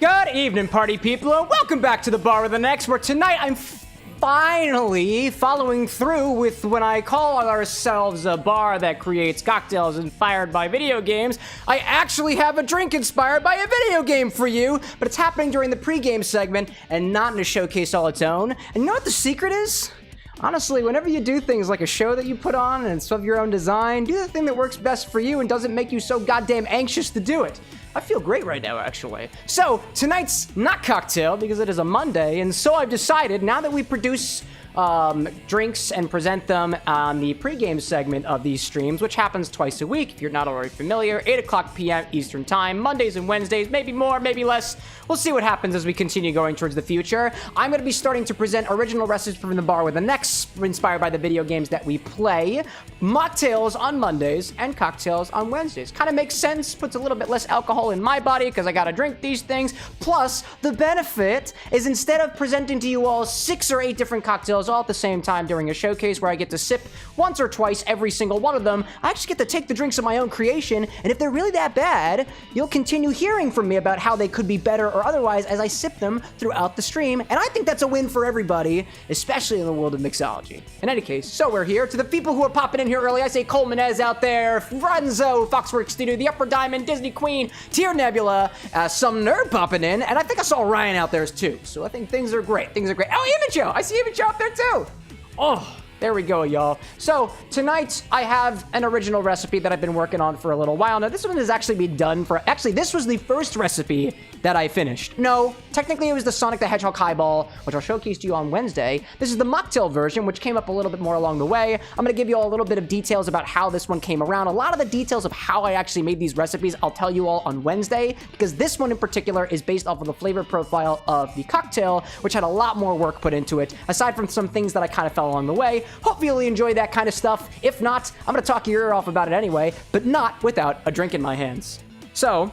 Good evening, party people, and welcome back to the Bar with an X, where tonight I'm finally following through with when I call ourselves a bar that creates cocktails inspired by video games. I actually have a drink inspired by a video game for you, but it's happening during the pregame segment and not in a showcase all its own. And you know what the secret is? Honestly, whenever you do things like a show that you put on and it's of your own design, do the thing that works best for you and doesn't make you so goddamn anxious to do it. I feel great right now, actually. So, tonight's not cocktail because it is a Monday, and so I've decided, now that we produce drinks and present them on the pregame segment of these streams, which happens twice a week, if you're not already familiar, 8 o'clock p.m. Eastern Time, Mondays and Wednesdays, maybe more, maybe less. We'll see what happens as we continue going towards the future. I'm going to be starting to present original recipes from the Bar with an X, inspired by the video games that we play, mocktails on Mondays, and cocktails on Wednesdays. Kind of makes sense, puts a little bit less alcohol in my body, because I gotta drink these things. Plus, the benefit is instead of presenting to you all 6 or 8 different cocktails all at the same time during a showcase where I get to sip once or twice every single one of them, I actually get to take the drinks of my own creation, and if they're really that bad, you'll continue hearing from me about how they could be better or otherwise as I sip them throughout the stream, and I think that's a win for everybody, especially in the world of mixology. In any case, so we're here. To the people who are popping in here early, I say Cole Menez out there, Franzo, Foxworks Studio, the Upper Diamond, Disney Queen, Tier Nebula, some nerd popping in, and I think I saw Ryan out there too, so I think things are great. Things are great. Oh, Imajo! I see Imajo out there too! Oh, there we go, y'all. So, tonight, I have an original recipe that I've been working on for a little while. Now, this one has actually been done for... Actually, this was the first recipe that I finished. No, technically, it was the Sonic the Hedgehog Highball, which I'll showcase to you on Wednesday. This is the mocktail version, which came up a little bit more along the way. I'm going to give you all a little bit of details about how this one came around. A lot of the details of how I actually made these recipes, I'll tell you all on Wednesday, because this one in particular is based off of the flavor profile of the cocktail, which had a lot more work put into it, aside from some things that I kind of fell along the way. Hopefully you'll enjoy that kind of stuff. If not, I'm going to talk your ear off about it anyway, but not without a drink in my hands. So,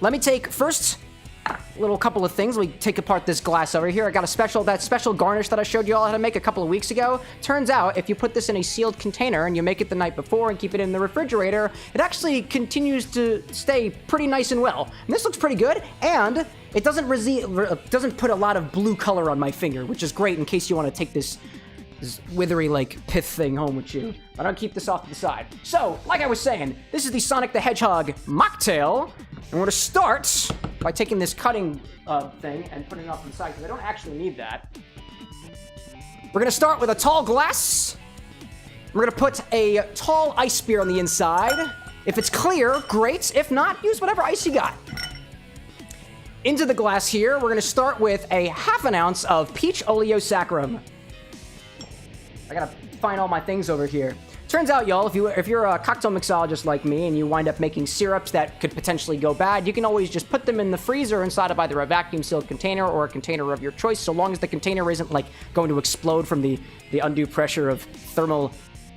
let me take first a little couple of things. Let me take apart this glass over here. I got that special garnish that I showed you all how to make a couple of weeks ago. Turns out, if you put this in a sealed container and you make it the night before and keep it in the refrigerator, it actually continues to stay pretty nice and well. And this looks pretty good, and it doesn't put a lot of blue color on my finger, which is great in case you want to take this withery, like, pith thing home with you. But I'll keep this off to the side. So, like I was saying, this is the Sonic the Hedgehog mocktail. And we're going to start by taking this cutting thing and putting it off to the side, because I don't actually need that. We're going to start with a tall glass. We're going to put a tall ice spear on the inside. If it's clear, great. If not, use whatever ice you got. Into the glass here, we're going to start with a ½ ounce of peach Oleo Saccharum. I gotta find all my things over here. Turns out, y'all, if you're a cocktail mixologist like me and you wind up making syrups that could potentially go bad, you can always just put them in the freezer inside of either a vacuum-sealed container or a container of your choice, so long as the container isn't, like, going to explode from the undue pressure of thermal,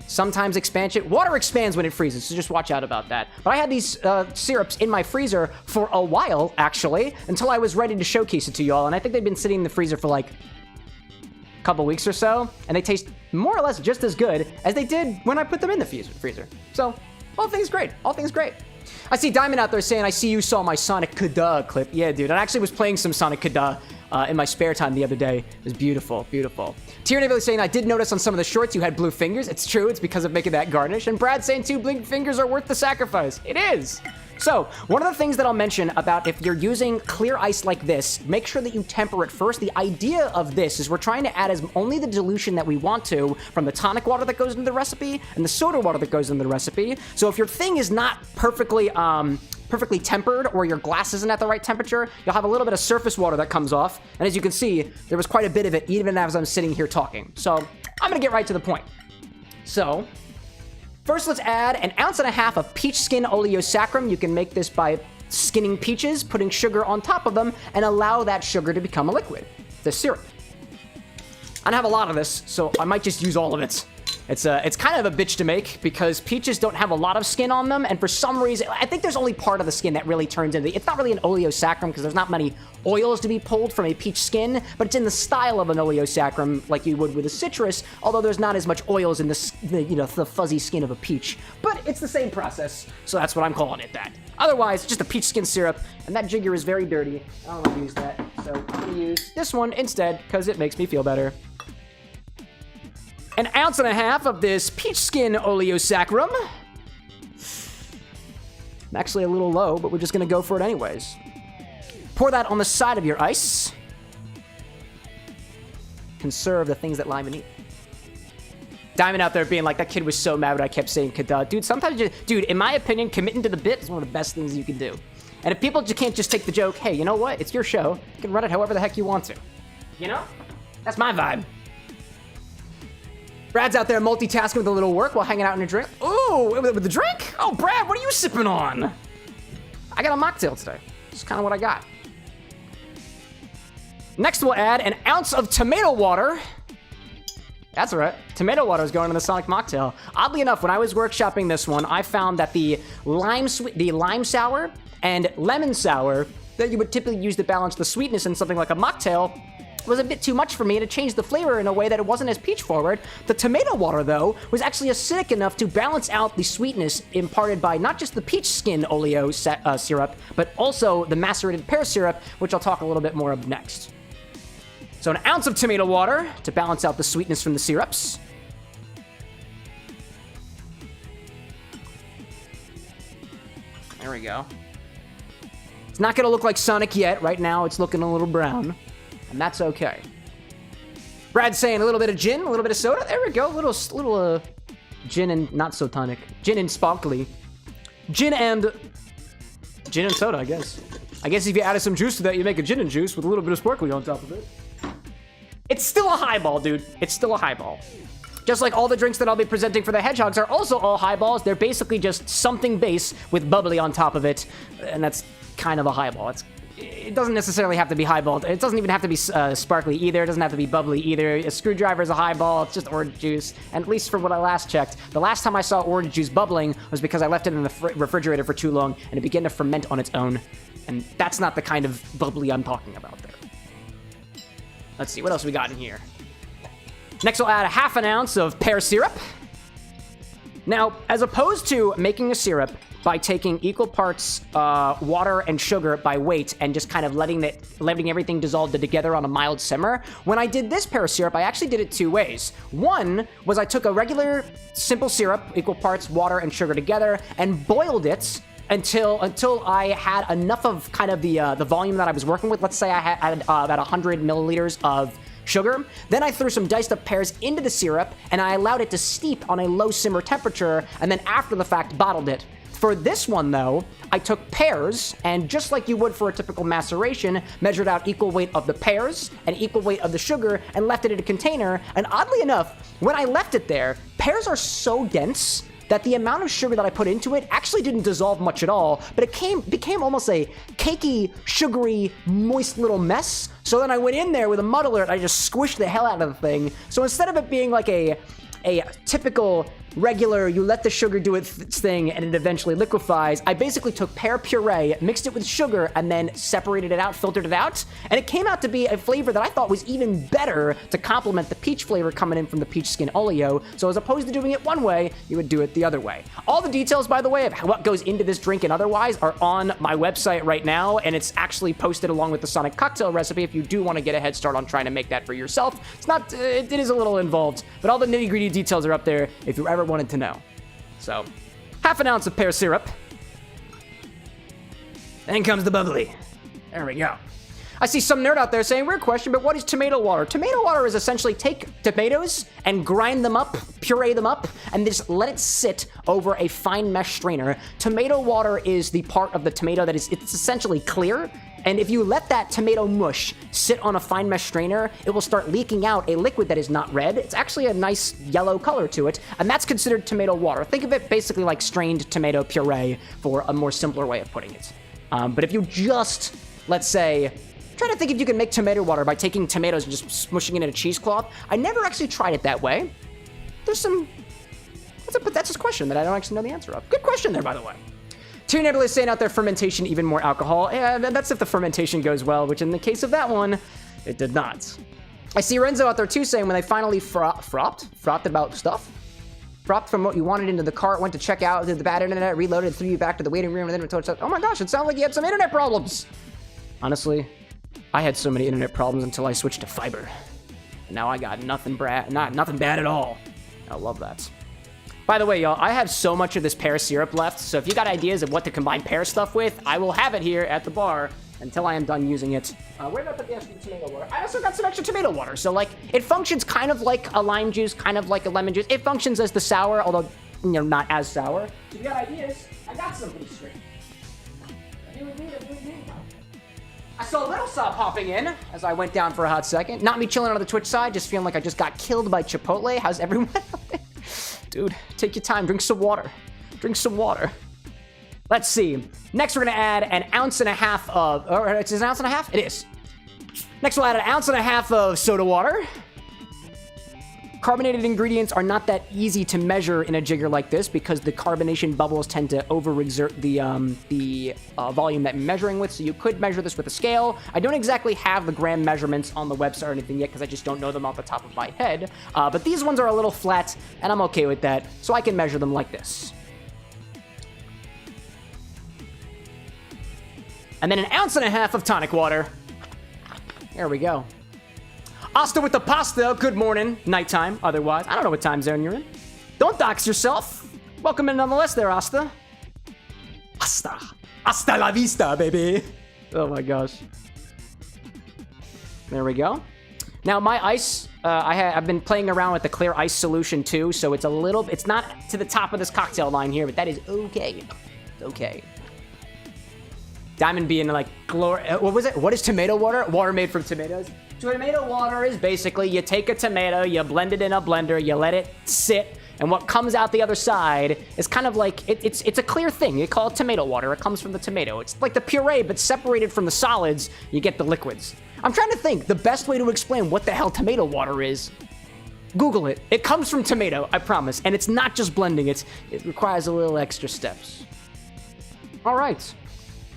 sometimes expansion. Water expands when it freezes, so just watch out about that. But I had these syrups in my freezer for a while, actually, until I was ready to showcase it to y'all, and I think they've been sitting in the freezer for, like, couple weeks or so, and they taste more or less just as good as they did when I put them in the freezer. So, all things great. All things great. I see Diamond out there saying, I see you saw my Sonic Kada clip. Yeah, dude, I actually was playing some Sonic Kada in my spare time the other day. It was beautiful, beautiful. Tier Nebula saying, I did notice on some of the shorts you had blue fingers. It's true, it's because of making that garnish. And Brad saying, 2 blue fingers are worth the sacrifice. It is. So, one of the things that I'll mention about if you're using clear ice like this, make sure that you temper it first. The idea of this is we're trying to add only the dilution that we want to from the tonic water that goes into the recipe and the soda water that goes into the recipe. So if your thing is not perfectly tempered or your glass isn't at the right temperature, you'll have a little bit of surface water that comes off. And as you can see, there was quite a bit of it even as I'm sitting here talking. So, I'm going to get right to the point. So, first, let's add 1.5 ounces of peach skin Oleo Saccharum. You can make this by skinning peaches, putting sugar on top of them, and allow that sugar to become a liquid, the syrup. I don't have a lot of this, so I might just use all of it. It's kind of a bitch to make because peaches don't have a lot of skin on them, and for some reason, I think there's only part of the skin that really turns into... It's not really an Oleo Saccharum because there's not many oils to be pulled from a peach skin, but it's in the style of an Oleo Saccharum like you would with a citrus, although there's not as much oils in the fuzzy skin of a peach. But it's the same process, so that's what I'm calling it that. Otherwise, just a peach skin syrup, and that jigger is very dirty. I don't want to use that, so I'm going to use this one instead because it makes me feel better. 1.5 ounces of this peach skin Oleo Saccharum. I'm actually a little low, but we're just going to go for it anyways. Pour that on the side of your ice. Conserve the things that lie beneath. Diamond out there being like, that kid was so mad when I kept saying Kada. Dude, sometimes dude, in my opinion, committing to the bit is one of the best things you can do. And if people just can't just take the joke, hey, you know what? It's your show. You can run it however the heck you want to. You know? That's my vibe. Brad's out there multitasking with a little work while hanging out in a drink. Ooh, with the drink? Oh, Brad, what are you sipping on? I got a mocktail today. That's kind of what I got. Next, we'll add 1 ounce of tomato water. That's right. Tomato water is going in the Sonic mocktail. Oddly enough, when I was workshopping this one, I found that the lime sour and lemon sour that you would typically use to balance the sweetness in something like a mocktail was a bit too much for me to change the flavor in a way that it wasn't as peach forward. The tomato water, though, was actually acidic enough to balance out the sweetness imparted by not just the peach skin Oleo syrup, but also the macerated pear syrup, which I'll talk a little bit more of next. So 1 ounce of tomato water to balance out the sweetness from the syrups. There we go. It's not gonna look like Sonic yet. Right now, it's looking a little brown. And that's okay. Brad's saying a little bit of gin, a little bit of soda. There we go. Little gin and not so tonic. Gin and sparkly. Gin and soda, I guess. I guess if you added some juice to that, you make a gin and juice with a little bit of sparkly on top of it. It's still a highball, dude. It's still a highball. Just like all the drinks that I'll be presenting for the Hedgehogs are also all highballs. They're basically just something base with bubbly on top of it. And that's kind of a highball. It doesn't necessarily have to be highballed. It doesn't even have to be sparkly either. It doesn't have to be bubbly either. A screwdriver is a highball. It's just orange juice. And at least from what I last checked, the last time I saw orange juice bubbling was because I left it in the refrigerator for too long and it began to ferment on its own. And that's not the kind of bubbly I'm talking about there. Let's see, what else we got in here? Next, we'll add 1/2 ounce of pear syrup. Now, as opposed to making a syrup by taking equal parts water and sugar by weight and just kind of letting everything dissolve together on a mild simmer, when I did this pear syrup, I actually did it 2 ways. One was I took a regular simple syrup, equal parts water and sugar together, and boiled it until I had enough of kind of the volume that I was working with. Let's say I had about 100 milliliters of sugar. Then I threw some diced up pears into the syrup, and I allowed it to steep on a low simmer temperature, and then after the fact, bottled it. For this one, though, I took pears, and just like you would for a typical maceration, measured out equal weight of the pears and equal weight of the sugar, and left it in a container, and oddly enough, when I left it there, pears are so dense that the amount of sugar that I put into it actually didn't dissolve much at all, but it became almost a cakey, sugary, moist little mess. So then I went in there with a muddler and I just squished the hell out of the thing. So instead of it being like a typical regular, you let the sugar do its thing and it eventually liquefies, I basically took pear puree, mixed it with sugar, and then separated it out, filtered it out, and it came out to be a flavor that I thought was even better to complement the peach flavor coming in from the peach skin Oleo. So as opposed to doing it one way, you would do it the other way. All the details, by the way, of what goes into this drink and otherwise are on my website right now, and it's actually posted along with the Sonic cocktail recipe if you do want to get a head start on trying to make that for yourself. It's not, it is a little involved, but all the nitty-gritty details are up there if you ever wanted to know. So, 1/2 ounce of pear syrup. Then comes the bubbly. There we go. I see some nerd out there saying, weird question, but what is tomato water? Tomato water is essentially take tomatoes and grind them up, puree them up, and just let it sit over a fine mesh strainer. Tomato water is the part of the tomato that it's essentially clear, and if you let that tomato mush sit on a fine mesh strainer, it will start leaking out a liquid that is not red. It's actually a nice yellow color to it, and that's considered tomato water. Think of it basically like strained tomato puree for a more simpler way of putting it. But if you just, let's say, try to think if you can make tomato water by taking tomatoes and just smushing it in a cheesecloth. I never actually tried it that way. there's some... That's a question that I don't actually know the answer of. Good question there, by the way. Tier Nebula is saying out there, fermentation, even more alcohol. And that's if the fermentation goes well, which in the case of that one, it did not. I see Renzo out there too saying when they finally fropped about stuff. Fropped from what you wanted into the cart, went to check out, did the bad internet, reloaded, threw you back to the waiting room, and then told you, oh my gosh, it sounds like you had some internet problems. Honestly, I had so many internet problems until I switched to fiber. And now I got nothing bad at all. I love that. By the way, y'all, I have so much of this pear syrup left, so if you got ideas of what to combine pear stuff with, I will have it here at the bar until I am done using it. Where did I put the extra tomato water? I also got some extra tomato water, so, like, it functions kind of like a lime juice, kind of like a lemon juice. It functions as the sour, although, you know, not as sour. So if you got ideas, I got something straight. I saw Little Saw popping in as I went down for a hot second. Not me chilling on the Twitch side, just feeling like I just got killed by Chipotle. How's everyone out there? Dude, take your time. Drink some water. Drink some water. Let's see. Next, we're going to add an ounce and a half of... Or it's an ounce and a half? It is. Next, we'll add an ounce and a half of soda water. Carbonated ingredients are not that easy to measure in a jigger like this because the carbonation bubbles tend to overexert the volume that I'm measuring with, so you could measure this with a scale. I don't exactly have the gram measurements on the website or anything yet because I just don't know them off the top of my head, but these ones are a little flat, and I'm okay with that, so I can measure them like this. And then an ounce and a half of tonic water. There we go. Asta with the pasta, good morning, nighttime, otherwise. I don't know what time zone you're in. Don't dox yourself. Welcome in nonetheless there, Asta. Hasta la vista, baby. Oh my gosh. There we go. Now my ice, I've been playing around with the clear ice solution too, so it's it's not to the top of this cocktail line here, but that is okay. It's okay. Diamond being like, what was it? What is tomato water? Water made from tomatoes? Tomato water is basically you take a tomato, you blend it in a blender, you let it sit, and what comes out the other side is kind of like, it's a clear thing. You call it tomato water. It comes from the tomato. It's like the puree, but separated from the solids, you get the liquids. I'm trying to think the best way to explain what the hell tomato water is. Google it. It comes from tomato, I promise. And it's not just blending. It requires a little extra steps. All right.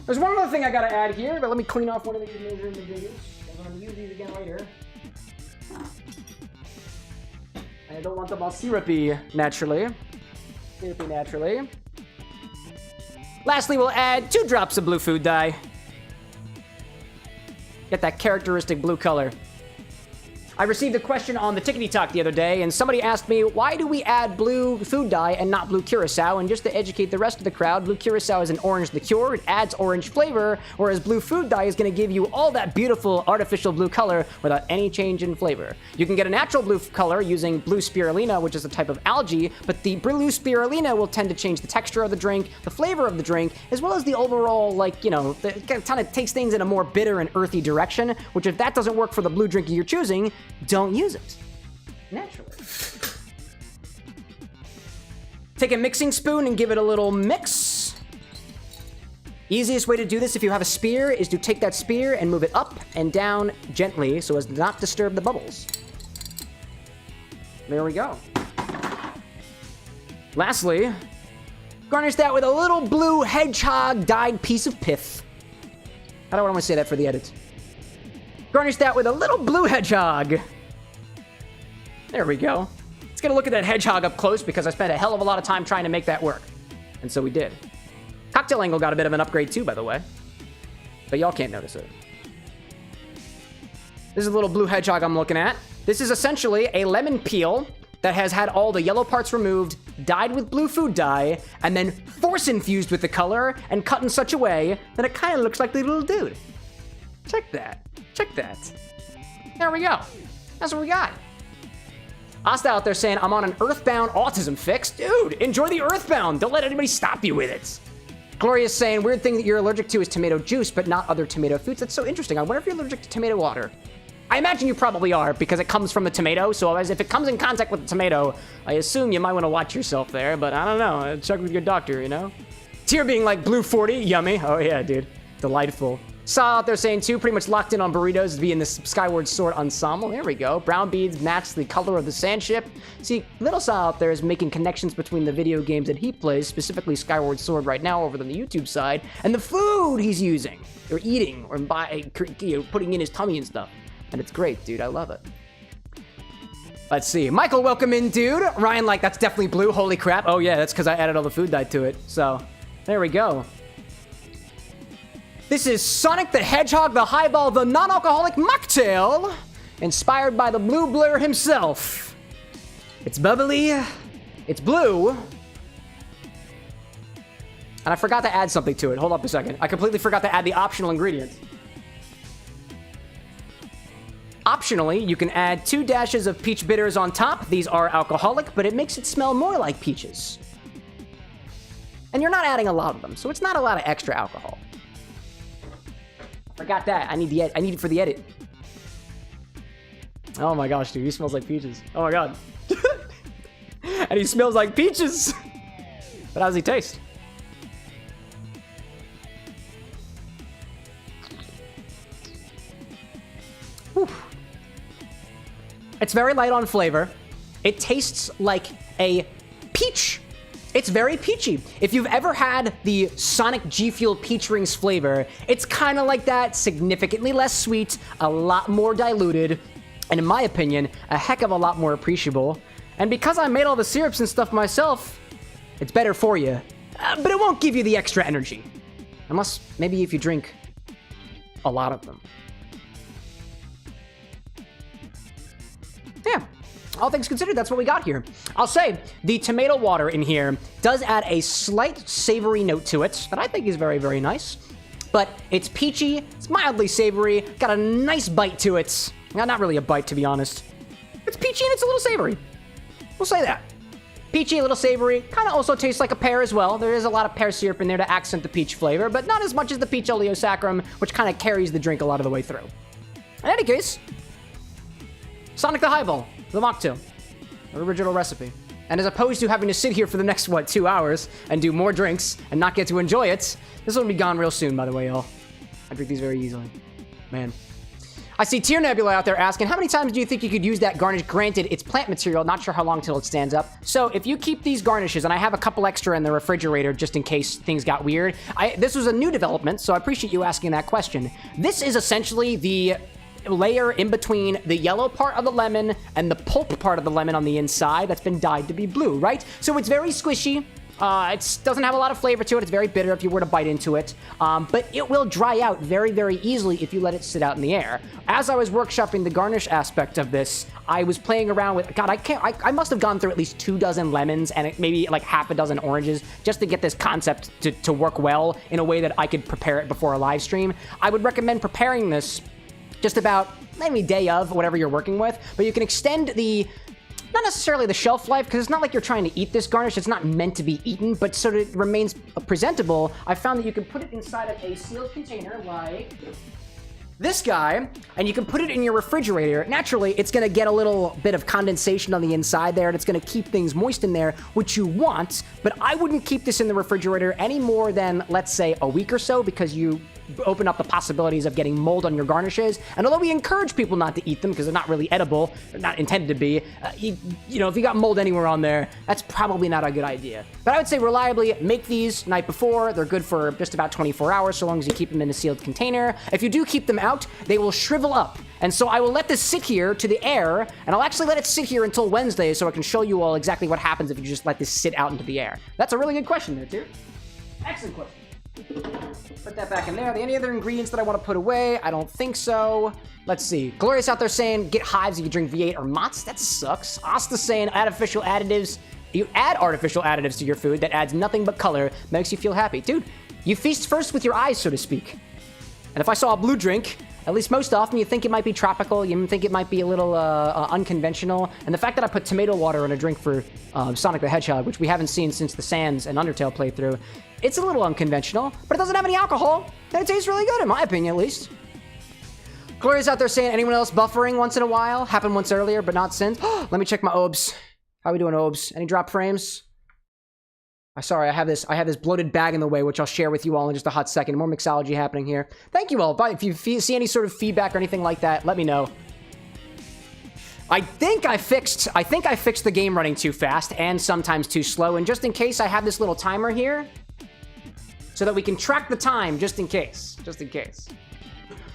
There's one other thing I gotta add here, but let me clean off one of these measuring videos. I'm gonna use these again later. And I don't want them all syrupy, naturally. Lastly, we'll add 2 drops of blue food dye. Get that characteristic blue color. I received a question on the Tickety Talk the other day, and somebody asked me, why do we add blue food dye and not blue curacao? And just to educate the rest of the crowd, blue curacao is an orange liqueur. It adds orange flavor, whereas blue food dye is going to give you all that beautiful artificial blue color without any change in flavor. You can get a natural blue color using blue spirulina, which is a type of algae, but the blue spirulina will tend to change the texture of the drink, the flavor of the drink, as well as the overall, like, you know, it kind of takes things in a more bitter and earthy direction, which if that doesn't work for the blue drink you're choosing, don't use it. Naturally. Take a mixing spoon and give it a little mix. Easiest way to do this if you have a spear is to take that spear and move it up and down gently so as to not disturb the bubbles. There we go. Lastly, garnish that with a little blue hedgehog dyed piece of pith. I don't want to say that for the edit. Garnish that with a little blue hedgehog. There we go. Let's get a look at that hedgehog up close because I spent a hell of a lot of time trying to make that work. And so we did. Cocktail angle got a bit of an upgrade too, by the way. But y'all can't notice it. This is a little blue hedgehog I'm looking at. This is essentially a lemon peel that has had all the yellow parts removed, dyed with blue food dye, and then force infused with the color and cut in such a way that it kind of looks like the little dude. Check that. Check that. There we go. That's what we got. Asta out there saying, I'm on an Earthbound autism fix. Dude, enjoy the Earthbound. Don't let anybody stop you with it. Gloria's saying, weird thing that you're allergic to is tomato juice, but not other tomato foods. That's so interesting. I wonder if you're allergic to tomato water. I imagine you probably are because it comes from the tomato. So as if it comes in contact with the tomato, I assume you might want to watch yourself there, but I don't know. Check with your doctor, you know? Tier being like blue 40, yummy. Oh yeah, dude. Delightful. Saw out there saying, too, pretty much locked in on burritos to be in the Skyward Sword ensemble. There we go. Brown beads match the color of the sand ship. See, Little Saw out there is making connections between the video games that he plays, specifically Skyward Sword right now over on the YouTube side, and the food he's using, or eating, or putting in his tummy and stuff. And it's great, dude. I love it. Let's see. Michael, welcome in, dude. Ryan, like, that's definitely blue. Holy crap. Oh, yeah, that's because I added all the food dye to it. So, there we go. This is Sonic the Hedgehog, the Highball, the non-alcoholic mocktail, inspired by the Blue Blur himself. It's bubbly, it's blue, and I forgot to add something to it. Hold up a second. I completely forgot to add the optional ingredient. Optionally, you can add 2 dashes of peach bitters on top. These are alcoholic, but it makes it smell more like peaches. And you're not adding a lot of them, so it's not a lot of extra alcohol. Forgot that. I need it for the edit. Oh my gosh, dude, he smells like peaches. Oh my god. And he smells like peaches. But how does he taste? Whew. It's very light on flavor. It tastes like a peach. It's very peachy. If you've ever had the Sonic G Fuel Peach Rings flavor, it's kind of like that, significantly less sweet, a lot more diluted, and in my opinion, a heck of a lot more appreciable. And because I made all the syrups and stuff myself, it's better for you. But it won't give you the extra energy. Unless, maybe if you drink a lot of them. Yeah. All things considered, that's what we got here. I'll say, the tomato water in here does add a slight savory note to it that I think is very, very nice. But it's peachy, it's mildly savory, got a nice bite to it. Not really a bite, to be honest. It's peachy and it's a little savory. We'll say that. Peachy, a little savory, kind of also tastes like a pear as well. There is a lot of pear syrup in there to accent the peach flavor, but not as much as the peach Oleo Saccharum, which kind of carries the drink a lot of the way through. In any case, Sonic the Highball. The mocktail. The original recipe. And as opposed to having to sit here for the next, 2 hours and do more drinks and not get to enjoy it, this will be gone real soon, by the way, y'all. I drink these very easily. Man. I see Tier Nebula out there asking, how many times do you think you could use that garnish? Granted, it's plant material, not sure how long till it stands up. So if you keep these garnishes, and I have a couple extra in the refrigerator just in case things got weird. This was a new development, so I appreciate you asking that question. This is essentially the layer in between the yellow part of the lemon and the pulp part of the lemon on the inside that's been dyed to be blue, right? So it's very squishy. It doesn't have a lot of flavor to it. It's very bitter if you were to bite into it. But it will dry out very, very easily if you let it sit out in the air. As I was workshopping the garnish aspect of this, I was playing around with, God, I must have gone through at least 24 lemons and maybe like half a dozen oranges just to get this concept to work well in a way that I could prepare it before a live stream. I would recommend preparing this just about maybe day of, whatever you're working with, but you can extend the, not necessarily the shelf life, because it's not like you're trying to eat this garnish. It's not meant to be eaten, but so that it remains presentable, I found that you can put it inside of a sealed container like this guy, and you can put it in your refrigerator. Naturally, it's going to get a little bit of condensation on the inside there, and it's going to keep things moist in there, which you want, but I wouldn't keep this in the refrigerator any more than, let's say, a week or so, because you open up the possibilities of getting mold on your garnishes. And although we encourage people not to eat them because they're not really edible, they're not intended to be, you know, if you got mold anywhere on there, that's probably not a good idea. But I would say reliably make these night before. They're good for just about 24 hours so long as you keep them in a sealed container. If you do keep them out, they will shrivel up. And so I will let this sit here to the air, and I'll actually let it sit here until Wednesday so I can show you all exactly what happens if you just let this sit out into the air. That's a really good question there, too. Excellent question. Put that back in there. Are there any other ingredients that I want to put away? I don't think so. Let's see. Glorious out there saying, get hives if you drink V8 or Mott's. That sucks. Asta saying, artificial additives. You add artificial additives to your food that adds nothing but color, makes you feel happy. Dude, you feast first with your eyes, so to speak. And if I saw a blue drink, at least most often, you think it might be tropical, you think it might be a little unconventional. And the fact that I put tomato water in a drink for Sonic the Hedgehog, which we haven't seen since the Sans and Undertale playthrough, it's a little unconventional, but it doesn't have any alcohol, and it tastes really good, in my opinion, at least. Gloria's out there saying, anyone else buffering once in a while? Happened once earlier, but not since. Let me check my OBS. How we doing, OBS? Any drop frames? Sorry, I have this bloated bag in the way, which I'll share with you all in just a hot second. More mixology happening here. Thank you all. If you see any sort of feedback or anything like that, let me know. I think I fixed the game running too fast and sometimes too slow. And just in case, I have this little timer here so that we can track the time just in case. Just in case.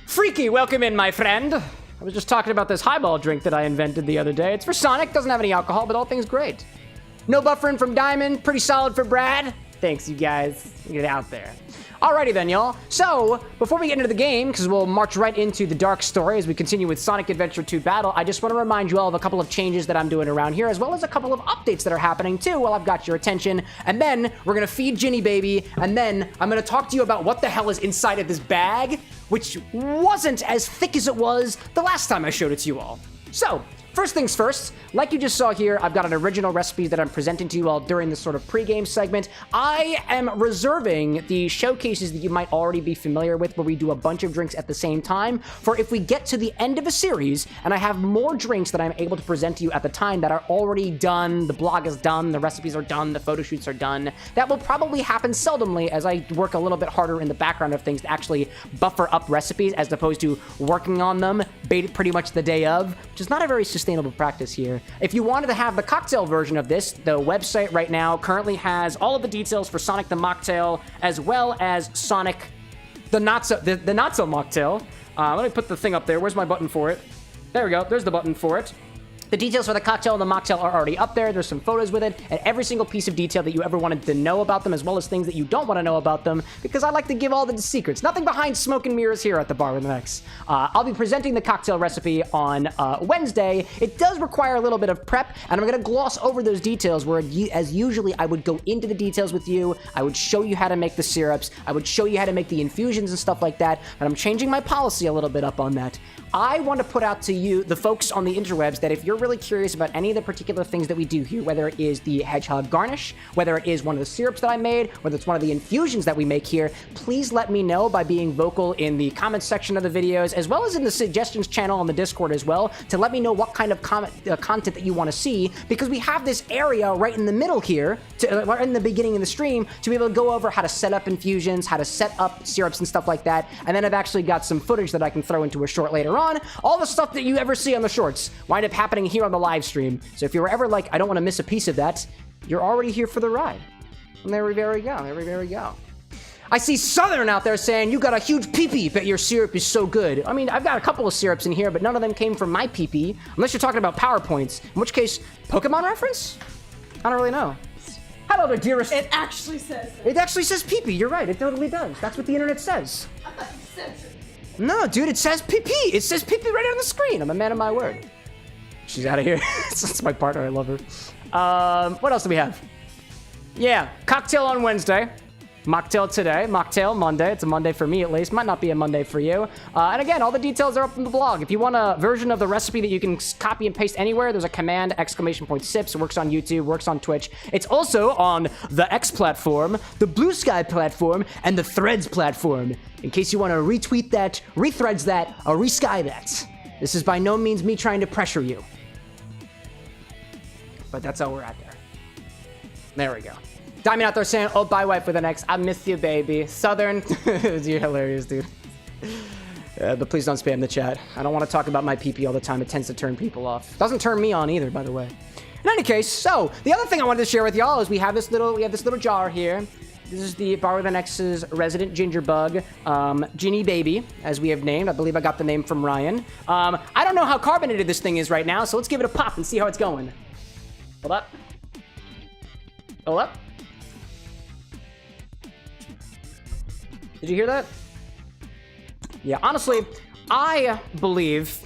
Freaky, welcome in, my friend. I was just talking about this highball drink that I invented the other day. It's for Sonic, doesn't have any alcohol, but all things great. No buffering from Diamond, pretty solid for Brad. Thanks, you guys. Get out there. Alrighty then, y'all. So, before we get into the game, because we'll march right into the dark story as we continue with Sonic Adventure 2 Battle, I just want to remind you all of a couple of changes that I'm doing around here, as well as a couple of updates that are happening too while I've got your attention. And then, we're going to feed Ginny Baby, and then I'm going to talk to you about what the hell is inside of this bag, which wasn't as thick as it was the last time I showed it to you all. So, first things first, like you just saw here, I've got an original recipe that I'm presenting to you all during this sort of pregame segment. I am reserving the showcases that you might already be familiar with, where we do a bunch of drinks at the same time, for if we get to the end of a series and I have more drinks that I'm able to present to you at the time that are already done, the blog is done, the recipes are done, the photo shoots are done. That will probably happen seldomly as I work a little bit harder in the background of things to actually buffer up recipes as opposed to working on them pretty much the day of, which is not a very sustainable practice here. If you wanted to have the cocktail version of this, the website right now currently has all of the details for Sonic the Mocktail, as well as Sonic the Not So Mocktail. Let me put the thing up there. Where's my button for it? There we go. There's the button for it. The details for the cocktail and the mocktail are already up there. There's some photos with it, and every single piece of detail that you ever wanted to know about them, as well as things that you don't want to know about them, because I like to give all the secrets. Nothing behind smoke and mirrors here at the Bar with an X. I'll be presenting the cocktail recipe on Wednesday. It does require a little bit of prep, and I'm going to gloss over those details, where as usually I would go into the details with you. I would show you how to make the syrups. I would show you how to make the infusions and stuff like that, but I'm changing my policy a little bit up on that. I want to put out to you, the folks on the interwebs, that if you're really curious about any of the particular things that we do here, whether it is the Hedgehog Garnish, whether it is one of the syrups that I made, whether it's one of the infusions that we make here, please let me know by being vocal in the comments section of the videos, as well as in the suggestions channel on the Discord as well, to let me know what kind of content that you want to see, because we have this area right in the middle here, right in the beginning of the stream, to be able to go over how to set up infusions, how to set up syrups and stuff like that, and then I've actually got some footage that I can throw into a short later on. All the stuff that you ever see on the shorts wind up happening here on the live stream. So if you were ever like, I don't want to miss a piece of that, you're already here for the ride. And there we go. There we go. I see Southern out there saying, you got a huge pee-pee, but your syrup is so good. I mean, I've got a couple of syrups in here, but none of them came from my pee-pee, unless you're talking about PowerPoints, in which case, Pokemon reference? I don't really know. Hello there, dearest. It actually says that. It actually says pee-pee. You're right. It totally does. That's what the internet says. I thought you said it. No, dude, it says pee-pee. It says pee-pee right on the screen. I'm a man of my word. She's out of here. That's my partner. I love her. What else do we have? Yeah, cocktail on Wednesday. Mocktail today. Mocktail Monday. It's a Monday for me, at least. Might not be a Monday for you. And again, all the details are up in the blog. If you want a version of the recipe that you can copy and paste anywhere, there's a command, !sips. It works on YouTube, works on Twitch. It's also on the X platform, the Blue Sky platform, and the Threads platform. In case you want to retweet that, rethreads that, or resky that. This is by no means me trying to pressure you. But that's how we're at there. There we go. Diamond out there saying, oh, bye, wife with an X. I miss you, baby. Southern. You're hilarious, dude. But please don't spam the chat. I don't want to talk about my pee-pee all the time. It tends to turn people off. Doesn't turn me on either, by the way. In any case, so the other thing I wanted to share with y'all is we have this little jar here. This is the Bar with an X's resident ginger bug, Ginny Baby, as we have named. I believe I got the name from Ryan. I don't know how carbonated this thing is right now, so let's give it a pop and see how it's going. Hold up. Hold up. Did you hear that? Yeah, honestly, I believe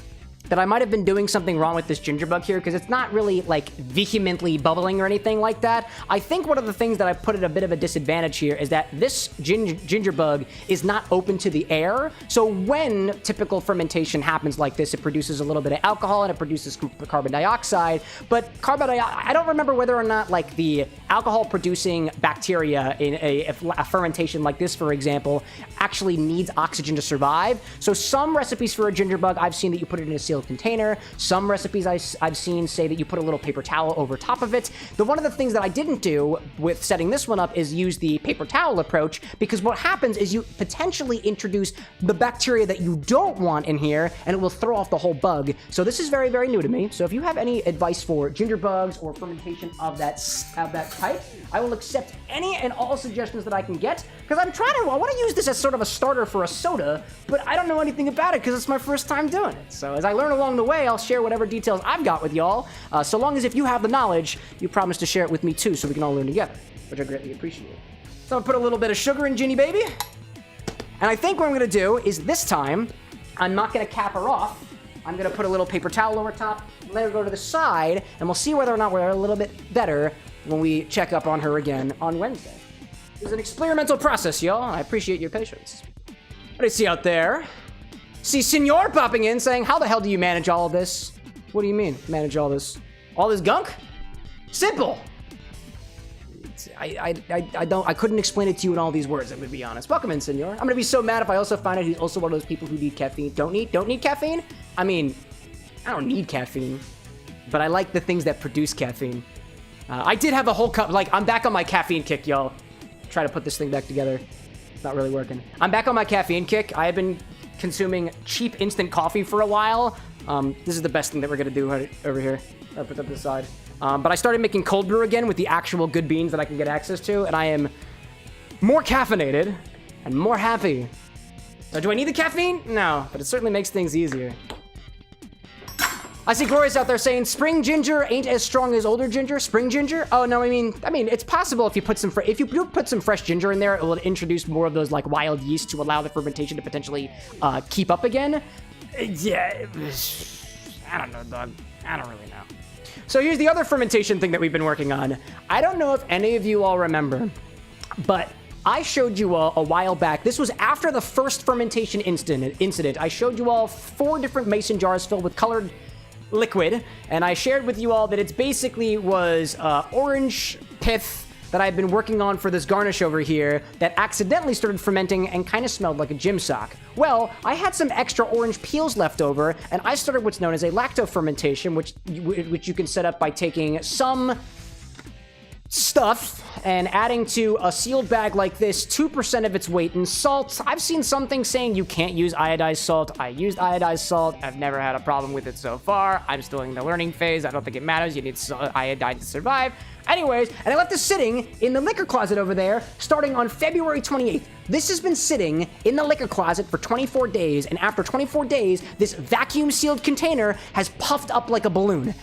that I might have been doing something wrong with this ginger bug here, because it's not really like vehemently bubbling or anything like that. I think one of the things that I put at a bit of a disadvantage here is that this ginger bug is not open to the air. So when typical fermentation happens like this, it produces a little bit of alcohol and it produces carbon dioxide. But I don't remember whether or not like the alcohol producing bacteria in a fermentation like this, for example, actually needs oxygen to survive. So some recipes for a ginger bug, I've seen that you put it in a sealed sealed container. Some recipes I've seen say that you put a little paper towel over top of it. One of the things that I didn't do with setting this one up is use the paper towel approach, because what happens is you potentially introduce the bacteria that you don't want in here, and it will throw off the whole bug. So this is very, very new to me. So if you have any advice for ginger bugs or fermentation of that type, I will accept any and all suggestions that I can get, because I want to use this as sort of a starter for a soda, but I don't know anything about it because it's my first time doing it. So as I learn along the way, I'll share whatever details I've got with y'all, so long as if you have the knowledge, you promise to share it with me too, so we can all learn together, which I greatly appreciate. So I'll put a little bit of sugar in Ginny Baby, and I think what I'm going to do is this time, I'm not going to cap her off. I'm going to put a little paper towel over top, let her go to the side, and we'll see whether or not we're a little bit better when we check up on her again on Wednesday. It's an experimental process, y'all. I appreciate your patience. What do you see out there? See Senor popping in saying, how the hell do you manage all of this? What do you mean, manage all this? All this gunk? Simple. I couldn't explain it to you in all these words, I'm gonna be honest. Welcome in, Senor. I'm gonna be so mad if I also find out he's also one of those people who need caffeine. Don't need caffeine? I mean, I don't need caffeine, but I like the things that produce caffeine. I did have a whole cup, like, I'm back on my caffeine kick, y'all. Try to put this thing back together. It's not really working. I'm back on my caffeine kick. I have been consuming cheap instant coffee for a while. This is the best thing that we're gonna do over here. I'll put that to the side. But I started making cold brew again with the actual good beans that I can get access to, and I am more caffeinated and more happy. So do I need the caffeine? No, but it certainly makes things easier. I see Glorious out there saying spring ginger ain't as strong as older ginger. Spring ginger? Oh no, I mean it's possible if you put some fresh ginger in there, it will introduce more of those like wild yeast to allow the fermentation to potentially keep up again. Yeah, I don't know, dog. I don't really know. So here's the other fermentation thing that we've been working on. I don't know if any of you all remember, but I showed you all a while back. This was after the first fermentation incident. I showed you all 4 different mason jars filled with colored liquid, and I shared with you all that it basically was orange pith that I've been working on for this garnish over here that accidentally started fermenting and kind of smelled like a gym sock. Well, I had some extra orange peels left over, and I started what's known as a lacto fermentation, which you can set up by taking some stuff and adding to a sealed bag like this 2% of its weight in salt. I've seen some things saying you can't use iodized salt. I used iodized salt. I've never had a problem with it so far. I'm still in the learning phase. I don't think it matters. You need iodine to survive. Anyways, and I left this sitting in the liquor closet over there starting on February 28th. This has been sitting in the liquor closet for 24 days, and after 24 days, this vacuum sealed container has puffed up like a balloon.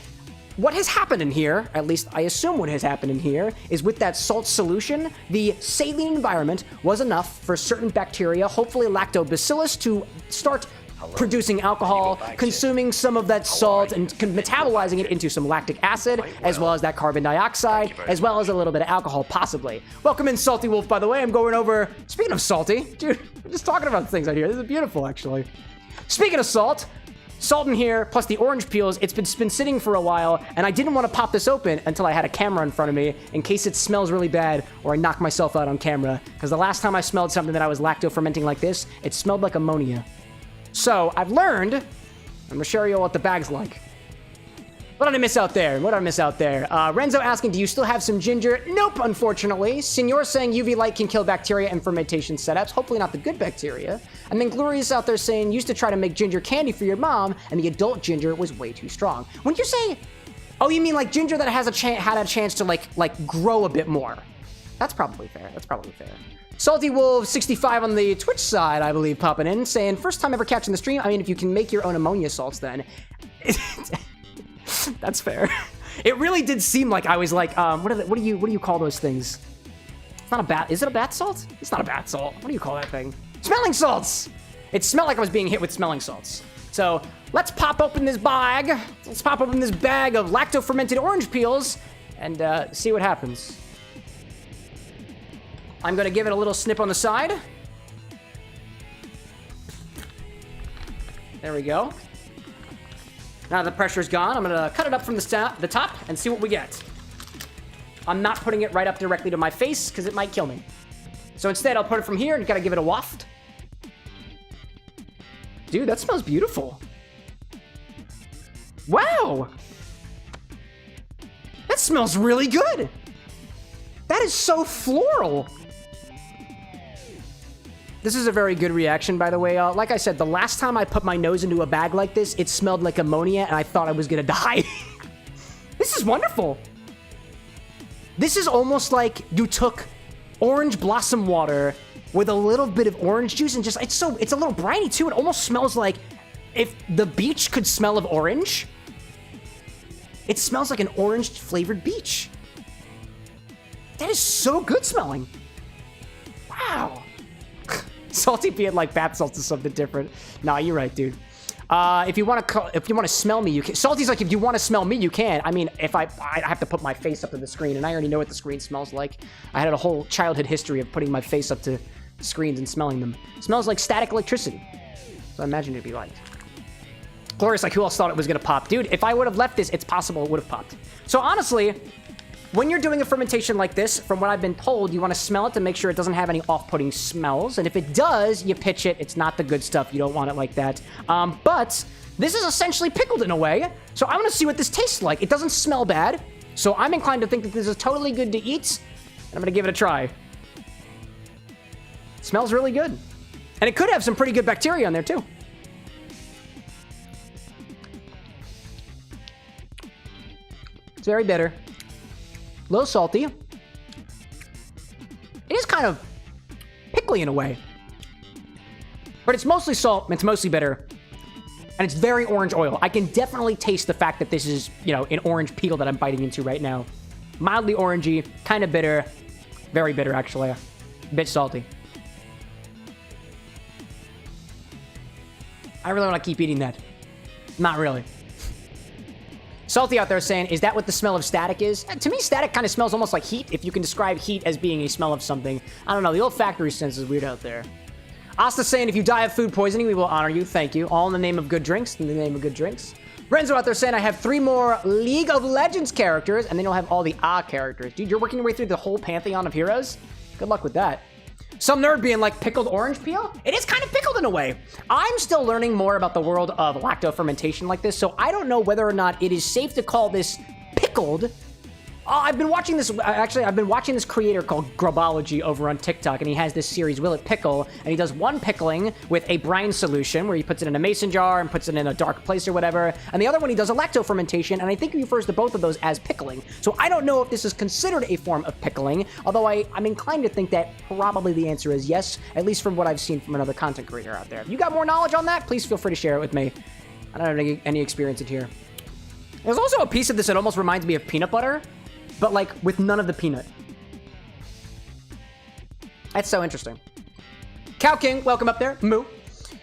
What has happened in here, at least I assume what has happened in here, is with that salt solution, the saline environment was enough for certain bacteria, hopefully lactobacillus, to start producing alcohol, consuming some of that salt, and metabolizing it into some lactic acid, as well as that carbon dioxide, as well as a little bit of alcohol, possibly. Welcome in, Salty Wolf, by the way. I'm going over... Speaking of salty, dude, I'm just talking about things out here. This is beautiful, actually. Speaking of salt in here, plus the orange peels, it's been sitting for a while, and I didn't want to pop this open until I had a camera in front of me, in case it smells really bad, or I knock myself out on camera, because the last time I smelled something that I was lacto-fermenting like this, it smelled like ammonia. So, I've learned, I'm gonna show you what the bag's like. What did I miss out there? Renzo asking, do you still have some ginger? Nope, unfortunately. Senor saying UV light can kill bacteria and fermentation setups. Hopefully not the good bacteria. And then Glorious out there saying, used to try to make ginger candy for your mom, and the adult ginger was way too strong. When you say, oh, you mean like ginger that has had a chance to like grow a bit more? That's probably fair. Salty Wolf 65 on the Twitch side, I believe, popping in, saying, first time ever catching the stream. I mean, if you can make your own ammonia salts, then... That's fair. It really did seem like I was like, what do you call those things? It's not a bath. Is it a bath salt? It's not a bath salt. What do you call that thing? Smelling salts. It smelled like I was being hit with smelling salts. So let's pop open this bag. Let's pop open this bag of lacto-fermented orange peels and see what happens. I'm gonna give it a little snip on the side. There we go. Now the pressure's gone, I'm gonna cut it up from the top and see what we get. I'm not putting it right up directly to my face because it might kill me. So instead, I'll put it from here and gotta give it a waft. Dude, that smells beautiful. Wow. That smells really good. That is so floral. This is a very good reaction, by the way. Like I said, the last time I put my nose into a bag like this, it smelled like ammonia, and I thought I was gonna die. This is wonderful. This is almost like you took orange blossom water with a little bit of orange juice and just, it's a little briny too. It almost smells like if the beach could smell of orange. It smells like an orange flavored beach. That is so good smelling. Wow. Salty being like bath salts is something different. Nah, you're right, dude. If you want to smell me, you can. Salty's like, if you want to smell me, you can. I mean, if I have to put my face up to the screen, and I already know what the screen smells like. I had a whole childhood history of putting my face up to screens and smelling them. It smells like static electricity. So I imagine it'd be like. Glorious, like, who else thought it was gonna pop? Dude, if I would have left this, it's possible it would have popped. So honestly, when you're doing a fermentation like this, from what I've been told, you want to smell it to make sure it doesn't have any off-putting smells. And if it does, you pitch it. It's not the good stuff. You don't want it like that. But this is essentially pickled in a way. So I want to see what this tastes like. It doesn't smell bad. So I'm inclined to think that this is totally good to eat. And I'm going to give it a try. It smells really good. And it could have some pretty good bacteria on there too. It's very bitter. A little salty. It is kind of pickly in a way. But it's mostly salt, and it's mostly bitter. And it's very orange oil. I can definitely taste the fact that this is, you know, an orange peel that I'm biting into right now. Mildly orangey, kind of bitter. Very bitter, actually. A bit salty. I really want to keep eating that. Not really. Salty out there saying, is that what the smell of static is? To me, static kind of smells almost like heat, if you can describe heat as being a smell of something. I don't know, the olfactory sense is weird out there. Asta saying, if you die of food poisoning, we will honor you. Thank you. All in the name of good drinks. In the name of good drinks. Renzo out there saying, I have 3 more League of Legends characters, and then you'll have all the characters. Dude, you're working your way through the whole pantheon of heroes? Good luck with that. Some nerd being like, pickled orange peel? It is kind of pickled in a way. I'm still learning more about the world of lacto-fermentation like this, so I don't know whether or not it is safe to call this pickled. I've been watching this, actually, I've been watching this creator called Grubology over on TikTok, and he has this series, Will It Pickle, and he does one pickling with a brine solution, where he puts it in a mason jar and puts it in a dark place or whatever, and the other one he does a lacto-fermentation, and I think he refers to both of those as pickling. So I don't know if this is considered a form of pickling, although I'm inclined to think that probably the answer is yes, at least from what I've seen from another content creator out there. If you got more knowledge on that, please feel free to share it with me. I don't have any experience in here. There's also a piece of this that almost reminds me of peanut butter, but like with none of the peanut. That's so interesting. Cow King, welcome up there. Moo.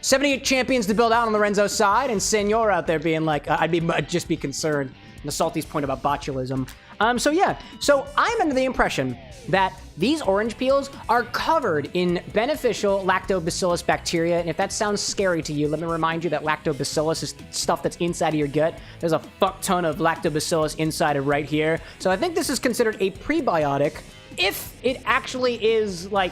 78 champions to build out on Lorenzo's side, and Senor out there being like, I'd just be concerned. And the Salty's point about botulism. So yeah, so I'm under the impression that these orange peels are covered in beneficial lactobacillus bacteria, and if that sounds scary to you, let me remind you that lactobacillus is stuff that's inside of your gut. There's a fuck ton of lactobacillus inside of right here, so I think this is considered a prebiotic, if it actually is, like,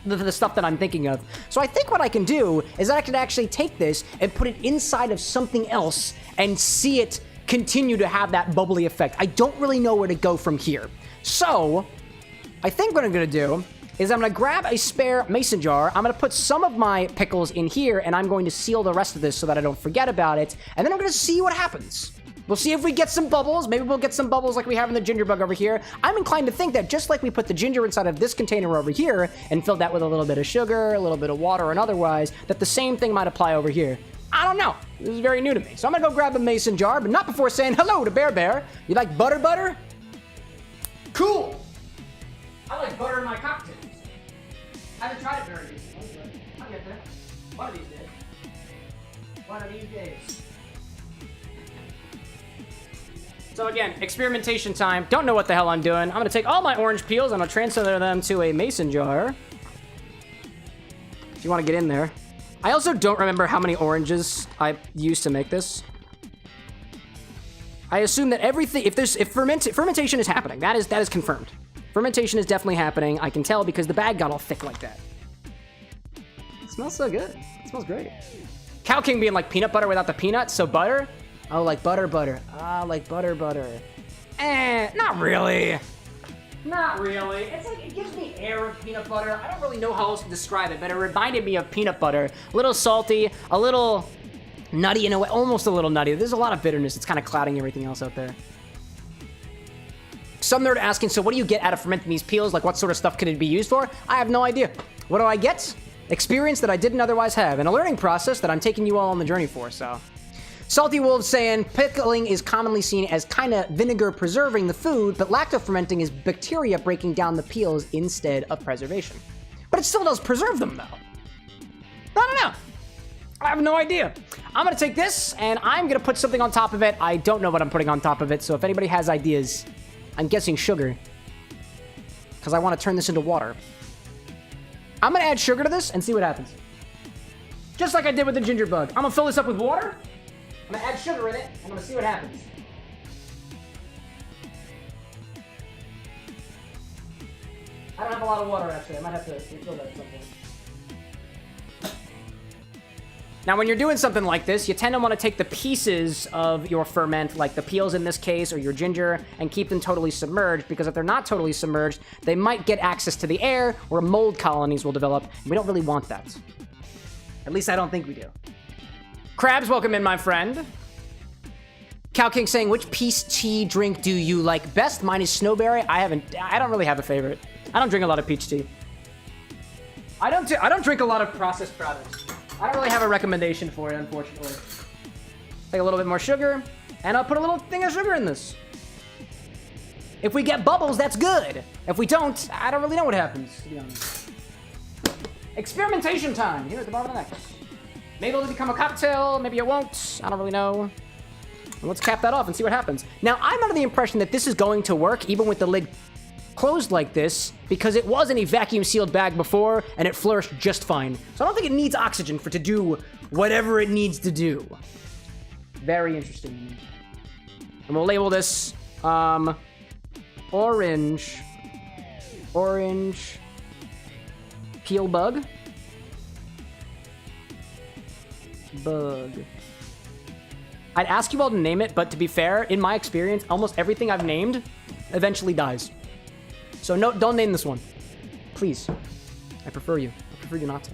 the stuff that I'm thinking of. So I think what I can do is I can actually take this and put it inside of something else and see it continue to have that bubbly effect. I don't really know where to go from here. So I think what I'm gonna do is I'm gonna grab a spare mason jar, I'm gonna put some of my pickles in here, and I'm going to seal the rest of this so that I don't forget about it, and then I'm gonna see what happens. We'll see if we get some bubbles. Maybe we'll get some bubbles like we have in the ginger bug over here. I'm inclined to think that just like we put the ginger inside of this container over here and filled that with a little bit of sugar, a little bit of water, and otherwise, that the same thing might apply over here. I don't know. This is very new to me. So I'm gonna go grab a mason jar, but not before saying hello to Bear Bear. You like butter? Cool. I like butter in my cocktails. I haven't tried it very recently, but I'll get there. One of these days. One of these days. So again, experimentation time. Don't know what the hell I'm doing. I'm gonna take all my orange peels and I'll transfer them to a mason jar. If you wanna get in there. I also don't remember how many oranges I used to make this. I assume that everything, if fermentation is happening, that is confirmed. Fermentation is definitely happening. I can tell because the bag got all thick like that. It smells so good. It smells great. Cow King being like peanut butter without the peanuts, so butter. Oh, like butter. Ah, like butter. Not really. Not really. It's like, it gives me air of peanut butter. I don't really know how else to describe it, but it reminded me of peanut butter. A little salty, a little nutty in a way, almost a little nutty. There's a lot of bitterness. It's kind of clouding everything else out there. Some nerd asking, so what do you get out of fermenting these peels? Like, what sort of stuff could it be used for? I have no idea. What do I get? Experience that I didn't otherwise have, and a learning process that I'm taking you all on the journey for, so. Salty Wolves saying, pickling is commonly seen as kind of vinegar preserving the food, but lacto-fermenting is bacteria breaking down the peels instead of preservation. But it still does preserve them, though. I don't know. I have no idea. I'm going to take this, and I'm going to put something on top of it. I don't know what I'm putting on top of it, so if anybody has ideas, I'm guessing sugar, because I want to turn this into water. I'm going to add sugar to this and see what happens. Just like I did with the ginger bug. I'm going to fill this up with water. I'm going to add sugar in it, and I'm going to see what happens. I don't have a lot of water, actually. I might have to refill that at some point. Now, when you're doing something like this, you tend to want to take the pieces of your ferment, like the peels in this case, or your ginger, and keep them totally submerged, because if they're not totally submerged, they might get access to the air, where mold colonies will develop, and we don't really want that. At least I don't think we do. Krabs, welcome in, my friend. Cow King saying, which peach tea drink do you like best? Mine is Snowberry. I don't really have a favorite. I don't drink a lot of peach tea. I don't drink a lot of processed products. I don't really have a recommendation for it, unfortunately. Take a little bit more sugar, and I'll put a little thing of sugar in this. If we get bubbles, that's good. If we don't, I don't really know what happens, to be honest. Experimentation time here at the bar of the next. Maybe it'll become a cocktail, maybe it won't. I don't really know. And let's cap that off and see what happens. Now, I'm under the impression that this is going to work, even with the lid closed like this, because it was in a vacuum sealed bag before and it flourished just fine. So I don't think it needs oxygen for it to do whatever it needs to do. Very interesting. And we'll label this orange peel bug. I'd ask you all to name it, but to be fair, in my experience, almost everything I've named eventually dies. So no, don't name this one. Please. I prefer you not to.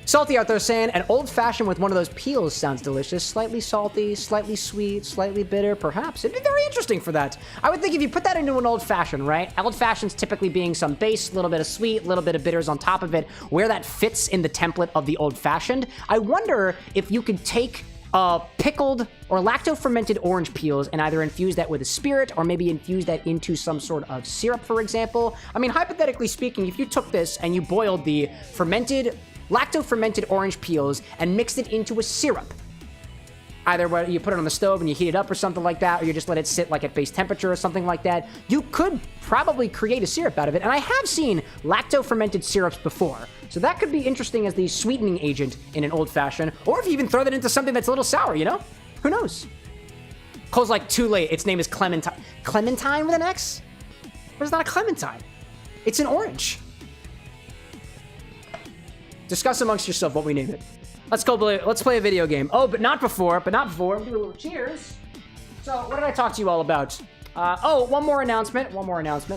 Salty out there saying, an old-fashioned with one of those peels sounds delicious. Slightly salty, slightly sweet, slightly bitter, perhaps. It'd be very interesting for that. I would think if you put that into an old-fashioned, right? Old-fashioned's typically being some base, a little bit of sweet, a little bit of bitters on top of it, where that fits in the template of the old-fashioned. I wonder if you could take pickled or lacto-fermented orange peels and either infuse that with a spirit or maybe infuse that into some sort of syrup, for example. I mean, hypothetically speaking, if you took this and you boiled the lacto-fermented orange peels and mixed it into a syrup, either where you put it on the stove and you heat it up or something like that, or you just let it sit like at base temperature or something like that, you could probably create a syrup out of it. And I have seen lacto-fermented syrups before. So that could be interesting as the sweetening agent in an old-fashioned, or if you even throw that into something that's a little sour, you know? Who knows? Cole's like, too late. Its name is Clementine. Clementine with an X? But it's not a clementine. It's an orange. Discuss amongst yourself what we name it. Let's play a video game. Oh, but not before. We'll do a little cheers. So, what did I talk to you all about? One more announcement,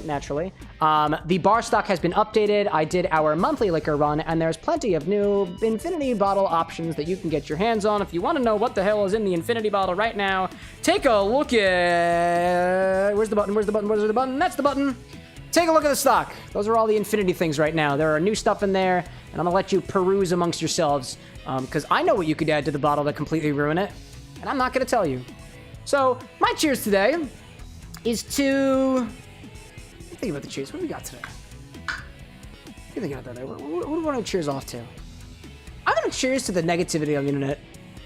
naturally. The bar stock has been updated. I did our monthly liquor run, and there's plenty of new infinity bottle options that you can get your hands on. If you want to know what the hell is in the infinity bottle right now, take a look at... Where's the button? That's the button. Take a look at the stock. Those are all the infinity things right now. There are new stuff in there, and I'm going to let you peruse amongst yourselves, because I know what you could add to the bottle to completely ruin it, and I'm not going to tell you. So, my cheers today is to... Think about the cheers. What do we got today? What do we want to cheers off to? I'm going to cheers to the negativity on the internet,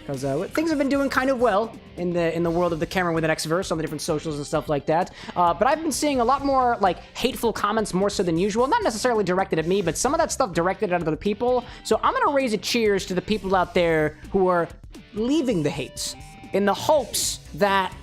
because things have been doing kind of well in the world of the Cameron with an X verse on the different socials and stuff like that. But I've been seeing a lot more like hateful comments, more so than usual. Not necessarily directed at me, but some of that stuff directed at other people. So I'm going to raise a cheers to the people out there who are leaving the hates in the hopes that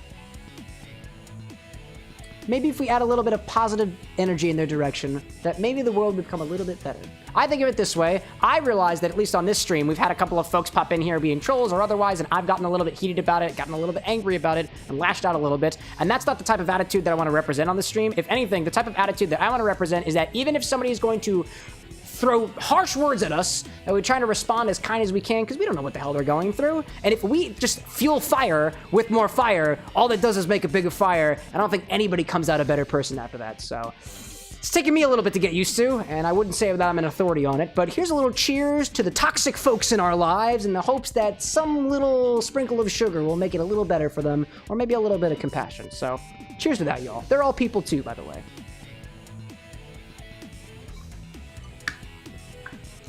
maybe if we add a little bit of positive energy in their direction, that maybe the world would become a little bit better. I think of it this way. I realize that at least on this stream, we've had a couple of folks pop in here being trolls or otherwise, and I've gotten a little bit heated about it, gotten a little bit angry about it, and lashed out a little bit. And that's not the type of attitude that I want to represent on the stream. If anything, the type of attitude that I want to represent is that even if somebody is going to throw harsh words at us, and we try to respond as kind as we can, because we don't know what the hell they're going through. And if we just fuel fire with more fire, all that does is make a bigger fire. I don't think anybody comes out a better person after that. So it's taken me a little bit to get used to, and I wouldn't say that I'm an authority on it, but here's a little cheers to the toxic folks in our lives in the hopes that some little sprinkle of sugar will make it a little better for them, or maybe a little bit of compassion. So cheers to that, y'all. They're all people too, by the way.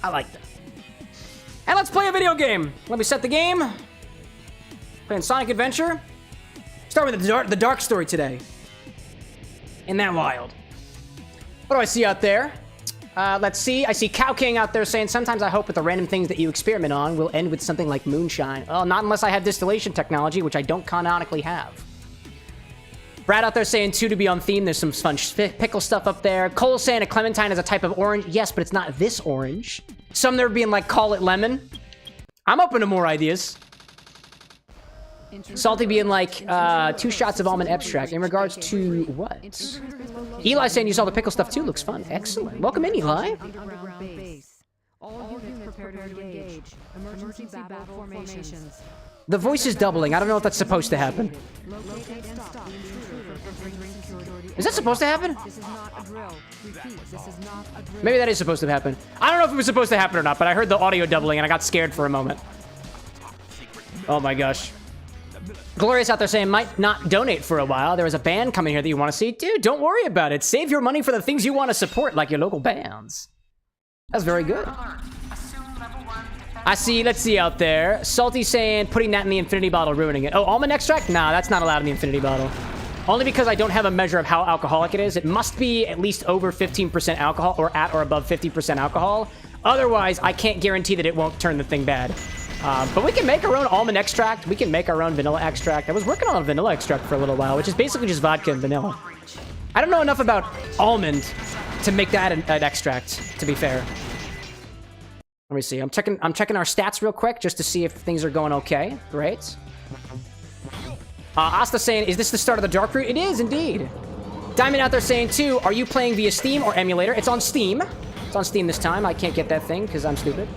I like that. And let's play a video game. Let me set the game. Playing Sonic Adventure. Start with the dark story today. Isn't that wild? What do I see out there? Let's see. I see Cow King out there saying, sometimes I hope that the random things that you experiment on will end with something like moonshine. Oh, not unless I have distillation technology, which I don't canonically have. Brad out there saying, too, to be on theme. There's some fun pickle stuff up there. Cole saying a clementine is a type of orange. Yes, but it's not this orange. Some there being like, call it lemon. I'm open to more ideas. Salty being like, 2 shots of almond extract. In regards to what? Eli saying you saw the pickle stuff too. Looks fun. Excellent. Welcome in, Eli. All units prepare to engage. Emergency battle formations. The voice is doubling. I don't know if that's supposed to happen. Is that supposed to happen? Maybe that is supposed to happen. I don't know if it was supposed to happen or not, but I heard the audio doubling and I got scared for a moment. Oh my gosh. Glorious out there saying might not donate for a while. There was a band coming here that you want to see. Dude, don't worry about it. Save your money for the things you want to support, like your local bands. That's very good. I see, let's see out there. Salty saying putting that in the infinity bottle, ruining it. Oh, almond extract? Nah, that's not allowed in the infinity bottle. Only because I don't have a measure of how alcoholic it is. It must be at least over 15% alcohol or at or above 50% alcohol. Otherwise, I can't guarantee that it won't turn the thing bad. But we can make our own almond extract. We can make our own vanilla extract. I was working on a vanilla extract for a little while, which is basically just vodka and vanilla. I don't know enough about almond to make that an extract, to be fair. Let me see. I'm checking our stats real quick just to see if things are going okay. Great. Asta saying, is this the start of the dark route? It is indeed. Diamond out there saying too, are you playing via Steam or emulator? It's on Steam. It's on Steam this time. I can't get that thing because I'm stupid.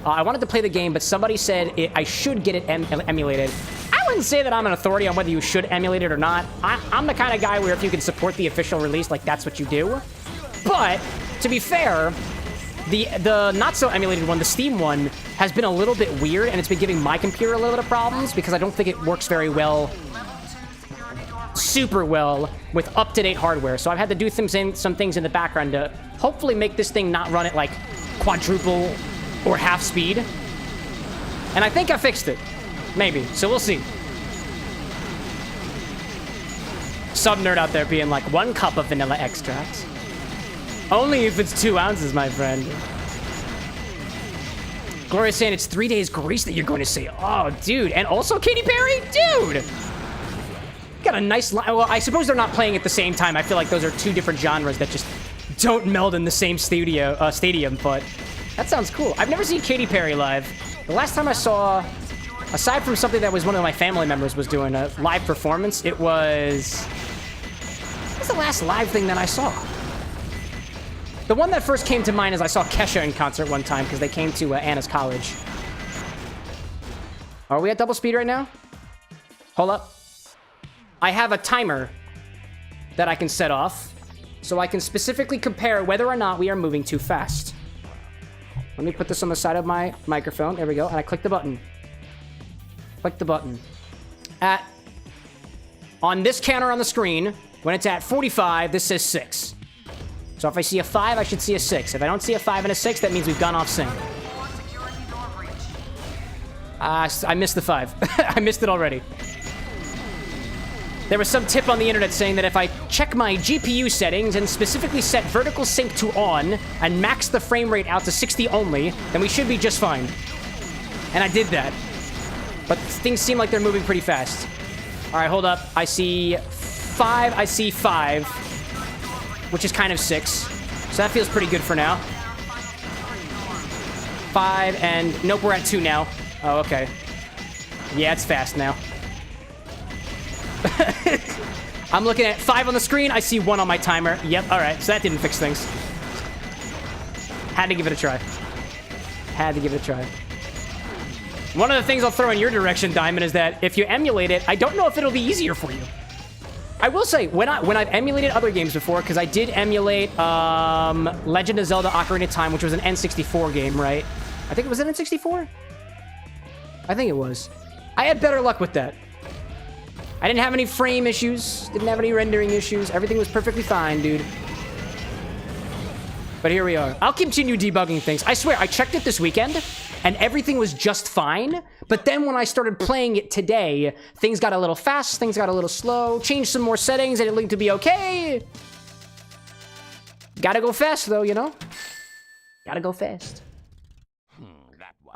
I wanted to play the game, but somebody said I should get it emulated. I wouldn't say that I'm an authority on whether you should emulate it or not. I'm the kind of guy where if you can support the official release, like that's what you do. But to be fair, the not so emulated one, the Steam one, has been a little bit weird, and it's been giving my computer a little bit of problems because I don't think it works very well, super well, with up-to-date hardware. So I've had to do some things in the background to hopefully make this thing not run at like quadruple or half speed. And I think I fixed it. Maybe. So we'll see. Some nerd out there being like, 1 cup of vanilla extract. Only if it's 2 ounces, my friend. Gloria saying it's 3 days grace that you're going to say. Oh, dude. And also Katy Perry? Dude! Got a nice line. Well, I suppose they're not playing at the same time. I feel like those are 2 different genres that just don't meld in the same stadium, but that sounds cool. I've never seen Katy Perry live. The last time I saw, aside from something that was one of my family members was doing a live performance, it was... What was the last live thing that I saw? The one that first came to mind is I saw Kesha in concert one time because they came to Anna's college. Are we at double speed right now? Hold up. I have a timer that I can set off so I can specifically compare whether or not we are moving too fast. Let me put this on the side of my microphone. There we go. And I click the button. Click the button. On this counter on the screen, when it's at 45, this says 6. So if I see a 5, I should see a 6. If I don't see a 5 and a 6, that means we've gone off sync. I missed the 5. I missed it already. There was some tip on the internet saying that if I check my GPU settings and specifically set vertical sync to on and max the frame rate out to 60 only, then we should be just fine. And I did that. But things seem like they're moving pretty fast. All right, hold up. I see 5, I see 5, which is kind of 6. So that feels pretty good for now. 5, and nope, we're at 2 now. Oh, okay. Yeah, it's fast now. I'm looking at 5 on the screen. I see 1 on my timer. Yep, all right. So that didn't fix things. Had to give it a try. Had to give it a try. One of the things I'll throw in your direction, Diamond, is that if you emulate it, I don't know if it'll be easier for you. I will say, when I've emulated other games before, because I did emulate Legend of Zelda Ocarina of Time, which was an N64 game, right? I think it was an N64? I think it was. I had better luck with that. I didn't have any frame issues, didn't have any rendering issues. Everything was perfectly fine, dude. But here we are. I'll continue debugging things. I swear, I checked it this weekend, and everything was just fine. But then when I started playing it today, things got a little fast, things got a little slow, changed some more settings, and it looked to be okay. Gotta go fast, though, you know? Gotta go fast.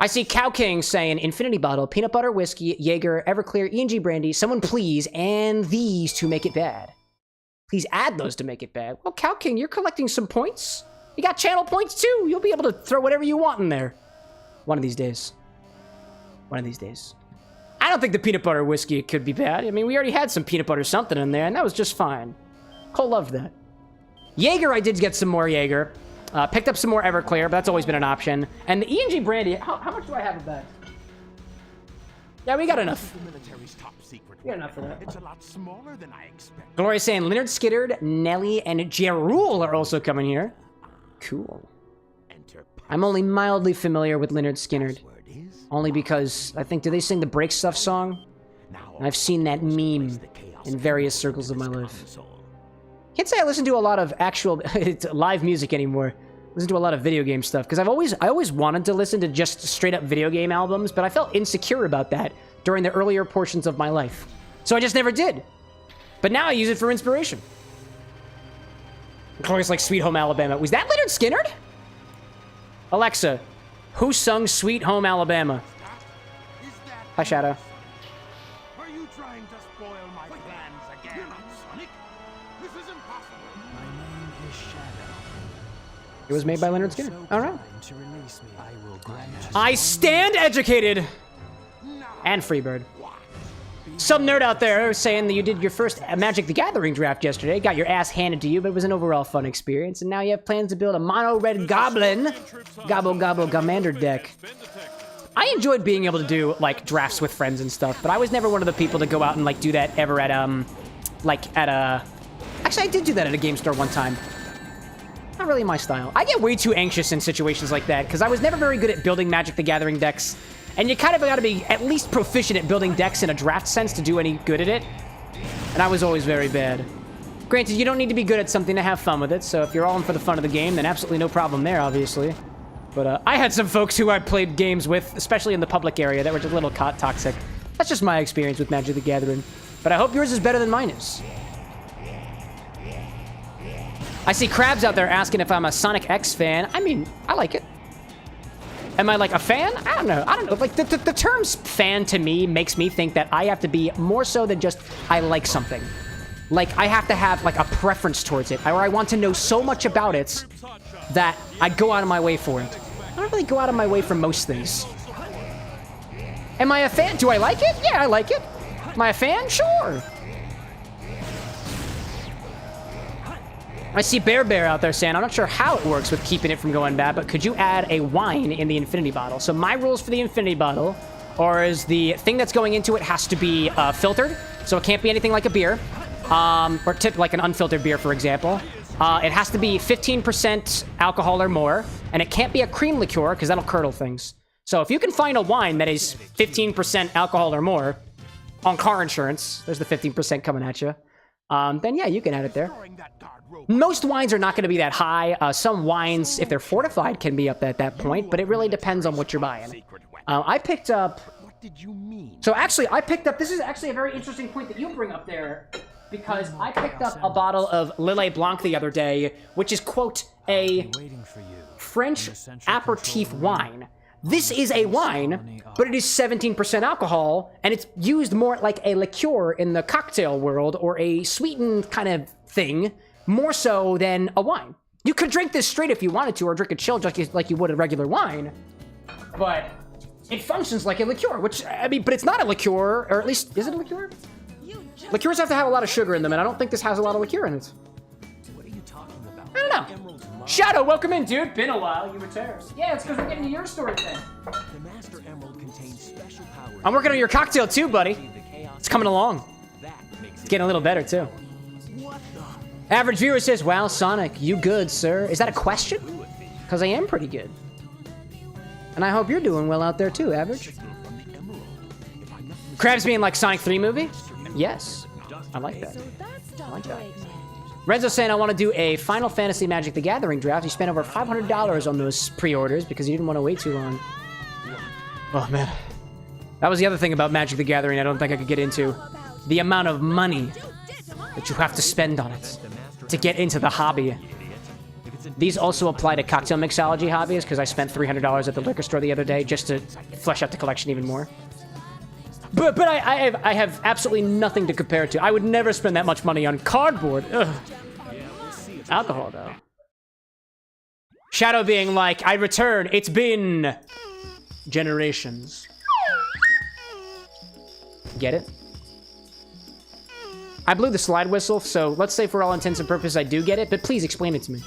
I see Cow King saying, Infinity Bottle, Peanut Butter Whiskey, Jaeger, Everclear, E&G Brandy, someone please, and these to make it bad. Please add those to make it bad. Well, Cow King, you're collecting some points. You got channel points, too. You'll be able to throw whatever you want in there. One of these days. One of these days. I don't think the Peanut Butter Whiskey could be bad. I mean, we already had some peanut butter something in there, and that was just fine. Cole loved that. Jaeger, I did get some more Jaeger. Picked up some more Everclear, but that's always been an option. And the E&G Brandy, how much do I have of that? Yeah, we got enough. We got enough for that. It's a lot smaller than I expected. Gloria's saying Leonard Skiddard, Nelly, and Jerul are also coming here. Cool. I'm only mildly familiar with Leonard Skinnard. Only because, I think, do they sing the Break Stuff song? And I've seen that meme in various circles of my life. Can't say I listen to a lot of actual live music anymore. I listen to a lot of video game stuff because I always wanted to listen to just straight up video game albums, but I felt insecure about that during the earlier portions of my life. So I just never did. But now I use it for inspiration. Of course, like Sweet Home Alabama. Was that Leonard Skinnard? Alexa, who sung Sweet Home Alabama? Hi, Shadow. Are you trying to spoil my plans again? You're not Sonic. This is impossible. My name is Shadow. It was made by Leonard Skinner. All right. I stand educated. And Freebird. Some nerd out there was saying that you did your first Magic the Gathering draft yesterday, got your ass handed to you, but it was an overall fun experience, and now you have plans to build a mono-red goblin gobble gobble Gamander deck. I enjoyed being able to do, like, drafts with friends and stuff, but I was never one of the people to go out and, like, do that ever at, Actually, I did do that at a game store one time. Not really my style. I get way too anxious in situations like that, because I was never very good at building Magic the Gathering decks. And you kind of got to be at least proficient at building decks in a draft sense to do any good at it. And I was always very bad. Granted, you don't need to be good at something to have fun with it, so if you're all in for the fun of the game, then absolutely no problem there, obviously. But I had some folks who I played games with, especially in the public area, that were just a little toxic. That's just my experience with Magic the Gathering. But I hope yours is better than mine is. I see Krabs out there asking if I'm a Sonic X fan. I mean, I like it. Am I, like, a fan? I don't know. Like, the term fan to me makes me think that I have to be more so than just I like something. Like, I have to have, like, a preference towards it. Or I want to know so much about it that I go out of my way for it. I don't really go out of my way for most things. Am I a fan? Do I like it? Yeah, I like it. Am I a fan? Sure. I see Bear out there saying, I'm not sure how it works with keeping it from going bad, but could you add a wine in the Infinity Bottle? So my rules for the Infinity Bottle is the thing that's going into it has to be filtered, so it can't be anything like a beer, or like an unfiltered beer, for example. It has to be 15% alcohol or more, and it can't be a cream liqueur, because that'll curdle things. So if you can find a wine that is 15% alcohol or more on car insurance, there's the 15% coming at you, then yeah, you can add it there. Most wines are not going to be that high. Some wines, if they're fortified, can be up at that point, but it really depends on what you're buying. I picked up... What did you mean? So actually, I picked up... This is actually a very interesting point that you bring up there, because I picked up a bottle of Lillet Blanc the other day, which is, quote, a French aperitif wine This is a wine, but it is 17% alcohol, and it's used more like a liqueur in the cocktail world, or a sweetened kind of thing, more so than a wine. You could drink this straight if you wanted to, or drink it chilled like you would a regular wine, but it functions like a liqueur, which, I mean, but it's not a liqueur, or at least, is it a liqueur? Liqueurs have to have a lot of sugar in them, and I don't think this has a lot of liqueur in it. What are you talking about? I don't know. Shadow, welcome in, dude. Been a while. You returned. Yeah, it's because we're getting to your story then. The Master Emerald contains special powers. I'm working on your cocktail too, buddy. It's coming along. That makes It's getting a little better too. What the? Average viewer says, "Wow, Sonic, you good, sir?" Is that a question? Because I am pretty good. And I hope you're doing well out there too, Average. Krabs being like Sonic 3 movie? Yes. I like that. I like that. Renzo saying, I want to do a Final Fantasy Magic the Gathering draft. He spent over $500 on those pre-orders because he didn't want to wait too long. Oh, man. That was the other thing about Magic the Gathering I don't think I could get into. The amount of money that you have to spend on it to get into the hobby. These also apply to cocktail mixology hobbies because I spent $300 at the liquor store the other day just to flesh out the collection even more. But I have absolutely nothing to compare it to. I would never spend that much money on cardboard. Ugh. Alcohol, though. Shadow being like, I return. It's been generations. Get it? I blew the slide whistle, so let's say for all intents and purposes I do get it, but please explain it to me.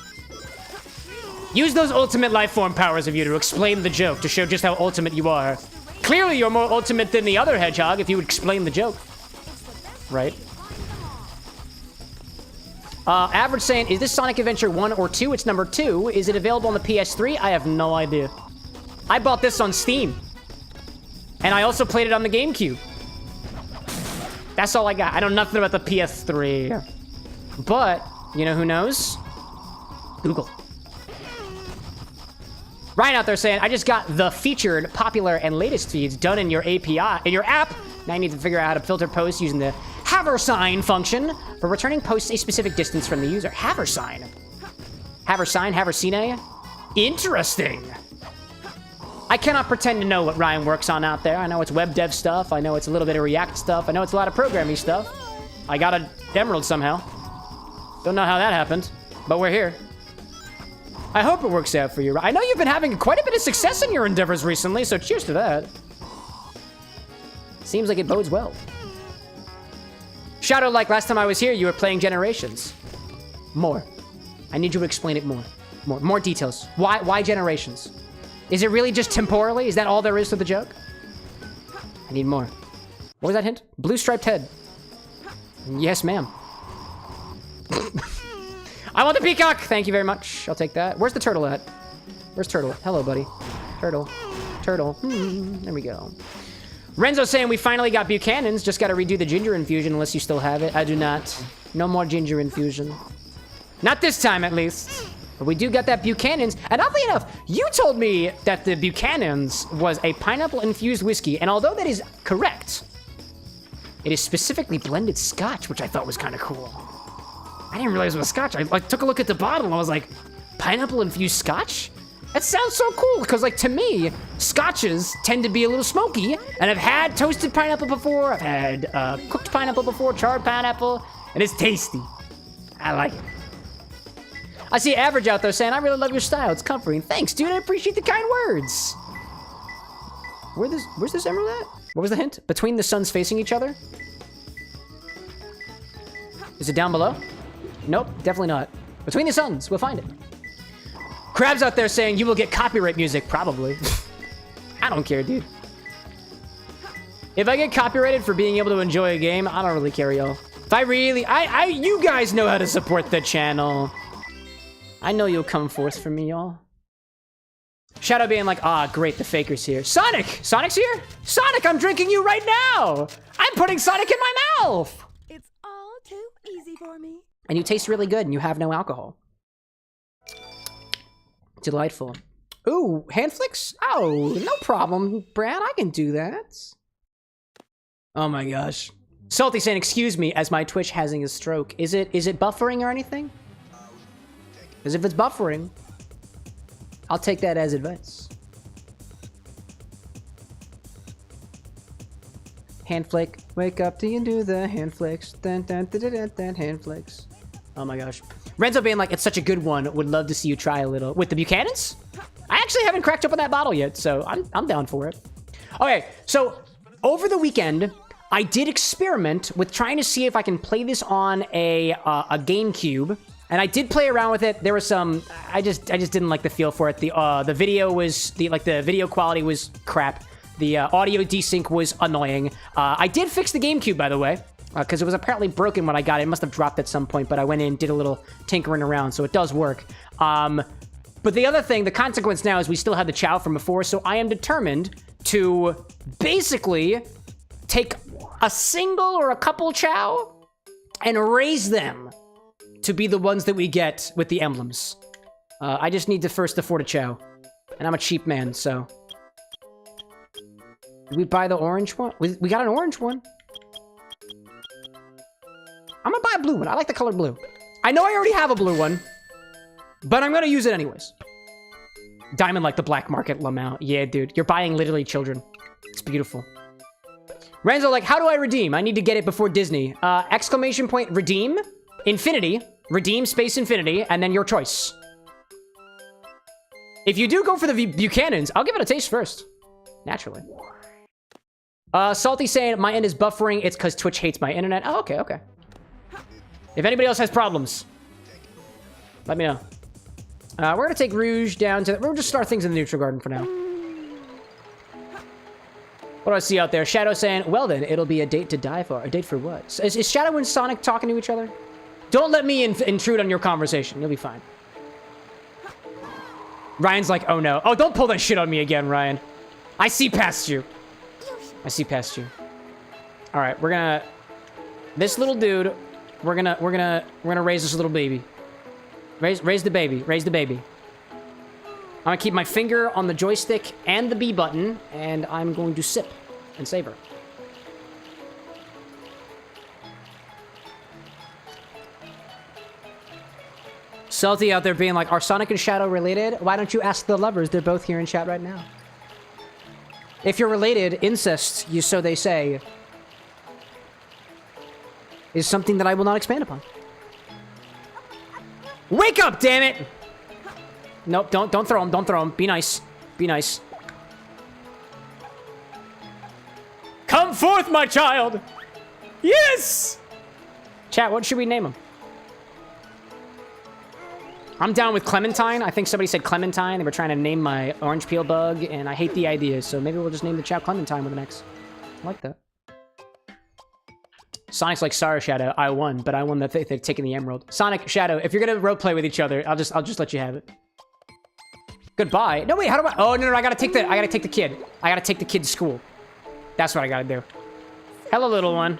Use those ultimate life form powers of you to explain the joke to show just how ultimate you are. Clearly, you're more ultimate than the other Hedgehog if you would explain the joke. Right? Average saying, is this Sonic Adventure 1 or 2? It's number 2. Is it available on the PS3? I have no idea. I bought this on Steam. And I also played it on the GameCube. That's all I got. I know nothing about the PS3. But, you know who knows? Google. Ryan out there saying, I just got the featured, popular, and latest feeds done in your API, in your app. Now I need to figure out how to filter posts using the haversign function for returning posts a specific distance from the user. Haversign. Haversign, haversine. Interesting. I cannot pretend to know what Ryan works on out there. I know it's web dev stuff. I know it's a little bit of React stuff. I know it's a lot of programming stuff. I got an emerald somehow. Don't know how that happened, but we're here. I hope it works out for you. I know you've been having quite a bit of success in your endeavors recently, so cheers to that. Seems like it bodes well. Shadow, like last time I was here, you were playing Generations. More. I need you to explain it more. More details. Why Generations? Is it really just temporally? Is that all there is to the joke? I need more. What was that hint? Blue striped head. Yes, ma'am. I want the peacock! Thank you very much. I'll take that. Where's the turtle at? Where's Turtle? Hello, buddy. Turtle. Turtle. There we go. Renzo saying we finally got Buchanan's. Just gotta redo the ginger infusion unless you still have it. I do not. No more ginger infusion. Not this time, at least. But we do got that Buchanan's. And oddly enough, you told me that the Buchanan's was a pineapple-infused whiskey. And although that is correct, it is specifically blended scotch, which I thought was kind of cool. I didn't realize it was scotch. I took a look at the bottle and I was like, pineapple-infused scotch? That sounds so cool, because like to me, scotches tend to be a little smoky, and I've had toasted pineapple before, I've had cooked pineapple before, charred pineapple, and it's tasty. I like it. I see Average out there saying, I really love your style, it's comforting. Thanks, dude, I appreciate the kind words. Where's this emerald at? What was the hint? Between the suns facing each other? Is it down below? Nope, definitely not. Between the suns, we'll find it. Krabs out there saying you will get copyright music, probably. I don't care, dude. If I get copyrighted for being able to enjoy a game, I don't really care, y'all. If I really, you guys know how to support the channel. I know you'll come forth for me, y'all. Shadow being like, ah, great, the faker's here. Sonic! Sonic's here? Sonic, I'm drinking you right now! I'm putting Sonic in my mouth! It's all too easy for me. And you taste really good and you have no alcohol. Delightful. Ooh, hand flicks? Oh, no problem, Brad. I can do that. Oh my gosh. Salty saying, excuse me, as my Twitch having a stroke. Is it buffering or anything? Because if it's buffering, I'll take that as advice. Hand flick. Wake up till you do the hand flicks. Dun, dun, dun, dun, dun, dun, hand flicks. Oh my gosh. Renzo being like, it's such a good one. Would love to see you try a little. With the Buchanan's? I actually haven't cracked open that bottle yet, so I'm down for it. Okay, so over the weekend, I did experiment with trying to see if I can play this on a GameCube. And I did play around with it. There was some, I just didn't like the feel for it. The video was, the video quality was crap. The audio desync was annoying. I did fix the GameCube, by the way, because it was apparently broken when I got it. It must have dropped at some point, but I went in, did a little tinkering around, so it does work. But the other thing, the consequence now is we still have the chow from before, so I am determined to basically take a single or a couple chow and raise them to be the ones that we get with the emblems. I just need to first afford a chow. And I'm a cheap man, so... Did we buy the orange one? We got an orange one. I'm gonna buy a blue one. I like the color blue. I know I already have a blue one, but I'm gonna use it anyways. Diamond like the black market Lamau. Yeah, dude. You're buying literally children. It's beautiful. Renzo, like, how do I redeem? I need to get it before Disney. Exclamation point, redeem, infinity, redeem space infinity, and then your choice. If you do go for the Buchanan's, I'll give it a taste first. Naturally. Salty saying, my end is buffering. It's because Twitch hates my internet. Oh, okay, okay. If anybody else has problems, let me know. We're going to take Rouge down to... We'll just start things in the neutral garden for now. What do I see out there? Shadow saying, well then, it'll be a date to die for. A date for what? Is Shadow and Sonic talking to each other? Don't let me intrude on your conversation. You'll be fine. Ryan's like, oh no. Oh, don't pull that shit on me again, Ryan. I see past you. I see past you. All right, we're gonna... This little dude, we're gonna raise this little baby. Raise the baby. Raise the baby. I'm gonna keep my finger on the joystick and the B button, and I'm going to sip and savor. Salty out there being like, are Sonic and Shadow related? Why don't you ask the lovers? They're both here in chat right now. If you're related, incest, so they say, is something that I will not expand upon. Wake up, damn it! Nope, don't throw him, don't throw him. Be nice. Be nice. Come forth, my child! Yes! Chat, what should we name him? I'm down with Clementine. I think somebody said Clementine. They were trying to name my orange peel bug, and I hate the idea, so maybe we'll just name the chow Clementine with an X. I like that. Sonic's like, sorry, Shadow, I won, but I won that they've taken the emerald. Sonic, Shadow, if you're gonna roleplay with each other, I'll just let you have it. Goodbye. No, wait, how do I... Oh, no, I gotta take the kid. I gotta take the kid to school. That's what I gotta do. Hello, little one.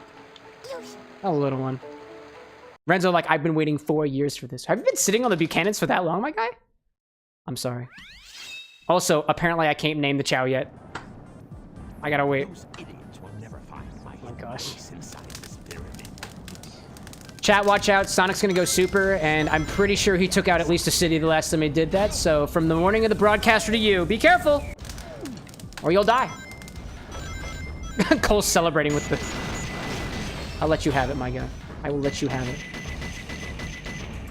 Hello, little one. Renzo, like, I've been waiting 4 years for this. Have you been sitting on the Buchanan's for that long, my guy? I'm sorry. Also, apparently I can't name the chow yet. I gotta wait. Oh my gosh. Chat, watch out. Sonic's gonna go super, and I'm pretty sure he took out at least a city the last time he did that. So from the morning of the broadcaster to you, be careful, or you'll die. Cole's celebrating with the... I'll let you have it, my guy. I will let you have it.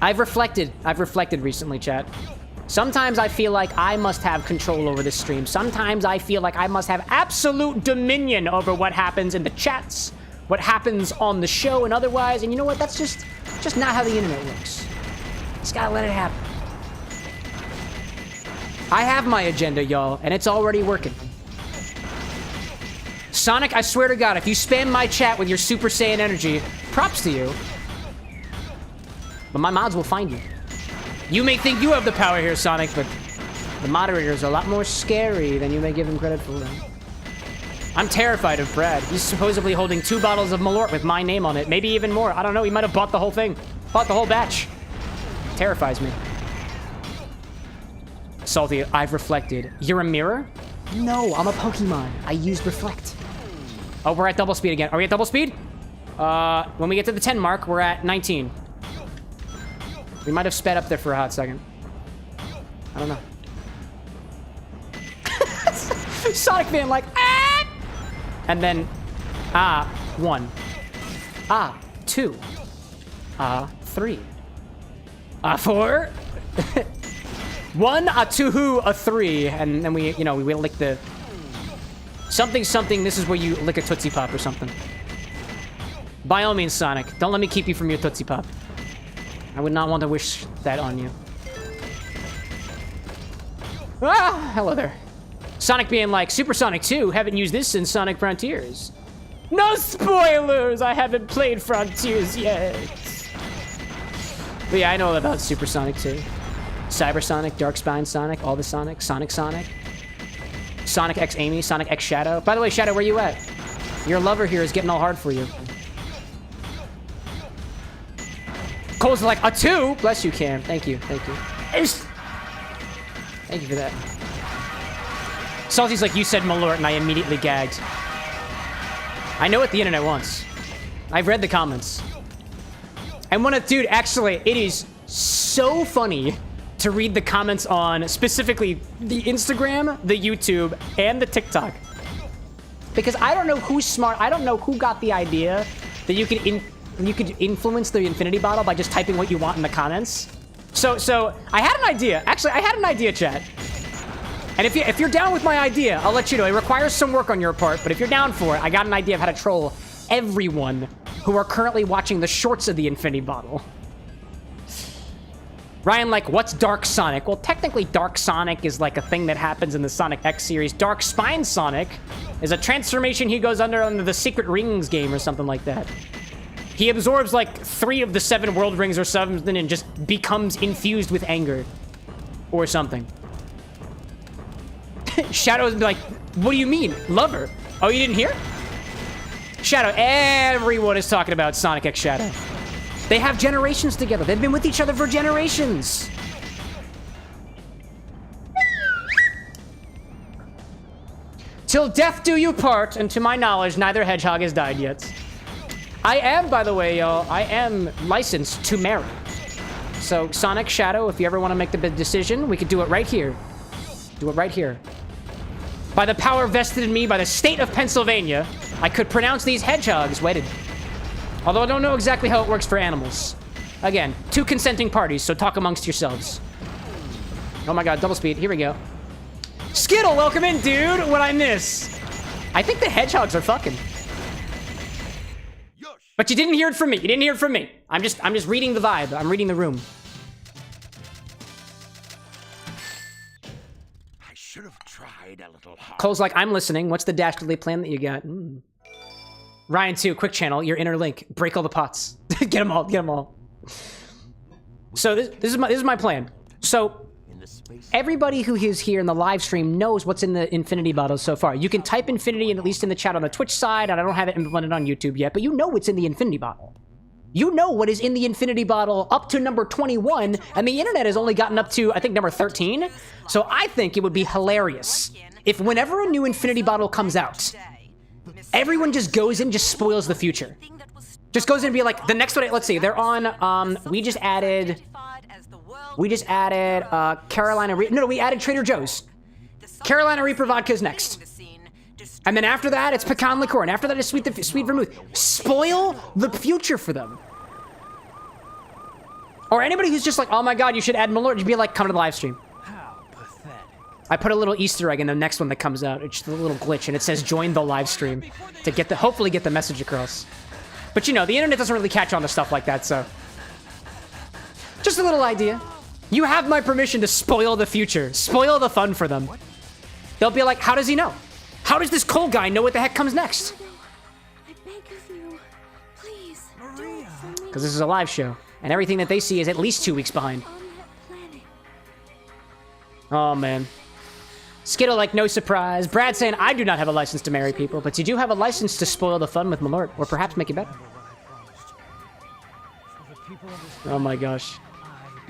I've reflected recently, chat. Sometimes I feel like I must have control over this stream. Sometimes I feel like I must have absolute dominion over what happens in the chats, what happens on the show and otherwise. And you know what? That's just not how the internet works. Just gotta let it happen. I have my agenda, y'all, and it's already working. Sonic, I swear to God, if you spam my chat with your Super Saiyan energy, props to you. But my mods will find you. You may think you have the power here, Sonic, but the moderators are a lot more scary than you may give them credit for. I'm terrified of Brad. He's supposedly holding 2 bottles of Malort with my name on it. Maybe even more. I don't know. He might have bought the whole thing. Bought the whole batch. Terrifies me. Salty, I've reflected. You're a mirror? No, I'm a Pokemon. I used reflect. Oh, we're at double speed again. Are we at double speed? When we get to the 10 mark, we're at 19. We might have sped up there for a hot second. I don't know. Sonic being like, ah! And then 1. 2. 3. 4. 1, a 2, a 3, and then we, you know, we lick the something. This is where you lick a Tootsie Pop or something. By all means, Sonic, don't let me keep you from your Tootsie Pop. I would not want to wish that on you. Ah, hello there. Sonic being like, Super Sonic 2, haven't used this since Sonic Frontiers. No spoilers! I haven't played Frontiers yet. But yeah, I know all about Super Sonic 2. Cyber Sonic, Darkspine Sonic, all the Sonic, Sonic, Sonic X Amy, Sonic X Shadow. By the way, Shadow, where you at? Your lover here is getting all hard for you. Cole's like, a 2? Bless you, Cam. Thank you. Thank you for that. Salty's like, you said Malort, and I immediately gagged. I know what the internet wants. I've read the comments. And dude, actually, it is so funny to read the comments on specifically the Instagram, the YouTube, and the TikTok. Because I don't know who's smart. I don't know who got the idea that you could influence the infinity bottle by just typing what you want in the comments. So I had an idea. Actually, I had an idea, chat. And if you're down with my idea, I'll let you know. It requires some work on your part, but if you're down for it, I got an idea of how to troll everyone who are currently watching the shorts of the infinity bottle. Ryan, like, what's Dark Sonic? Well, technically, Dark Sonic is like a thing that happens in the Sonic X series. Dark Spine Sonic is a transformation he goes under the Secret Rings game or something like that. He absorbs like 3 of the 7 world rings or something and just becomes infused with anger. Or something. Shadow's like, what do you mean? Lover? Oh, you didn't hear? Shadow, everyone is talking about Sonic X Shadow. They have generations together. They've been with each other for generations. Till death do you part, and to my knowledge, neither Hedgehog has died yet. I am, by the way, y'all, I am licensed to marry. So, Sonic Shadow, if you ever want to make the big decision, we could do it right here. Do it right here. By the power vested in me by the state of Pennsylvania, I could pronounce these hedgehogs wedded. Although I don't know exactly how it works for animals. Again, 2 consenting parties, so talk amongst yourselves. Oh my god, double speed. Here we go. Skittle, welcome in, dude. What'd I miss? I think the hedgehogs are fucking. But you didn't hear it from me. You didn't hear it from me. I'm just reading the vibe. I'm reading the room. I should have tried a little harder. Cole's like, I'm listening. What's the dastardly plan that you got? Ryan, too. Quick channel. Your inner link. Break all the pots. Get them all. Get them all. So this is my plan. So everybody who is here in the live stream knows what's in the infinity bottle so far. You can type infinity, at least in the chat on the Twitch side, and I don't have it implemented on YouTube yet, but you know what's in the infinity bottle. You know what is in the infinity bottle up to number 21, and the internet has only gotten up to, I think, number 13. So I think it would be hilarious if whenever a new infinity bottle comes out, everyone just goes in, just spoils the future. Just goes in and be like, the next one, let's see, they're on, we just added Carolina Reaper. No, we added Trader Joe's. Carolina Reaper vodka's next. And then after that, it's pecan liqueur. And after that is sweet vermouth. Spoil the future for them. Or anybody who's just like, oh my god, you should add Malort. You'd be like, come to the live stream. How pathetic. I put a little Easter egg in the next one that comes out. It's just a little glitch, and it says join the live stream to hopefully get the message across. But you know, the internet doesn't really catch on to stuff like that, so. Just a little idea. You have my permission to spoil the future. Spoil the fun for them. They'll be like, how does he know? How does this Cole guy know what the heck comes next? I beg of you, please, do it for me. Because this is a live show, and everything that they see is at least 2 weeks behind. On that planet. Oh, man. Skittle, like, no surprise. Brad saying, I do not have a license to marry people, but you do have a license to spoil the fun with Malort, or perhaps make it better. Oh, my gosh.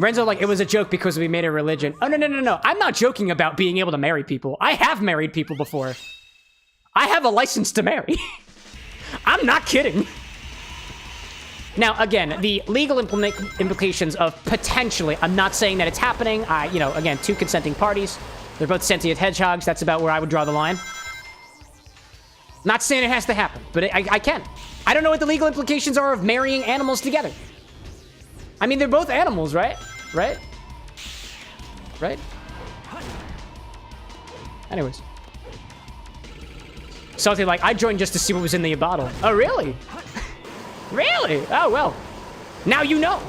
Renzo, like, it was a joke because we made a religion. Oh, no. I'm not joking about being able to marry people. I have married people before. I have a license to marry. I'm not kidding. Now, again, the legal implications of potentially, I'm not saying that it's happening. Again, 2 consenting parties. They're both sentient hedgehogs. That's about where I would draw the line. Not saying it has to happen, but I can. I don't know what the legal implications are of marrying animals together. I mean, they're both animals, right? Right? Right? Anyways. Something like, I joined just to see what was in the bottle. Oh, really? Really? Oh, well. Now you know.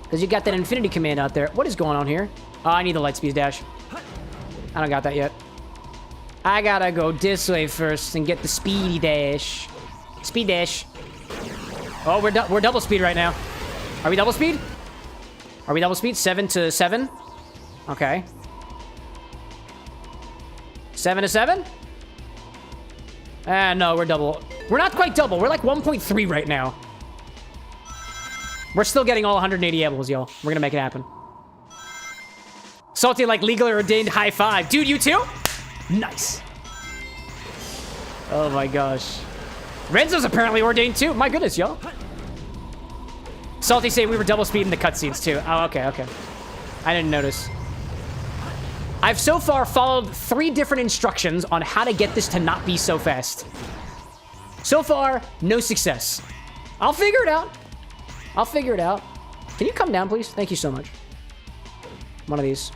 Because you got that infinity command out there. What is going on here? Oh, I need the light speed dash. I don't got that yet. I gotta go this way first and get the speedy dash. Speed dash. Oh, we're double speed right now. Are we double speed? Are we double speed? 7 to 7? Okay. 7 to 7? No, we're double. We're not quite double. We're like 1.3 right now. We're still getting all 180 apples, y'all. We're gonna make it happen. Salty like legally ordained high five. Dude, you too? Nice. Oh my gosh. Renzo's apparently ordained too. My goodness, y'all. Salty saying we were double speeding the cutscenes too. Oh, okay, okay. I didn't notice. I've so far followed 3 different instructions on how to get this to not be so fast. So far, no success. I'll figure it out. I'll figure it out. Can you come down, please? Thank you so much. One of these.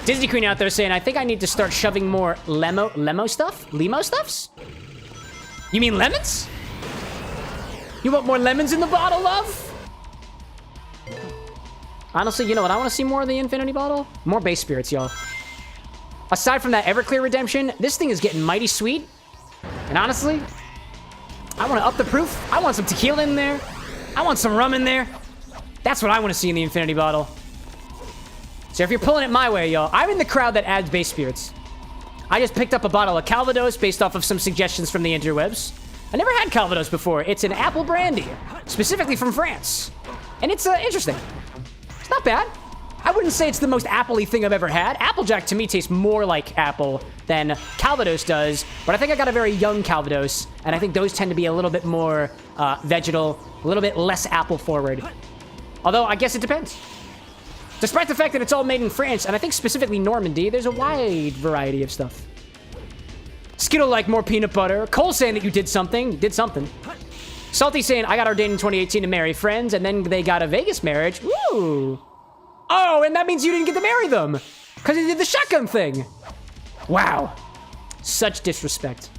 Disney Queen out there saying, I think I need to start shoving more lemo stuff? Limo stuffs? You mean lemons? You want more lemons in the bottle, love? Honestly, you know what? I want to see more of the infinity bottle. More base spirits, y'all. Aside from that Everclear redemption, this thing is getting mighty sweet. And honestly, I want to up the proof. I want some tequila in there. I want some rum in there. That's what I want to see in the infinity bottle. So if you're pulling it my way, y'all, I'm in the crowd that adds base spirits. I just picked up a bottle of Calvados based off of some suggestions from the interwebs. I never had Calvados before. It's an apple brandy, specifically from France. And it's interesting. It's not bad. I wouldn't say it's the most apple-y thing I've ever had. Applejack to me tastes more like apple than Calvados does, but I think I got a very young Calvados, and I think those tend to be a little bit more vegetal, a little bit less apple forward. Although, I guess it depends. Despite the fact that it's all made in France, and I think specifically Normandy, there's a wide variety of stuff. Skittle like more peanut butter. Cole saying that you did something. You did something. Salty saying, I got ordained in 2018 to marry friends, and then they got a Vegas marriage. Ooh. Oh, and that means you didn't get to marry them. Because you did the shotgun thing. Wow. Such disrespect.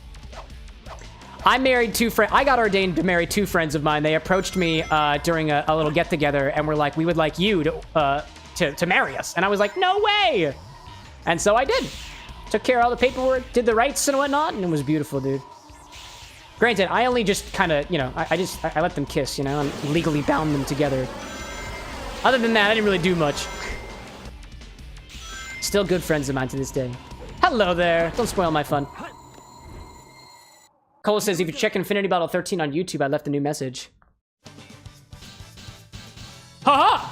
I married 2 friends. I got ordained to marry 2 friends of mine. They approached me during a little get-together, and were like, we would like you to marry us. And I was like, no way. And so I did. Took care of all the paperwork, did the rights and whatnot, and it was beautiful, dude. Granted, I only just kind of, you know, I let them kiss, you know, and legally bound them together. Other than that, I didn't really do much. Still good friends of mine to this day. Hello there. Don't spoil my fun. Cole says, if you check Infinity Bottle 13 on YouTube, I left a new message. Haha!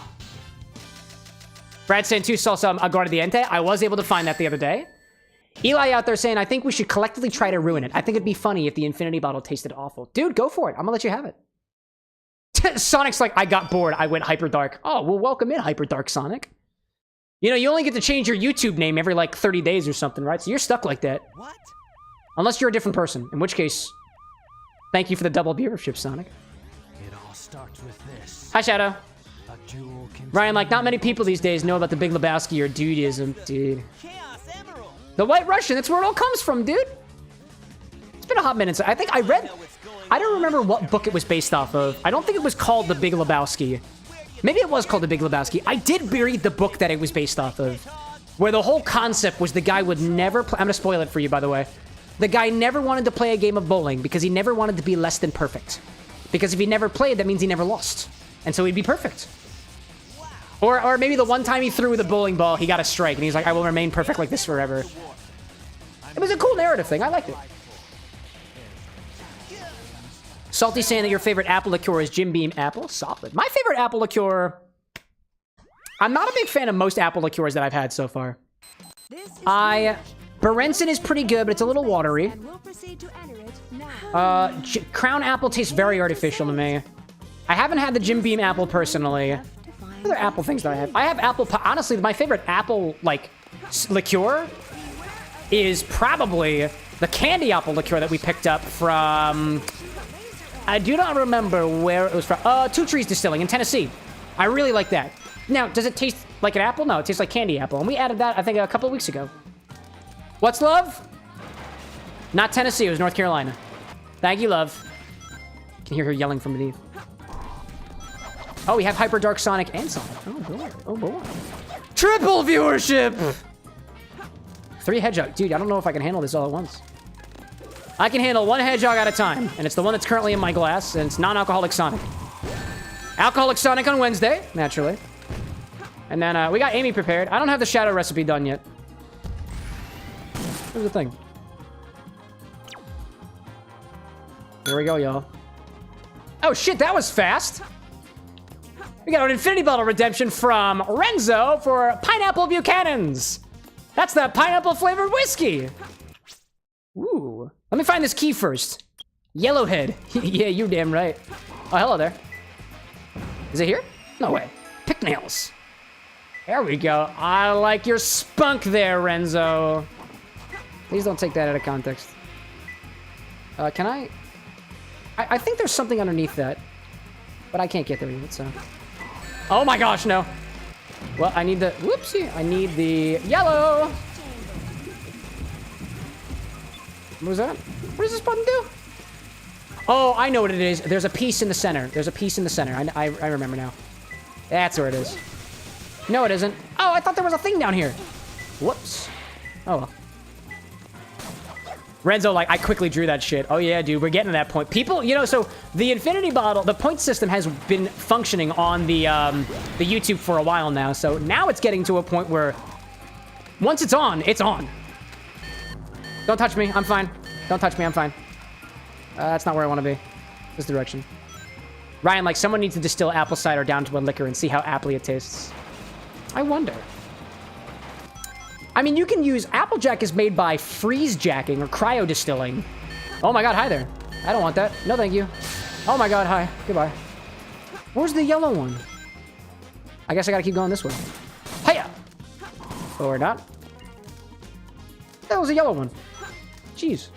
Brad saying, too, saw some Aguardiente. I was able to find that the other day. Eli out there saying, I think we should collectively try to ruin it. I think it'd be funny if the Infinity Bottle tasted awful. Dude, go for it. I'm gonna let you have it. Sonic's like, I got bored. I went hyper dark. Oh, well, welcome in, hyper dark Sonic. You know, you only get to change your YouTube name every, like, 30 days or something, right? So you're stuck like that. What? Unless you're a different person. In which case, thank you for the double viewership, Sonic. It all starts with this. Hi, Shadow. A jewel can Ryan, like, not many people these days know about the Big Lebowski or Dudeism, dude. Chaos Emerald. The White Russian, that's where it all comes from, dude. It's been a hot minute. I think I read... I don't remember what book it was based off of. I don't think it was called The Big Lebowski. Maybe it was called The Big Lebowski. I did read the book that it was based off of, where the whole concept was the guy would never play... I'm gonna spoil it for you, by the way. The guy never wanted to play a game of bowling because he never wanted to be less than perfect. Because if he never played, that means he never lost. And so he'd be perfect. Or maybe the one time he threw the bowling ball, he got a strike, and he's like, I will remain perfect like this forever. It was a cool narrative thing. I liked it. Salty saying that your favorite apple liqueur is Jim Beam apple. Solid. My favorite apple liqueur... I'm not a big fan of most apple liqueurs that I've had so far. Berenson is pretty good, but it's a little watery. We'll proceed to enter it now. Crown apple tastes very artificial to me. I haven't had the Jim Beam apple personally. What other apple things do I have? I have apple pie. Honestly, my favorite apple, like, liqueur is probably the candy apple liqueur that we picked up from... I do not remember where it was from. Two Trees Distilling in Tennessee. I really like that. Now, does it taste like an apple? No, it tastes like candy apple. And we added that, I think, a couple of weeks ago. What's love? Not Tennessee, it was North Carolina. Thank you, love. I can hear her yelling from beneath. Oh, we have Hyper Dark Sonic and Sonic. Oh, boy. Oh, boy. Triple viewership! 3 Hedgehog. Dude, I don't know if I can handle this all at once. I can handle 1 Hedgehog at a time, and it's the one that's currently in my glass, and it's non-alcoholic Sonic. Alcoholic Sonic on Wednesday, naturally. And then we got Amy prepared. I don't have the shadow recipe done yet. Here's the thing. Here we go, y'all. Oh, shit, that was fast. We got an Infinity Bottle redemption from Renzo for Pineapple Buchanan's. That's that pineapple-flavored whiskey. Ooh. Let me find this key first. Yellowhead. Yeah, you're damn right. Oh, hello there. Is it here? No way. Pick nails. There we go. I like your spunk there, Renzo. Please don't take that out of context. Can I... I think there's something underneath that. But I can't get there yet, so... Oh my gosh, no. Well, I need the... Whoopsie. I need the yellow. What was that? What does this button do? Oh, I know what it is. There's a piece in the center. There's a piece in the center. I remember now. That's where it is. No, it isn't. Oh, I thought there was a thing down here. Whoops. Oh, well. Renzo, like, I quickly drew that shit. Oh, yeah, dude, we're getting to that point. People, you know, so the Infinity Bottle, the point system has been functioning on the YouTube for a while now. So now it's getting to a point where once it's on, it's on. Don't touch me. I'm fine. Don't touch me. I'm fine. That's not where I want to be. This direction. Ryan, like, someone needs to distill apple cider down to a liquor and see how aptly it tastes. I wonder. I mean, you can use... Applejack is made by freeze jacking or cryo distilling. Oh my god, hi there. I don't want that. No, thank you. Oh my god, hi. Goodbye. Where's the yellow one? I guess I gotta keep going this way. Hiya! Or not. That was a yellow one. Jeez.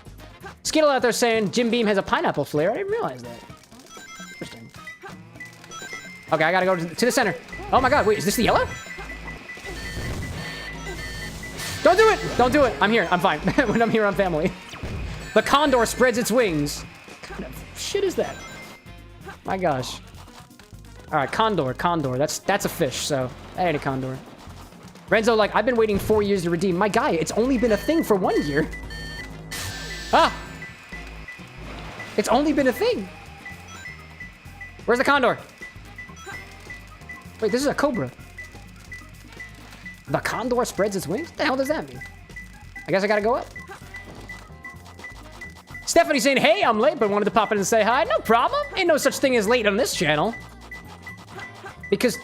Skittle out there saying Jim Beam has a pineapple flavor. I didn't realize that. Interesting. Okay, I gotta go to the center. Oh my god, wait, is this the yellow? Don't do it! Don't do it! I'm here. I'm fine. When I'm here, I'm family. The condor spreads its wings. What kind of shit is that? My gosh. Alright, condor. That's a fish, so that ain't a condor. Renzo, like, I've been waiting 4 years to redeem. My guy, it's only been a thing for 1 year. Ah! It's only been a thing. Where's the condor? Wait, this is a cobra. The condor spreads its wings? What the hell does that mean? I guess I gotta go up. Stephanie saying, hey, I'm late, but wanted to pop in and say hi. No problem. Ain't no such thing as late on this channel. Because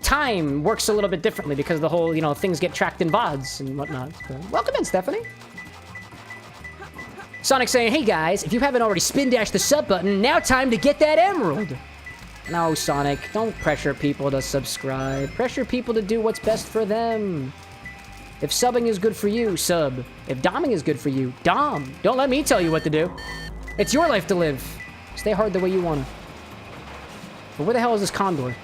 time works a little bit differently because of the whole, you know, things get tracked in VODs and whatnot. So, welcome in, Stephanie. Sonic saying, hey guys, if you haven't already spin dashed the sub button, now time to get that emerald. No, Sonic, don't pressure people to subscribe. Pressure people to do what's best for them. If subbing is good for you, sub. If doming is good for you, dom. Don't let me tell you what to do. It's your life to live. Stay hard the way you want to. But where the hell is this condor?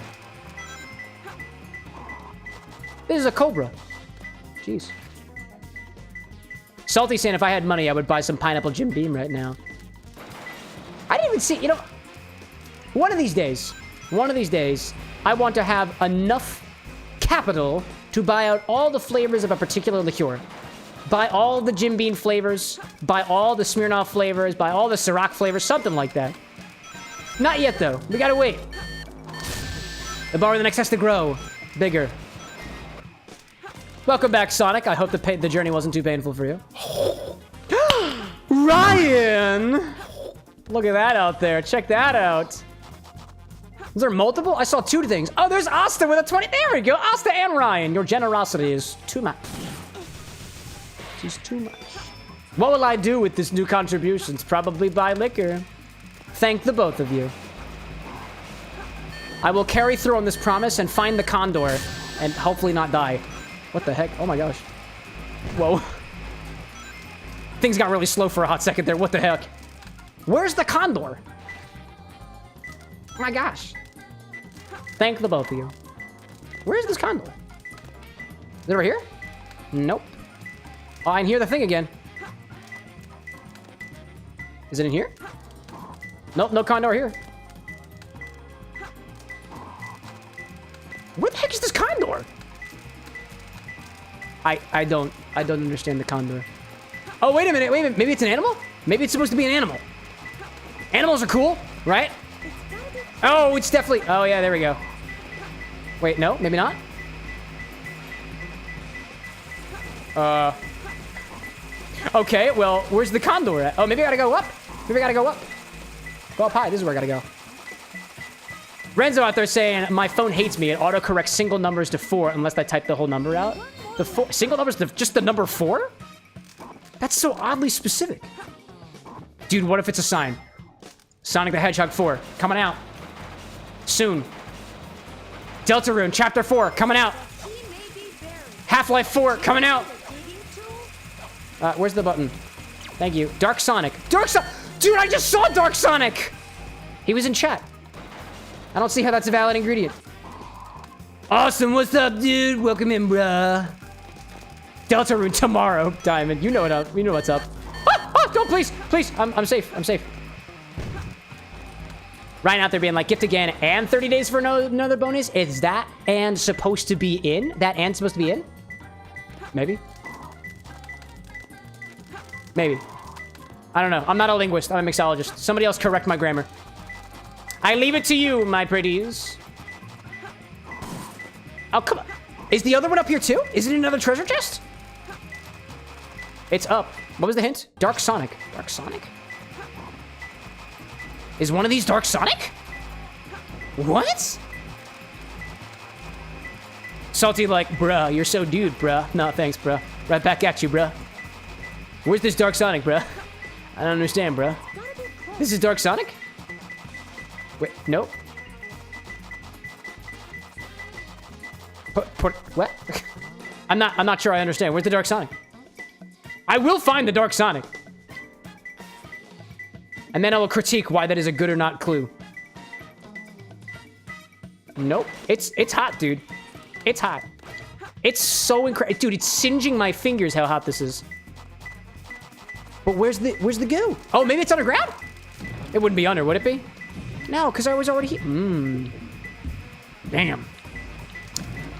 This is a cobra. Jeez. Salty saying if I had money, I would buy some pineapple Jim Beam right now. I didn't even see, you know, one of these days, I want to have enough capital to buy out all the flavors of a particular liqueur. Buy all the Jim Beam flavors, buy all the Smirnoff flavors, buy all the Ciroc flavors, something like that. Not yet, though. We gotta wait. The bar with the next has to grow bigger. Welcome back, Sonic. I hope the journey wasn't too painful for you. Ryan! Look at that out there. Check that out. Is there multiple? I saw 2 things. Oh, there's Asta with a 20. There we go. Asta and Ryan. Your generosity is too much. She's too much. What will I do with this new contributions? Probably buy liquor. Thank the both of you. I will carry through on this promise and find the condor and hopefully not die. What the heck? Oh my gosh. Whoa. things got really slow for a hot second there. What the heck? Where's the condor? Oh my gosh. Thank the both of you. Where's this condor? Is it over here? Nope. Oh, I can hear the thing again. Is it in here? Nope, no condor here. Where the heck is this condor? I don't understand the condor. Oh, wait a minute. Maybe it's an animal? Maybe it's supposed to be an animal. Animals are cool, right? Oh, it's definitely... Oh, yeah, there we go. Wait, no, maybe not. Okay, well, where's the condor at? Oh, maybe I gotta go up. Maybe I gotta go up. Go up high. This is where I gotta go. Renzo out there saying, my phone hates me. It autocorrects single numbers to 4 unless I type the whole number out. The single numbers to just the number 4? That's so oddly specific. Dude, what if it's a sign? Sonic the Hedgehog 4, coming out. Soon. Deltarune, Chapter 4, coming out. Half-Life 4, coming out. Where's the button? Thank you. Dark Sonic. Dude, I just saw Dark Sonic! He was in chat. I don't see how that's a valid ingredient. Awesome, what's up, dude? Welcome in, bruh. Deltarune tomorrow, Diamond. You know what's up. Don't, please. I'm safe. Ryan out there being like, gift again and 30 days for another bonus. Is that and supposed to be in? That and supposed to be in? Maybe. I don't know. I'm not a linguist. I'm a mixologist. Somebody else correct my grammar. I leave it to you, my pretties. Oh, come on. Is the other one up here too? Is it another treasure chest? It's up. What was the hint? Dark Sonic. Dark Sonic? Is one of these Dark Sonic? What? Salty like, bruh, you're so dude, bruh. No, thanks, bruh. Right back at you, bruh. Where's this Dark Sonic, bruh? I don't understand, bruh. This is Dark Sonic? Wait, nope. What? I'm not sure I understand. Where's the Dark Sonic? I will find the Dark Sonic. And then I will critique why that is a good or not clue. Nope. It's hot, dude. It's hot. It's so incredible. Dude, it's singeing my fingers how hot this is. But where's the goo? Oh, maybe it's underground? It wouldn't be under, would it be? No, because I was already here. Damn.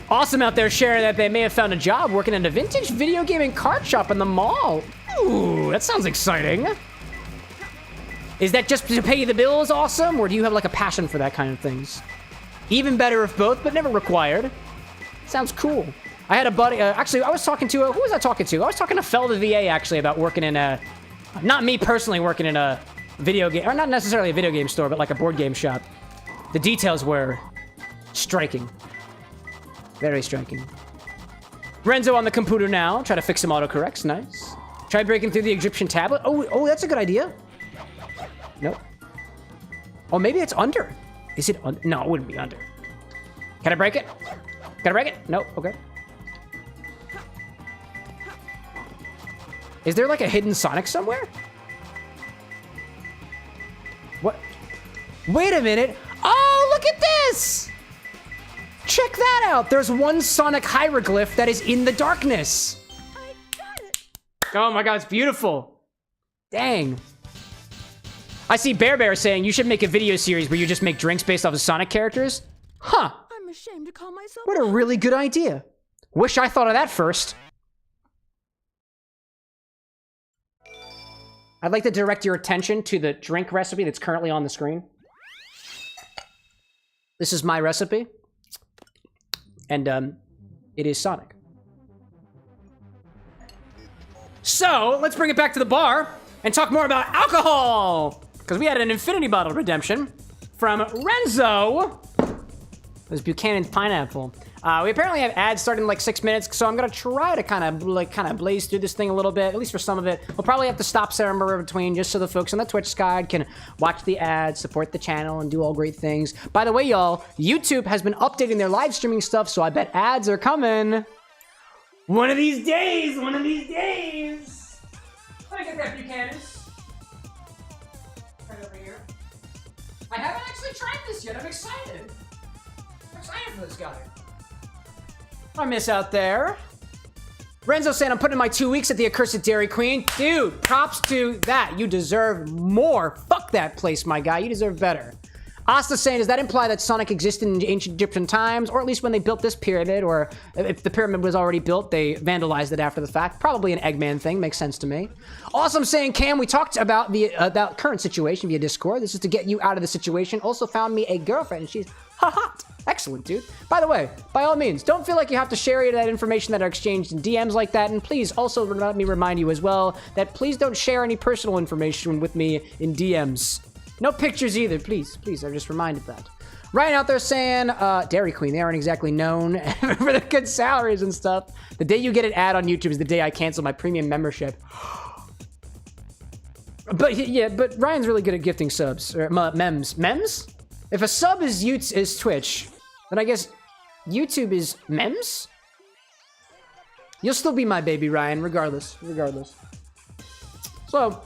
Awesome out there sharing that they may have found a job working in a vintage video game and card shop in the mall. Ooh, that sounds exciting. Is that just to pay the bills awesome? Or do you have like a passion for that kind of things? Even better if both, but never required. Sounds cool. I had a buddy, actually, I was talking to, who was I talking to? I was talking to Fel the VA, actually, about working in a, not me personally working in a video game, or not necessarily a video game store, but like a board game shop. The details were striking. Very striking. Renzo on the computer now. Try to fix some autocorrects. Nice. Try breaking through the Egyptian tablet. Oh, that's a good idea. Nope. Oh, maybe it's under. Is it under? No, it wouldn't be under. Can I break it? Can I break it? Nope. Okay. Is there like a hidden Sonic somewhere? What? Wait a minute. Oh, look at this! Check that out. There's one Sonic hieroglyph that is in the darkness. I got it. Oh my god, it's beautiful. Dang. I see Bear saying you should make a video series where you just make drinks based off of Sonic characters. Huh. I'm ashamed to call myself. What a really good idea. Wish I thought of that first. I'd like to direct your attention to the drink recipe that's currently on the screen. This is my recipe. And, it is Sonic. So, let's bring it back to the bar and talk more about alcohol! Because we had an infinity bottle redemption from Renzo. It was Buchanan's Pineapple. We apparently have ads starting in like 6 minutes, so I'm gonna try to kind of blaze through this thing a little bit, at least for some of it. We'll probably have to stop somewhere between just so the folks on the Twitch side can watch the ads, support the channel, and do all great things. By the way, y'all, YouTube has been updating their live streaming stuff, so I bet ads are coming. One of these days, one of these days. Let gonna get that Buchanan's. Right over here. I haven't actually tried this yet. I'm excited. I'm excited for this guy. I miss out there. Renzo saying I'm putting in my 2 weeks at the accursed Dairy Queen. Dude, props to that. You deserve more. Fuck that place, my guy. You deserve better. Asta saying, does that imply that Sonic existed in ancient Egyptian times, or at least when they built this pyramid, or if the pyramid was already built, they vandalized it after the fact? Probably an Eggman thing. Makes sense to me. Awesome saying, Cam, we talked about the current situation via Discord. This is to get you out of the situation. Also found me a girlfriend, and she's hot. Excellent, dude. By the way, by all means, don't feel like you have to share any of that information that are exchanged in DMs like that. And please also let me remind you as well that please don't share any personal information with me in DMs. No pictures either, please. Please, I just reminded that. Ryan out there saying, Dairy Queen, they aren't exactly known for their good salaries and stuff. The day you get an ad on YouTube is the day I cancel my premium membership. But yeah, but Ryan's really good at gifting subs, or mems. Mems? If a sub is Twitch, then I guess YouTube is mems? You'll still be my baby, Ryan, regardless. So,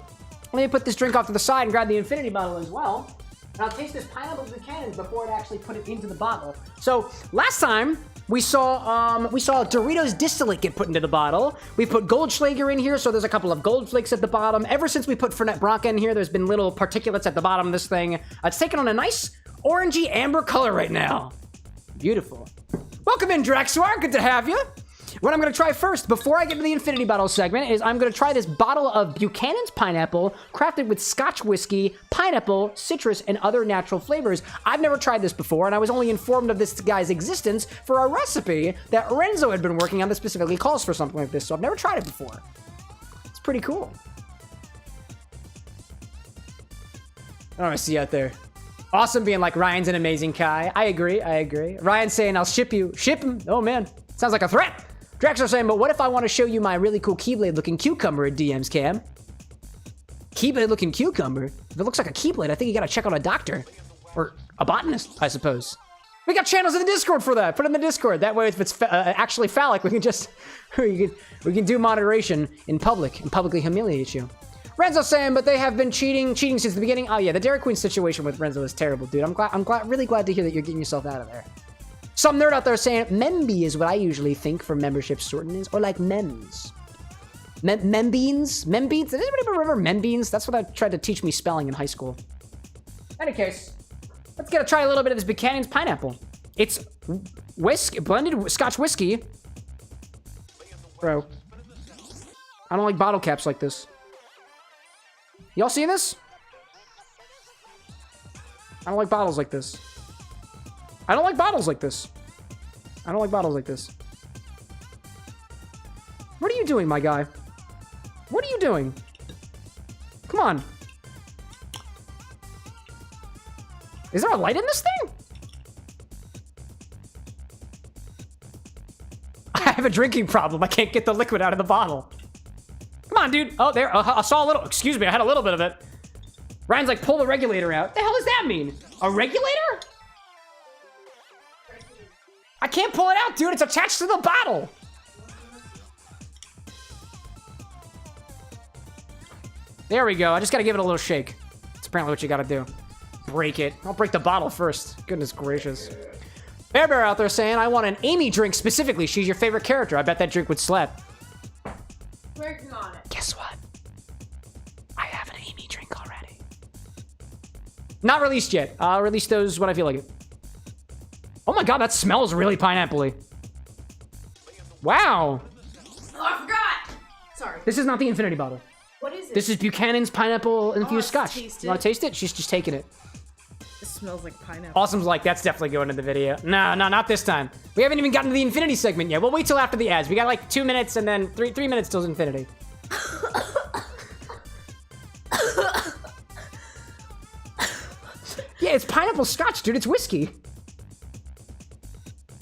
let me put this drink off to the side and grab the infinity bottle as well. And I'll taste this pineapple Buchanan's before I actually put it into the bottle. So, last time, we saw Doritos distillate get put into the bottle. We put Goldschlager in here, so there's a couple of gold flakes at the bottom. Ever since we put Fernet Branca in here, there's been little particulates at the bottom of this thing. It's taken on a nice orangey amber color right now. Beautiful. Welcome in, Draxuar. Good to have you. What I'm going to try first, before I get to the infinity bottle segment, is I'm going to try this bottle of Buchanan's pineapple, crafted with Scotch whiskey, pineapple, citrus, and other natural flavors. I've never tried this before, and I was only informed of this guy's existence for a recipe that Renzo had been working on that specifically calls for something like this, so I've never tried it before. It's pretty cool. Oh, I see you out there. Awesome being like, Ryan's an amazing Kai. I agree. Ryan's saying, I'll ship you. Ship him? Oh, man. Sounds like a threat. Drax are saying, but what if I want to show you my really cool Keyblade looking cucumber at DMs, Cam? Keyblade looking cucumber? If it looks like a Keyblade, I think you gotta check out a doctor. Or a botanist, I suppose. We got channels in the Discord for that. Put it in the Discord. That way, if it's actually phallic, we can just, we can do moderation in public and publicly humiliate you. Renzo saying, but they have been cheating since the beginning. Oh yeah, the Dairy Queen situation with Renzo is terrible, dude. I'm really glad to hear that you're getting yourself out of there. Some nerd out there saying Memby is what I usually think for membership shortenings, or like mems. Membeans? Membeans? Did anybody remember membeans? That's what I tried to teach me spelling in high school. In any case, let's try a little bit of this Buchanan's pineapple. It's blended Scotch whiskey. Bro, I don't like bottle caps like this. Y'all see this? I don't like bottles like this. I don't like bottles like this. What are you doing, my guy? What are you doing? Come on. Is there a light in this thing? I have a drinking problem. I can't get the liquid out of the bottle. Come on, dude. Oh, there. I saw a little. Excuse me. I had a little bit of it. Ryan's like, pull the regulator out. The hell does that mean? A regulator? I can't pull it out, dude. It's attached to the bottle. There we go. I just gotta give it a little shake. That's apparently what you gotta do. Break it. I'll break the bottle first. Goodness gracious. Bear out there saying, I want an Amy drink specifically. She's your favorite character. I bet that drink would slap. Working on it. Guess what? I have an Amy drink already. Not released yet. I'll release those when I feel like it. Oh my god, that smells really pineapple-y. Wow. Oh, I forgot. Sorry. This is not the infinity bottle. What is it? This is Buchanan's pineapple infused scotch. Taste You want to taste it? She's just taking it. It smells like pineapple. Awesome's like, that's definitely going in the video. No, not this time. We haven't even gotten to the infinity segment yet. We'll wait till after the ads. We got like 2 minutes and then 3 minutes till infinity. Yeah, it's pineapple scotch, dude. It's whiskey.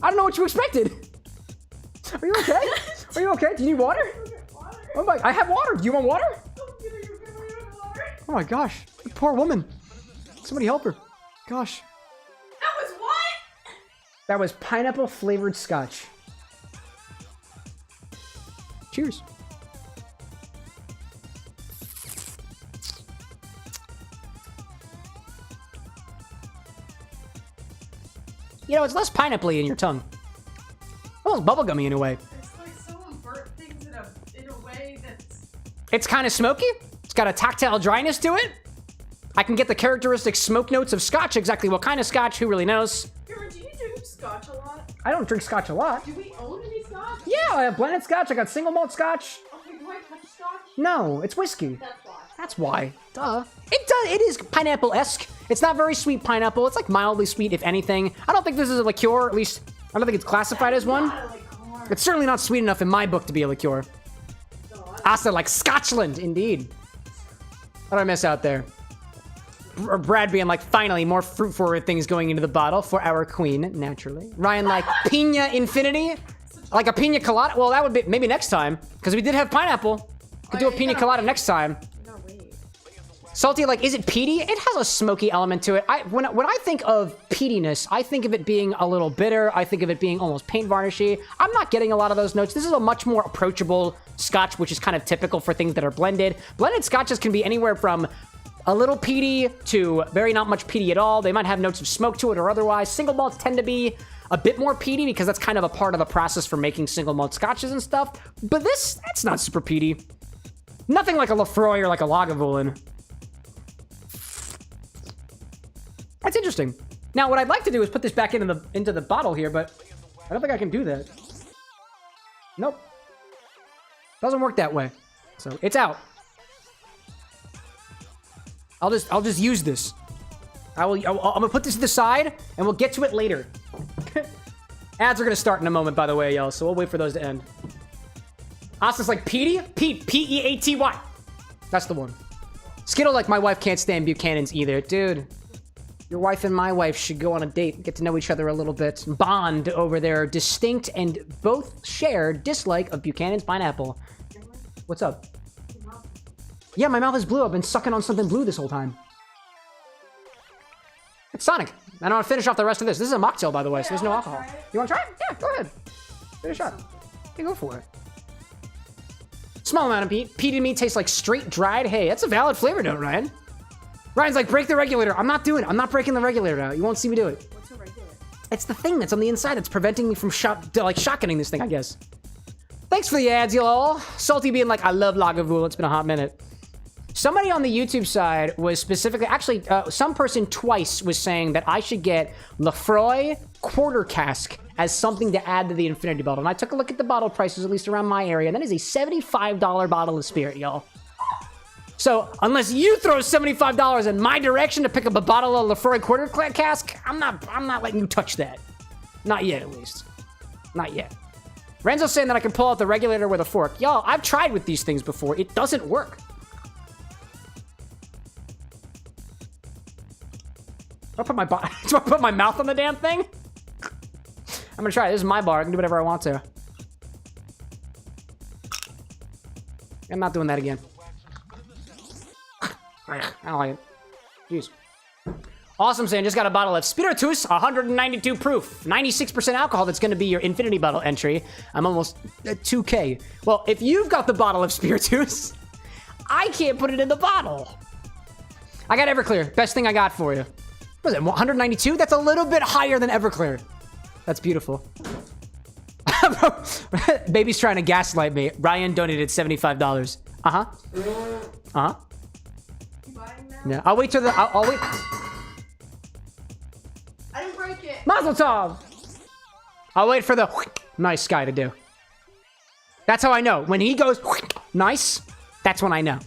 I don't know what you expected. Are you okay? Are you okay? Do you need water? Oh my, I have water. Do you want water? Oh my gosh. Poor woman. Somebody help her. Gosh. That was what? That was pineapple flavored scotch. Cheers. You know, it's less pineapple-y in your tongue. Almost bubblegummy in a way. It's like someone burnt things in a way that's... It's kind of smoky. It's got a tactile dryness to it. I can get the characteristic smoke notes of scotch. Exactly what kind of scotch, who really knows? Cameron, do you drink scotch a lot? I don't drink scotch a lot. Do we own any scotch? Yeah, I have blended scotch. I got single malt scotch. Okay, do I touch scotch? No, it's whiskey. That's why. That's why. Duh. It does. It is pineapple-esque. It's not very sweet pineapple. It's like mildly sweet, if anything. I don't think this is a liqueur. At least, I don't think it's classified as one. Not a liqueur. It's certainly not sweet enough in my book to be a liqueur. Asta, like Scotchland, indeed. What did I miss out there? Brad being like, finally, more fruit-forward things going into the bottle for our queen, naturally. Ryan like, pina infinity? Like a pina colada? Well, that would be, maybe next time, because we did have pineapple. Could do a pina colada next time. Salty, like, is it peaty? It has a smoky element to it. When I think of peatiness, I think of it being a little bitter. I think of it being almost paint varnishy. I'm not getting a lot of those notes. This is a much more approachable scotch, which is kind of typical for things that are blended. Blended scotches can be anywhere from a little peaty to very not much peaty at all. They might have notes of smoke to it or otherwise. Single malts tend to be a bit more peaty because that's kind of a part of the process for making single malt scotches and stuff. But that's not super peaty. Nothing like a Lafroy or like a Lagavulin. That's interesting. Now, what I'd like to do is put this back into the bottle here, but I don't think I can do that. Nope. Doesn't work that way. So it's out. I'll just use this. I'm gonna put this to the side, and we'll get to it later. Ads are gonna start in a moment, by the way, y'all. So we'll wait for those to end. Asta's like Petey, Pete, P-E-A-T-Y. That's the one. Skittle like my wife can't stand Buchanan's either, dude. Your wife and my wife should go on a date, get to know each other a little bit, bond over their distinct and both shared dislike of Buchanan's pineapple. What's up? Yeah, my mouth is blue. I've been sucking on something blue this whole time. It's Sonic. And I'm gonna finish off the rest of this. This is a mocktail, by the way, so there's no alcohol. You wanna try it? Yeah, go ahead. Give it a shot. Yeah, go for it. Small amount of peat. Peaty meat tastes like straight dried hay. That's a valid flavor note, Ryan. Ryan's like, break the regulator. I'm not doing it. I'm not breaking the regulator out. You won't see me do it. What's a regulator? It's the thing that's on the inside that's preventing me from shotgunning this thing, I guess. Thanks for the ads, y'all. Salty being like, I love Lagavulin. It's been a hot minute. Somebody on the YouTube side was specifically, actually, some person twice was saying that I should get Lafroy quarter cask as something to add to the infinity bottle. And I took a look at the bottle prices, at least around my area, and that is a $75 bottle of spirit, y'all. So, unless you throw $75 in my direction to pick up a bottle of Lafroy quarter cask, I'm not letting you touch that. Not yet, at least. Not yet. Renzo's saying that I can pull out the regulator with a fork. Y'all, I've tried with these things before. It doesn't work. Do I put my mouth on the damn thing? I'm gonna try it. This is my bar. I can do whatever I want to. I'm not doing that again. I don't like it. Jeez. Awesome saying, just got a bottle of Spiritus, 192 proof, 96% alcohol. That's going to be your infinity bottle entry. I'm almost at 2K. Well, if you've got the bottle of Spiritus, I can't put it in the bottle. I got Everclear. Best thing I got for you. What was it, 192? That's a little bit higher than Everclear. That's beautiful. Baby's trying to gaslight me. Ryan donated $75. Uh-huh. Uh-huh. Yeah, I'll wait till the... I'll wait... I didn't break it. Mazel tov! I'll wait for the nice guy to do. That's how I know. When he goes nice, that's when I know.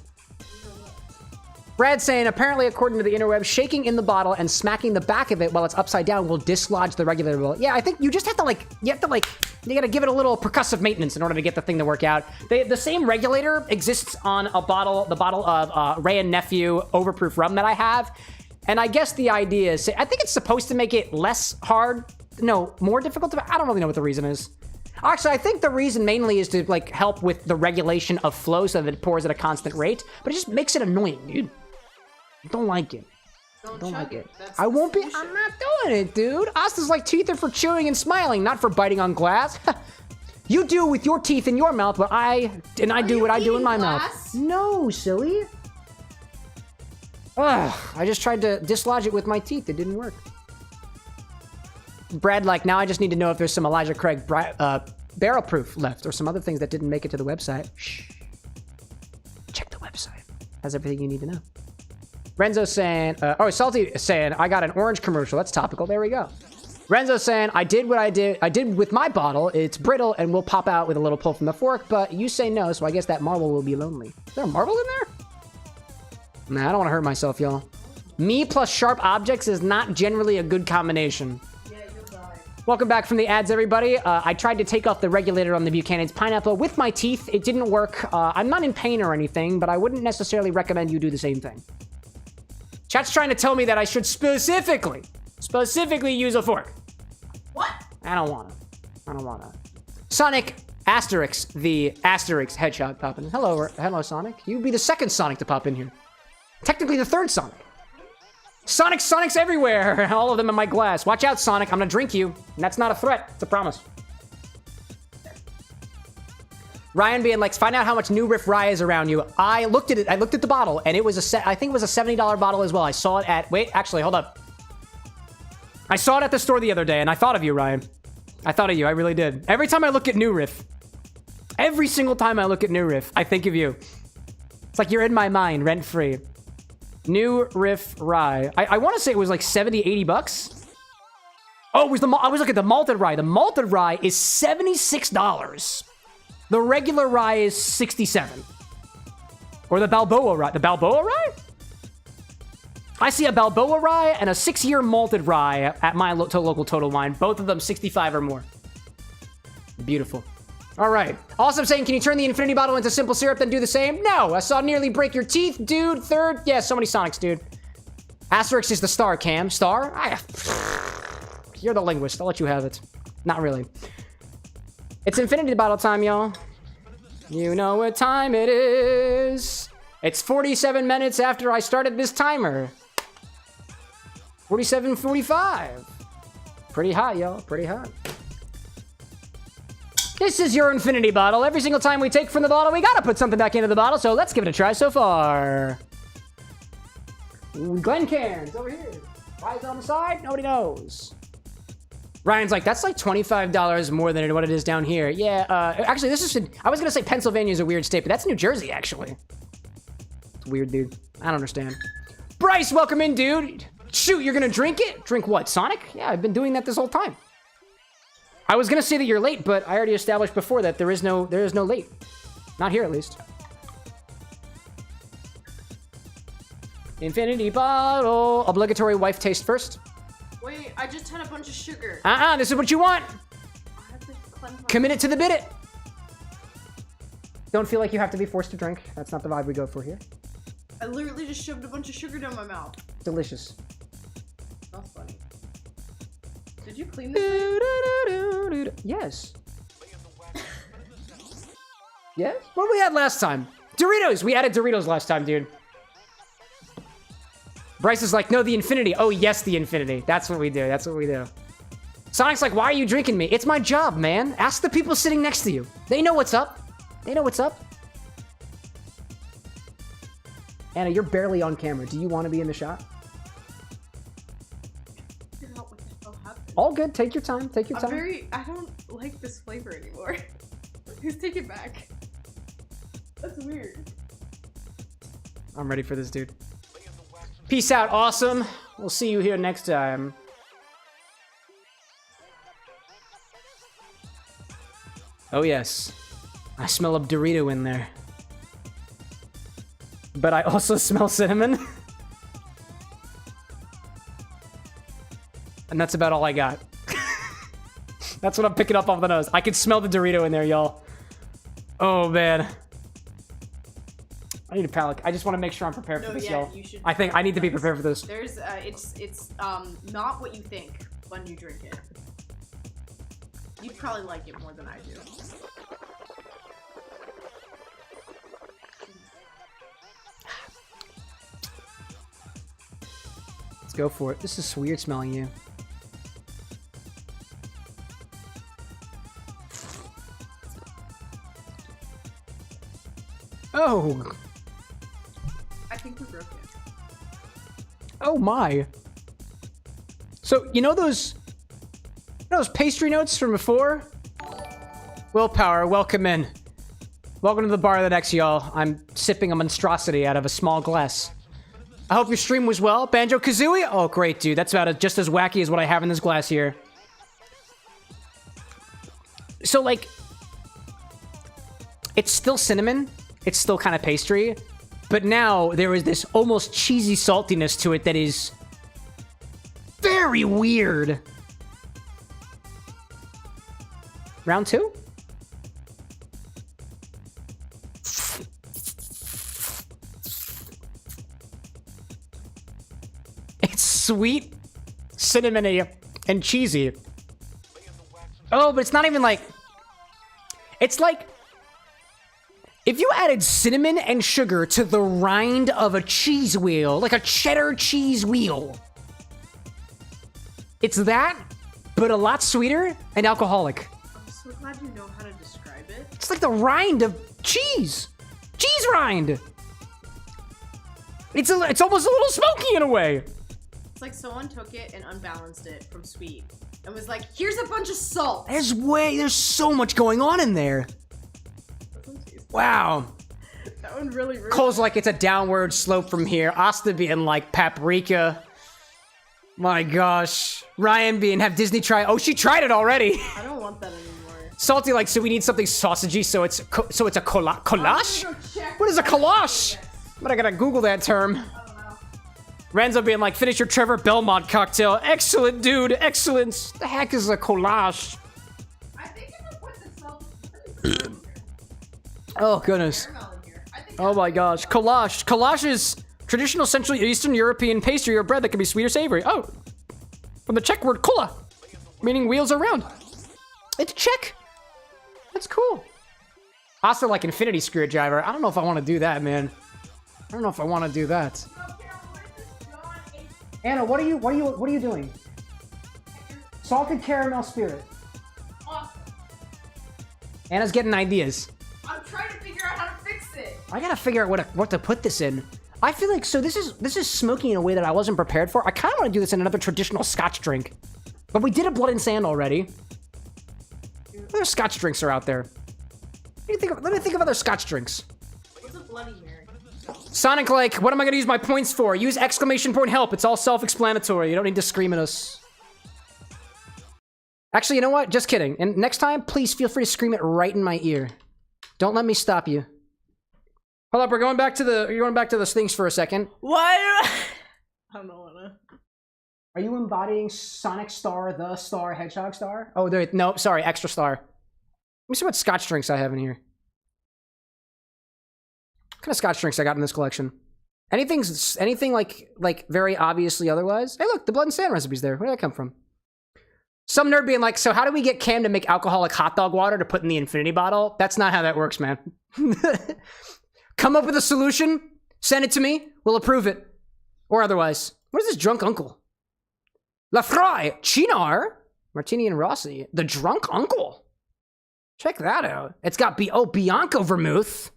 Brad saying, apparently according to the interweb, shaking in the bottle and smacking the back of it while it's upside down will dislodge the regulator bottle. Yeah, I think you just have to you gotta give it a little percussive maintenance in order to get the thing to work out. The same regulator exists on the bottle of Ray and Nephew overproof rum that I have. And I guess the idea is, I think it's supposed to make it less hard, no, more difficult to, I don't really know what the reason is. Actually, I think the reason mainly is to help with the regulation of flow so that it pours at a constant rate, but it just makes it annoying, dude. I don't like it. Don't like it. I won't be. I'm not doing it, dude. Asta's like, teeth are for chewing and smiling, not for biting on glass. You do with your teeth in your mouth, but I do what I do in my mouth. No, silly. Ugh, I just tried to dislodge it with my teeth. It didn't work. Brad, like, now I just need to know if there's some Elijah Craig barrel proof left or some other things that didn't make it to the website. Shh. Check the website. Has everything you need to know. Renzo saying, Salty is saying, I got an orange commercial. That's topical. There we go. Renzo saying, I did what I did with my bottle. It's brittle and will pop out with a little pull from the fork, but you say no, so I guess that marble will be lonely. Is there a marble in there? Nah, I don't want to hurt myself, y'all. Me plus sharp objects is not generally a good combination. Yeah, you'll die. Welcome back from the ads, everybody. I tried to take off the regulator on the Buchanan's pineapple with my teeth. It didn't work. I'm not in pain or anything, but I wouldn't necessarily recommend you do the same thing. Chat's trying to tell me that I should specifically use a fork. What? I don't wanna. Sonic Asterix, the Asterix Hedgehog popping in. Hello, Sonic. You'd be the second Sonic to pop in here. Technically the third Sonic. Sonic's everywhere. All of them in my glass. Watch out, Sonic. I'm gonna drink you. And that's not a threat. It's a promise. Ryan being like, find out how much New Riff Rye is around you. I looked at it. I looked at the bottle, and it was I think it was a $70 bottle as well. I saw it at... Wait, actually, hold up. I saw it at the store the other day, and I thought of you, Ryan. I thought of you. I really did. Every time I look at New Riff, every single time I look at New Riff, I think of you. It's like you're in my mind, rent-free. New Riff Rye. I want to say it was like 70, 80 bucks. Oh, it was I was looking at the malted rye. The malted rye is $76. The regular rye is $67. Or the Balboa rye. The Balboa rye? I see a Balboa rye and a 6-year malted rye at my local Total Wine. Both of them 65 or more. Beautiful. All right. Also saying, can you turn the infinity bottle into simple syrup, then do the same? No, I saw nearly break your teeth, dude. Third. Yeah, so many Sonics, dude. Asterix is the star, Cam. Star? You're the linguist. I'll let you have it. Not really. It's infinity bottle time, y'all. You know what time it is. It's 47 minutes after I started this timer. 47:45. Pretty hot, y'all. Pretty hot. This is your infinity bottle. Every single time we take from the bottle, we gotta put something back into the bottle, so let's give it a try so far. Glen Cairns over here. Why is it on the side? Nobody knows. Ryan's like, that's like $25 more than what it is down here. Yeah, actually, this is... I was gonna say Pennsylvania is a weird state, but that's New Jersey, actually. It's weird, dude. I don't understand. Bryce, welcome in, dude. Shoot, you're gonna drink it? Drink what, Sonic? Yeah, I've been doing that this whole time. I was gonna say that you're late, but I already established before that there is no late. Not here, at least. Infinity bottle. Obligatory wife taste first. Wait, I just had a bunch of sugar. This is what you want. I have to cleanse my... Commit it to the bit it. Don't feel like you have to be forced to drink. That's not the vibe we go for here. I literally just shoved a bunch of sugar down my mouth. Delicious. That's funny. Did you clean this thing? Yes. Yes? What did we had last time? Doritos! We added Doritos last time, dude. Bryce is like, no, the infinity. Oh, yes, the infinity. That's what we do. That's what we do. Sonic's like, why are you drinking me? It's my job, man. Ask the people sitting next to you. They know what's up. They know what's up. Anna, you're barely on camera. Do you want to be in the shot? All good. Take your time. Take your time. I don't like this flavor anymore. Please take it back. That's weird. I'm ready for this, dude. Peace out, awesome. We'll see you here next time. Oh, yes. I smell a Dorito in there. But I also smell cinnamon. And that's about all I got. That's what I'm picking up off the nose. I can smell the Dorito in there, y'all. Oh, man. I need a palate. I just want to make sure I'm prepared for this, y'all. I think I need to be prepared for this. There's, it's not what you think when you drink it. You'd probably like it more than I do. Let's go for it. This is weird smelling you. Oh. I think we broke it. Oh my. So, you know those Those pastry notes from before? Willpower, welcome in. Welcome to the bar of the next, y'all. I'm sipping a monstrosity out of a small glass. I hope your stream was well. Banjo-Kazooie? Oh, great, dude. That's about just as wacky as what I have in this glass here. So, like, it's still cinnamon. It's still kind of pastry. But now there is this almost cheesy saltiness to it that is very weird. Round 2? It's sweet, cinnamony, and cheesy. Oh, but it's not even like... It's like... If you added cinnamon and sugar to the rind of a cheese wheel, like a cheddar cheese wheel. It's that, but a lot sweeter and alcoholic. I'm so glad you know how to describe it. It's like the rind of cheese. Cheese rind. It's almost a little smoky in a way. It's like someone took it and unbalanced it from sweet and was like, here's a bunch of salt. There's so much going on in there. Wow. That one really ruined. Cole's like, it's a downward slope from here. Asta being like, paprika. My gosh. Ryan being, have Disney try. Oh, she tried it already. I don't want that anymore. Salty like, so we need something sausagey, so it's a collage? What is a collage? But I gotta Google that term. I don't know. Renzo being like, finish your Trevor Belmont cocktail. Excellent, dude. Excellence. The heck is a collage? I think if I put the salt... Oh, goodness. Oh my gosh. Collage. Collage is traditional Central Eastern European pastry or bread that can be sweet or savory. Oh. From the Czech word kola, meaning wheels around. It's Czech. That's cool. Also like infinity screwdriver. I don't know if I want to do that, man. I don't know if I want to do that. Anna, what are you doing? Salted caramel spirit. Awesome. Anna's getting ideas. I'm trying to figure out how to fix it. I gotta figure out what to put this in. I feel like, so this is smoky in a way that I wasn't prepared for. I kind of want to do this in another traditional Scotch drink. But we did a Blood and Sand already. What other Scotch drinks are out there? Let me think of other Scotch drinks. What's a Bloody Mary? Sonic, like, what am I gonna use my points for? Use exclamation point help. It's all self-explanatory. You don't need to scream at us. Actually, you know what? Just kidding. And next time, please feel free to scream it right in my ear. Don't let me stop you. Hold up, you're going back to the things for a second. What? I don't wanna. Are you embodying Sonic Star, the Star, Hedgehog Star? Oh, there. No, sorry, extra star. Let me see what Scotch drinks I have in here. What kind of Scotch drinks I got in this collection? Anything like very obviously otherwise? Hey, look, the Blood and Sand recipe's there. Where did that come from? Some nerd being like, so how do we get Cam to make alcoholic hot dog water to put in the infinity bottle? That's not how that works, man. Come up with a solution, send it to me, we'll approve it. Or otherwise. What is this drunk uncle? Lafroy, Chinar, Martini and Rossi, the drunk uncle. Check that out. It's got Bianco vermouth,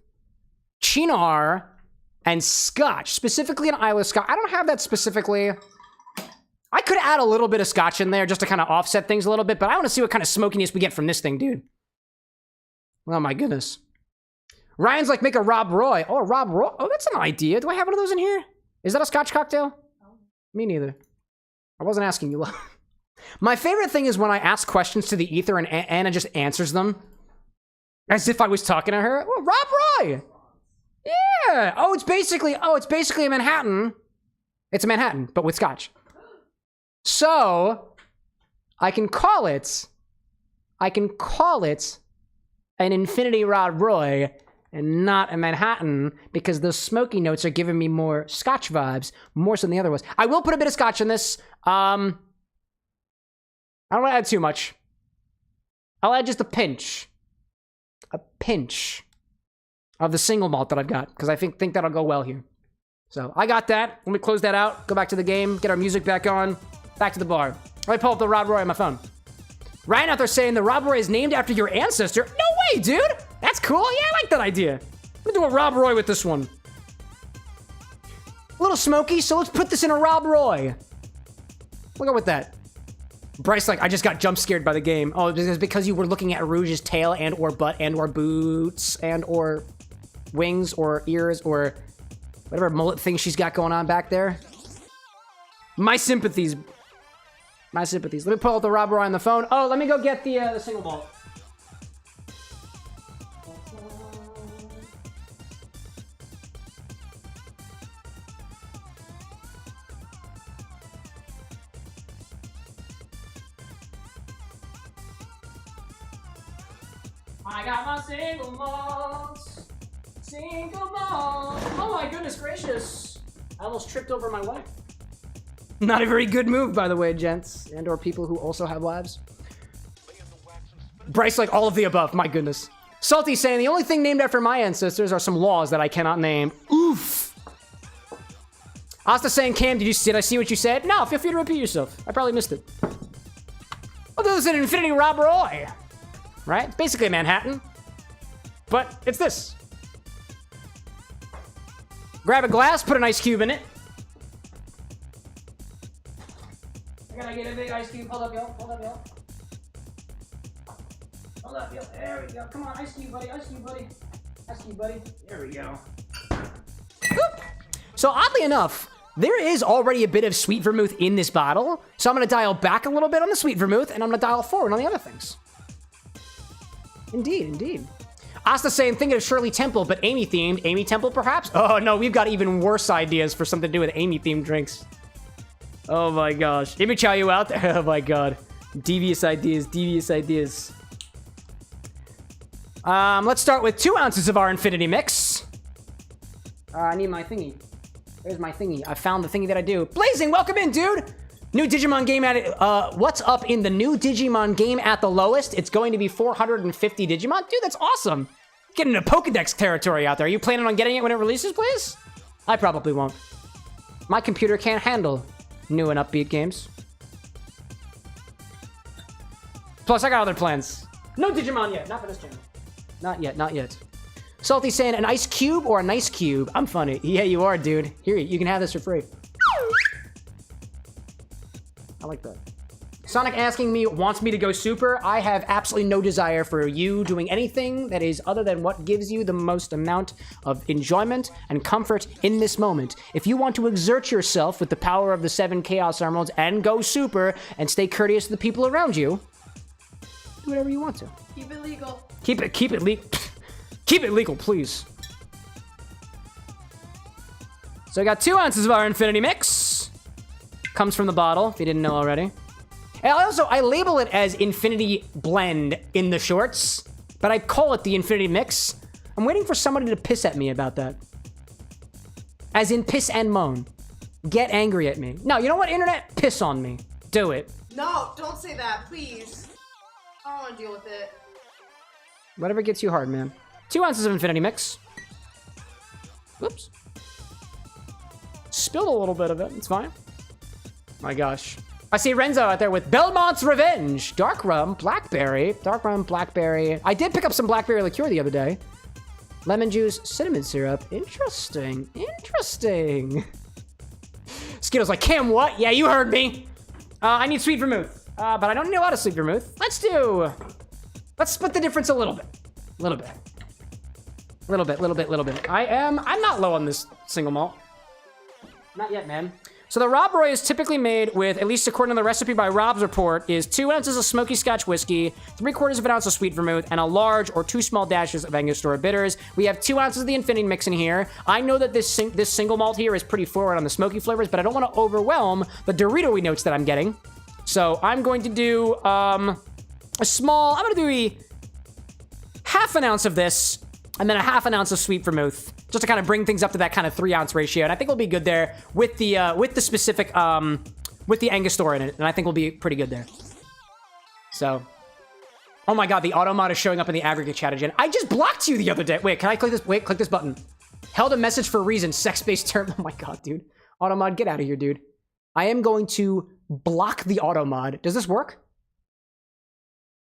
Chinar, and Scotch. Specifically an Iowa Scotch. I don't have that specifically. I could add a little bit of Scotch in there just to kind of offset things a little bit, but I want to see what kind of smokiness we get from this thing, dude. Oh my goodness. Ryan's like, make a Rob Roy. Oh, Rob Roy. Oh, that's an idea. Do I have one of those in here? Is that a Scotch cocktail? Me neither. I wasn't asking you. My favorite thing is when I ask questions to the ether and Anna just answers them as if I was talking to her. Oh, Rob Roy. Yeah. Oh, it's basically a Manhattan. It's a Manhattan, but with Scotch. So I can call it an Infinity Rob Roy and not a Manhattan because those smoky notes are giving me more Scotch vibes, more so than the other was. I will put a bit of Scotch in this. I don't want to add too much. I'll add just a pinch of the single malt that I've got because I think that'll go well here. So I got that. Let me close that out, go back to the game, get our music back on, back to the bar. Let me pull up the Rob Roy on my phone. Ryan out there saying the Rob Roy is named after your ancestor. No way, dude. That's cool. Yeah, I like that idea. Let me do a Rob Roy with this one. A little smoky, so let's put this in a Rob Roy. We'll go with that. Bryce, like, I just got jump scared by the game. Oh, it's because you were looking at Rouge's tail and or butt and or boots and or wings or ears or whatever mullet thing she's got going on back there. My sympathies. My sympathies. Let me pull out the robber on the phone. Oh, let me go get the single malt. I got my single malt. Single malt. Oh my goodness gracious. I almost tripped over my wife. Not a very good move, by the way, gents. And or people who also have wives. Bryce, like all of the above. My goodness. Salty saying, the only thing named after my ancestors are some laws that I cannot name. Oof. Asta saying, Cam, did I see what you said? No, feel free to repeat yourself. I probably missed it. Well, this is an Infinity Robbery. Right? It's basically Manhattan. But it's this. Grab a glass, put an ice cube in it. I gotta get a big ice cube. Hold up, yo. Hold up, yo. Hold up, yo. There we go. Come on, ice cube, buddy. Ice cube, buddy. Ice cube, buddy. There we go. Whoop. So oddly enough, there is already a bit of sweet vermouth in this bottle. So I'm gonna dial back a little bit on the sweet vermouth, and I'm gonna dial forward on the other things. Indeed, indeed. Asta saying, thinking of Shirley Temple, but Amy themed. Amy Temple, perhaps? Oh no, we've got even worse ideas for something to do with Amy themed drinks. Oh my gosh. Image, how you out there? Oh my god. Devious ideas, devious ideas. Let's start with 2 ounces of our Infinity Mix. I need my thingy. There's my thingy. I found the thingy that I do. Blazing, welcome in, dude! New Digimon game at it. What's up in the new Digimon game at the lowest? It's going to be 450 Digimon. Dude, that's awesome. Getting into Pokedex territory out there. Are you planning on getting it when it releases, please? I probably won't. My computer can't handle new and upbeat games. Plus, I got other plans. No Digimon yet. Not for this channel. Not yet. Not yet. Salty saying, an ice cube or a nice cube? I'm funny. Yeah, you are, dude. Here, you can have this for free. I like that. Sonic asking me, wants me to go super. I have absolutely no desire for you doing anything that is other than what gives you the most amount of enjoyment and comfort in this moment. If you want to exert yourself with the power of the 7 Chaos Emeralds and go super and stay courteous to the people around you, do whatever you want to. Keep it legal. Keep it legal. Keep it legal, please. So I got 2 ounces of our Infinity Mix. Comes from the bottle, if you didn't know already. And I label it as Infinity Blend in the shorts, but I call it the Infinity Mix. I'm waiting for somebody to piss at me about that. As in piss and moan. Get angry at me. No, you know what, internet? Piss on me. Do it. No, don't say that, please. I don't want to deal with it. Whatever gets you hard, man. 2 ounces of Infinity Mix. Whoops. Spilled a little bit of it, it's fine. My gosh. I see Renzo out there with Belmont's Revenge. Dark rum, blackberry. Dark rum, blackberry. I did pick up some blackberry liqueur the other day. Lemon juice, cinnamon syrup. Interesting. Interesting. Skittles like, Cam, what? Yeah, you heard me. I need sweet vermouth. But I don't need a lot of sweet vermouth. Let's split the difference a little bit. Little bit. I'm not low on this single malt. Not yet, man. So the Rob Roy is typically made with, at least according to the recipe by Rob's report, is 2 ounces of smoky Scotch whiskey, 3/4 of an ounce of sweet vermouth, and a large or 2 small dashes of Angostura bitters. We have 2 ounces of the Infinity Mix in here. I know that this single malt here is pretty forward on the smoky flavors, but I don't want to overwhelm the Dorito-y notes that I'm getting. So I'm going to do I'm going to do a half an ounce of this, and then a half an ounce of sweet vermouth, just to kind of bring things up to that kind of 3 ounce ratio. And I think we'll be good there with the specific, with the Angostura in it. And I think we'll be pretty good there. So, oh my god, the auto mod is showing up in the aggregate chat again. I just blocked you the other day. Wait, can I click this? Wait, click this button. Held a message for a reason, sex-based term. Oh my god, dude. Auto mod, get out of here, dude. I am going to block the auto mod. Does this work?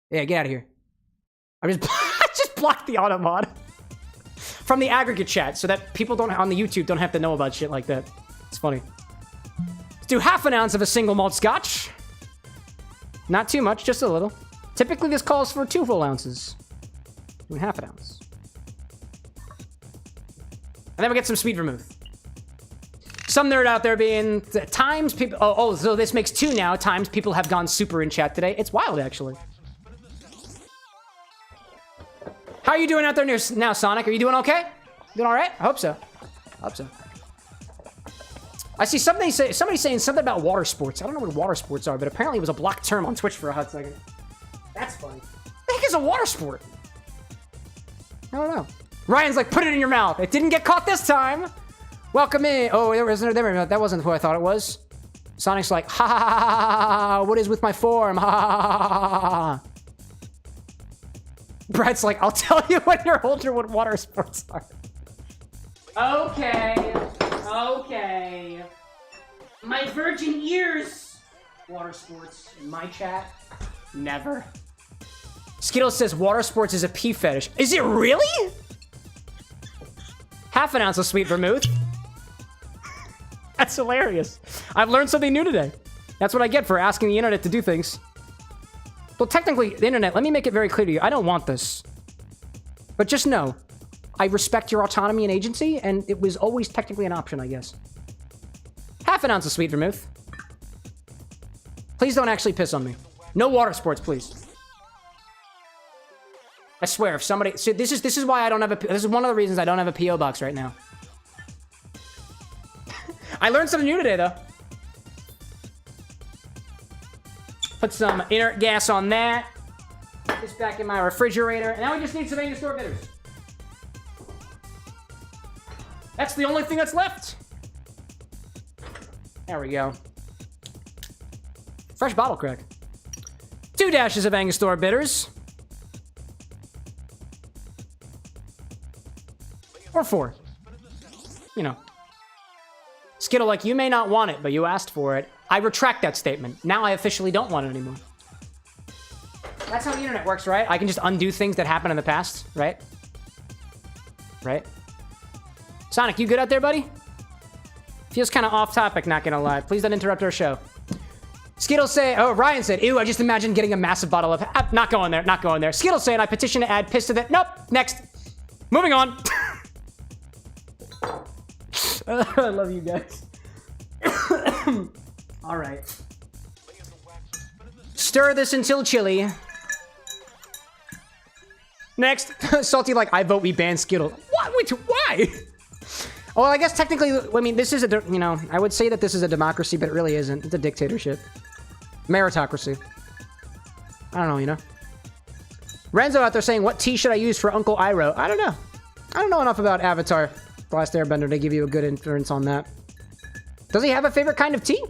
Yeah, get out of here. I just blocked the auto mod from the aggregate chat so that people on the YouTube don't have to know about shit like that. It's funny. Let's do half an ounce of a single malt Scotch. Not too much, just a little. Typically, this calls for 2 full ounces. 1/2 ounce. And then we get some sweet vermouth. Some nerd out there being times people. Oh, so this makes 2 now. Times people have gone super in chat today. It's wild, actually. How are you doing out there now, Sonic? Are you doing okay? Doing all right? I hope so. I see somebody saying something about water sports. I don't know what water sports are, but apparently it was a blocked term on Twitch for a hot second. That's funny. What the heck is a water sport? I don't know. Ryan's like, put it in your mouth. It didn't get caught this time. Welcome in. Oh, that wasn't who I thought it was. Sonic's like, ha ha ha ha ha. What is with my form? Ha ha ha ha ha. Brad's like, I'll tell you when you're older what water sports are. Okay. My virgin ears. Water sports in my chat. Never. Skittles says water sports is a pee fetish. Is it really? 1/2 ounce of sweet vermouth. That's hilarious. I've learned something new today. That's what I get for asking the internet to do things. Well, technically, the internet, let me make it very clear to you. I don't want this. But just know, I respect your autonomy and agency, and it was always technically an option, I guess. 1/2 ounce of sweet vermouth. Please don't actually piss on me. No water sports, please. I swear, if somebody... So this is why I don't have a... This is one of the reasons I don't have a P.O. box right now. I learned something new today, though. Put some inert gas on that. Put this back in my refrigerator. And now we just need some Angostura bitters. That's the only thing that's left. There we go. Fresh bottle crack. 2 dashes of Angostura bitters. Or 4. You know. Skittle, like, you may not want it, but you asked for it. I retract that statement. Now I officially don't want it anymore. That's how the internet works, right? I can just undo things that happened in the past, right? Right? Sonic, you good out there, buddy? Feels kind of off topic, not gonna lie. Please don't interrupt our show. Skittle say, oh, Ryan said, ew, I just imagined getting a massive bottle of... not going there, not going there. Skittle saying, I petition to add piss to that. Nope, next. Moving on. I love you guys. All right. Stir this until chilly. Next. Salty like, I vote we ban Skittle. What? Wait, why? Well, I guess technically, I mean, this is a, you know, I would say that this is a democracy, but it really isn't. It's a dictatorship. Meritocracy. I don't know, you know? Renzo out there saying, what tea should I use for Uncle Iroh? I don't know. I don't know enough about Avatar The Last Airbender to give you a good inference on that. Does he have a favorite kind of tea?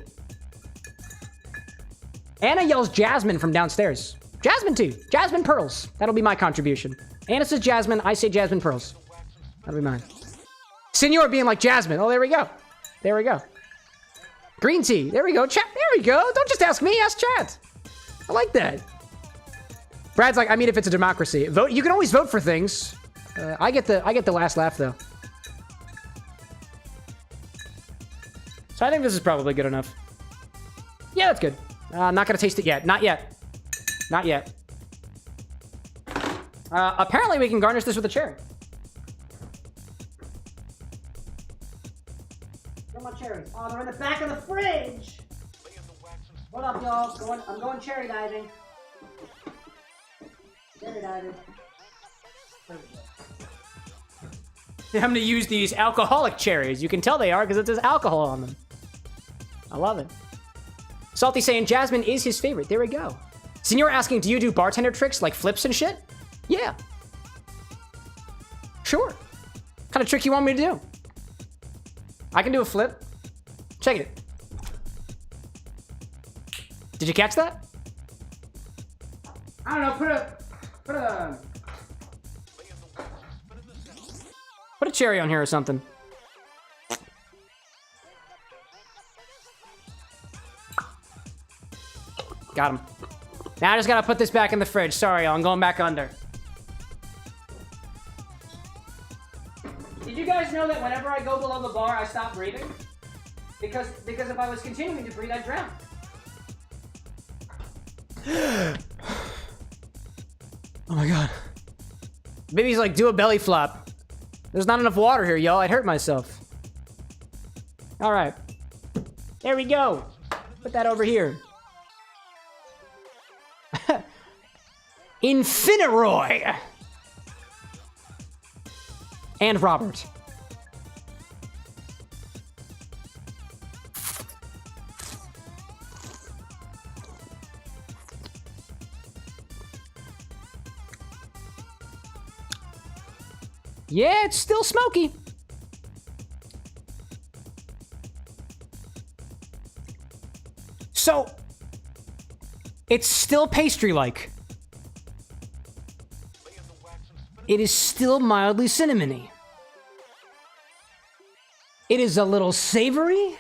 Anna yells Jasmine from downstairs. Jasmine tea. Jasmine pearls. That'll be my contribution. Anna says Jasmine. I say Jasmine pearls. That'll be mine. Senor being like Jasmine. Oh, there we go. There we go. Green tea. There we go. Chat. There we go. Don't just ask me. Ask chat. I like that. Brad's like, I mean, if it's a democracy, vote. You can always vote for things. I get the last laugh though. So I think this is probably good enough. Yeah, that's good. I'm not gonna taste it yet. Not yet. Not yet. Apparently we can garnish this with a cherry. Where are my cherries? Oh, they're in the back of the fridge. What up, y'all? I'm going cherry diving. Cherry diving. I'm gonna use these alcoholic cherries. You can tell they are because it says alcohol on them. I love it. Salty saying Jasmine is his favorite. There we go. Senor asking, do you do bartender tricks like flips and shit? Yeah. Sure. What kind of trick you want me to do? I can do a flip. Check it. Did you catch that? I don't know. Put a cherry on here or something. Got him. Now I just gotta put this back in the fridge. Sorry, y'all. I'm going back under. Did you guys know that whenever I go below the bar, I stop breathing? Because if I was continuing to breathe, I'd drown. Oh my god. Maybe he's like, do a belly flop. There's not enough water here, y'all. I'd hurt myself. All right. There we go. Put that over here. Infiniroy. And Robert. Yeah, it's still smoky. So, it's still pastry-like. It is still mildly cinnamony. It is a little savory.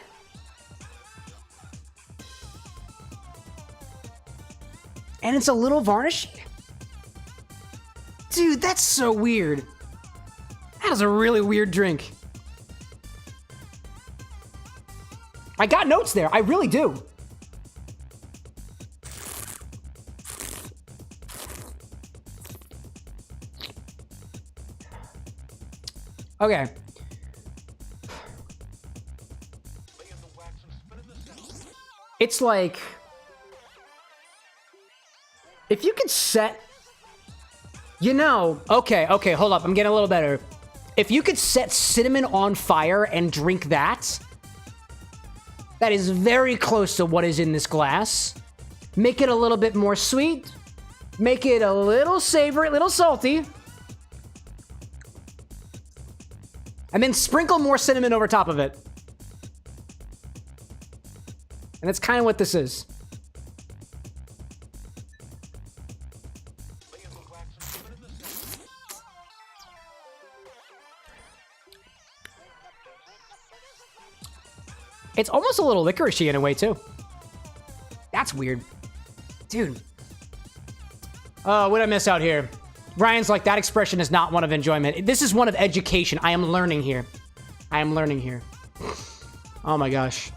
And it's a little varnishy. Dude, that's so weird. That is a really weird drink. I got notes there. I really do. Okay. It's like, if you could set, you know, okay, hold up. I'm getting a little better. If you could set cinnamon on fire and drink that, that is very close to what is in this glass. Make it a little bit more sweet. Make it a little savory, a little salty. And then sprinkle more cinnamon over top of it. And that's kind of what this is. It's almost a little licoricey in a way, too. That's weird. Dude. Oh, what did I miss out here? Ryan's like, that expression is not one of enjoyment. This is one of education. I am learning here. I am learning here. Oh my gosh.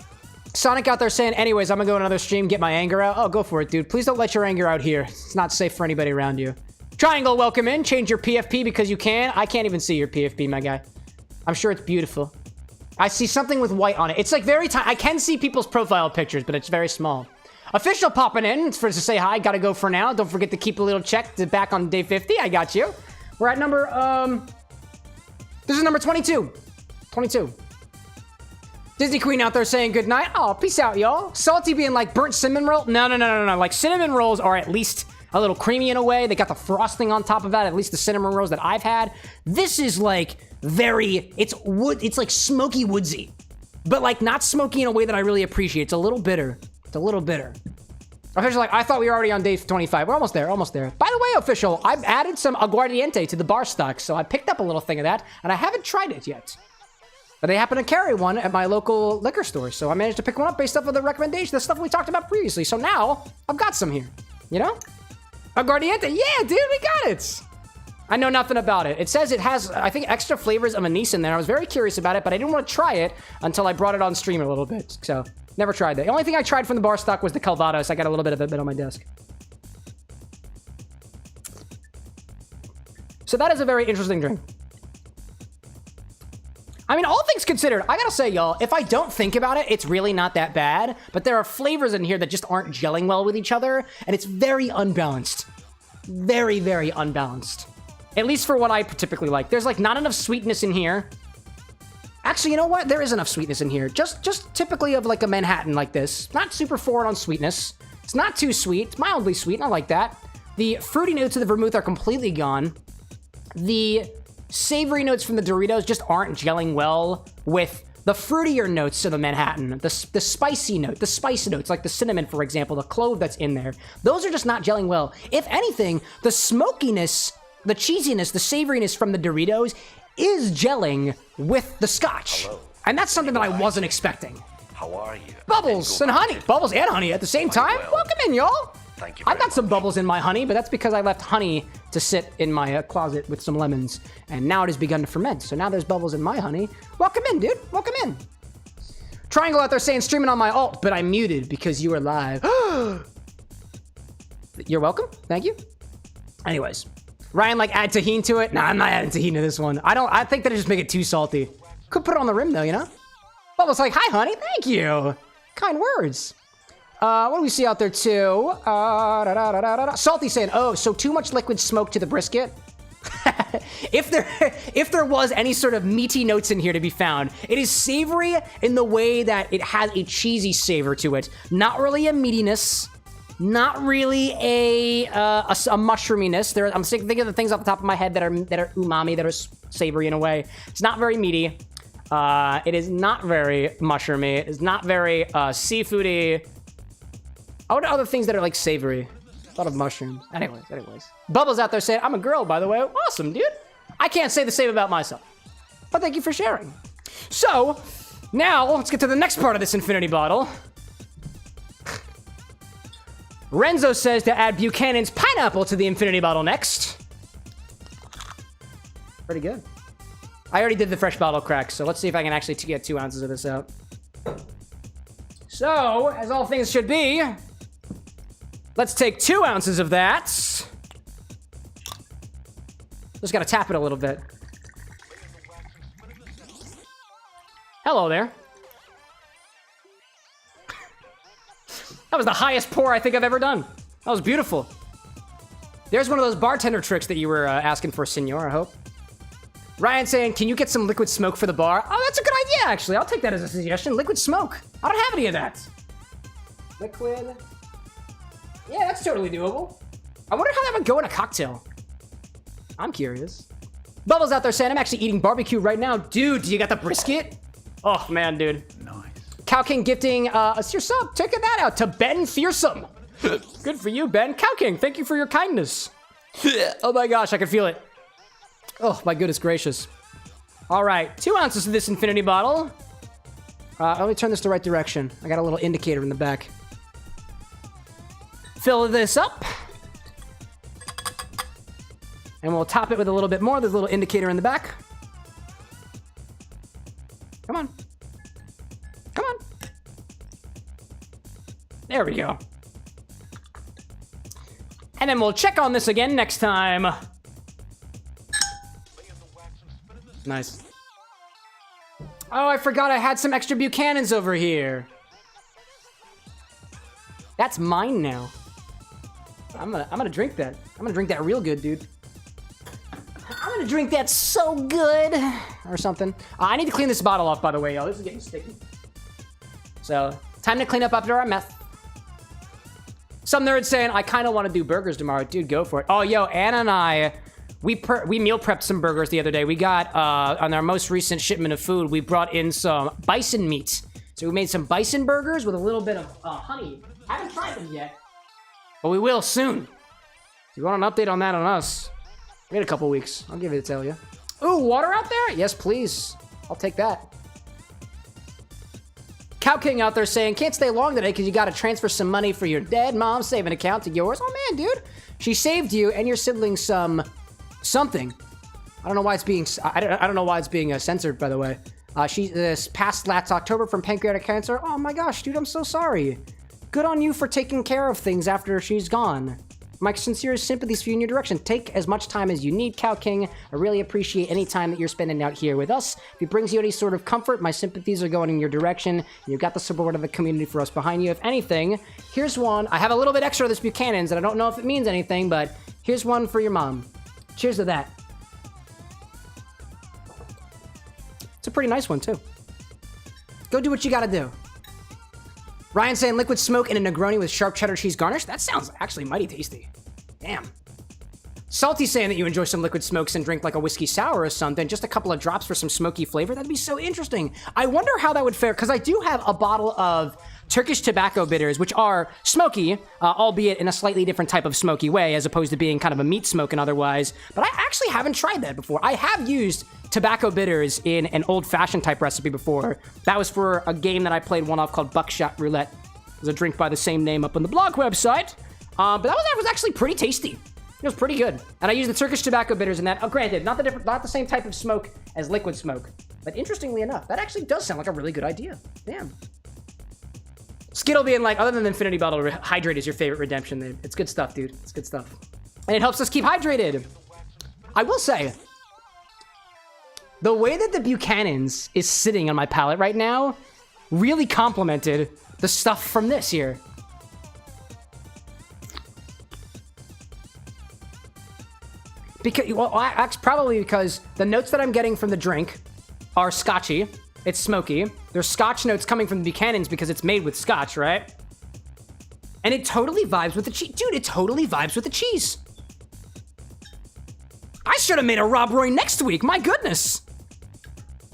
Sonic out there saying, anyways, I'm gonna go to another stream, get my anger out. Oh, go for it, dude. Please don't let your anger out here. It's not safe for anybody around you. Triangle, welcome in. Change your PFP because you can. I can't even see your PFP, my guy. I'm sure it's beautiful. I see something with white on it. It's like very tiny. I can see people's profile pictures, but it's very small. Official popping in for to say hi. Gotta go for now. Don't forget to keep a little check to back on day 50. I got you. We're at number, this is number 22. 22. Disney Queen out there saying good night. Oh, peace out, y'all. Salty being like burnt cinnamon roll. No. Like cinnamon rolls are at least a little creamy in a way. They got the frosting on top of that. At least the cinnamon rolls that I've had. This is like very, it's wood. It's like smoky woodsy, but like not smoky in a way that I really appreciate. It's a little bitter. It's a little bitter. Official like, I thought we were already on day 25. We're almost there, almost there. By the way, Official, I've added some aguardiente to the bar stock, so I picked up a little thing of that, and I haven't tried it yet. But they happen to carry one at my local liquor store, so I managed to pick one up based off of the recommendation, the stuff we talked about previously. So now, I've got some here, you know? Aguardiente, yeah, dude, we got it! I know nothing about it. It says it has, I think, extra flavors of anise in there. I was very curious about it, but I didn't want to try it until I brought it on stream a little bit, so never tried that. The only thing I tried from the bar stock was the Calvados. I got a little bit of it on my desk. So that is a very interesting drink. I mean, all things considered, I gotta say, y'all, if I don't think about it, it's really not that bad, but there are flavors in here that just aren't gelling well with each other, and it's very unbalanced. Very, very unbalanced. At least for what I typically like. There's like not enough sweetness in here. Actually, you know what? There is enough sweetness in here. Just typically of like a Manhattan like this. Not super forward on sweetness. It's not too sweet. It's mildly sweet, and I like that. The fruity notes of the vermouth are completely gone. The savory notes from the Doritos just aren't gelling well with the fruitier notes of the Manhattan. The spicy note, the spice notes, like the cinnamon, for example, the clove that's in there. Those are just not gelling well. If anything, the smokiness, the cheesiness, the savoriness from the Doritos is gelling with the scotch. Hello. And that's something that I wasn't expecting. How are you? Bubbles and honey. Bubbles and honey at the same time. well. Welcome in, y'all. Thank you I've very got some much. bubbles in my honey, but that's because I left honey to sit in my closet with some lemons, and now it has begun to ferment. So now there's bubbles in my honey. Welcome in, dude. Welcome in. Triangle out there saying streaming on my alt, but I'm muted because you are live. You're welcome. Thank you. Anyways. Ryan, like, add tahini to it? Nah, I'm not adding tahini to this one. I think that'd just make it too salty. Could put it on the rim, though, you know? Bubba's like, hi, honey. Thank you. Kind words. What do we see out there, too? Salty saying, oh, so too much liquid smoke to the brisket? If there was any sort of meaty notes in here to be found, it is savory in the way that it has a cheesy savor to it. Not really a meatiness. Not really a mushroominess. I'm thinking of the things off the top of my head that are umami, that are savory in a way. It's not very meaty. It is not very mushroomy. It is not very seafoody. What are other things that are like savory? A lot of mushrooms. Anyways. Bubbles out there saying, I'm a girl, by the way. Awesome, dude. I can't say the same about myself. But thank you for sharing. So, now, let's get to the next part of this infinity bottle. Renzo says to add Buchanan's pineapple to the infinity bottle next. Pretty good. I already did the fresh bottle crack, so let's see if I can actually get 2 ounces of this out. So, as all things should be, let's take 2 ounces of that. Just gotta tap it a little bit. Hello there. That was the highest pour I think I've ever done. That was beautiful. There's one of those bartender tricks that you were asking for, senor, I hope. Ryan saying, can you get some liquid smoke for the bar? Oh, that's a good idea, actually. I'll take that as a suggestion. Liquid smoke. I don't have any of that. Liquid. Yeah, that's totally doable. I wonder how that would go in a cocktail. I'm curious. Bubbles out there saying, I'm actually eating barbecue right now. Dude, do you got the brisket? Oh, man, dude. Nice. Cow King gifting a sub. Checking that out to Ben Fearsome. Good for you, Ben. Cow King, thank you for your kindness. Oh my gosh, I can feel it. Oh my goodness gracious. All right, 2 ounces of this infinity bottle. Let me turn this the right direction. I got a little indicator in the back. Fill this up. And we'll top it with a little bit more. There's a little indicator in the back. Come on. Come on. There we go. And then we'll check on this again next time. Nice. Oh, I forgot I had some extra Buchanan's over here. That's mine now. I'm gonna drink that. I'm gonna drink that real good, dude. I'm gonna drink that so good. Or something. I need to clean this bottle off, by the way, y'all. This is getting sticky. So, time to clean up after our mess. Some nerd saying, I kind of want to do burgers tomorrow. Dude, go for it. Oh, yo, Anna and I, we meal prepped some burgers the other day. We got, on our most recent shipment of food, we brought in some bison meat. So we made some bison burgers with a little bit of honey. I haven't tried them yet, but we will soon. If you want an update on that on us, wait a couple weeks. I'll give it to tell you. Ooh, water out there? Yes, please. I'll take that. Cow King out there saying, can't stay long today because you got to transfer some money for your dead mom's saving account to yours. Oh, man, dude. She saved you and your siblings something. I don't know why it's being, I don't know why it's being censored, by the way. She passed last October from pancreatic cancer. Oh, my gosh, dude, I'm so sorry. Good on you for taking care of things after she's gone. My sincerest sympathies for you in your direction. Take as much time as you need, Cow King. I really appreciate any time that you're spending out here with us. If it brings you any sort of comfort, my sympathies are going in your direction. You've got the support of the community for us behind you. If anything, here's one. I have a little bit extra of this Buchanan's, and I don't know if it means anything, but here's one for your mom. Cheers to that. It's a pretty nice one, too. Go do what you gotta do. Ryan saying liquid smoke in a Negroni with sharp cheddar cheese garnish. That sounds actually mighty tasty. Damn. Salty saying that you enjoy some liquid smokes and drink like a whiskey sour or something. Just a couple of drops for some smoky flavor. That'd be so interesting. I wonder how that would fare, because I do have a bottle of Turkish tobacco bitters, which are smoky, albeit in a slightly different type of smoky way, as opposed to being kind of a meat smoke and otherwise. But I actually haven't tried that before. I have used tobacco bitters in an old-fashioned type recipe before. That was for a game that I played one off called Buckshot Roulette. There's a drink by the same name up on the blog website. But that was actually pretty tasty. It was pretty good. And I used the Turkish tobacco bitters in that. Oh, granted, not the same type of smoke as liquid smoke. But interestingly enough, that actually does sound like a really good idea. Damn. Skittle being like, other than the infinity bottle, hydrate is your favorite redemption. It's good stuff, dude. It's good stuff. And it helps us keep hydrated. I will say, the way that the Buchanan's is sitting on my palette right now really complimented the stuff from this here. Because, well, probably because the notes that I'm getting from the drink are scotchy. It's smoky. There's scotch notes coming from the Buchanan's because it's made with scotch, right? And it totally vibes with the cheese. Dude, it totally vibes with the cheese. I should have made a Rob Roy next week. My goodness.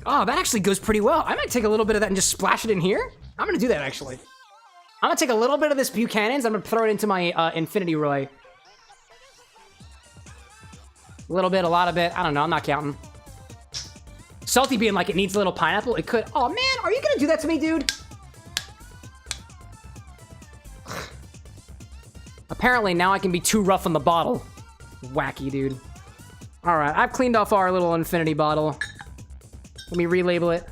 Oh, that actually goes pretty well. I might take a little bit of that and just splash it in here. I'm going to do that, actually. I'm going to take a little bit of this Buchanan's. I'm going to throw it into my Infinity Roy. A little bit, a lot of it. I don't know. I'm not counting. Salty being like it needs a little pineapple. It could. Oh, man. Are you going to do that to me, dude? Apparently, now I can be too rough on the bottle. Wacky, dude. All right. I've cleaned off our little infinity bottle. Let me relabel it.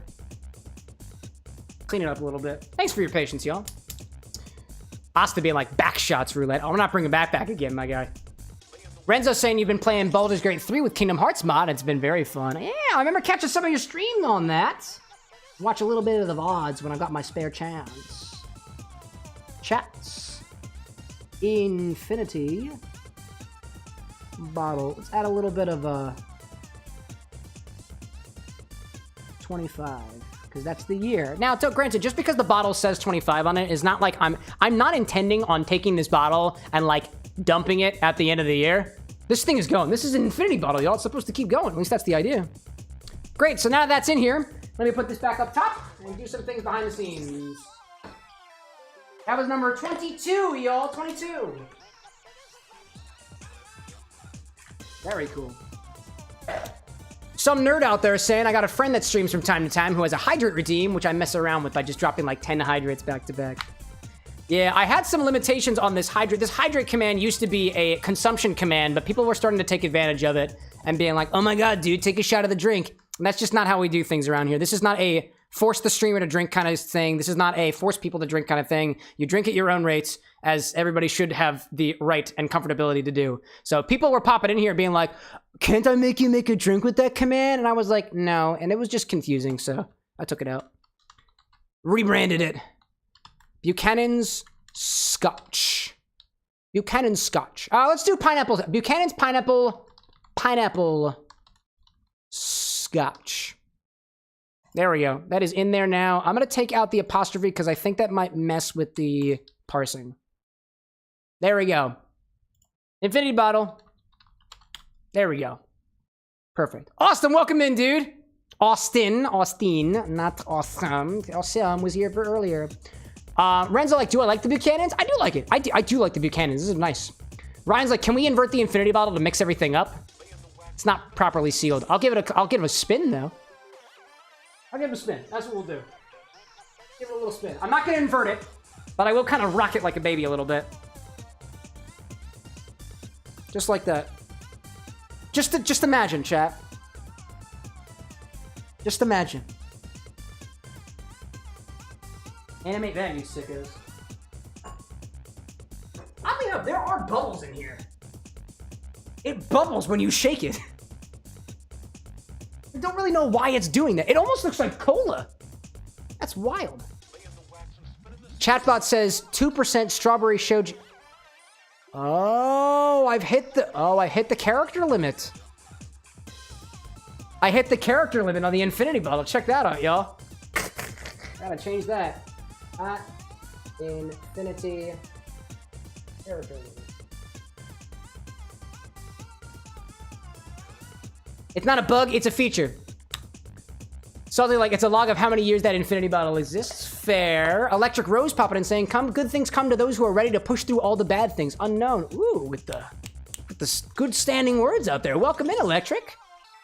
Clean it up a little bit. Thanks for your patience, y'all. Asta being like, back shots roulette. Oh, we're not bringing back again, my guy. Renzo saying you've been playing Baldur's Gate 3 with Kingdom Hearts mod. It's been very fun. Yeah, I remember catching some of your stream on that. Watch a little bit of the VODs when I got my spare chance. Chats. Infinity. Bottle. Let's add a little bit of a 25, because that's the year. Now, so granted, just because the bottle says 25 on it is not like I'm not intending on taking this bottle and like dumping it at the end of the year. This thing is going. This is an infinity bottle, y'all. It's supposed to keep going. At least that's the idea. Great. So now that that's in here, let me put this back up top and do some things behind the scenes. That was number 22, y'all. 22. Very cool. Some nerd out there saying I got a friend that streams from time to time who has a hydrate redeem, which I mess around with by just dropping like 10 hydrates back to back. Yeah, I had some limitations on this hydrate. This hydrate command used to be a consumption command, but people were starting to take advantage of it and being like, oh my god, dude, take a shot of the drink. And that's just not how we do things around here. This is not a force the streamer to drink kind of thing. This is not a force people to drink kind of thing. You drink at your own rates, as everybody should have the right and comfortability to do. So people were popping in here being like, can't I make you make a drink with that command? And I was like, no. And it was just confusing, so I took it out. Rebranded it. Buchanan's Scotch. Buchanan's Scotch. Let's do pineapple. Buchanan's pineapple Scotch. There we go. That is in there now. I'm going to take out the apostrophe because I think that might mess with the parsing. There we go. Infinity bottle. There we go. Perfect. Austin, welcome in, dude. Austin, not awesome. Awesome was here for earlier. Renzo like, do I like the Buchanan's? I do like it. I do like the Buchanan's. This is nice. Ryan's like, can we invert the infinity bottle to mix everything up? It's not properly sealed. I'll give it a spin though. I'll give it a spin. That's what we'll do. Give it a little spin. I'm not gonna invert it, but I will kind of rock it like a baby a little bit. Just like that. Just imagine, chat. Just imagine. Animate that, you sickos. Oddly enough, there are bubbles in here. It bubbles when you shake it. I don't really know why it's doing that. It almost looks like cola. That's wild. Chatbot says 2% strawberry shoji. Oh, I hit the character limit. I hit the character limit on the infinity bottle. Check that out, y'all. Gotta change that. At infinity character limit. It's not a bug, it's a feature. Something like, it's a log of how many years that infinity bottle exists. Fair. Electric Rose popping in saying, good things come to those who are ready to push through all the bad things. Unknown. Ooh, with the good standing words out there. Welcome in, Electric.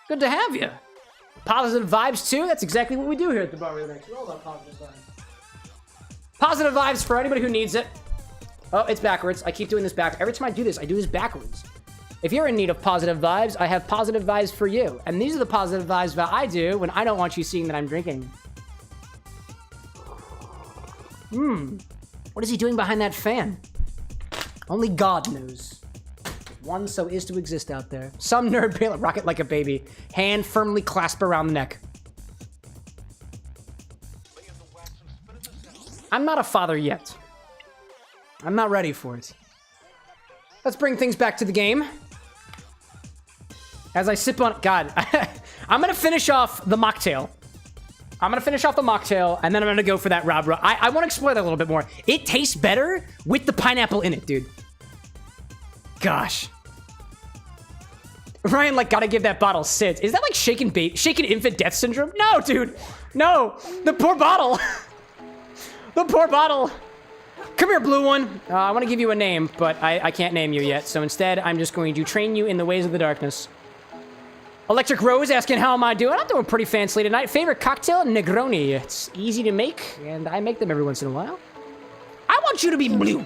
Good to have you. Positive vibes too. That's exactly what we do here at the Bar with X. We're all about positive vibes. Positive vibes for anybody who needs it. Oh, it's backwards. I keep doing this back. Every time I do this backwards. If you're in need of positive vibes, I have positive vibes for you. And these are the positive vibes that I do when I don't want you seeing that I'm drinking. What is he doing behind that fan? Only God knows. One so is to exist out there. Some nerd pale rocket like a baby. Hand firmly clasped around the neck. I'm not a father yet. I'm not ready for it. Let's bring things back to the game. As I sip on... God. I'm going to finish off the mocktail. I'm going to finish off the mocktail, and then I'm going to go for that Rob. I want to explore that a little bit more. It tastes better with the pineapple in it, dude. Gosh. Ryan, like, gotta give that bottle SIDS. Is that like shaken infant death syndrome? No, dude. No. The poor bottle. The poor bottle. Come here, blue one. I want to give you a name, but I can't name you yet. So instead, I'm just going to train you in the ways of the darkness. Electric Rose asking, how am I doing? I'm doing pretty fancy tonight. Favorite cocktail? Negroni. It's easy to make, and I make them every once in a while. I want you to be blue.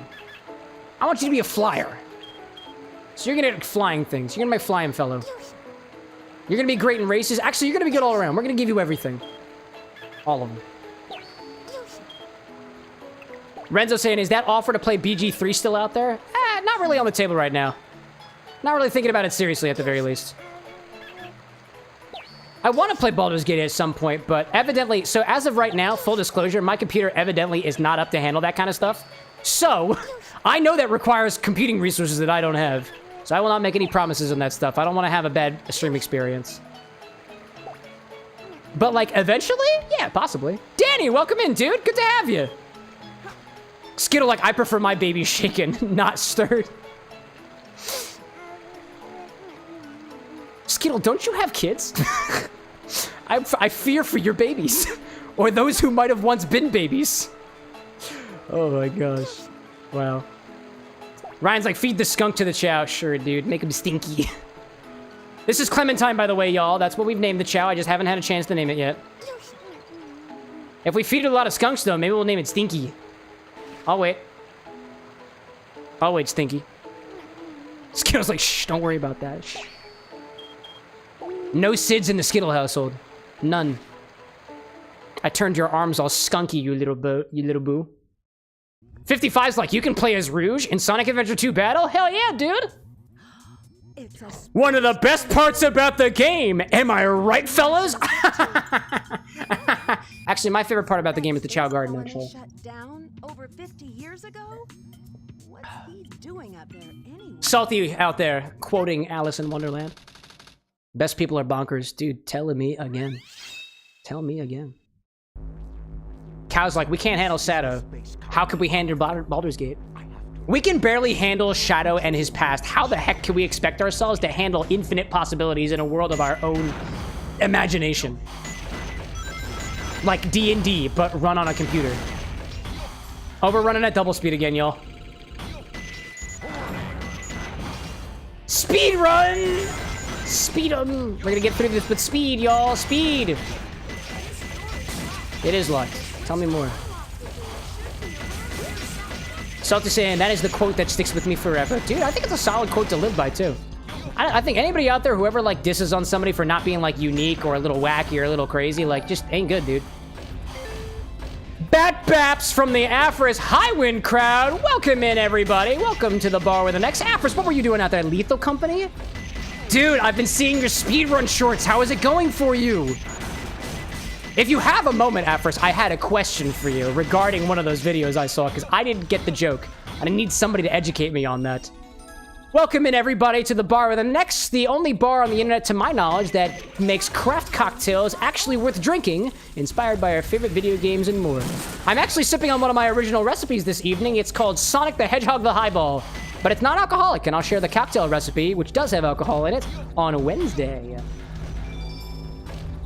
I want you to be a flyer. So you're gonna flying things. You're gonna be a flying fellow. You're gonna be great in races. Actually, you're gonna be good all around. We're gonna give you everything. All of them. Renzo saying, is that offer to play BG3 still out there? Not really on the table right now. Not really thinking about it seriously at the very least. I want to play Baldur's Gate at some point, but evidently... So as of right now, full disclosure, my computer evidently is not up to handle that kind of stuff. So, I know that requires computing resources that I don't have. So I will not make any promises on that stuff. I don't want to have a bad stream experience. But, like, eventually? Yeah, possibly. Danny, welcome in, dude. Good to have you. Skittle, like, I prefer my baby shaken, not stirred. Skittle, don't you have kids? I fear for your babies. Or those who might have once been babies. Oh my gosh. Wow. Ryan's like, feed the skunk to the chow. Sure, dude. Make him stinky. This is Clementine, by the way, y'all. That's what we've named the chow. I just haven't had a chance to name it yet. If we feed it a lot of skunks, though, maybe we'll name it Stinky. I'll wait. I'll wait, Stinky. Skittle's like, shh, don't worry about that. Shh. No SIDS in the Skittle household. None. I turned your arms all skunky, you little boo. 55's like, you can play as Rouge in Sonic Adventure 2 Battle? Hell yeah, dude! One of the best parts about the game! Am I right, fellas? Actually, my favorite part about the game is the Chow Garden, actually. Shut down over 50 years ago? What's he doing up there anyway? Salty out there, quoting Alice in Wonderland. Best people are bonkers. Dude, tell me again. Tell me again. Cow's like, we can't handle Shadow. How could we handle Baldur's Gate? We can barely handle Shadow and his past. How the heck can we expect ourselves to handle infinite possibilities in a world of our own imagination? Like D&D, but run on a computer. Oh, we're running at double speed again, y'all. Speed run! Speed on. We're gonna get through this with speed, y'all. Speed! It is locked. Tell me more. Salty saying, that is the quote that sticks with me forever. Dude, I think it's a solid quote to live by, too. I think anybody out there, whoever, like, disses on somebody for not being, like, unique or a little wacky or a little crazy, like, just ain't good, dude. Bat Baps from the Afris Highwind crowd. Welcome in, everybody. Welcome to the bar with an X. Afris, what were you doing out there? Lethal Company? Dude, I've been seeing your speedrun shorts. How is it going for you? If you have a moment, Afris, I had a question for you regarding one of those videos I saw, because I didn't get the joke, and I need somebody to educate me on that. Welcome in, everybody, to the bar with an X, the only bar on the internet, to my knowledge, that makes craft cocktails actually worth drinking, inspired by our favorite video games and more. I'm actually sipping on one of my original recipes this evening. It's called Sonic the Hedgehog the Highball, but it's not alcoholic, and I'll share the cocktail recipe, which does have alcohol in it, on Wednesday.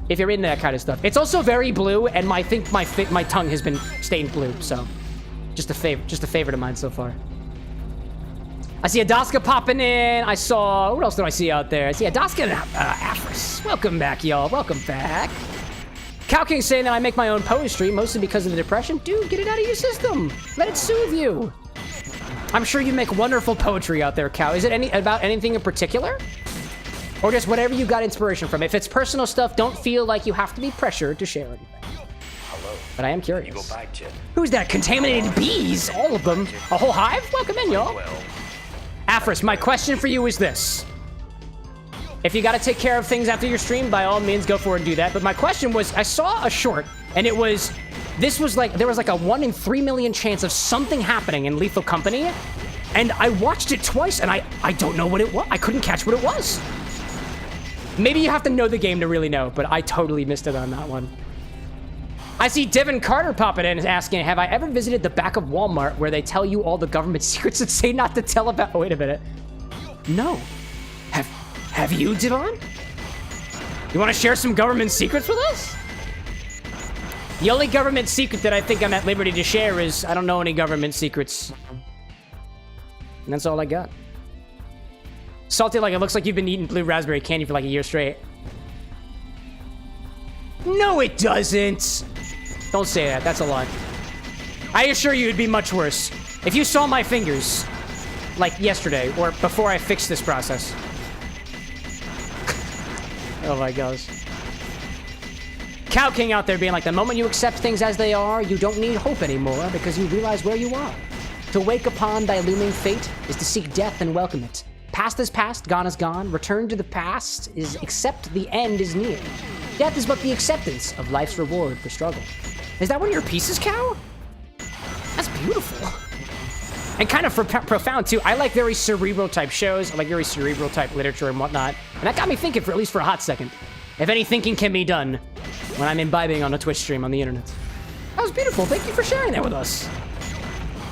If you're into that kind of stuff. It's also very blue, and I think my tongue has been stained blue, so just a favorite of mine so far. I see Adaska popping in. I saw, what else did I see out there? I see Adaska and Afris. Welcome back, y'all. Welcome back. Cow King saying that I make my own poetry, mostly because of the depression. Dude, get it out of your system. Let it soothe you. I'm sure you make wonderful poetry out there, Cow. Is it about anything in particular? Or just whatever you got inspiration from. If it's personal stuff, don't feel like you have to be pressured to share anything. Hello. But I am You curious. go back to Who's that? Contaminated bees? All of them? A whole hive? Welcome in, y'all. well. Afris, my question for you is this. If you gotta take care of things after your stream, by all means, go for it and do that. But my question was, I saw a short, and it was, this was like, there was like a 1 in 3 million chance of something happening in Lethal Company, and I watched it twice, and I don't know what it was. I couldn't catch what it was. Maybe you have to know the game to really know, but I totally missed it on that one. I see Devin Carter popping in and asking, have I ever visited the back of Walmart where they tell you all the government secrets and say not to tell about... Oh, wait a minute. No. Have you, Devon? You want to share some government secrets with us? The only government secret that I think I'm at liberty to share is I don't know any government secrets. And that's all I got. Salty, like, it looks like you've been eating blue raspberry candy for like a year straight. No, it doesn't. Don't say that. That's a lie. I assure you it'd be much worse. If you saw my fingers, like yesterday, or before I fixed this process. Oh my gosh. Cow King out there being like, the moment you accept things as they are, you don't need hope anymore because you realize where you are. To wake upon thy looming fate is to seek death and welcome it. Past is past, gone is gone. Return to the past is accept the end is near. Death is but the acceptance of life's reward for struggle. Is that one of your pieces, Cow? That's beautiful. And kind of profound, too. I like very cerebral type shows. I like very cerebral type literature and whatnot. And that got me thinking for at least for a hot second. If any thinking can be done when I'm imbibing on a Twitch stream on the internet. That was beautiful. Thank you for sharing that with us.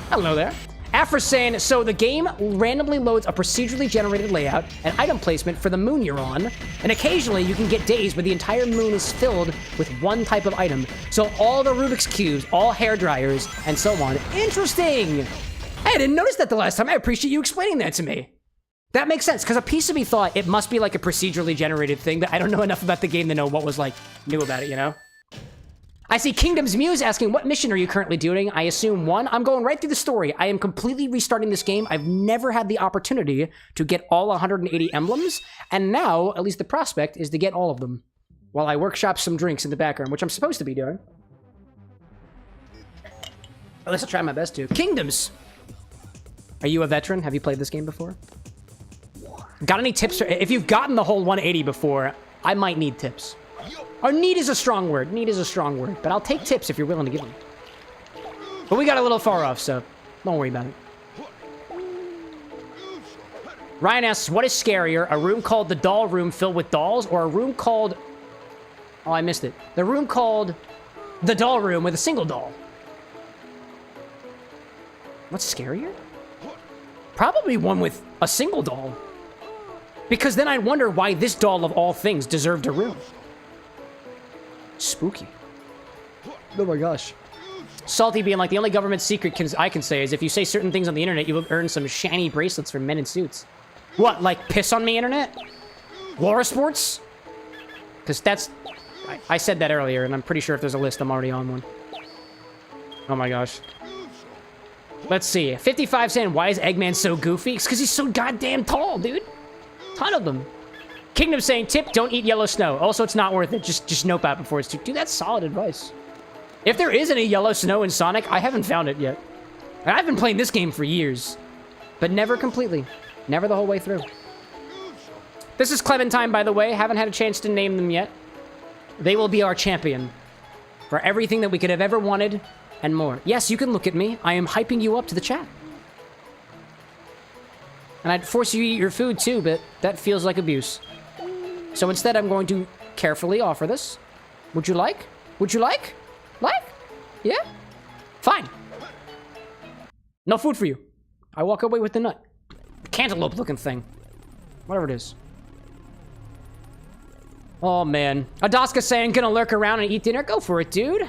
Hello there. Afra saying, so the game randomly loads a procedurally generated layout and item placement for the moon you're on, and occasionally you can get days where the entire moon is filled with one type of item. So all the Rubik's Cubes, all hair dryers, and so on. Interesting! Hey, I didn't notice that the last time. I appreciate you explaining that to me. That makes sense, because a piece of me thought it must be like a procedurally generated thing, but I don't know enough about the game to know what was like new about it, you know? I see Kingdom's Muse asking, what mission are you currently doing? I assume 1. I'm going right through the story. I am completely restarting this game. I've never had the opportunity to get all 180 emblems, and now, at least the prospect, is to get all of them, while I workshop some drinks in the background, which I'm supposed to be doing. At least I'll try my best to. Kingdoms! Are you a veteran? Have you played this game before? Got any tips? If you've gotten the whole 180 before, I might need tips. Or need is a strong word. Need is a strong word. But I'll take tips if you're willing to give them. But we got a little far off, so don't worry about it. Ryan asks, what is scarier? A room called the doll room filled with dolls, or a room called... Oh, I missed it. The room called the doll room with a single doll. What's scarier? Probably one with a single doll. Because then I'd wonder why this doll of all things deserved a room. Spooky. Oh my gosh. Salty being like, the only government secret I can say is if you say certain things on the internet, you will earn some shiny bracelets from men in suits. What, like piss on me internet? Laura Sports? Because that's... I said that earlier, and I'm pretty sure if there's a list, I'm already on one. Oh my gosh. Let's see. 55 saying, why is Eggman so goofy? It's because he's so goddamn tall, dude. Ton of them. Kingdom saying, tip, don't eat yellow snow. Also, it's not worth it. Just nope out before it's too... Dude, that's solid advice. If there is any yellow snow in Sonic, I haven't found it yet. And I've been playing this game for years. But never completely. Never the whole way through. This is Clementine, by the way. Haven't had a chance to name them yet. They will be our champion. For everything that we could have ever wanted and more. Yes, you can look at me. I am hyping you up to the chat. And I'd force you to eat your food too, but that feels like abuse. So instead, I'm going to carefully offer this. Would you like? Would you like? Like? Yeah? Fine. No food for you. I walk away with the nut. Cantaloupe-looking thing. Whatever it is. Oh, man. Adaska saying, gonna lurk around and eat dinner? Go for it, dude.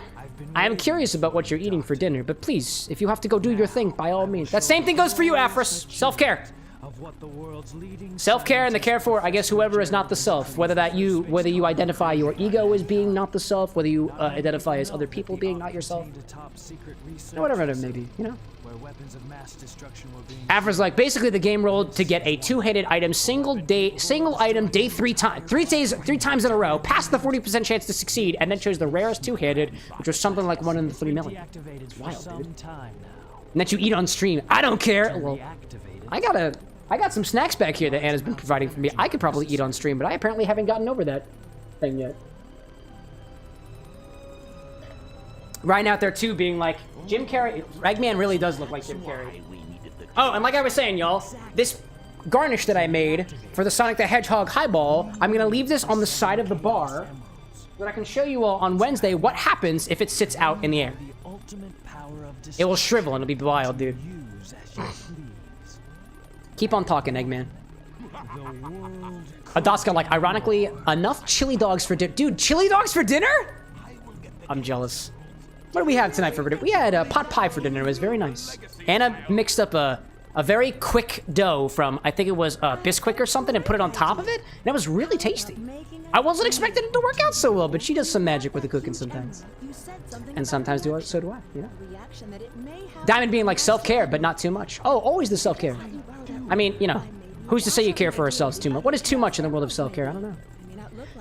I am curious about what you're eating for dinner, but please, if you have to go do your thing, by all means. That same thing goes for you, Afris. Self-care. of what the world's leading Self-care and the care for, I guess, whoever is not the self. Whether you identify your ego as being not the self, whether you identify as other people being not yourself. Whatever it may be, you know? where weapons of mass destruction were being Afra's like, basically the game rolled to get a two-handed item, single item, day three times in a row, past the 40% chance to succeed, and then chose the rarest two-handed, which was something like 1 in 3 million. deactivated for wild, some dude. time now. And that you eat on stream. I don't care. Well, Reactivated. I got some snacks back here that Anna's been providing for me. I could probably eat on stream, but I apparently haven't gotten over that thing yet. Ryan out there too being like, Jim Carrey, Ragman really does look like Jim Carrey. Oh, and like I was saying, y'all, this garnish that I made for the Sonic the Hedgehog Highball, I'm gonna leave this on the side of the bar so that I can show you all on Wednesday what happens if it sits out in the air. The ultimate power of It will shrivel and it'll be wild, dude. use as you please. Keep on talking, Eggman. The world Adaska, like, ironically, enough chili dogs for dinner. Dude, chili dogs for dinner? I'm jealous. What do we have tonight for dinner? We had pot pie for dinner. It was very nice. Anna mixed up a very quick dough from, I think it was Bisquick or something, and put it on top of it. And it was really tasty. I wasn't expecting it to work out so well, but she does some magic with the cooking sometimes. And sometimes so do I, you know? Diamond being like self-care, but not too much. Oh, always the self-care. I mean, you know, who's to say you care for ourselves too much? What is too much in the world of self-care? I don't know.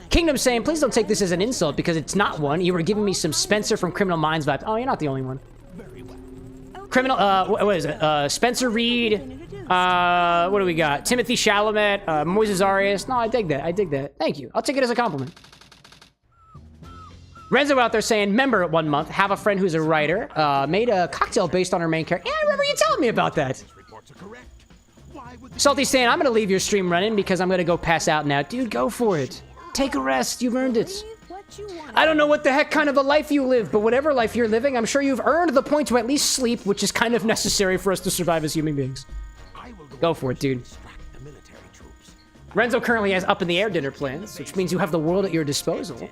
Kingdom saying, please don't take this as an insult because it's not one. You were giving me some Spencer from Criminal Minds vibes. Oh, you're not the only one. Criminal, what is it? Spencer Reed. What do we got? Timothy Chalamet, Moises Arias. No, I dig that. I dig that. Thank you. I'll take it as a compliment. Renzo out there saying, member at 1 month, have a friend who's a writer, made a cocktail based on her main character. Yeah, I remember you telling me about that. Salty saying, I'm going to leave your stream running because I'm going to go pass out now. Dude, go for it. Take a rest. You've earned it. I don't know what the heck kind of a life you live, but whatever life you're living, I'm sure you've earned the point to at least sleep, which is kind of necessary for us to survive as human beings. Go for it, dude. Renzo currently has up-in-the-air dinner plans, which means you have the world at your disposal.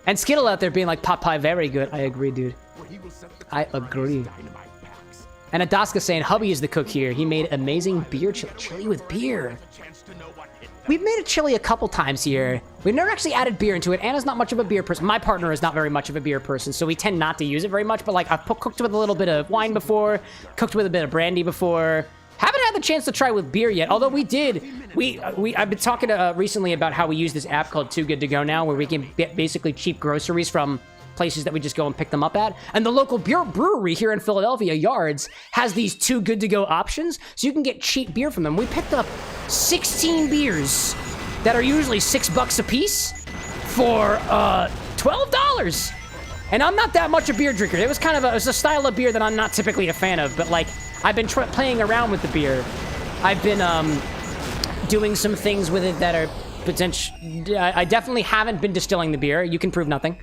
And Skittle out there being like, pot pie, very good. I agree, dude. I agree. And Adaska saying, hubby is the cook here. He made amazing beer chili with beer. We've made a chili a couple times here. We've never actually added beer into it. Anna's not much of a beer person. My partner is not very much of a beer person, so we tend not to use it very much. But like, I've cooked with a little bit of wine before, cooked with a bit of brandy before. Haven't had the chance to try with beer yet. Although we did, I've been talking recently about how we use this app called Too Good To Go now, where we can get basically cheap groceries from places that we just go and pick them up at. And the local beer brewery here in Philadelphia, Yards, has these Too Good To Go options, so you can get cheap beer from them. We picked up 16 beers that are usually $6 a piece for $12. And I'm not that much a beer drinker. It was kind of it was a style of beer that I'm not typically a fan of, but like, I've been playing around with the beer. I've been doing some things with it that are potential. I definitely haven't been distilling the beer. You can prove nothing.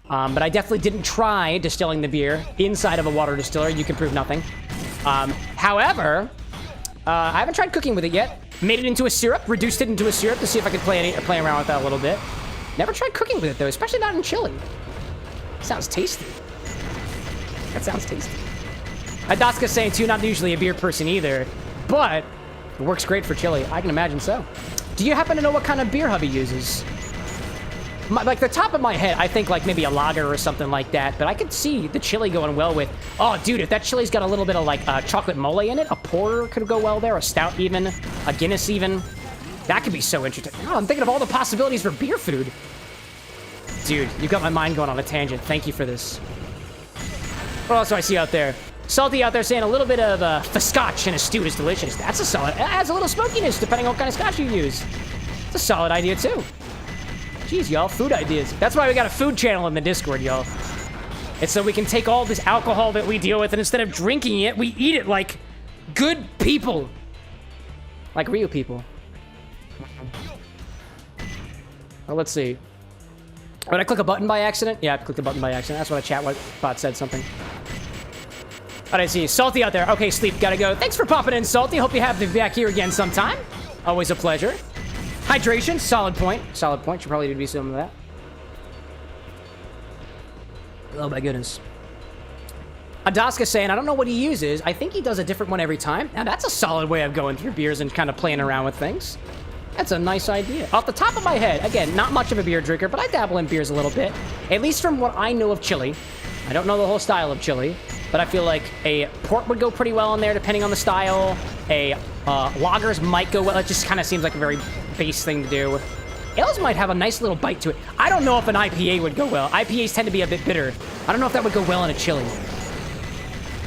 But I definitely didn't try distilling the beer inside of a water distiller. You can prove nothing. However, I haven't tried cooking with it yet. Made it into a syrup, reduced it into a syrup to see if I could play around with that a little bit. Never tried cooking with it though, especially not in chili. Sounds tasty. That sounds tasty. Adaska's saying too, not usually a beer person either, but it works great for chili. I can imagine so. Do you happen to know what kind of beer hubby uses? Like the top of my head, I think like maybe a lager or something like that, but I could see the chili going well with, oh dude, if that chili's got a little bit of like chocolate mole in it, a porter could go well there, a stout even, a Guinness even. That could be so interesting. Oh, I'm thinking of all the possibilities for beer food. Dude, you got my mind going on a tangent. Thank you for this. What else do I see out there? Salty out there saying a little bit of scotch in a stew is delicious. That's a solid, it adds a little smokiness depending on what kind of scotch you use. It's a solid idea too. Jeez, y'all, food ideas. That's why we got a food channel in the Discord, y'all. It's so we can take all this alcohol that we deal with and instead of drinking it, we eat it like good people. Like real people. Well, let's see. Did I click a button by accident? Yeah, I clicked a button by accident. That's what a chat bot said something. I didn't see. Salty out there. Okay, sleep. Gotta go. Thanks for popping in, Salty. Hope you have to be back here again sometime. Always a pleasure. Hydration. Solid point. Solid point. Should probably do some of that. Oh my goodness. Adaska saying, I don't know what he uses. I think he does a different one every time. Now, that's a solid way of going through beers and kind of playing around with things. That's a nice idea. Off the top of my head, again, not much of a beer drinker, but I dabble in beers a little bit. At least from what I know of chili. I don't know the whole style of chili, but I feel like a port would go pretty well in there, depending on the style. A lagers might go well. It just kind of seems like a very base thing to do. Ales might have a nice little bite to it. I don't know if an IPA would go well. IPAs tend to be a bit bitter. I don't know if that would go well in a chili.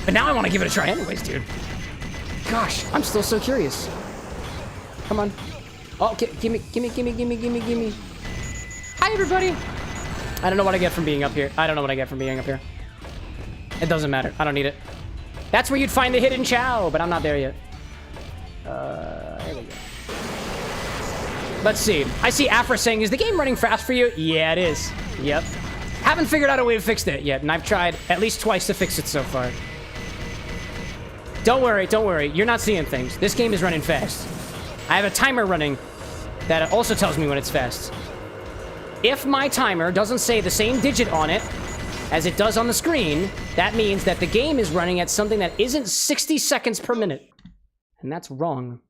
But now I want to give it a try anyways, dude. Gosh, I'm still so curious. Come on. Oh, gimme. Hi, everybody. I don't know what I get from being up here. It doesn't matter. I don't need it. That's where you'd find the hidden chow, but I'm not there yet. There we go. Let's see. I see Afra saying, is the game running fast for you? Yeah, it is. Yep. Haven't figured out a way to fix it yet, and I've tried at least twice to fix it so far. Don't worry. You're not seeing things. This game is running fast. I have a timer running that also tells me when it's fast. If my timer doesn't say the same digit on it as it does on the screen, that means that the game is running at something that isn't 60 seconds per minute. And that's wrong.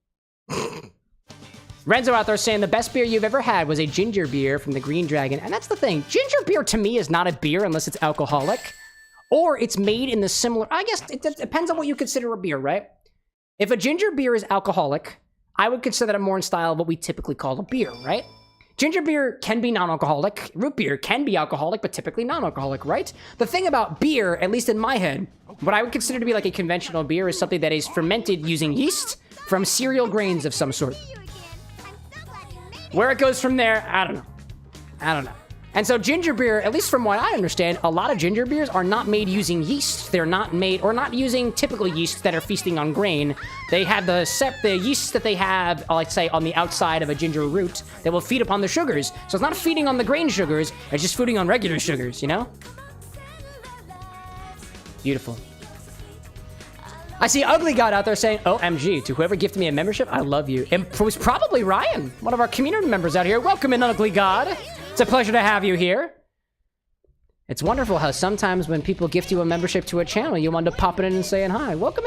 Renzo out there saying the best beer you've ever had was a ginger beer from the Green Dragon. And that's the thing. Ginger beer to me is not a beer unless it's alcoholic. Or it's made in the similar... I guess it depends on what you consider a beer, right? If a ginger beer is alcoholic, I would consider that more in style of what we typically call a beer, right? Ginger beer can be non-alcoholic. Root beer can be alcoholic, but typically non-alcoholic, right? The thing about beer, at least in my head, what I would consider to be like a conventional beer is something that is fermented using yeast from cereal grains of some sort. Where it goes from there, I don't know. And so ginger beer, at least from what I understand, a lot of ginger beers are not made using yeast. They're not made, or not using typical yeasts that are feasting on grain. They have the yeasts that they have, let's say, on the outside of a ginger root that will feed upon the sugars. So it's not feeding on the grain sugars, it's just feeding on regular sugars, you know? Beautiful. I see Ugly God out there saying, OMG, to whoever gifted me a membership, I love you. It was probably Ryan, one of our community members out here. Welcome in, Ugly God. It's a pleasure to have you here. It's wonderful how sometimes when people gift you a membership to a channel, you wind up popping in and saying hi. Welcome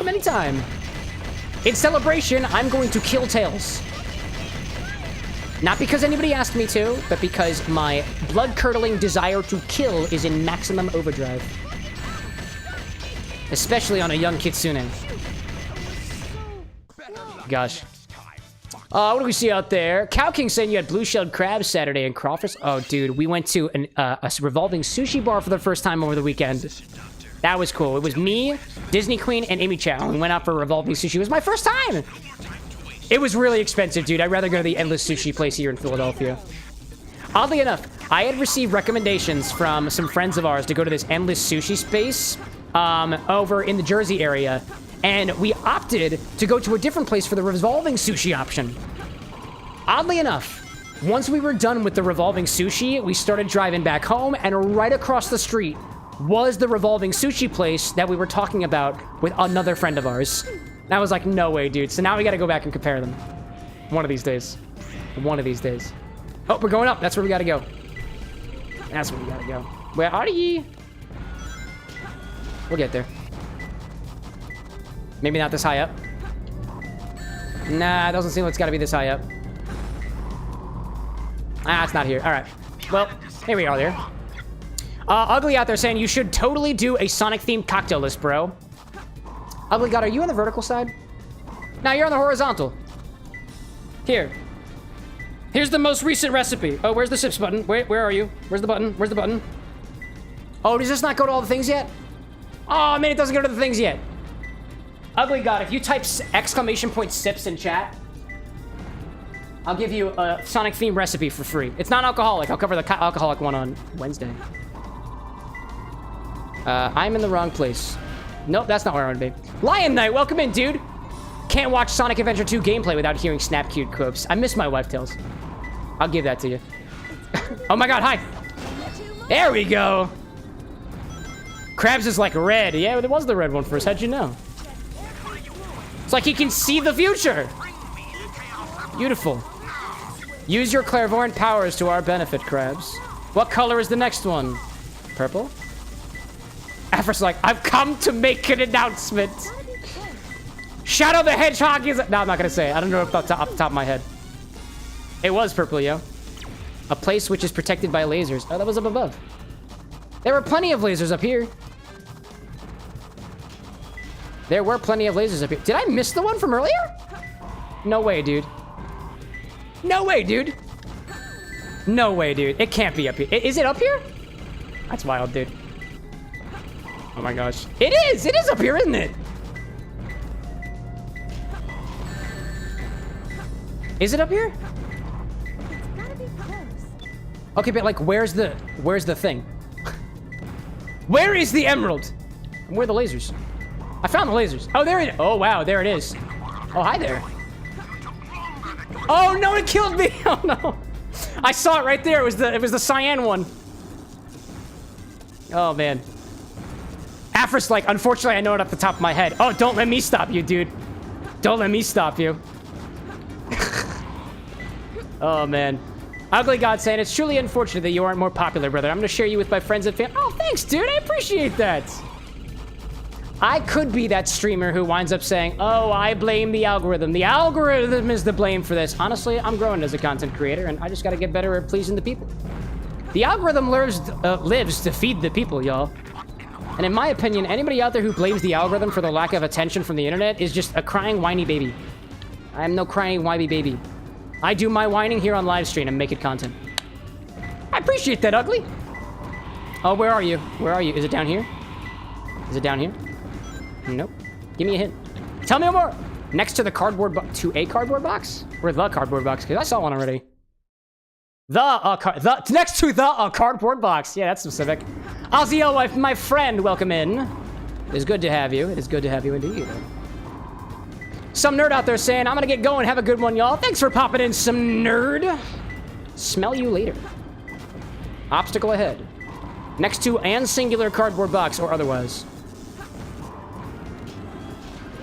anytime. In celebration, I'm going to kill Tails. Not because anybody asked me to, but because my blood-curdling desire to kill is in maximum overdrive. Especially on a young kitsune. Gosh. What do we see out there? Cow King saying you had blue-shelled crabs Saturday in Crawford. Oh, dude, we went to a revolving sushi bar for the first time over the weekend. That was cool. It was me, Disney Queen, and Amy Chow. We went out for revolving sushi. It was my first time. It was really expensive, dude. I'd rather go to the Endless Sushi place here in Philadelphia. Oddly enough, I had received recommendations from some friends of ours to go to this Endless Sushi space over in the Jersey area. And we opted to go to a different place for the revolving sushi option. Oddly enough, once we were done with the revolving sushi, we started driving back home, and right across the street was the revolving sushi place that we were talking about with another friend of ours. And I was like, no way, dude. So now we gotta go back and compare them. One of these days. One of these days. Oh, we're going up. That's where we gotta go. That's where we gotta go. Where are ye? We'll get there. Maybe not this high up. Nah, it doesn't seem like it's gotta be this high up. Ah, it's not here. All right. Well, here we are there. Ugly out there saying you should totally do a Sonic-themed cocktail list, bro. Ugly God, are you on the vertical side? No, you're on the horizontal. Here. Here's the most recent recipe. Oh, where's the sips button? Where are you? Where's the button? Where's the button? Oh, does this not go to all the things yet? Oh, man, it doesn't go to the things yet. Ugly God, if you type !sips in chat, I'll give you a Sonic-themed recipe for free. It's non-alcoholic. I'll cover the alcoholic one on Wednesday. I'm in the wrong place. Nope, that's not where I want to be. Lion Knight, welcome in, dude. Can't watch Sonic Adventure 2 gameplay without hearing Snap Cute quotes. I miss my wife, Tails. I'll give that to you. Oh my God, hi. There we go. Krabs is like red. Yeah, it was the red one first. How'd you know? It's like he can see the future. Beautiful. Use your clairvoyant powers to our benefit, Krabs. What color is the next one? Purple? Afra's like, I've come to make an announcement. Shadow the Hedgehog is... No, I'm not gonna say it. I don't know off the top of my head. It was purple, yo. A place which is protected by lasers. Oh, that was up above. There were plenty of lasers up here. There were plenty of lasers up here. Did I miss the one from earlier? No way, dude. No way, dude. No way, dude. It can't be up here. Is it up here? That's wild, dude. Oh my gosh. It is! It is up here, isn't it? Is it up here? It's gotta be close. Okay, but like, where's the thing? Where is the emerald? Where are the lasers? I found the lasers. Oh, there it is. Oh, wow, there it is. Oh, hi there. Oh, no, it killed me. Oh, no. I saw it right there. It was the cyan one. Oh, man. Afra's like, unfortunately, I know it off the top of my head. Oh, don't let me stop you, dude. Don't let me stop you. Oh, man. Ugly God saying, it's truly unfortunate that you aren't more popular, brother. I'm going to share you with my friends and family. Oh, thanks, dude. I appreciate that. I could be that streamer who winds up saying, oh, I blame the algorithm. The algorithm is the blame for this. Honestly, I'm growing as a content creator, and I just got to get better at pleasing the people. The algorithm lives to feed the people, y'all. And in my opinion, anybody out there who blames the algorithm for the lack of attention from the internet is just a crying, whiny baby. I am no crying, whiny baby. I do my whining here on live stream and make it content. I appreciate that, Ugly. Oh, where are you? Where are you? Is it down here? Is it down here? Nope. Give me a hint. Tell me more. Next to the cardboard box. To a cardboard box? Or the cardboard box? Because I saw one already. Next to the cardboard box. Yeah, that's specific. Ozzy, my friend, welcome in. It is good to have you. It is good to have you indeed. Some nerd out there saying, I'm gonna get going. Have a good one, y'all. Thanks for popping in, some nerd. Smell you later. Obstacle ahead. Next to and singular cardboard box or otherwise.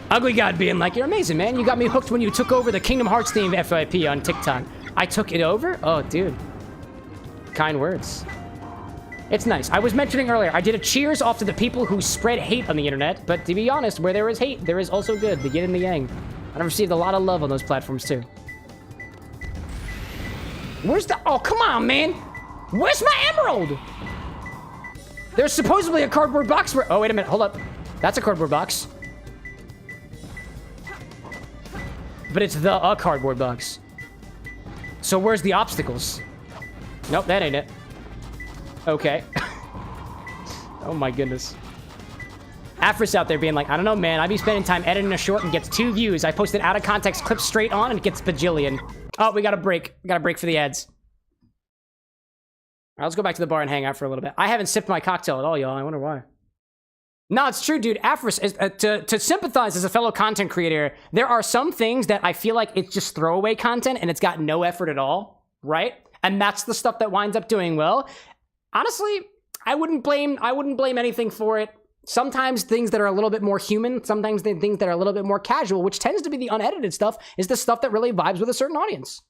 Ugly God being like, you're amazing, man. You got me hooked when you took over the Kingdom Hearts theme FIP on TikTok. I took it over? Oh, dude. Kind words. It's nice. I was mentioning earlier, I did a cheers off to the people who spread hate on the internet, but to be honest, where there is hate, there is also good. The yin and the yang. I've received a lot of love on those platforms, too. Where's the... Oh, come on, man. Where's my emerald? There's supposedly a cardboard box where... Oh, wait a minute. Hold up. That's a cardboard box. But it's the cardboard box. So where's the obstacles? Nope, that ain't it. Okay. Oh my goodness. Afra's out there being like, I don't know, man. I be spending time editing a short and gets 2 views. I posted out of context clips straight on and it gets bajillion. Oh, we got a break. We got a break for the ads. All right, let's go back to the bar and hang out for a little bit. I haven't sipped my cocktail at all, y'all. I wonder why. No, it's true, dude. Afris, to sympathize as a fellow content creator, there are some things that I feel like it's just throwaway content and it's got no effort at all, right? And that's the stuff that winds up doing well. Honestly, I wouldn't blame anything for it. Sometimes things that are a little bit more human, sometimes things that are a little bit more casual, which tends to be the unedited stuff, is the stuff that really vibes with a certain audience.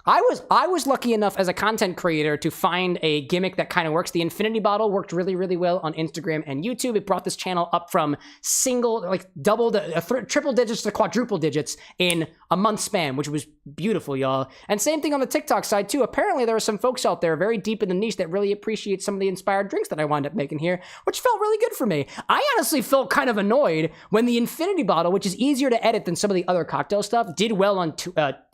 I was lucky enough as a content creator to find a gimmick that kind of works. The infinity bottle worked really, really well on Instagram and YouTube. It brought this channel up from triple digits to quadruple digits in a month span, which was beautiful, y'all. And same thing on the TikTok side too. Apparently there are some folks out there very deep in the niche that really appreciate some of the inspired drinks that I wind up making here, which felt really good for me. I honestly felt kind of annoyed when the infinity bottle, which is easier to edit than some of the other cocktail stuff, did well on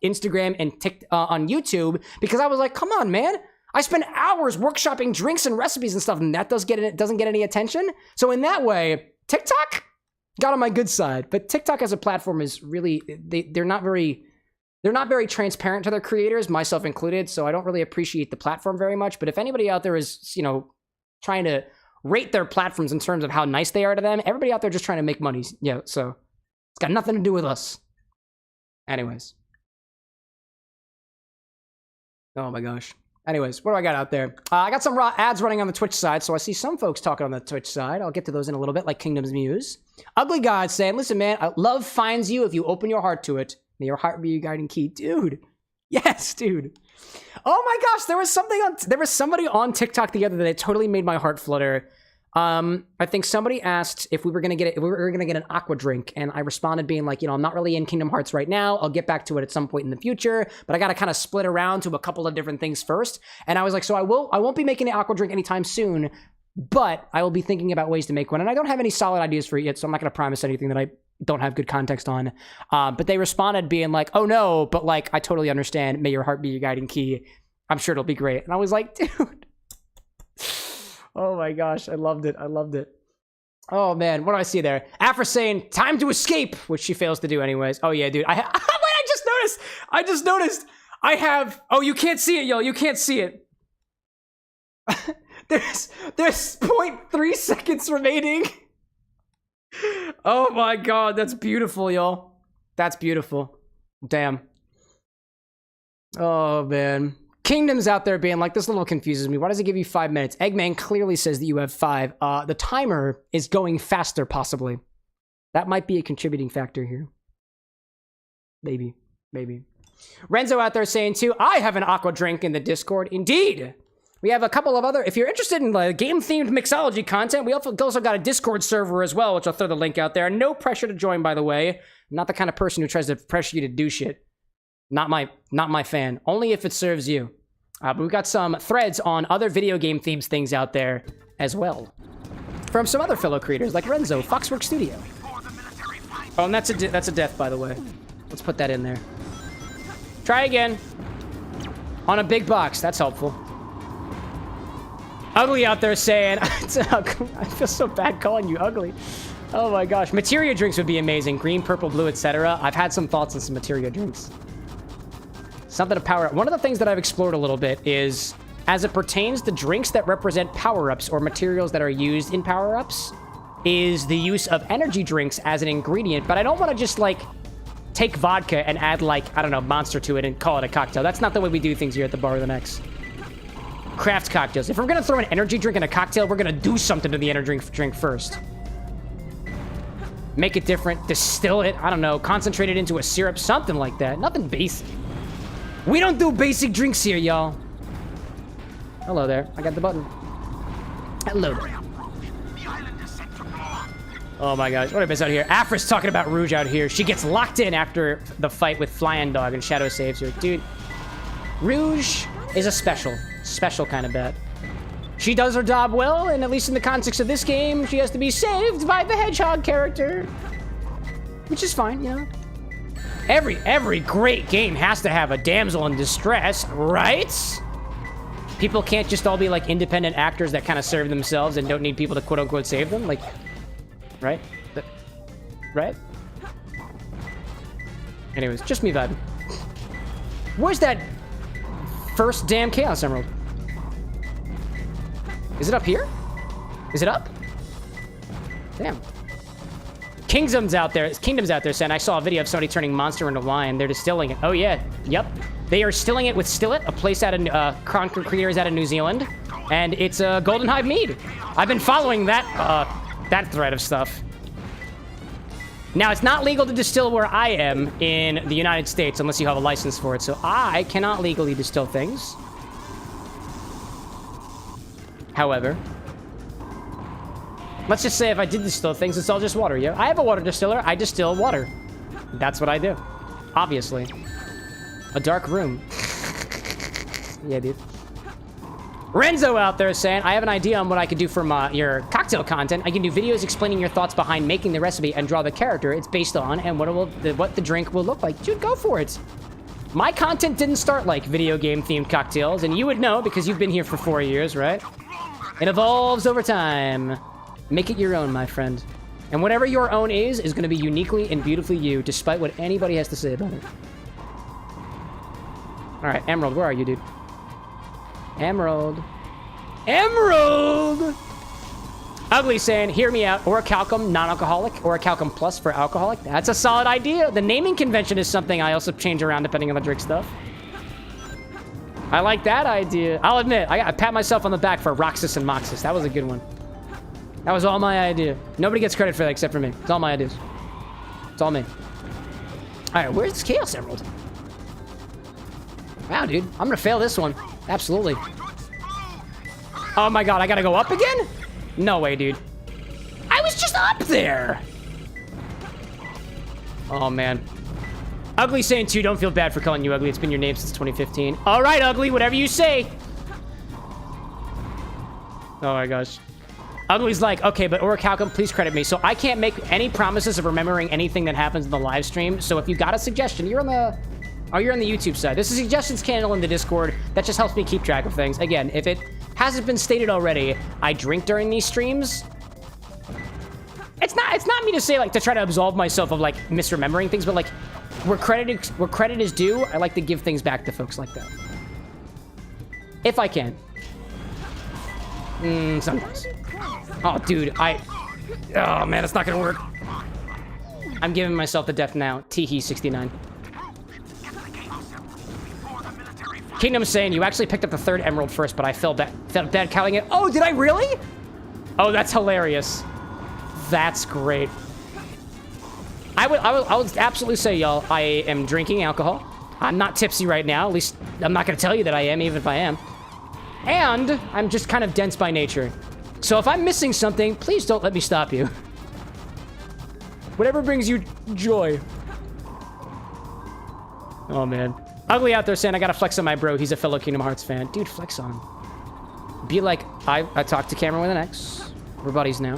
Instagram and on YouTube, because I was like, come on, man. I spend hours workshopping drinks and recipes and stuff, and that doesn't get any attention. So in that way, TikTok got on my good side. But TikTok as a platform is really, they're not very transparent to their creators, myself included. So I don't really appreciate the platform very much. But if anybody out there is, trying to rate their platforms in terms of how nice they are to them, everybody out there just trying to make money. Yeah, so it's got nothing to do with us. Anyways. Oh my gosh. Anyways, what do I got out there? I got some ads running on the Twitch side, so I see some folks talking on the Twitch side. I'll get to those in a little bit, like Kingdom's Muse. Ugly God saying, listen, man, love finds you if you open your heart to it. May your heart be your guiding key. Dude. Yes, dude. Oh my gosh, there was somebody on TikTok the other day that totally made my heart flutter. I think somebody asked if we were gonna get an aqua drink, and I responded being like, I'm not really in Kingdom Hearts right now. I'll get back to it at some point in the future, but I gotta kind of split around to a couple of different things first. And I was like, so I won't be making an aqua drink anytime soon, but I will be thinking about ways to make one. And I don't have any solid ideas for it yet, so I'm not gonna promise anything that I don't have good context on. But they responded being like, oh no, but like, I totally understand. May your heart be your guiding key. I'm sure it'll be great. And I was like, dude. Oh my gosh, I loved it. I loved it. Oh man, what do I see there? Afra saying, time to escape, which she fails to do anyways. Oh yeah, dude. Wait, I just noticed. I have, oh, you can't see it, yo. You can't see it. there's 0.3 seconds remaining. Oh my god, that's beautiful, y'all. That's beautiful. Damn. Oh man. Kingdom's out there being like, this little confuses me. Why does it give you 5 minutes? Eggman clearly says that you have 5. The timer is going faster, possibly. That might be a contributing factor here. Maybe. Renzo out there saying, too, I have an aqua drink in the Discord. Indeed. We have a couple of other... If you're interested in game-themed mixology content, we also got a Discord server as well, which I'll throw the link out there. No pressure to join, by the way. I'm not the kind of person who tries to pressure you to do shit. Not my fan. Only if it serves you. But we've got some threads on other video game themes things out there as well. From some other fellow creators like Renzo, Foxworks Studio. Oh, and that's a death, by the way. Let's put that in there. Try again. On a big box. That's helpful. Ugly out there saying, I feel so bad calling you ugly. Oh my gosh. Materia drinks would be amazing. Green, purple, blue, etc. I've had some thoughts on some materia drinks. Something to power up. One of the things that I've explored a little bit is, as it pertains to drinks that represent power-ups or materials that are used in power-ups, is the use of energy drinks as an ingredient. But I don't want to just, like, take vodka and add, like, I don't know, Monster to it and call it a cocktail. That's not the way we do things here at the Bar with an X. Craft cocktails. If we're going to throw an energy drink in a cocktail, we're going to do something to the energy drink first. Make it different. Distill it. I don't know. Concentrate it into a syrup. Something like that. Nothing basic. We don't do basic drinks here, y'all. Hello there. I got the button. Hello there. Oh my gosh. What a mess out here. Afra's talking about Rouge out here. She gets locked in after the fight with Flying Dog and Shadow saves her. Dude, Rouge is a special kind of bat. She does her job well, and at least in the context of this game, she has to be saved by the Hedgehog character. Which is fine, you know? Every great game has to have a damsel in distress, right? People can't just all be like independent actors that kind of serve themselves and don't need people to quote unquote save them, like, right? Right? Anyways, just me vibing. Where's that first damn Chaos Emerald? Is it up here? Is it up? Damn. Kingdom's out there saying, I saw a video of somebody turning Monster into wine. They're distilling it. Oh, yeah. Yep. They are distilling it with Stillet, a place out of, concrete creators out of New Zealand. And it's a Golden Hive mead. I've been following that thread of stuff. Now, it's not legal to distill where I am in the United States unless you have a license for it. So I cannot legally distill things. However, let's just say if I did distill things, it's all just water, yeah? I have a water distiller. I distill water. That's what I do. Obviously. A dark room. Yeah, dude. Renzo out there saying, I have an idea on what I could do from your cocktail content. I can do videos explaining your thoughts behind making the recipe and draw the character it's based on and what the drink will look like. Dude, go for it. My content didn't start like video game themed cocktails, and you would know because you've been here for 4 years, right? It evolves over time. Make it your own, my friend. And whatever your own is going to be uniquely and beautifully you, despite what anybody has to say about it. All right, Emerald, where are you, dude? Emerald. Emerald! Ugly saying, hear me out. Orichalcum, non-alcoholic. Orichalcum plus for alcoholic. That's a solid idea. The naming convention is something I also change around depending on the drink stuff. I like that idea. I'll admit, I pat myself on the back for Roxas and Moxus. That was a good one. That was all my idea. Nobody gets credit for that except for me. It's all my ideas. It's all me. All right, where's this Chaos Emerald? Wow, dude. I'm gonna fail this one. Absolutely. Oh my god, I gotta go up again? No way, dude. I was just up there. Oh, man. Ugly saying too, don't feel bad for calling you ugly. It's been your name since 2015. All right, ugly, whatever you say. Oh my gosh. Ugly's like, okay, but Orichalcum, please credit me. So I can't make any promises of remembering anything that happens in the live stream. So if you got a suggestion, you're on the YouTube side. There's a suggestions channel in the Discord that just helps me keep track of things. Again, if it hasn't been stated already, I drink during these streams. It's not me to say, like, to try to absolve myself of, like, misremembering things, but, like, where credit is due, I like to give things back to folks like that. If I can. Sometimes. Oh, dude, oh, man, it's not gonna work. I'm giving myself the death now. Teehee 69. Kingdom's saying, you actually picked up the 3rd emerald first, but I felt bad counting it. Oh, did I really? Oh, that's hilarious. That's great. I would absolutely say, y'all, I am drinking alcohol. I'm not tipsy right now. At least I'm not going to tell you that I am, even if I am. And I'm just kind of dense by nature. So if I'm missing something, please don't let me stop you. Whatever brings you joy. Oh, man. Ugly out there saying, I got to flex on my bro. He's a fellow Kingdom Hearts fan. Dude, flex on. Be like, I talked to Cameron with an X. We're buddies now.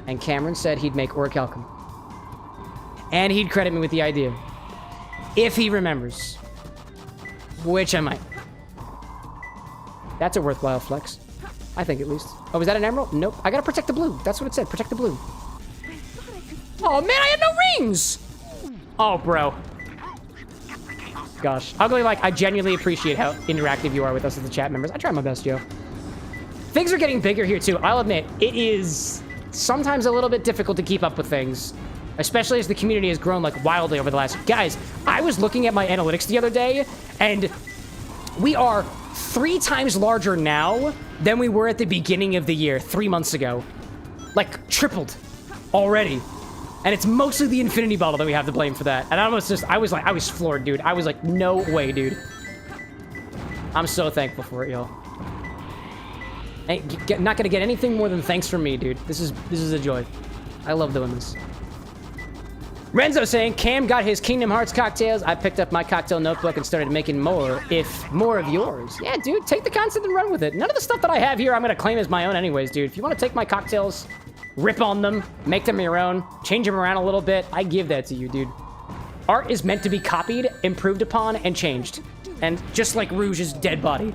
And Cameron said he'd make Orichalcum. And he'd credit me with the idea. If he remembers. Which I might. That's a worthwhile flex. I think, at least. Oh, was that an emerald? Nope. I gotta protect the blue. That's what it said. Protect the blue. Oh, man, I had no rings! Oh, bro. Gosh. Ugly, like, I genuinely appreciate how interactive you are with us as the chat members. I try my best, Joe. Things are getting bigger here, too. I'll admit, it is sometimes a little bit difficult to keep up with things. Especially as the community has grown, like, wildly over the last... Guys, I was looking at my analytics the other day, and we are 3 times larger now than we were at the beginning of the year, 3 months ago. Like, tripled already. And it's mostly the Infinity Bottle that we have to blame for that. And I was floored, dude. I was like, no way, dude. I'm so thankful for it, y'all. Not gonna get anything more than thanks from me, dude. This is a joy. I love doing this. Renzo saying, Cam got his Kingdom Hearts cocktails. I picked up my cocktail notebook and started making more, if more of yours. Yeah, dude, take the concept and run with it. None of the stuff that I have here I'm gonna claim as my own anyways, dude. If you want to take my cocktails, rip on them, make them your own, change them around a little bit, I give that to you, dude. Art is meant to be copied, improved upon, and changed. And just like Rouge's dead body.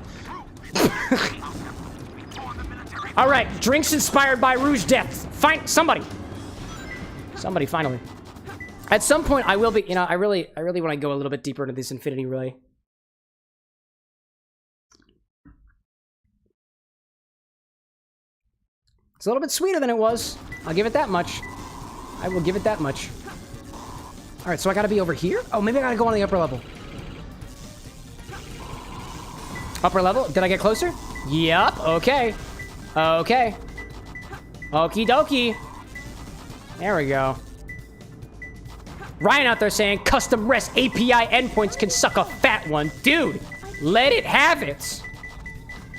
All right, drinks inspired by Rouge death. Find somebody. Somebody, finally. At some point, I will be, you know, I really want to go a little bit deeper into this Infinity Relay. It's a little bit sweeter than it was. I'll give it that much. I will give it that much. All right, so I gotta be over here? Oh, maybe I gotta go on the upper level. Upper level? Did I get closer? Yup, okay. Okay. Okie dokie. There we go. Ryan out there saying custom REST API endpoints can suck a fat one. Dude, let it have it.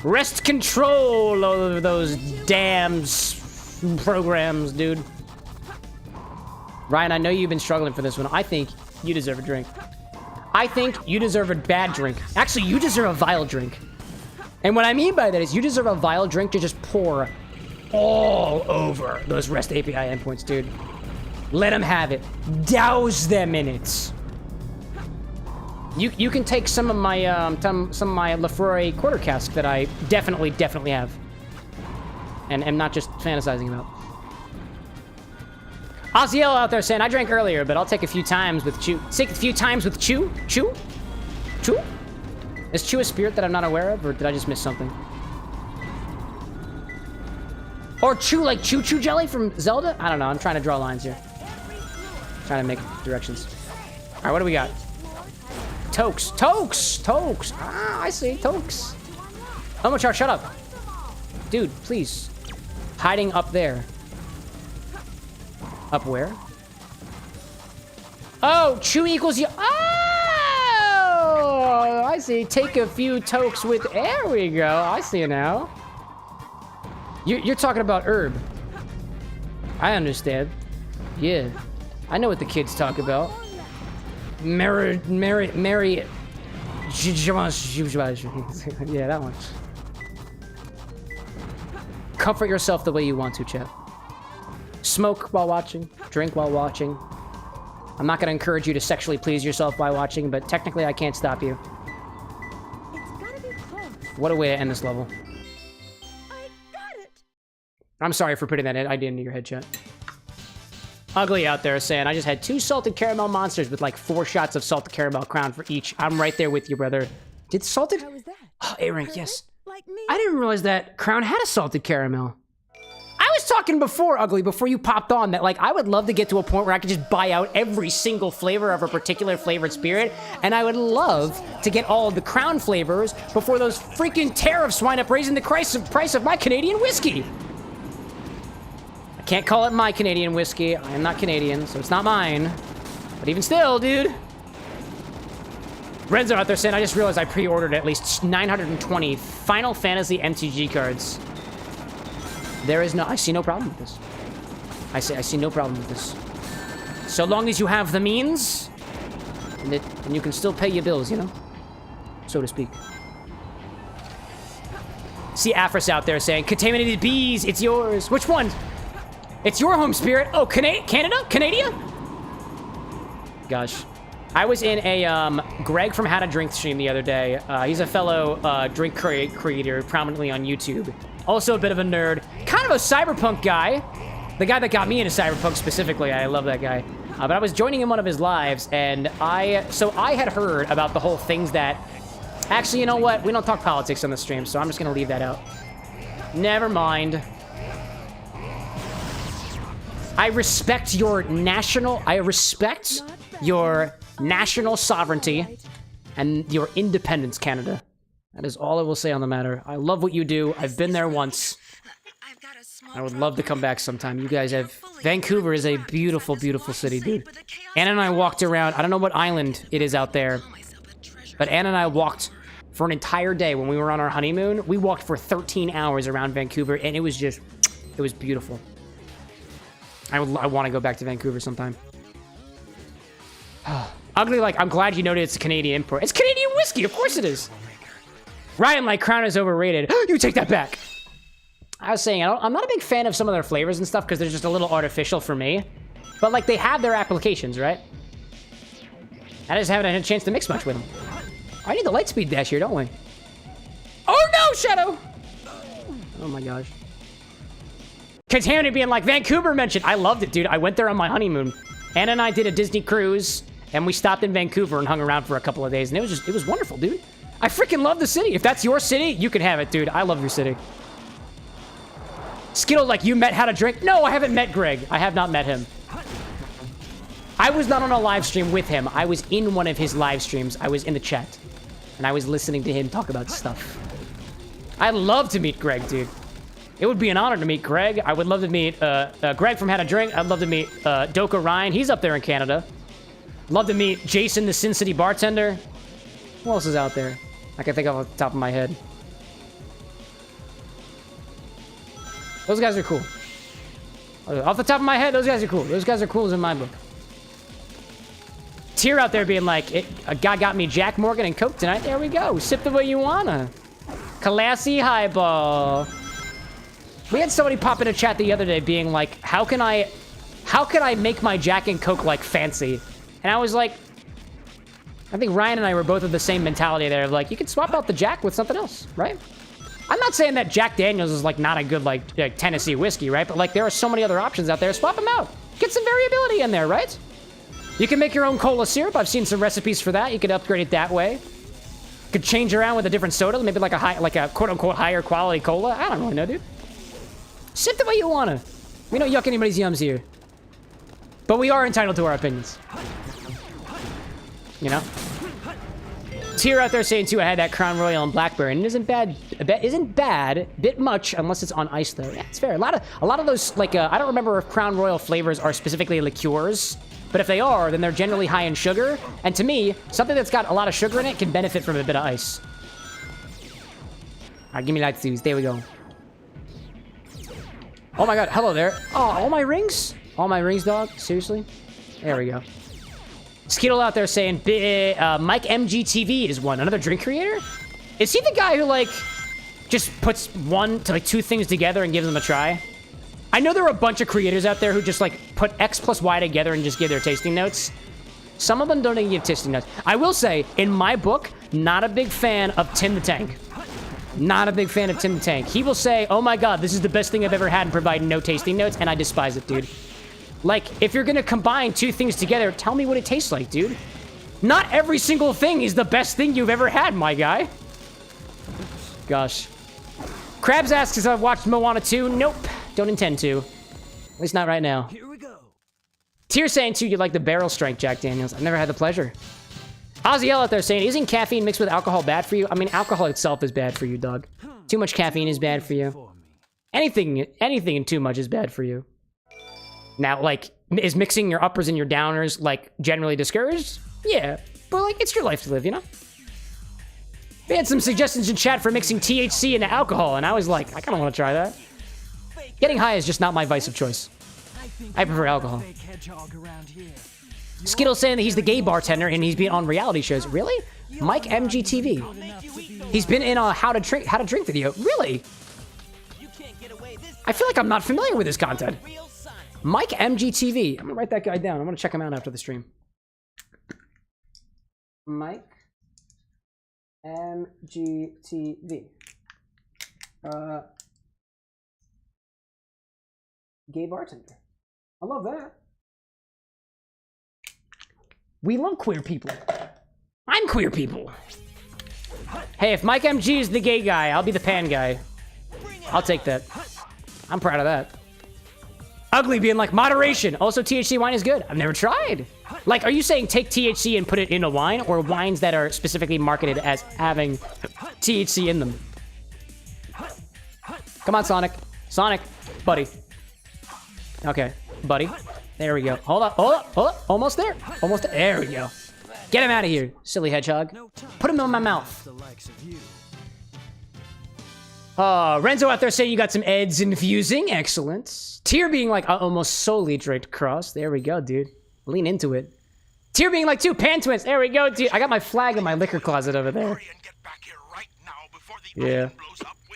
Rest control over those damn programs, dude. Ryan, I know you've been struggling for this one. I think you deserve a drink. I think you deserve a bad drink. Actually, you deserve a vile drink. And what I mean by that is you deserve a vile drink to just pour all over those REST API endpoints, dude. Let them have it. Douse them in it. You can take some of my Lafroy quarter cask that I definitely have, and am not just fantasizing about. Oziel out there saying I drank earlier, but I'll take a few times with Chew. Take a few times with Chew. Chew. Is Chew a spirit that I'm not aware of, or did I just miss something? Or Chew like Choo Choo Jelly from Zelda? I don't know. I'm trying to draw lines here. Trying to make directions. All right, what do we got? Tokes. Ah, I see. Tokes. Oh, Machar, shut up. Dude, please. Hiding up there. Up where? Oh, Chew equals you. Oh, I see. Take a few tokes with. There we go. I see it now. You're talking about herb. I understand. Yeah. I know what the kids talk about. Mary. Yeah, that one. Comfort yourself the way you want to, chat. Smoke while watching. Drink while watching. I'm not going to encourage you to sexually please yourself by watching, but technically I can't stop you. It's gotta be close. What a way to end this level. I got it. I'm sorry for putting that idea into your head, chat. Ugly out there saying, I just had 2 salted caramel monsters with like 4 shots of salted caramel crown for each. I'm right there with you, brother. Did salted? How was that? Oh, A-rank, yes. Like me? I didn't realize that crown had a salted caramel. I was talking before, Ugly, before you popped on, that like I would love to get to a point where I could just buy out every single flavor of a particular flavored spirit, and I would love to get all of the crown flavors before those freaking tariffs wind up raising the price of my Canadian whiskey. I can't call it my Canadian whiskey. I am not Canadian, so it's not mine. But even still, dude. Renzo out there saying, I just realized I pre-ordered at least 920 Final Fantasy MTG cards. There is no... I see no problem with this. I see no problem with this. So long as you have the means, and you can still pay your bills, you know? So to speak. See Afris out there saying, Contaminated Bees, it's yours. Which one? It's your home spirit. Oh, Canada? Gosh. I was in a Greg from How to Drink stream the other day. He's a fellow drink creator, prominently on YouTube. Also a bit of a nerd. Kind of a cyberpunk guy. The guy that got me into cyberpunk specifically. I love that guy. But I was joining in one of his lives, and I had heard about the whole things that... Actually, you know what? We don't talk politics on the stream, so I'm just going to leave that out. Never mind. I respect your national sovereignty and your independence, Canada. That is all I will say on the matter. I love what you do. I've been there once. I would love to come back sometime. You guys have... Vancouver is a beautiful, beautiful city, dude. Anna and I walked around... I don't know what island it is out there. But Anna and I walked for an entire day when we were on our honeymoon. We walked for 13 hours around Vancouver, and it was just... It was beautiful. I want to go back to Vancouver sometime. Ugly, like, I'm glad you noted it's a Canadian import. It's Canadian whiskey, of course it is. Ryan, like, Crown is overrated. You take that back. I was saying, I'm not a big fan of some of their flavors and stuff because they're just a little artificial for me. But, like, they have their applications, right? I just haven't had a chance to mix much with them. I need the light speed dash here, don't we? Oh, no, Shadow! Oh, my gosh. Contaminated being like, Vancouver mentioned. I loved it, dude. I went there on my honeymoon. Anna and I did a Disney cruise, and we stopped in Vancouver and hung around for a couple of days, and it was wonderful, dude. I freaking love the city. If that's your city, you can have it, dude. I love your city. Skittle, like, you met How to Drink? No, I haven't met Greg. I have not met him. I was not on a live stream with him. I was in one of his live streams. I was in the chat, and I was listening to him talk about stuff. I'd love to meet Greg, dude. It would be an honor to meet Greg. I would love to meet Greg from How to Drink. I'd love to meet Doka Ryan. He's up there in Canada. Love to meet Jason, the Sin City bartender. Who else is out there? I can think off the top of my head. Those guys are cool. Off the top of my head, those guys are cool. Those guys are cool as in my book. Tier out there being like, a guy got me Jack Morgan and Coke tonight. There we go. Sip the way you wanna. Classy highball. We had somebody pop in a chat the other day being like, how can I make my Jack and Coke like fancy? And I was like, I think Ryan and I were both of the same mentality there of like, you can swap out the Jack with something else, right? I'm not saying that Jack Daniels is like not a good like Tennessee whiskey, right? But like there are so many other options out there. Swap them out. Get some variability in there, right? You can make your own cola syrup. I've seen some recipes for that. You could upgrade it that way. Could change around with a different soda, maybe like a quote unquote higher quality cola. I don't really know, dude. Sip the way you wanna. We don't yuck anybody's yums here. But we are entitled to our opinions. You know? Tier out there saying too, I had that Crown Royal and Blackberry, and it isn't bad, bit much, unless it's on ice though. Yeah, it's fair. A lot of those, like, I don't remember if Crown Royal flavors are specifically liqueurs, but if they are, then they're generally high in sugar, and to me, something that's got a lot of sugar in it can benefit from a bit of ice. Alright, give me light Suze. There we go. Oh my god, hello there. Oh, all my rings? All my rings, dog? Seriously? There we go. Skittle out there saying, Mike MGTV is one. Another drink creator? Is he the guy who, like, just puts one to, like, two things together and gives them a try? I know there are a bunch of creators out there who just, like, put X plus Y together and just give their tasting notes. Some of them don't even give tasting notes. I will say, in my book, not a big fan of Tim the Tank. Not a big fan of Tim the Tank. He will say, oh my god, this is the best thing I've ever had and provide no tasting notes, and I despise it, dude. Like, if you're gonna combine two things together, tell me what it tastes like, dude. Not every single thing is the best thing you've ever had, my guy. Gosh. Krabs asks if I've watched Moana 2. Nope. Don't intend to. At least not right now. Here we go. Tier saying, too, you like the barrel strength Jack Daniels. I've never had the pleasure. Ozzy out there saying, isn't caffeine mixed with alcohol bad for you? I mean, alcohol itself is bad for you, dog. Too much caffeine is bad for you. Anything in too much is bad for you. Now, like, is mixing your uppers and your downers, like, generally discouraged? Yeah, but, like, it's your life to live, you know? We had some suggestions in chat for mixing THC into alcohol, and I was like, I kind of want to try that. Getting high is just not my vice of choice. I prefer alcohol. Skittle's saying that he's the gay bartender, and he's been on reality shows. Really? Mike MGTV. He's been in a how to drink video. Really? I feel like I'm not familiar with his content. Mike MGTV. I'm gonna write that guy down. I'm gonna check him out after the stream. Mike MGTV. Gay bartender. I love that. We love queer people. I'm queer people. Hey, if Mike MG is the gay guy, I'll be the pan guy. I'll take that. I'm proud of that. Ugly being like, moderation. Also, THC wine is good. I've never tried. Like, are you saying take THC and put it in a wine, or wines that are specifically marketed as having THC in them? Come on, Sonic. Sonic, buddy. Okay, buddy. There we go. Hold up, hold up, hold up. Almost there. Almost there. There we go. Get him out of here, silly hedgehog. Put him in my mouth. Renzo out there saying you got some Eds infusing. Excellent. Tier being like, I almost solely drink cross. There we go, dude. Lean into it. Tier being like, two pan twins. There we go, dude. I got my flag in my liquor closet over there. Yeah.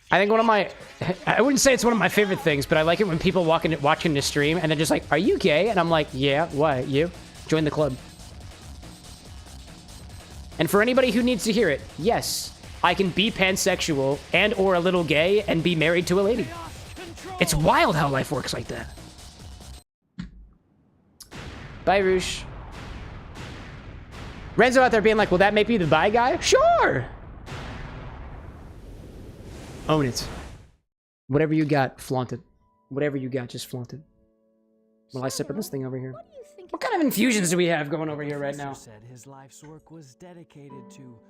I think one of my, I wouldn't say it's one of my favorite things, but I like it when people watching the stream and they're just like, are you gay? And I'm like, yeah, why? You? Join the club. And for anybody who needs to hear it, yes, I can be pansexual and or a little gay and be married to a lady. It's wild how life works like that. Bye, Roosh. Renzo out there being like, will that make me the bi guy? Sure! Own it. Whatever you got, flaunt it. Whatever you got, just flaunt it. Well, I sip of this thing over here. What kind of infusions do we have going over here right now?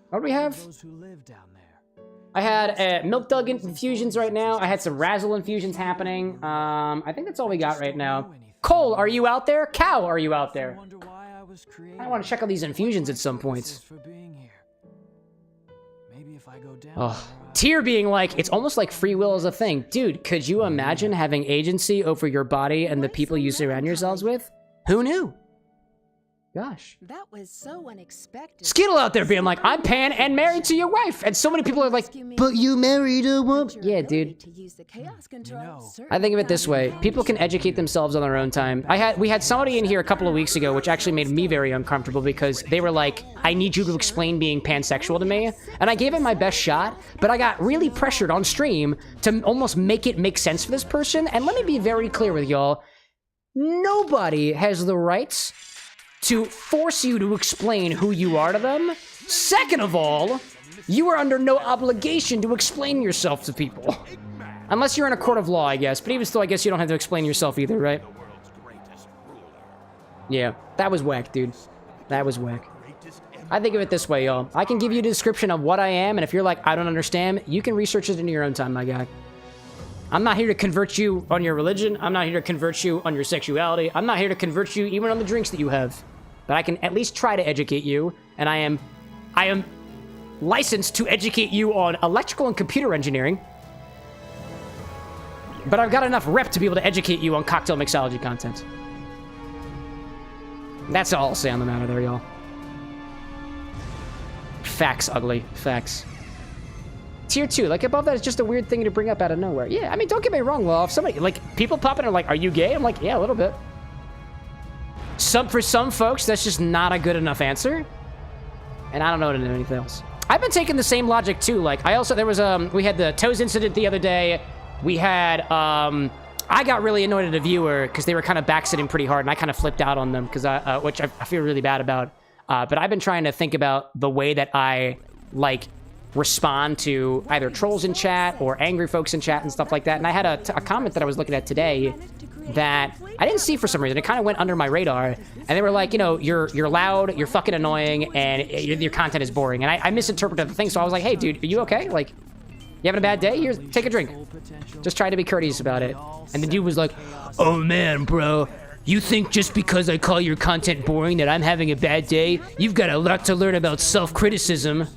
What do we have? I had milk dug infusions right now. I had some razzle infusions happening. I think that's all we got right now. Cole, are you out there? Cow, are you out there? I want to check out these infusions at some point. Oh, Tier being like, it's almost like free will is a thing. Dude, could you imagine having agency over your body and the people you surround yourselves with? Who knew? Gosh. That was so unexpected. Skittle out there being like, I'm pan and married to your wife. And so many people are like, but you married a woman. Yeah, dude. I think of it this way. People can educate themselves on their own time. We had somebody in here a couple of weeks ago, which actually made me very uncomfortable because they were like, I need you to explain being pansexual to me. And I gave it my best shot, but I got really pressured on stream to almost make it make sense for this person. And let me be very clear with y'all. Nobody has the rights to force you to explain who you are to them. Second of all, you are under no obligation to explain yourself to people. Unless you're in a court of law, I guess. But even still, I guess you don't have to explain yourself either, right? Yeah, that was whack, dude. That was whack. I think of it this way, y'all. I can give you a description of what I am, and if you're like, I don't understand, you can research it in your own time, my guy. I'm not here to convert you on your religion. I'm not here to convert you on your sexuality. I'm not here to convert you even on the drinks that you have. But I can at least try to educate you, and I am licensed to educate you on electrical and computer engineering. But I've got enough rep to be able to educate you on cocktail mixology content. That's all I'll say on the matter there, y'all. Facts, ugly. Facts. Tier 2, like above that is just a weird thing to bring up out of nowhere. Yeah, I mean, don't get me wrong, well, if somebody, like, people pop in and are like, are you gay? I'm like, yeah, a little bit. For some folks, that's just not a good enough answer. And I don't know to do anything else. I've been taking the same logic too. Like, there was, we had the toes incident the other day. We had, I got really annoyed at a viewer because they were kind of backsitting pretty hard and I kind of flipped out on them because which I feel really bad about. But I've been trying to think about the way that I, like, respond to either trolls in chat or angry folks in chat and stuff like that. And I had a comment that I was looking at today that I didn't see for some reason. It kind of went under my radar. And they were like, you know, you're loud, you're fucking annoying, and your content is boring. And I misinterpreted the thing, so I was like, hey, dude, are you okay? Like, you having a bad day? Here, take a drink. Just try to be courteous about it. And the dude was like, oh, man, bro. You think just because I call your content boring that I'm having a bad day? You've got a lot to learn about self-criticism.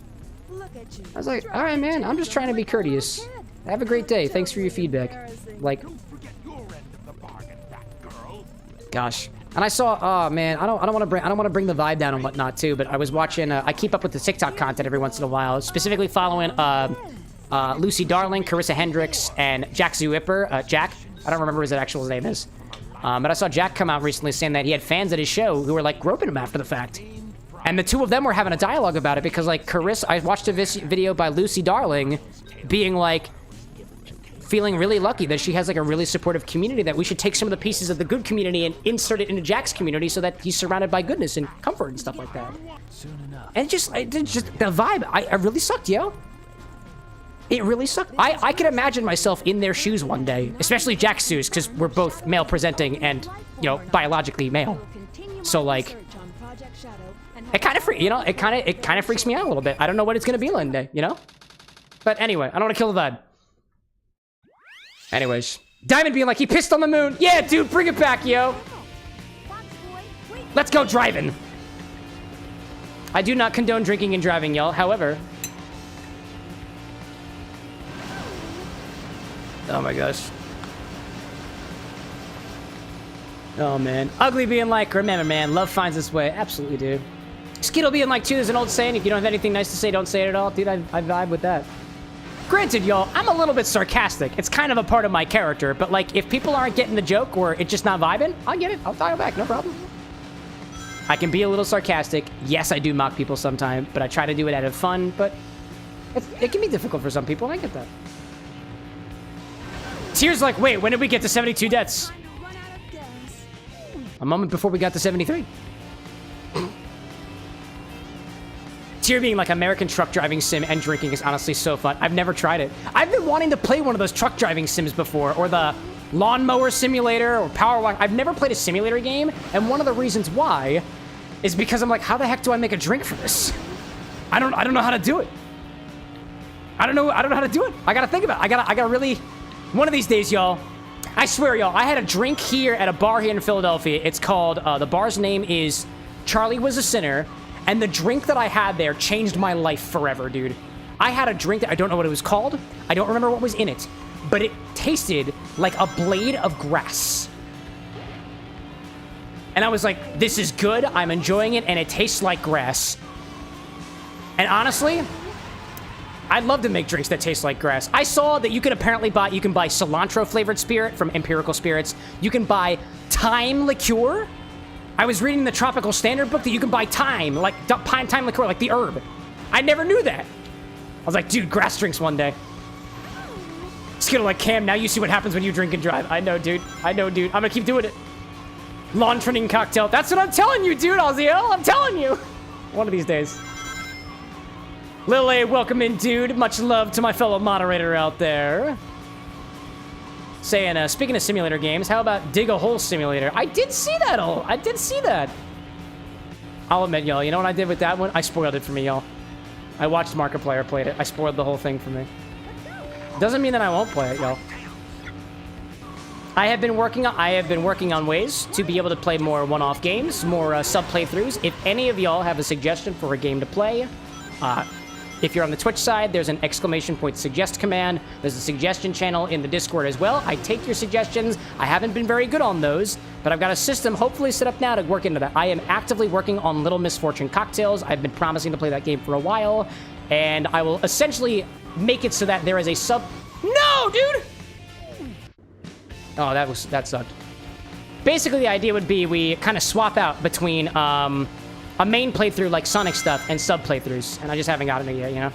I was like, all right, man, I'm just trying to be courteous. Have a great day. Thanks for your feedback. Like, gosh. And I saw, oh man, I don't want to bring the vibe down and whatnot too. But I was watching. I keep up with the TikTok content every once in a while, specifically following Lucy Darling, Carissa Hendricks, and Jack Zuipper. Jack, I don't remember what his actual name is. But I saw Jack come out recently saying that he had fans at his show who were like groping him after the fact. And the two of them were having a dialogue about it because, like, Carissa, I watched a video by Lucy Darling being like, feeling really lucky that she has, like, a really supportive community, that we should take some of the pieces of the good community and insert it into Jack's community so that he's surrounded by goodness and comfort and stuff like that. And it just the vibe, I really sucked, yo. It really sucked. I could imagine myself in their shoes one day, especially Jack's shoes, because we're both male presenting and, you know, biologically male. So, like, it kind of it kind of freaks me out a little bit. I don't know what it's gonna be one day, you know. But anyway, I don't want to kill the vibe. Anyways, Diamond being like, he pissed on the moon. Yeah, dude, bring it back, yo. Let's go driving. I do not condone drinking and driving, y'all. However, oh my gosh. Oh man, Ugly being like, remember, man, love finds its way. Absolutely, dude. Skittle being like, too, there's an old saying, if you don't have anything nice to say, don't say it at all. Dude, I vibe with that. Granted, y'all, I'm a little bit sarcastic. It's kind of a part of my character, but, like, if people aren't getting the joke or it's just not vibing, I'll get it. I'll dial back, no problem. I can be a little sarcastic. Yes, I do mock people sometimes, but I try to do it out of fun, but it can be difficult for some people, and I get that. Tears like, wait, when did we get to 72 deaths? A moment before we got to 73. Tier being like American truck driving sim and drinking is honestly so fun. I've never tried it. I've been wanting to play one of those truck driving sims before, or the lawnmower simulator, or power walk. I've never played a simulator game, and one of the reasons why is because I'm like, how the heck do I make a drink for this? I don't know how to do it. I don't know how to do it. I gotta think about it. I gotta really, one of these days, y'all. I swear, y'all, I had a drink here at a bar here in Philadelphia. It's called, the bar's name is Charlie Was a Sinner. And the drink that I had there changed my life forever, dude. I had a drink that I don't know what it was called. I don't remember what was in it. But it tasted like a blade of grass. And I was like, this is good. I'm enjoying it. And it tastes like grass. And honestly, I'd love to make drinks that taste like grass. I saw that you can apparently buy cilantro flavored spirit from Empirical Spirits. You can buy thyme liqueur. I was reading the Tropical Standard book that you can buy thyme, like thyme liqueur, like the herb. I never knew that. I was like, dude, grass drinks one day. Skittle like, Cam, now you see what happens when you drink and drive. I know, dude. I know, dude. I'm gonna keep doing it. Lawn training cocktail. That's what I'm telling you, dude, Ozzy. I'm telling you. One of these days. Lil A, welcome in, dude. Much love to my fellow moderator out there. Saying, speaking of simulator games, how about Dig a Hole Simulator? I did see that, I did see that. I'll admit, y'all, you know what I did with that one? I spoiled it for me, y'all. I watched Markiplier played it. I spoiled the whole thing for me. Doesn't mean that I won't play it, y'all. I have been working on ways to be able to play more one-off games, more sub playthroughs. If any of y'all have a suggestion for a game to play, If you're on the Twitch side, there's an !suggest command. There's a suggestion channel in the Discord as well. I take your suggestions. I haven't been very good on those, but I've got a system hopefully set up now to work into that. I am actively working on Little Misfortune Cocktails. I've been promising to play that game for a while, and I will essentially make it so that there is a sub... No, dude! Oh, that sucked. Basically, the idea would be we kind of swap out between a main playthrough like Sonic stuff and sub playthroughs, and I just haven't gotten it yet, you know?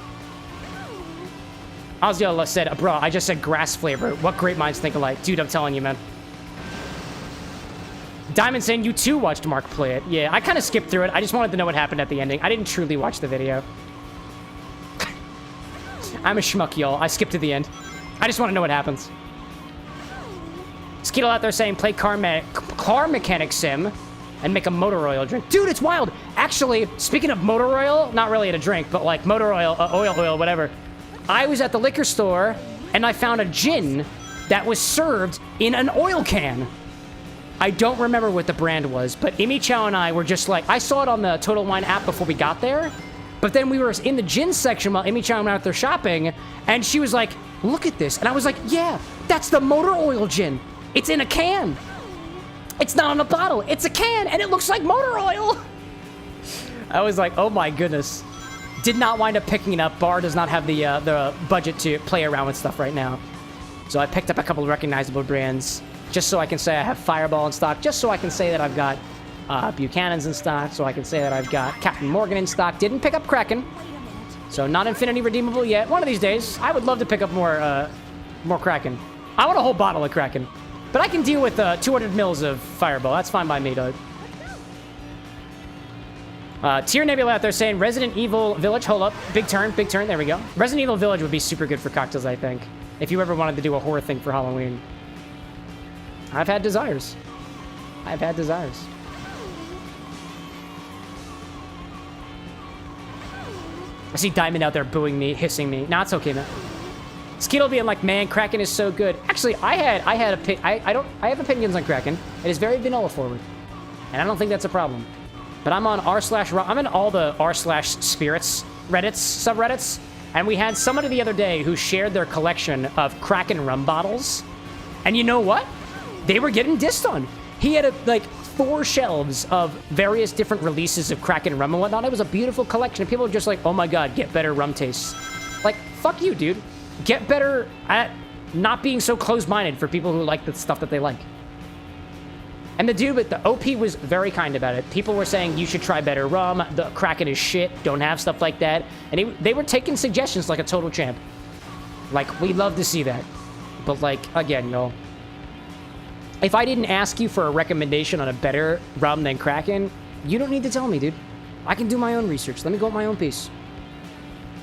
Ozio said, bro, I just said grass flavor. What great minds think alike. Dude, I'm telling you, man. Diamond saying you too watched Mark play it. Yeah, I kind of skipped through it. I just wanted to know what happened at the ending. I didn't truly watch the video. I'm a schmuck, y'all. I skipped to the end. I just want to know what happens. Skeetle out there saying play car mechanic sim and make a motor oil drink. Dude, it's wild. Actually, speaking of motor oil, not really a drink, but like motor oil, oil, whatever. I was at the liquor store and I found a gin that was served in an oil can. I don't remember what the brand was, but Imi Chow and I were just like, I saw it on the Total Wine app before we got there, but then we were in the gin section while Imi Chow went out there shopping, and she was like, look at this. And I was like, yeah, that's the motor oil gin. It's in a can. It's not in a bottle. It's a can, and it looks like motor oil. I was like, oh my goodness. Did not wind up picking it up. Bar does not have the budget to play around with stuff right now. So I picked up a couple of recognizable brands just so I can say I have Fireball in stock, just so I can say that I've got Buchanan's in stock, so I can say that I've got Captain Morgan in stock. Didn't pick up Kraken, so not Infinity redeemable yet. One of these days, I would love to pick up more Kraken. I want a whole bottle of Kraken. But I can deal with 200 mils of Fireball. That's fine by me, dog. Tier Nebula out there saying Resident Evil Village. Hold up. Big turn. Big turn. There we go. Resident Evil Village would be super good for cocktails, I think. If you ever wanted to do a horror thing for Halloween. I've had desires. I've had desires. I see Diamond out there booing me, hissing me. Nah, it's okay, man. Skeetle being like, man, Kraken is so good. Actually, I have opinions on Kraken. It is very vanilla forward, and I don't think that's a problem. But I'm on I'm in all the r/spirits subreddits, and we had somebody the other day who shared their collection of Kraken rum bottles, and you know what? They were getting dissed on. He had like 4 shelves of various different releases of Kraken rum and whatnot. It was a beautiful collection, and people were just like, oh my god, get better rum tastes. Like, fuck you, dude. Get better at not being so closed-minded for people who like the stuff that they like. And the dude with the OP was very kind about it. People were saying, you should try better rum. The Kraken is shit. Don't have stuff like that. And they were taking suggestions like a total champ. Like, we love to see that. But, like, again, no. If I didn't ask you for a recommendation on a better rum than Kraken, you don't need to tell me, dude. I can do my own research. Let me go at my own pace.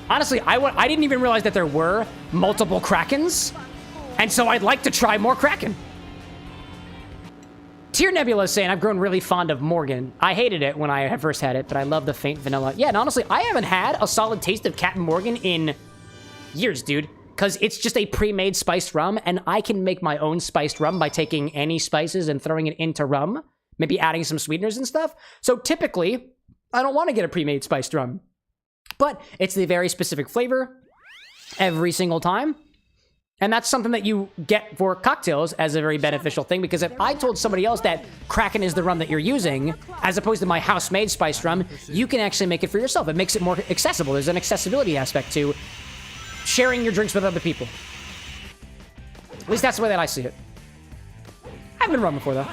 Honestly, I didn't even realize that there were multiple Krakens, and so I'd like to try more Kraken. Tier Nebula is saying, I've grown really fond of Morgan. I hated it when I first had it, but I love the faint vanilla. Yeah, and honestly, I haven't had a solid taste of Captain Morgan in years, dude, because it's just a pre-made spiced rum, and I can make my own spiced rum by taking any spices and throwing it into rum, maybe adding some sweeteners and stuff. So typically, I don't want to get a pre-made spiced rum. But it's the very specific flavor every single time. And that's something that you get for cocktails as a very beneficial thing, because if I told somebody else that Kraken is the rum that you're using, as opposed to my house-made spiced rum, you can actually make it for yourself. It makes it more accessible. There's an accessibility aspect to sharing your drinks with other people. At least that's the way that I see it. I've been rum before, though.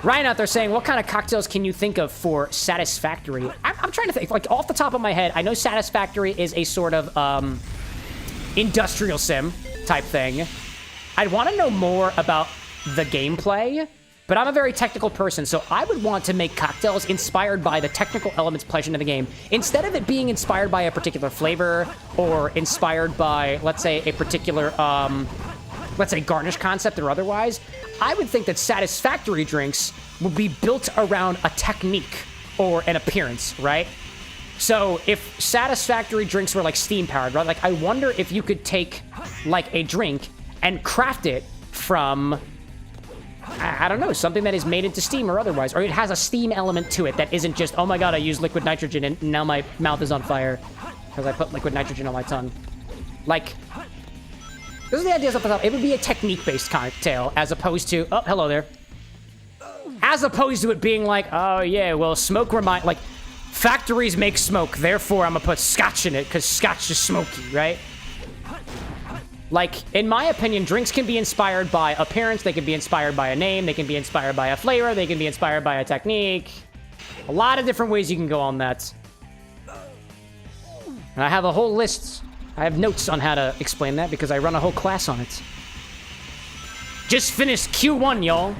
Ryan out there saying, what kind of cocktails can you think of for Satisfactory? I'm trying to think, like, off the top of my head, I know Satisfactory is a sort of industrial sim type thing. I'd want to know more about the gameplay, but I'm a very technical person, so I would want to make cocktails inspired by the technical elements present in the game. Instead of it being inspired by a particular flavor or inspired by, let's say, a particular, let's say, garnish concept or otherwise, I would think that Satisfactory drinks would be built around a technique or an appearance, right? So if Satisfactory drinks were like steam powered, right? Like, I wonder if you could take like a drink and craft it from, I don't know, something that is made into steam or otherwise, or it has a steam element to it that isn't just, oh my god, I used liquid nitrogen and now my mouth is on fire. because I put liquid nitrogen on my tongue. Like, this is the idea of the top. It would be a technique-based cocktail as opposed to, oh, hello there. As opposed to it being like, oh yeah, well, smoke like, factories make smoke, therefore I'm gonna put scotch in it because scotch is smoky, right? Like, in my opinion, drinks can be inspired by appearance, they can be inspired by a name, they can be inspired by a flavor, they can be inspired by a technique. A lot of different ways you can go on that. And I have a whole list. I have notes on how to explain that because I run a whole class on it. Just finished Q1, y'all.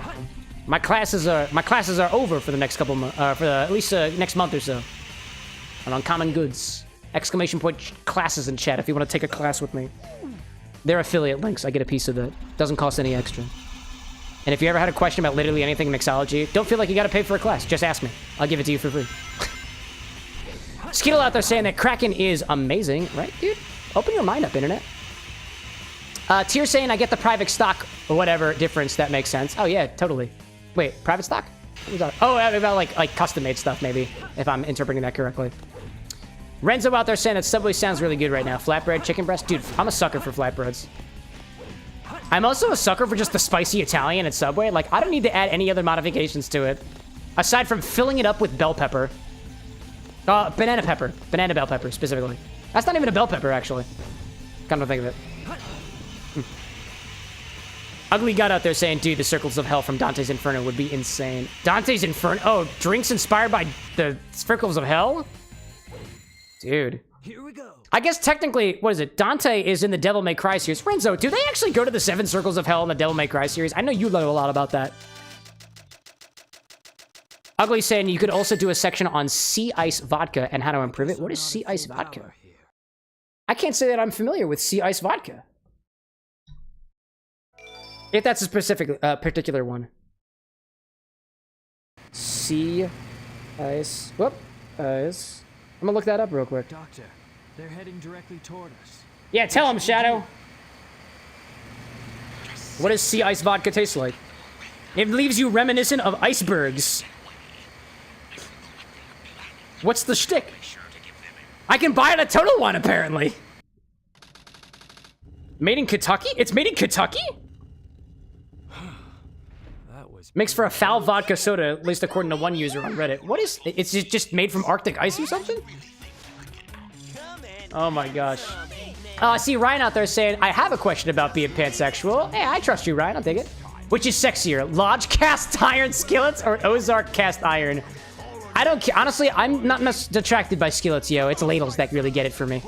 My classes are over for the next couple at least next month or so. And on Common Goods. Exclamation point classes in chat if you want to take a class with me. They're affiliate links. I get a piece of that. Doesn't cost any extra. And if you ever had a question about literally anything in mixology, don't feel like you got to pay for a class. Just ask me. I'll give it to you for free. Skittle out there saying that Kraken is amazing, right, dude? Open your mind up, internet. Tier saying I get the private stock or whatever difference. That makes sense. Oh yeah, totally. Wait, private stock? Oh, about like custom-made stuff, maybe, if I'm interpreting that correctly. Renzo out there saying that Subway sounds really good right now. Flatbread, chicken breast. Dude, I'm a sucker for flatbreads. I'm also a sucker for just the spicy Italian at Subway. Like, I don't need to add any other modifications to it. Aside from filling it up with bell pepper. Banana pepper. Banana bell pepper, specifically. That's not even a bell pepper, actually. Come to think of it. Ugly got out there saying, dude, the Circles of Hell from Dante's Inferno would be insane. Dante's Inferno? Oh, drinks inspired by the Circles of Hell? Dude. Here we go. I guess technically, what is it? Dante is in the Devil May Cry series. Renzo, do they actually go to the 7 Circles of Hell in the Devil May Cry series? I know you know a lot about that. Ugly saying you could also do a section on sea ice vodka and how to improve it. What is sea ice vodka? I can't say that I'm familiar with sea ice vodka. If that's a specific, particular one. Sea ice. Whoop. Ice. I'm gonna look that up real quick. Doctor, they're heading directly toward us. Yeah, tell him, Shadow. What does sea ice vodka taste like? It leaves you reminiscent of icebergs. What's the shtick? I can buy it at Total Wine, apparently. Made in Kentucky? It's made in Kentucky? That was Makes for a foul vodka soda, at least according to one user on Reddit. What is... It's just made from Arctic ice or something? Oh my gosh. I see Ryan out there saying, I have a question about being pansexual. Hey, I trust you, Ryan. I'll take it. Which is sexier, Lodge cast iron skillets or Ozark cast iron? I don't care. Honestly, I'm not much attracted by skillets, yo. It's ladles that really get it for me.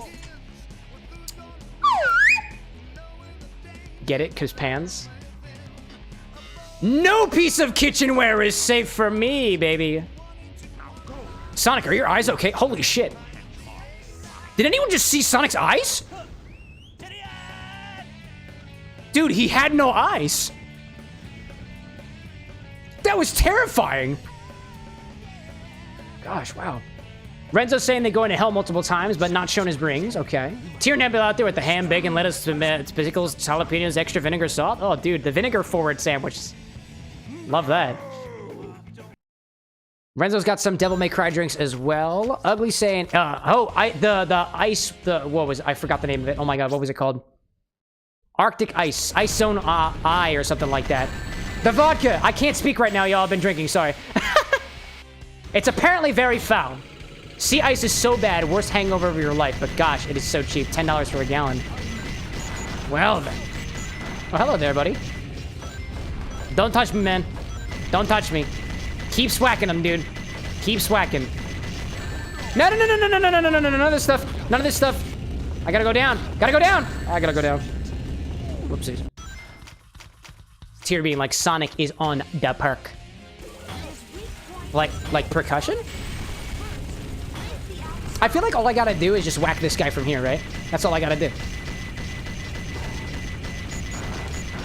Get it? Because pans? No piece of kitchenware is safe for me, baby. Sonic, are your eyes okay? Holy shit. Did anyone just see Sonic's eyes? Dude, he had no eyes. That was terrifying. Gosh, wow. Renzo's saying they go into hell multiple times, but not shown his rings. Okay. Tier Nebula out there with the ham, bacon, lettuce, pickles, jalapenos, extra vinegar, salt. Oh, dude, the vinegar forward sandwich. Love that. Renzo's got some Devil May Cry drinks as well. Ugly saying, I forgot the name of it. Oh my god, what was it called? Arctic Ice. Ice Zone Eye or something like that. The vodka. I can't speak right now, y'all. I've been drinking, sorry. It's apparently very foul. Sea ice is so bad, worst hangover of your life, but gosh, it is so cheap. $10 for a gallon. Well then. Oh, hello there, buddy. Don't touch me, man. Don't touch me. Keep swacking them, dude. Keep swacking. No, none of this stuff. None of this stuff. I gotta go down. Gotta go down. I gotta go down. Whoopsies. Tier being like Sonic is on the perk. Like percussion? I feel like all I gotta do is just whack this guy from here, right? That's all I gotta do.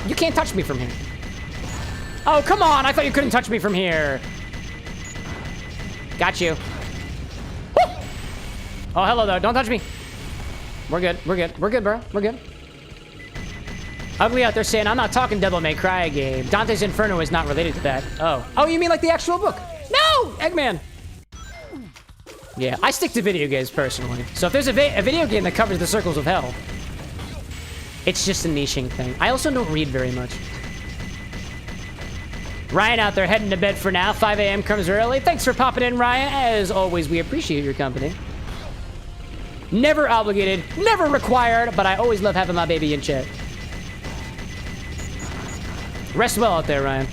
You can't touch me from here. Oh, come on! I thought you couldn't touch me from here. Got you. Woo! Oh, hello, though. Don't touch me. We're good. We're good. We're good, bro. We're good. Ugly out there saying, I'm not talking Devil May Cry game. Dante's Inferno is not related to that. Oh. Oh, you mean like the actual book? No! Eggman! Yeah, I stick to video games personally. So if there's a video game that covers the circles of hell, it's just a niching thing. I also don't read very much. Ryan out there heading to bed for now. 5 a.m. comes early. Thanks for popping in, Ryan. As always, we appreciate your company. Never obligated, never required, but I always love having my baby in chat. Rest well out there, Ryan.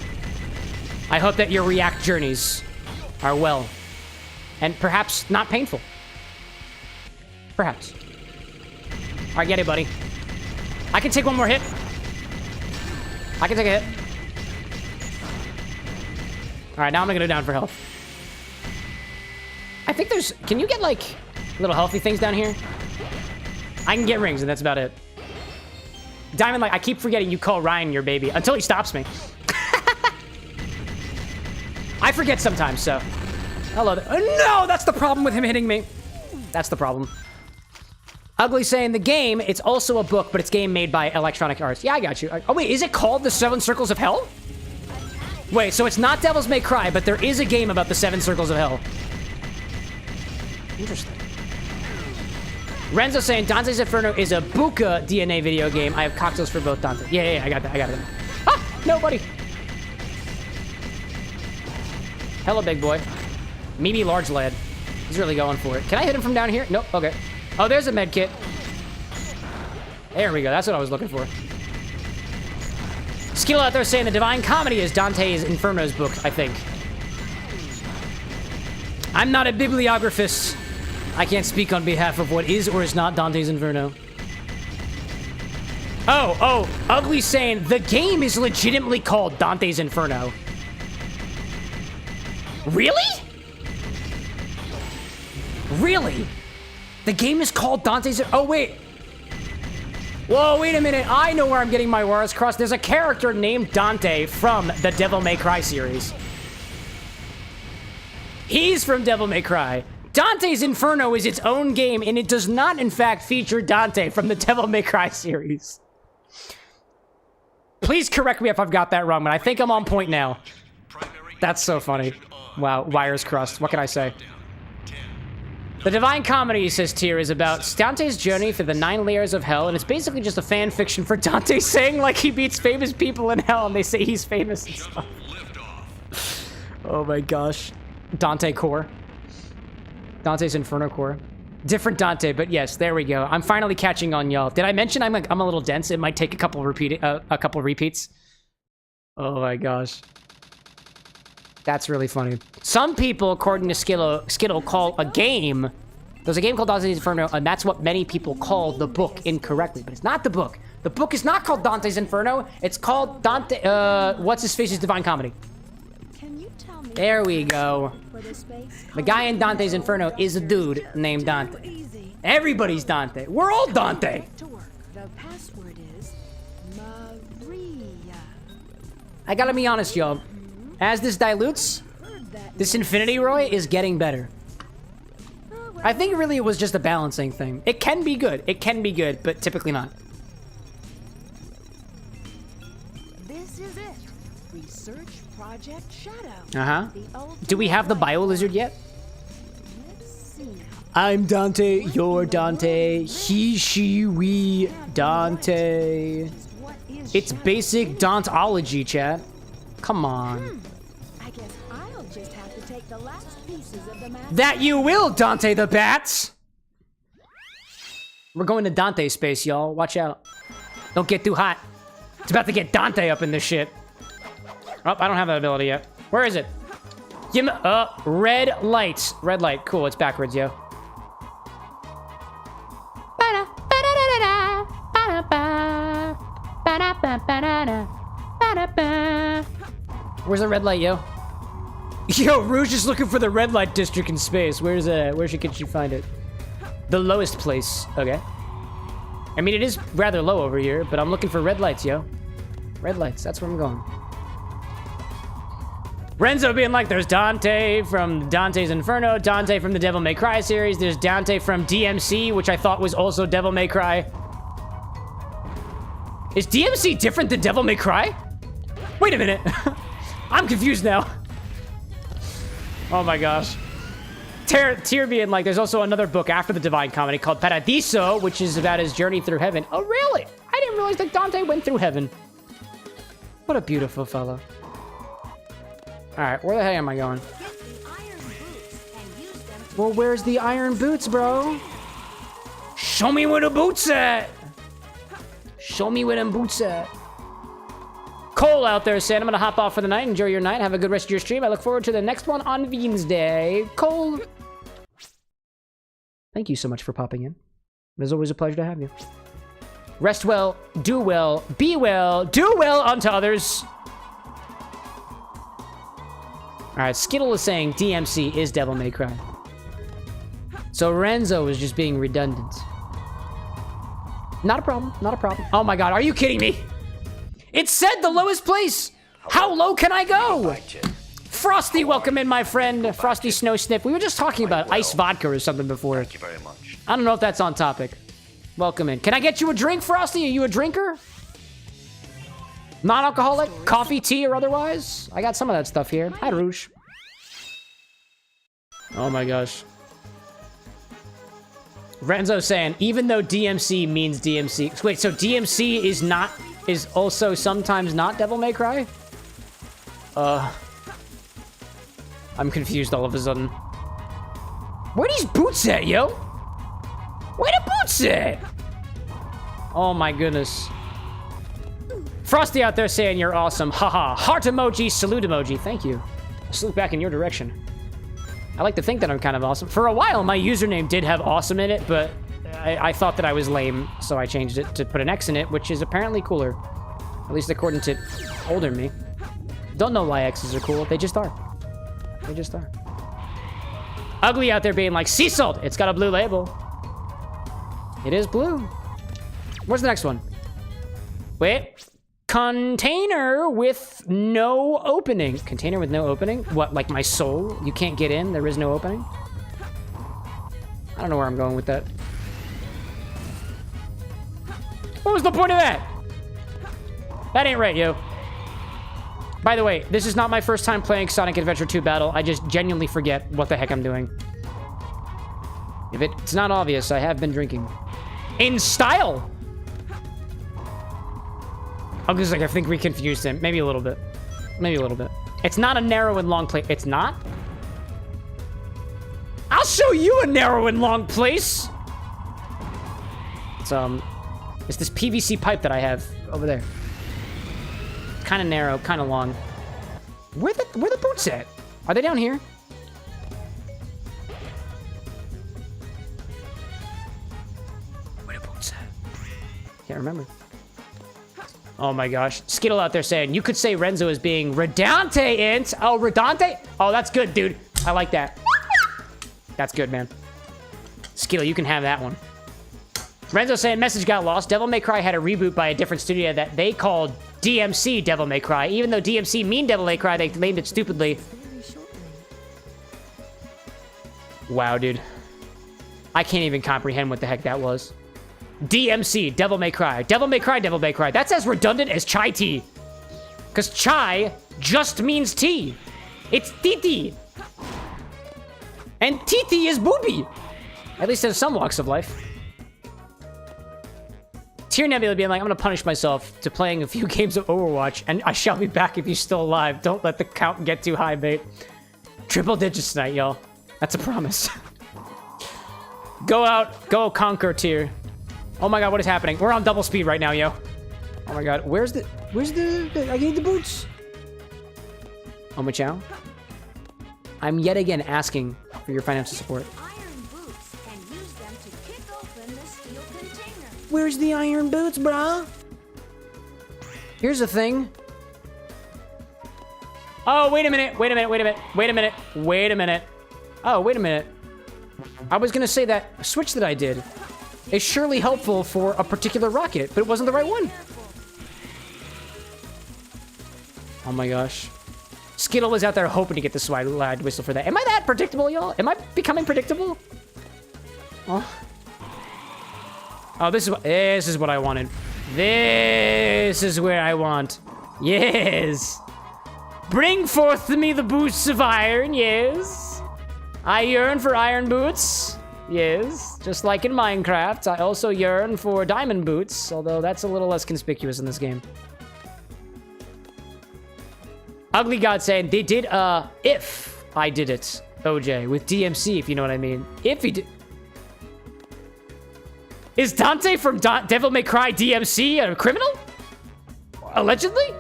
I hope that your React journeys are well. And perhaps not painful. Perhaps. All right, get it, buddy. I can take one more hit. I can take a hit. All right, now I'm gonna go down for health. I think there's... Can you get, like, little healthy things down here? I can get rings, and that's about it. Diamond, like, I keep forgetting you call Ryan your baby until he stops me. I forget sometimes, so... Hello. No, that's the problem with him hitting me. That's the problem. Ugly saying the game, it's also a book, but it's game made by Electronic Arts. Yeah, I got you. Oh, wait, is it called The Seven Circles of Hell? Wait, so it's not Devils May Cry, but there is a game about the Seven Circles of Hell. Interesting. Renzo saying Dante's Inferno is a Buka DNA video game. I have cocktails for both Dante. Yeah, I got that. I got it. Ah, nobody. Hello, big boy. Mimi large lad. He's really going for it. Can I hit him from down here? Nope. Okay. Oh, there's a med kit. There we go. That's what I was looking for. Skittle out there saying the Divine Comedy is Dante's Inferno's book, I think. I'm not a bibliographist. I can't speak on behalf of what is or is not Dante's Inferno. Oh, Ugly saying the game is legitimately called Dante's Inferno. Really? Really? The game is called Dante's... Oh, wait. Whoa, wait a minute. I know where I'm getting my wires crossed. There's a character named Dante from the Devil May Cry series. He's from Devil May Cry. Dante's Inferno is its own game, and it does not, in fact, feature Dante from the Devil May Cry series. Please correct me if I've got that wrong, but I think I'm on point now. That's so funny. Wow, wires crossed. What can I say? The Divine Comedy, says Tyr, is about Dante's journey through the 9 layers of hell, and it's basically just a fan fiction for Dante saying like he beats famous people in hell, and they say he's famous and stuff. Oh my gosh. Dante core. Dante's Inferno core. Different Dante, but yes, there we go. I'm finally catching on, y'all. Did I mention I'm a little dense? It might take a couple repeats. Oh my gosh. That's really funny. Some people, according to Skittle, call a game... There's a game called Dante's Inferno, and that's what many people call the book incorrectly. But it's not the book. The book is not called Dante's Inferno. It's called Dante... What's-his-face's Divine Comedy. Can you tell me There we go. for this space? The guy in Dante's Inferno is a dude named Dante. Easy. Everybody's Dante. We're all Dante. To work. The password is Maria. I gotta be honest, y'all. As this dilutes, Heard that. this Infinity Roy is getting better. Oh, well, I think really it was just a balancing thing. It can be good. It can be good, but typically not. this is it. Research Project Shadow. Uh-huh. The ultimate Do we have the Bio Lizard yet? Let's see now. I'm Dante, you're Dante, he, she, we, Dante. What is It's Shadow? basic Dantology, chat. Come on. I guess I'll just have to take the last pieces of the map. That you will, Dante the Bats! We're going to Dante space, y'all. Watch out. Don't get too hot. It's about to get Dante up in this shit. Oh, I don't have that ability yet. Where is it? Give me, red lights. Red light. Cool, it's backwards, yo. Where's the red light, yo? Yo, Rouge is looking for the red light district in space. Where's it? Where can she find it? The lowest place. Okay. I mean, it is rather low over here, but I'm looking for red lights, yo. Red lights. That's where I'm going. Renzo being like, there's Dante from Dante's Inferno, Dante from the Devil May Cry series, there's Dante from DMC, which I thought was also Devil May Cry. Is DMC different than Devil May Cry? Wait a minute. I'm confused now. Oh my gosh. Tyr being like, there's also another book after the Divine Comedy called Paradiso, which is about his journey through heaven. Oh, really? I didn't realize that Dante went through heaven. What a beautiful fellow. All right, where the heck am I going? Well, where's the iron boots, bro? Show me where the boots at. Show me where them boots at. Cole out there saying, I'm going to hop off for the night. Enjoy your night. Have a good rest of your stream. I look forward to the next one on Wednesday. Cole. Thank you so much for popping in. It was always a pleasure to have you. Rest well, do well, be well, do well unto others. All right, Skittle is saying DMC is Devil May Cry. So Renzo is just being redundant. Not a problem, not a problem. Oh my god, are you kidding me? It said the lowest place. How low can I go? Frosty, welcome in, my friend. Frosty Snow Snip. We were just talking about iced vodka or something before. Thank you very much. I don't know if that's on topic. Welcome in. Can I get you a drink, Frosty? Are you a drinker? Non-alcoholic? Coffee, tea, or otherwise? I got some of that stuff here. Hi, Rouge. Oh my gosh. Renzo saying, even though DMC means DMC. Wait, so DMC is also sometimes not Devil May Cry? I'm confused all of a sudden. Where these boots at, yo? Where the boots at? Oh my goodness. Frosty out there saying you're awesome. Haha. Heart emoji, salute emoji. Thank you. Salute back in your direction. I like to think that I'm kind of awesome. For a while, my username did have awesome in it, but I thought that I was lame, so I changed it to put an X in it, which is apparently cooler. At least according to older me. Don't know why X's are cool. They just are. They just are. Ugly out there being like, sea salt. It's got a blue label. It is blue. Where's the next one? Wait. Container with no opening. Container with no opening? What, like my soul? You can't get in? There is no opening? I don't know where I'm going with that. What was the point of that? That ain't right, yo. By the way, this is not my first time playing Sonic Adventure 2 Battle. I just genuinely forget what the heck I'm doing. If it's not obvious, I have been drinking. In style! I was like, I think we confused him. Maybe a little bit. Maybe a little bit. It's not a narrow and long place. It's not? I'll show you a narrow and long place! It's this PVC pipe that I have over there. Kind of narrow, kind of long. Where the boots at? Are they down here? Where the boots at? Can't remember. Oh my gosh. Skittle out there saying, you could say Renzo is being redundant. Oh, redundant? Oh, that's good, dude. I like that. That's good, man. Skittle, you can have that one. Renzo saying, message got lost. Devil May Cry had a reboot by a different studio that they called DMC Devil May Cry. Even though DMC mean Devil May Cry, they named it stupidly. Wow, dude. I can't even comprehend what the heck that was. DMC, Devil May Cry. Devil May Cry, Devil May Cry. That's as redundant as chai tea. Because chai just means tea. It's titi. And titi is booby. At least in some walks of life. Tier Nebula being like, I'm going to punish myself to playing a few games of Overwatch, and I shall be back if you're still alive. Don't let the count get too high, mate. Triple digits tonight, y'all. That's a promise. Go out, go conquer, Tier. Oh my god, what is happening? We're on double speed right now, yo. Oh my god, where's the I need the boots. Oh my chow. I'm yet again asking for your financial support. Iron boots and use them to kick open the steel container. Where's the iron boots, brah? Here's the thing. Oh, wait a minute, wait a minute, wait a minute, wait a minute, wait a minute. Oh, wait a minute. I was gonna say that switch that I did is surely helpful for a particular rocket, but it wasn't the right one. Oh my gosh. Skittle was out there hoping to get the slide whistle for that. Am I that predictable, y'all? Am I becoming predictable? Oh. Oh, this is what I wanted. This is where I want. Yes. Bring forth to me the boots of iron, yes. I yearn for iron boots. Yes, just like in Minecraft, I also yearn for diamond boots, although that's a little less conspicuous in this game. Ugly God saying they did, if I did it, OJ, with DMC, if you know what I mean. If he did. Is Dante from Devil May Cry DMC a criminal? Allegedly?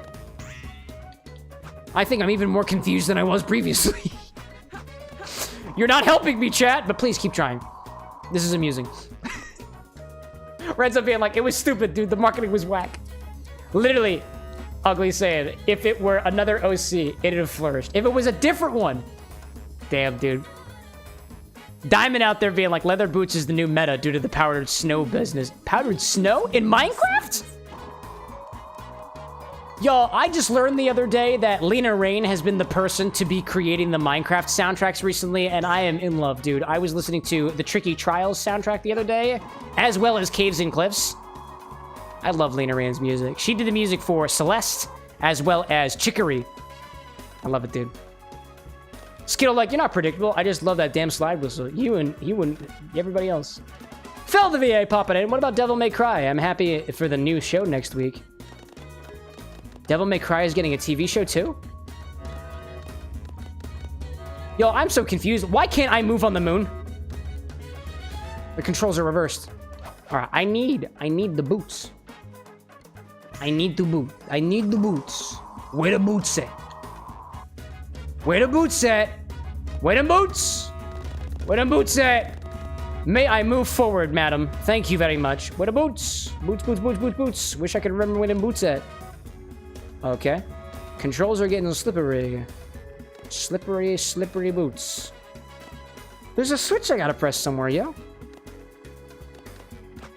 I think I'm even more confused than I was previously. You're not helping me, chat, but please keep trying. This is amusing. Renzo being like, it was stupid, dude. The marketing was whack. Literally, Ugly saying, if it were another OC, it'd have flourished. If it was a different one. Damn, dude. Diamond out there being like, leather boots is the new meta due to the powdered snow business. Powdered snow in Minecraft? Yo, I just learned the other day that Lena Raine has been the person to be creating the Minecraft soundtracks recently, and I am in love, dude. I was listening to the Tricky Trials soundtrack the other day, as well as Caves and Cliffs. I love Lena Raine's music. She did the music for Celeste, as well as Chicory. I love it, dude. Skittle, like, you're not predictable. I just love that damn slide whistle. You and everybody else. Phil the VA popping in. What about Devil May Cry? I'm happy for the new show next week. Devil May Cry is getting a TV show too? Yo, I'm so confused. Why can't I move on the moon? The controls are reversed. All right, I need the boots. I need the boots. Where the boots at? Where the boots at? Where the boots? Where the boots at? May I move forward, madam? Thank you very much. Where the boots? Boots. Wish I could remember where the boots at. Okay. Controls are getting slippery. Slippery boots. There's a switch I gotta press somewhere, yo.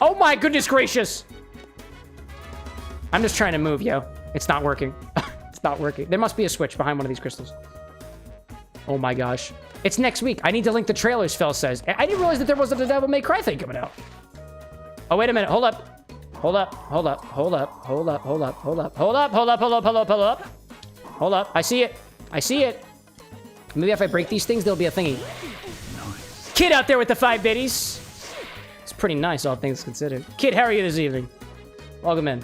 Oh my goodness gracious! I'm just trying to move, yo. It's not working. It's not working. There must be a switch behind one of these crystals. Oh my gosh. It's next week. I need to link the trailers, Phil says. I didn't realize that there wasn't a Devil May Cry thing coming out. Oh, wait a minute. Hold up. Hold up. I see it. Maybe if I break these things, there'll be a thingy. Kid out there with the 5 biddies. It's pretty nice, all things considered. Kid, how are you this evening? Welcome in.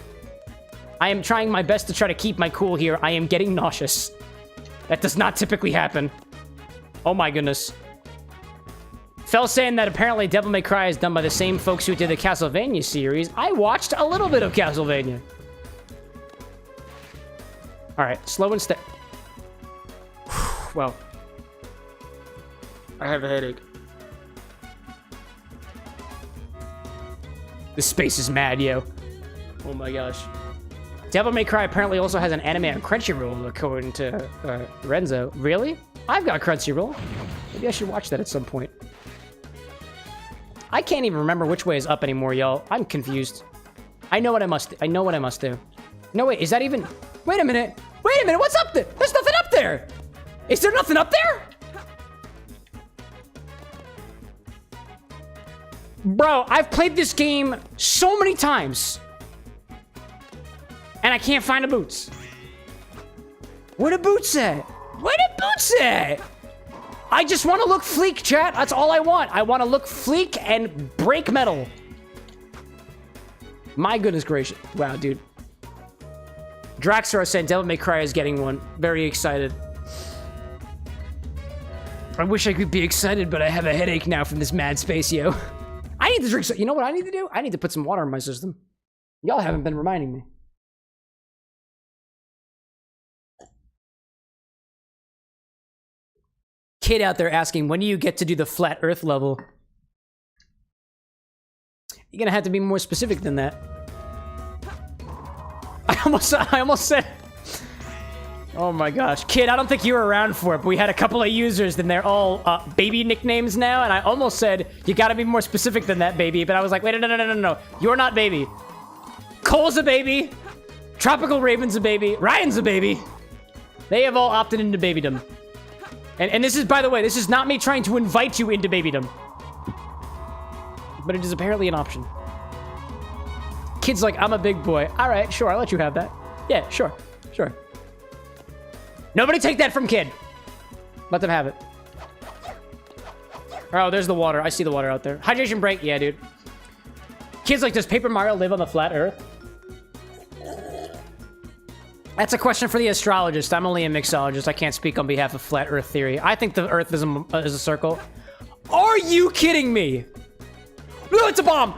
I am trying my best to try to keep my cool here. I am getting nauseous. That does not typically happen. Oh my goodness. Fell saying that apparently Devil May Cry is done by the same folks who did the Castlevania series. I watched a little bit of Castlevania. All right, slow and steady. Well, I have a headache. This space is mad, yo. Oh my gosh. Devil May Cry apparently also has an anime on Crunchyroll, according to Renzo. Really? I've got Crunchyroll. Maybe I should watch that at some point. I can't even remember which way is up anymore, y'all. I'm confused. I know what I must do. No, wait, is that even... Wait a minute. What's up there? There's nothing up there. Is there nothing up there? Bro, I've played this game so many times. And I can't find the boots. Where the boots at? I just want to look fleek, chat. That's all I want. I want to look fleek and break metal. My goodness gracious. Wow, dude. Draxor said Devil May Cry is getting one. Very excited. I wish I could be excited, but I have a headache now from this mad space, yo. I need to drink some... You know what I need to do? I need to put some water in my system. Y'all haven't been reminding me. Kid out there asking, when do you get to do the flat earth level? You're gonna have to be more specific than that. I almost said... Oh my gosh. Kid, I don't think you were around for it, but we had a couple of users and they're all baby nicknames now, and I almost said, you gotta be more specific than that, baby, but I was like, wait, no. You're not baby. Cole's a baby. Tropical Raven's a baby. Ryan's a baby. They have all opted into babydom. And this is, by the way, this is not me trying to invite you into babydom. But it is apparently an option. Kid's like, I'm a big boy. All right, sure, I'll let you have that. Yeah, sure. Nobody take that from Kid. Let them have it. Oh, there's the water. I see the water out there. Hydration break. Yeah, dude. Kids like, does Paper Mario live on the flat Earth? That's a question for the astrologist. I'm only a mixologist. I can't speak on behalf of flat Earth theory. I think the Earth is a circle. Are you kidding me? No, it's a bomb!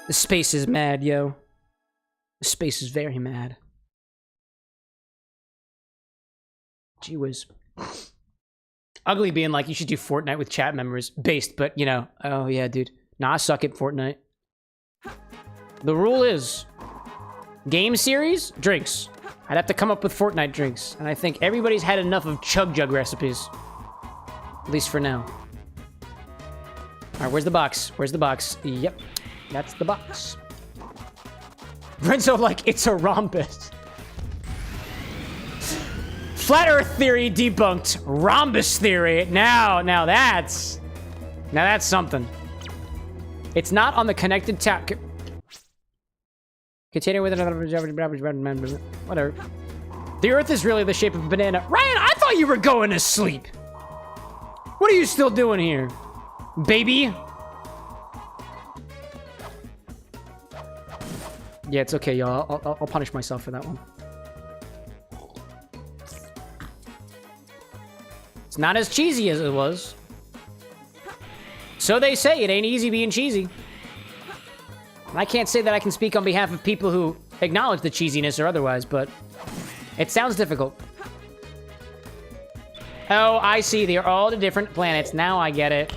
The space is mad, yo. The space is very mad. Gee whiz. Ugly being like, you should do Fortnite with chat members based, but you know, oh yeah, dude. Nah, I suck at Fortnite. The rule is, game series, drinks. I'd have to come up with Fortnite drinks, and I think everybody's had enough of Chug Jug recipes. At least for now. Alright, where's the box? Where's the box? Yep, that's the box. Renzo like, it's a rhombus. Flat Earth theory debunked. Rhombus theory. Now that's something. It's not on the connected tap. Container with another. Whatever. The Earth is really the shape of a banana. Ryan, I thought you were going to sleep. What are you still doing here, baby? Yeah, it's okay, y'all. I'll punish myself for that one. It's not as cheesy as it was. So they say. It ain't easy being cheesy. I can't say that I can speak on behalf of people who acknowledge the cheesiness or otherwise, but it sounds difficult. Oh, I see. They're all the different planets. Now I get it.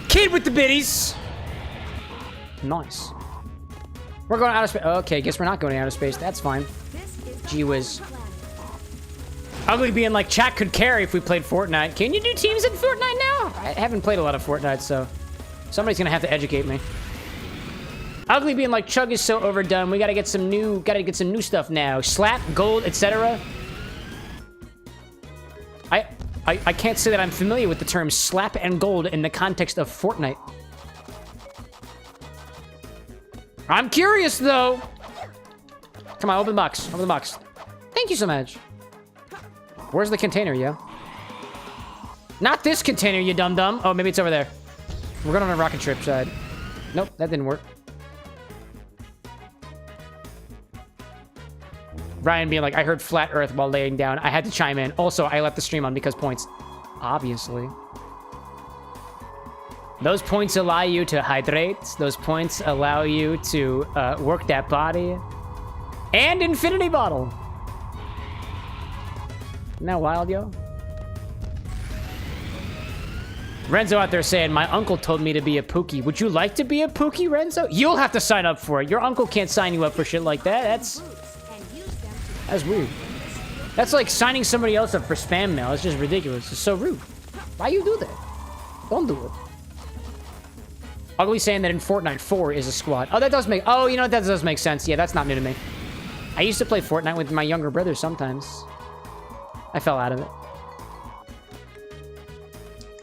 Kid with the biddies. Nice. We're going out of space. Okay, guess we're not going out of space. That's fine. Gee whiz. Ugly being like, chat could carry if we played Fortnite. Can you do teams in Fortnite now? I haven't played a lot of Fortnite, so somebody's gonna have to educate me. Ugly being like, Chug is so overdone. We gotta get some new stuff now. Slap, gold, etc. I can't say that I'm familiar with the term slap and gold in the context of Fortnite. I'm curious though. Come on, open the box. Open the box. Thank you so much. Where's the container, yo? Not this container, you dum-dum. Oh, maybe it's over there. We're going on a rocket trip side. Nope, that didn't work. Ryan being like, I heard flat Earth while laying down. I had to chime in. Also, I left the stream on because points. Obviously. Those points allow you to hydrate. Those points allow you to work that body. And infinity bottle. Isn't that wild, yo? Renzo out there saying, my uncle told me to be a Pookie. Would you like to be a Pookie, Renzo? You'll have to sign up for it. Your uncle can't sign you up for shit like that. That's weird. That's like signing somebody else up for spam mail. It's just ridiculous. It's so rude. Why you do that? Don't do it. Ugly saying that in Fortnite 4 is a squad. Oh, that does make... Oh, you know what? That does make sense. Yeah, that's not new to me. I used to play Fortnite with my younger brother sometimes. I fell out of it.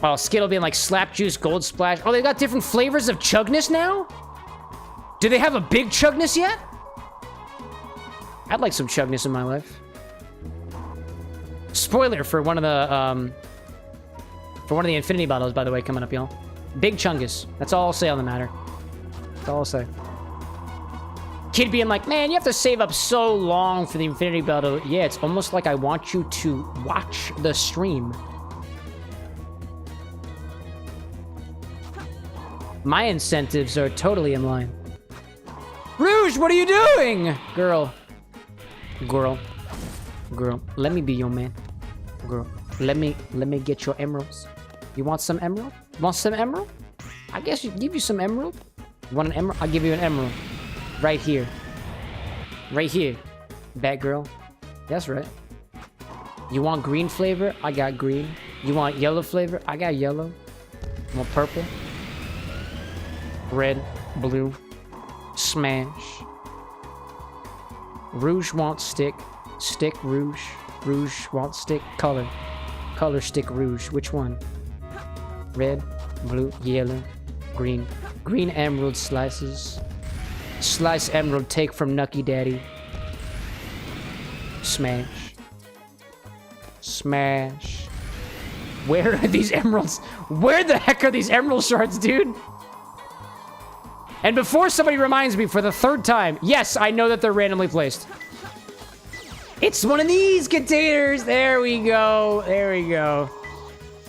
Oh, Skittle being like slap juice, gold splash. Oh, they got different flavors of chugness now? Do they have a big chugness yet? I'd like some chugness in my life. Spoiler for one of the infinity bottles, by the way, coming up, y'all. Big chungus. That's all I'll say on the matter. That's all I'll say. Kid being like, man, you have to save up so long for the infinity bottle. Yeah, it's almost like I want you to watch the stream. My incentives are totally in line. Rouge, what are you doing? Girl, let me be your man. Girl, let me get your emeralds. You want some emerald? Want some emerald? I guess you give you some emerald. You want an emerald? I'll give you an emerald. Right here. Right here. Bad girl. That's right. You want green flavor? I got green. You want yellow flavor? I got yellow. You want purple? Red, blue, smash. Rouge wants stick. Stick, rouge. Rouge wants stick. Color. Color, stick, rouge. Which one? Red, blue, yellow, green. Green emerald slices. Slice emerald, take from Nucky Daddy. Smash. Smash. Where are these emeralds? Where the heck are these emerald shards, dude? And before somebody reminds me for the third time, yes, I know that they're randomly placed. It's one of these containers. There we go. There we go.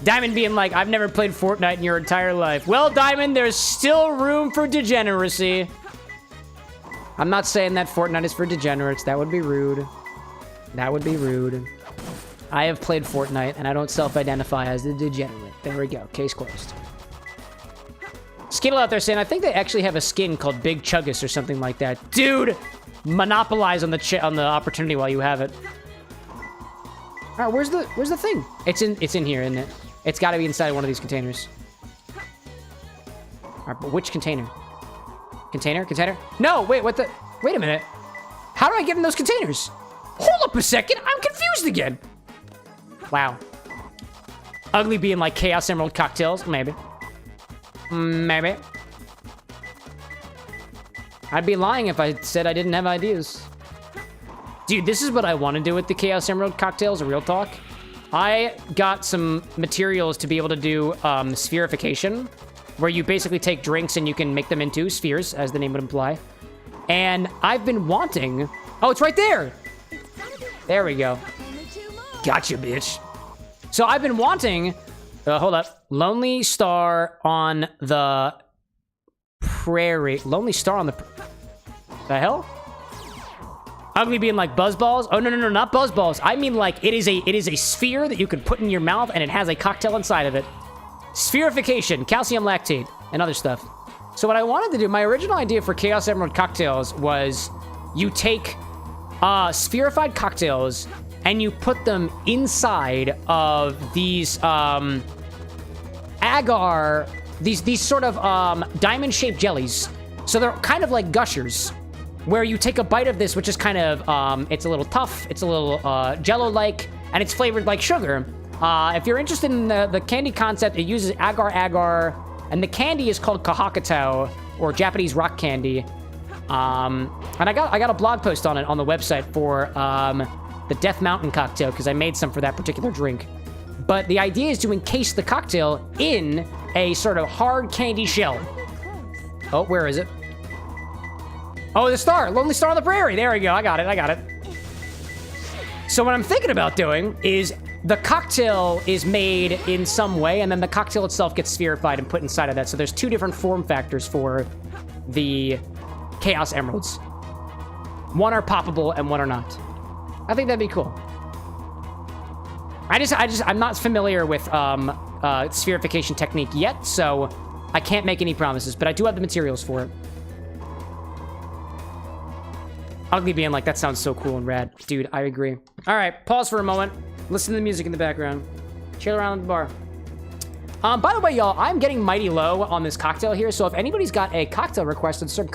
Diamond being like, I've never played Fortnite in your entire life. Well, Diamond, there's still room for degeneracy. I'm not saying that Fortnite is for degenerates. That would be rude. That would be rude. I have played Fortnite, and I don't self-identify as a degenerate. There we go. Case closed. Skittle out there saying, I think they actually have a skin called Big Chuggus or something like that. Dude, monopolize on the opportunity while you have it. All right, where's the thing? It's in here, isn't it? It's got to be inside one of these containers. All right, but which container? Container? No, wait, what the? Wait a minute. How do I get in those containers? Hold up a second. I'm confused again. Wow. Ugly being like Chaos Emerald cocktails. Maybe. Maybe. I'd be lying if I said I didn't have ideas. Dude, this is what I want to do with the Chaos Emerald cocktails, real talk. I got some materials to be able to do spherification, where you basically take drinks and you can make them into spheres, as the name would imply. And I've been wanting... Oh, it's right there! There we go. Gotcha, bitch. So I've been wanting... hold up. Lonely Star on the Prairie. Lonely Star on the... The hell? Ugly being like buzzballs? Oh, no, not buzzballs. I mean like it is a sphere that you can put in your mouth and it has a cocktail inside of it. Spherification, calcium lactate, and other stuff. So what I wanted to do, my original idea for Chaos Emerald cocktails was you take spherified cocktails and you put them inside of these agar, these sort of diamond-shaped jellies. So they're kind of like gushers, where you take a bite of this, which is kind of, it's a little tough, it's a little jello-like, and it's flavored like sugar. If you're interested in the candy concept, it uses agar, and the candy is called kahakatau, or Japanese rock candy. And I got a blog post on it on the website for the Death Mountain cocktail, because I made some for that particular drink. But the idea is to encase the cocktail in a sort of hard candy shell. Oh, where is it? Oh, the star. Lonely Star on the Prairie. There we go. I got it. So what I'm thinking about doing is the cocktail is made in some way, and then the cocktail itself gets spherified and put inside of that. So there's two different form factors for the Chaos Emeralds. One are poppable and one are not. I think that'd be cool. I'm not familiar with spherification technique yet, so I can't make any promises, but I do have the materials for it. Ugly being like, that sounds so cool and rad. Dude, I agree. All right, pause for a moment. Listen to the music in the background. Chill around the bar. By the way, y'all, I'm getting mighty low on this cocktail here, so if anybody's got a cocktail request and some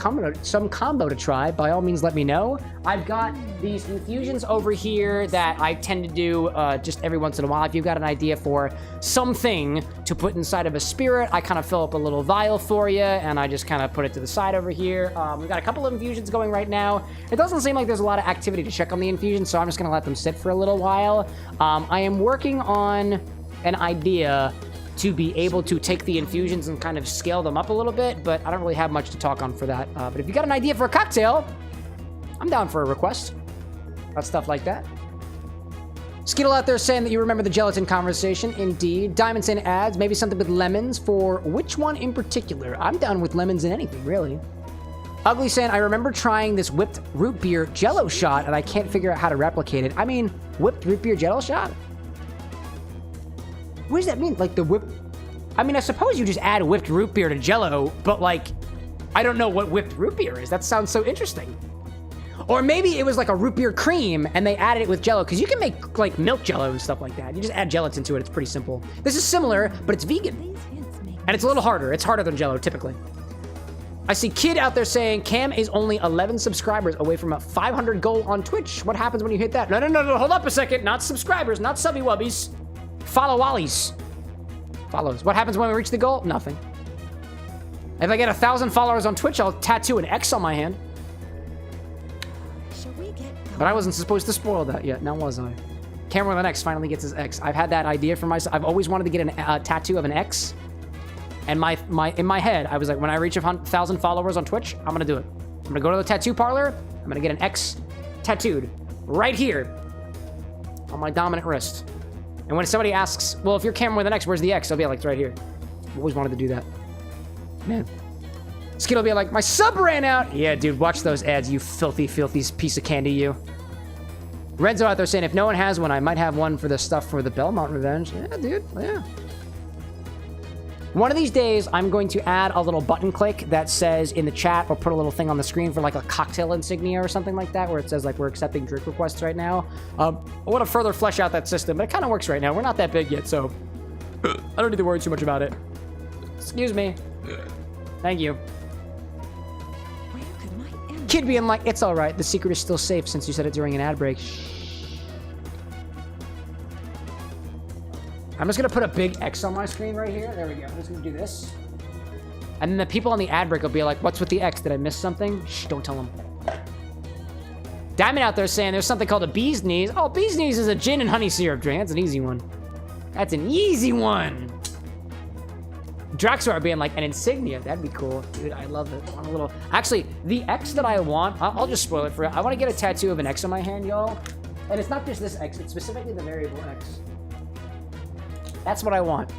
combo to try, by all means, let me know. I've got these infusions over here that I tend to do just every once in a while. If you've got an idea for something to put inside of a spirit, I kind of fill up a little vial for you, and I just kind of put it to the side over here. We've got a couple of infusions going right now. It doesn't seem like there's a lot of activity to check on the infusions, so I'm just going to let them sit for a little while. I am working on an idea to be able to take the infusions and kind of scale them up a little bit, but I don't really have much to talk on for that. But if you got an idea for a cocktail, I'm down for a request. About stuff like that. Skittle out there saying that you remember the gelatin conversation. Indeed. Diamond saying ads, maybe something with lemons. For which one in particular? I'm down with lemons in anything, really. Ugly saying, I remember trying this whipped root beer jello shot, and I can't figure out how to replicate it. I mean, whipped root beer jello shot? What does that mean? Like the whip? I mean, I suppose you just add whipped root beer to Jello, but like, I don't know what whipped root beer is. That sounds so interesting. Or maybe it was like a root beer cream and they added it with Jello, because you can make like milk Jello and stuff like that. You just add gelatin to it. It's pretty simple. This is similar, but it's vegan. And it's a little harder. It's harder than Jello, typically. I see Kid out there saying, Cam is only 11 subscribers away from a 500 goal on Twitch. What happens when you hit that? No, hold up a second. Not subscribers, not subby wubbies. Follow Wallies. Follows. What happens when we reach the goal? Nothing. If I get 1,000 followers on Twitch, I'll tattoo an X on my hand. Shall we get But I wasn't supposed to spoil that yet, now was I? CameroxnWithAnX finally gets his X. I've had that idea for myself. I've always wanted to get a tattoo of an X. And in my head, I was like, when I reach 1,000 followers on Twitch, I'm gonna do it. I'm gonna go to the tattoo parlor. I'm gonna get an X tattooed right here on my dominant wrist. And when somebody asks, well, if you're CameroxnWithAnX, where's the X? I'll be like, it's right here. I've always wanted to do that. Man. Skittle will be like, my sub ran out. Yeah, dude, watch those ads, you filthy, filthy piece of candy, you. Renzo out there saying, if no one has one, I might have one for the stuff for the Belmont Revenge. Yeah, dude, yeah. One of these days, I'm going to add a little button click that says in the chat, or put a little thing on the screen for like a cocktail insignia or something like that, where it says like, we're accepting drink requests right now. I want to further flesh out that system, but it kind of works right now. We're not that big yet, so I don't need to worry too much about it. Excuse me. Thank you. Where could my emblem... Kid being like, it's all right. The secret is still safe since you said it during an ad break. I'm just gonna put a big X on my screen right here. There we go. I'm just gonna do this. And then the people on the ad break will be like, what's with the X? Did I miss something? Shh, don't tell them. Diamond out there saying there's something called a bee's knees. Oh, bee's knees is a gin and honey syrup drink. That's an easy one. That's an easy one. Draxor being like an insignia. That'd be cool. Dude, I love it. I want a little... Actually, the X that I want, I'll just spoil it for you. I want to get a tattoo of an X on my hand, y'all. And it's not just this X. It's specifically the variable X. That's what I want.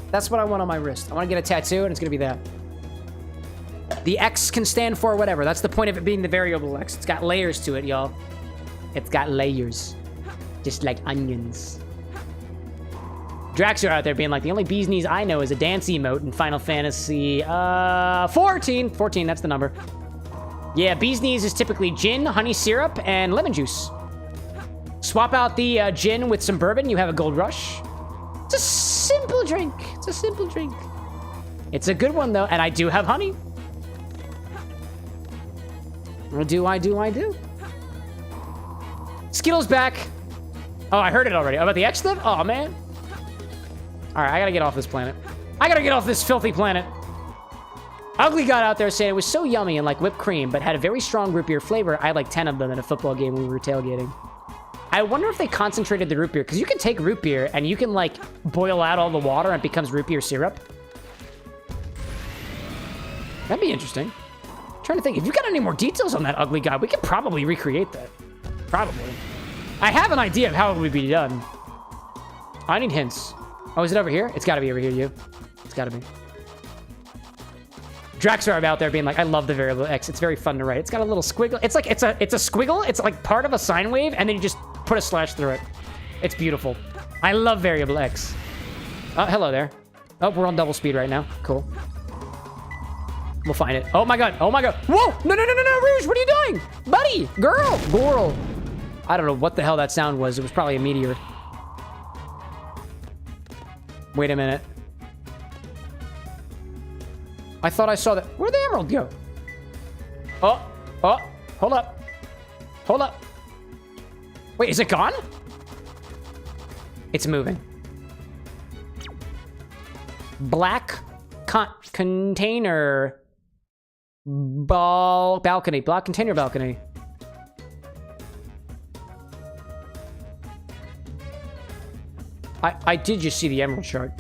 That's what I want on my wrist. I want to get a tattoo, and it's going to be that. The X can stand for whatever. That's the point of it being the variable X. It's got layers to it, y'all. It's got layers. Just like onions. Draxor out there being like, the only bee's knees I know is a dance emote in Final Fantasy 14. 14, that's the number. Yeah, bee's knees is typically gin, honey syrup, and lemon juice. Swap out the gin with some bourbon, you have a gold rush. It's a simple drink. It's a simple drink. It's a good one, though, and I do have honey. I do. Skittles back. Oh, I heard it already. About the X then? Oh, man. All right, I gotta get off this planet. I gotta get off this filthy planet. Ugly got out there saying it was so yummy and like whipped cream, but had a very strong root beer flavor. I had like 10 of them in a football game when we were tailgating. I wonder if they concentrated the root beer, because you can take root beer and you can like boil out all the water and it becomes root beer syrup. That'd be interesting. I'm trying to think, if you got any more details on that ugly guy, we could probably recreate that. Probably. I have an idea of how it would be done. I need hints. Oh, is it over here? It's gotta be over here, you. It's gotta be. Draxor out there being like, I love the variable X. It's very fun to write. It's got a little squiggle. It's like, it's a squiggle. It's like part of a sine wave, and then you just put a slash through it. It's beautiful. I love variable X. Oh, hello there. Oh, we're on double speed right now. Cool. We'll find it. Oh my god. Oh my god. Whoa! No, Rouge, what are you doing? Buddy! Girl! I don't know what the hell that sound was. It was probably a meteor. Wait a minute. I thought I saw that. Where'd the emerald go? Oh, hold up. Wait, is it gone? It's moving. Black container balcony. Black container balcony. I did just see the emerald shard.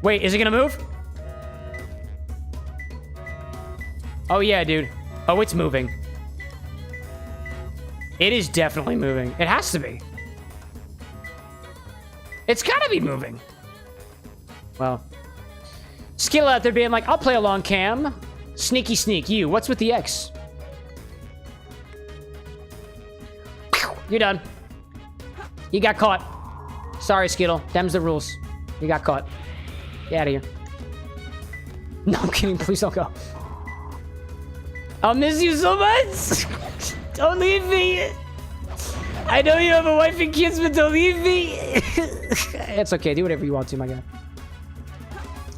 Wait, is it gonna move? Oh yeah, dude. Oh, it's moving. It is definitely moving. It has to be. It's gotta be moving. Well. Skill out there being like, I'll play along, Cam. Sneaky sneak, you. What's with the X? You're done. You got caught. Sorry, Skittle. Them's the rules. You got caught. Get out of here. No, I'm kidding. Please don't go. I'll miss you so much. Don't leave me. I know you have a wife and kids, but don't leave me. It's okay. Do whatever you want to, my guy.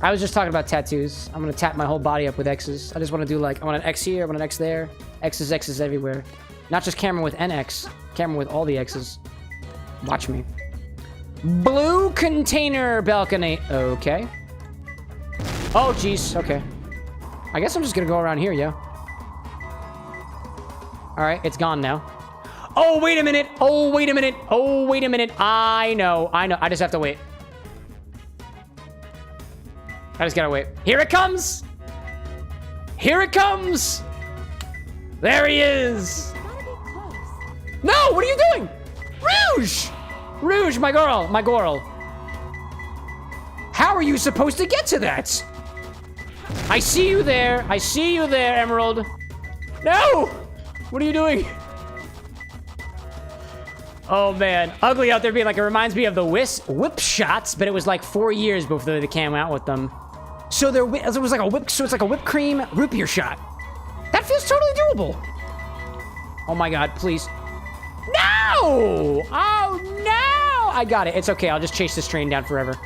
I was just talking about tattoos. I'm going to tap my whole body up with X's. I just want to do like, I want an X here. I want an X there. X's everywhere. Not just CameroxnWithAnX. Camera with all the X's. Watch me. Blue container balcony. Okay. Oh, jeez. Okay. I guess I'm just going to go around here, yo. All right, it's gone now. Oh, wait a minute. Oh, wait a minute. Oh, wait a minute. I know. I just have to wait. I just gotta wait. Here it comes. Here it comes. There he is. No, what are you doing? Rouge. Rouge, my girl. My girl. How are you supposed to get to that? I see you there. I see you there, Emerald. No. What are you doing? Oh man, ugly out there being like, it reminds me of the whip shots, but it was like 4 years before they came out with them. So it was like a whipped cream root beer shot. That feels totally doable. Oh my god, please. No! Oh no! I got it. It's okay. I'll just chase this train down forever.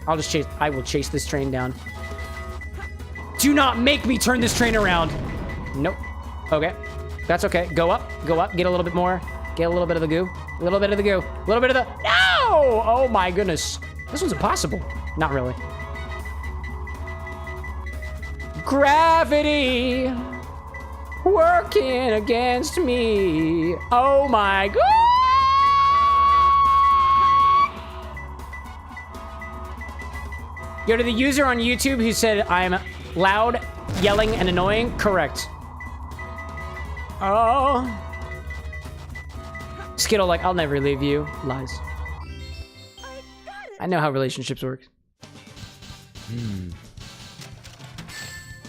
I will chase this train down. Do not make me turn this train around. Nope. Okay. That's okay. Go up. Go up. Get a little bit more. Get a little bit of the goo. A little bit of the goo. A little bit of the... No! Oh my goodness. This was impossible. Not really. Gravity working against me. Oh my god! Yo, to the user on YouTube who said I'm loud, yelling, and annoying, correct. Oh. Skittle like, I'll never leave you. Lies. I know how relationships work.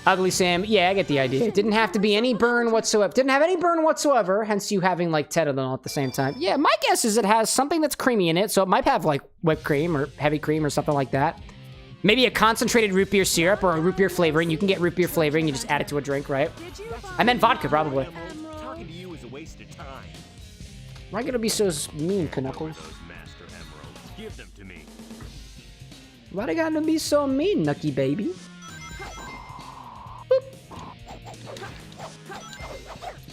Ugly Sam, yeah, I get the idea. It didn't have to be any burn whatsoever. Didn't have any burn whatsoever, hence you having like 10 of them all at the same time. Yeah, my guess is it has something that's creamy in it, so it might have like whipped cream or heavy cream or something like that. Maybe a concentrated root beer syrup or a root beer flavoring. You can get root beer flavoring, you just add it to a drink, right? And then vodka, probably. Talking to you is a waste of time. Why gonna be so mean, Knuckles? Master Emeralds, give them to me. Why they gotta be so mean, Nucky baby? Boop.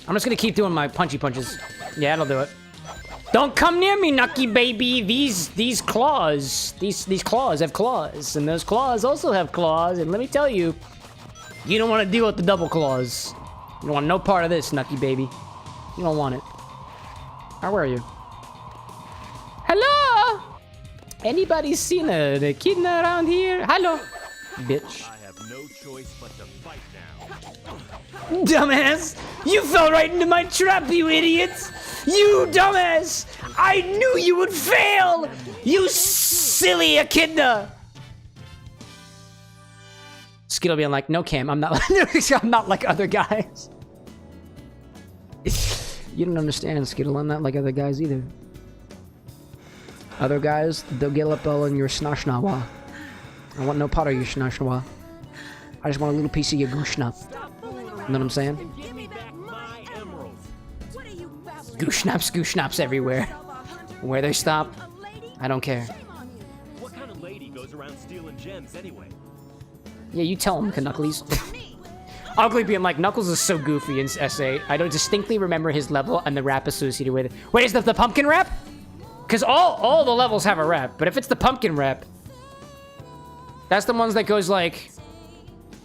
I'm just gonna keep doing my punchy punches. Yeah, that'll do it. Don't come near me, Nucky baby. These claws, these claws have claws, and those claws also have claws. And let me tell you, you don't want to deal with the double claws. You don't want no part of this, Nucky baby. You don't want it. Where are you? Hello? Anybody seen an echidna around here? Hello, bitch. I have no choice but to fight now. Dumbass! You fell right into my trap, you idiots! You dumbass! I knew you would fail! You silly echidna! Skittle being like, no, Cam, I'm not like other guys. You don't understand, Skittle. I'm not like other guys either. Other guys, they'll get up all in your snashnawa. I want no part of your snashnawa. I just want a little piece of your gooshnup. You know what I'm saying? Give me back my emeralds. Gooshnaps everywhere. Where they stop, I don't care. What kind of lady goes around stealing gems anyway? Yeah, you tell him, Knuckles. Ugly being like, Knuckles is so goofy in SA. I don't distinctly remember his level and the rap associated with it. Wait, is that the pumpkin rap? Because all the levels have a rap, but if it's the pumpkin rap, that's the ones that goes like,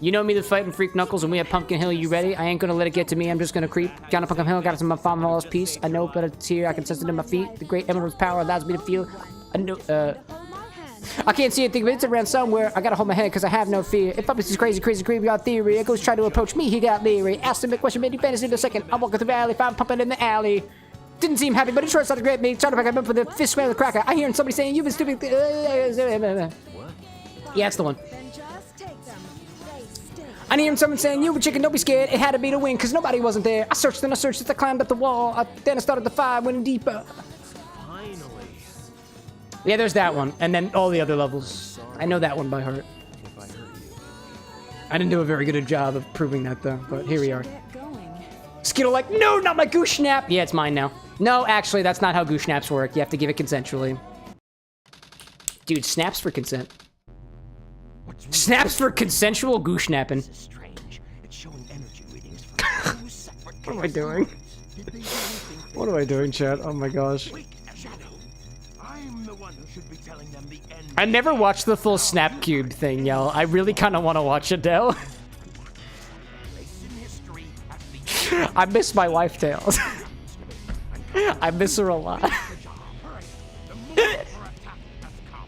you know me, the fighting freak Knuckles, and we have Pumpkin Hill, you ready? I ain't gonna let it get to me, I'm just gonna creep. Down to Pumpkin Hill, got some of my father-in-law's peace. I know, but it's here, I can sense it in my feet. The great emerald's power allows me to feel, I can't see anything, but it's around somewhere. I gotta hold my head, because I have no fear. If up is this crazy, creepy on theory, it goes try to approach me, he got leery. Asked him a question, made me fantasy in a second. I'm walking through the valley, found pumping in the alley. Didn't seem happy, but he sure started to grab me. Tried to pack him up for the fist square of the cracker. I hear somebody saying, you've been stupid. What? Yeah, that's the one. Then just take them. They stink. I hear someone saying, you were chicken, don't be scared. It had to be the wind, because nobody wasn't there. I searched and I searched as I climbed up the wall. Then I started the fire, went deeper. Finally. Yeah, there's that one. And then all the other levels. I know that one by heart. If I hurt you. I didn't do a very good job of proving that, though. But here we are. Get going. Skittle like, no, not my goose snap. Yeah, it's mine now. No, actually, that's not how goose snaps work. You have to give it consensually. Dude, snaps for consent. Snaps for consensual goose snapping. This is strange. It's showing energy readings from two separate What am I doing? What am I doing, chat? Oh my gosh. Wait, Shadow. I'm the one who should be telling them the end. I never watched the full Snap Cube thing, y'all. I really kind of want to watch it now. Place in history at the I miss my wife tales. I miss her a lot. Hurry, the moment for attack has come.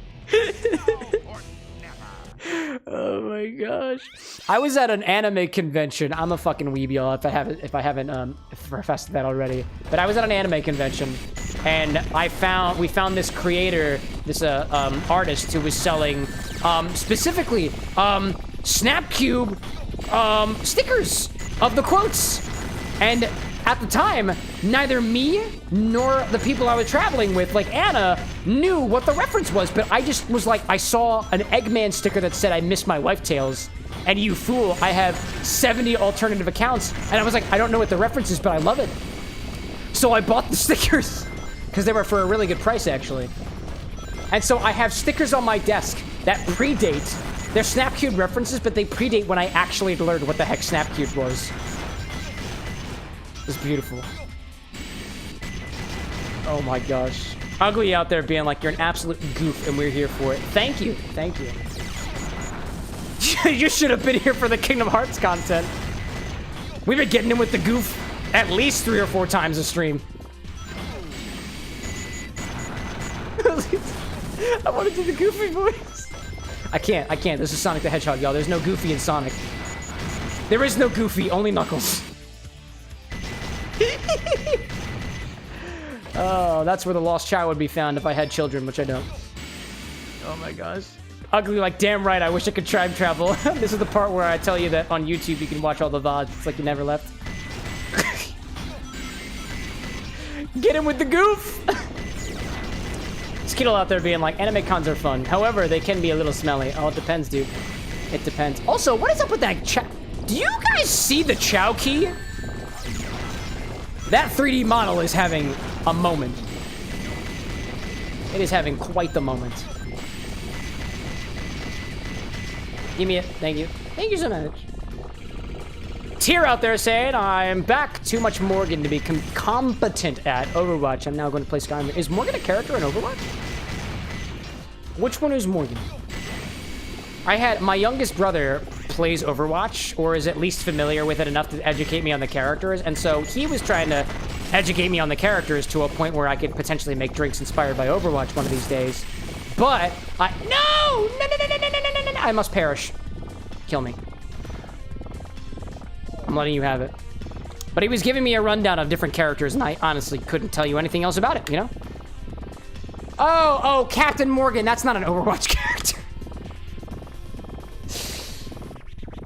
Now or never. Oh my gosh. I was at an anime convention. I'm a fucking weeb, y'all, if I haven't professed that already. But I was at an anime convention and we found this creator, this artist who was selling specifically Snapcube stickers of the quotes. And at the time, neither me nor the people I was traveling with, like Anna, knew what the reference was. But I just was like, I saw an Eggman sticker that said, "I miss my wife tails." And you fool, I have 70 alternative accounts. And I was like, I don't know what the reference is, but I love it. So I bought the stickers because they were for a really good price, actually. And so I have stickers on my desk that predate. They're Snapcube references, but they predate when I actually learned what the heck Snapcube was. It's beautiful. Oh my gosh. Ugly out there being like, you're an absolute goof and we're here for it. Thank you. Thank you. You should have been here for the Kingdom Hearts content. We've been getting in with the goof at least 3 or 4 times a stream. I want to do the goofy voice. I can't. This is Sonic the Hedgehog, y'all. There's no Goofy in Sonic. There is no Goofy, only Knuckles. Oh, that's where the lost child would be found if I had children, which I don't. Oh my gosh. Ugly, like, damn right, I wish I could time travel. This is the part where I tell you that on YouTube you can watch all the VODs. It's like you never left. Get him with the goof! Skittle out there being like, anime cons are fun. However, they can be a little smelly. Oh, it depends, dude. It depends. Also, what is up with that chow? Do you guys see the chow key? That 3D model is having a moment. It is having quite the moment. Give me it. Thank you. Thank you so much. Tier out there saying, I'm back. Too much Morgan to be competent at Overwatch. I'm now going to play Skyrim. Is Morgan a character in Overwatch? Which one is Morgan? My youngest brother plays Overwatch, or is at least familiar with it enough to educate me on the characters, and so he was trying to educate me on the characters to a point where I could potentially make drinks inspired by Overwatch one of these days. But no, I must perish. Kill me. I'm letting you have it. But he was giving me a rundown of different characters, and I honestly couldn't tell you anything else about it, you know? Oh, Captain Morgan. That's not an Overwatch character.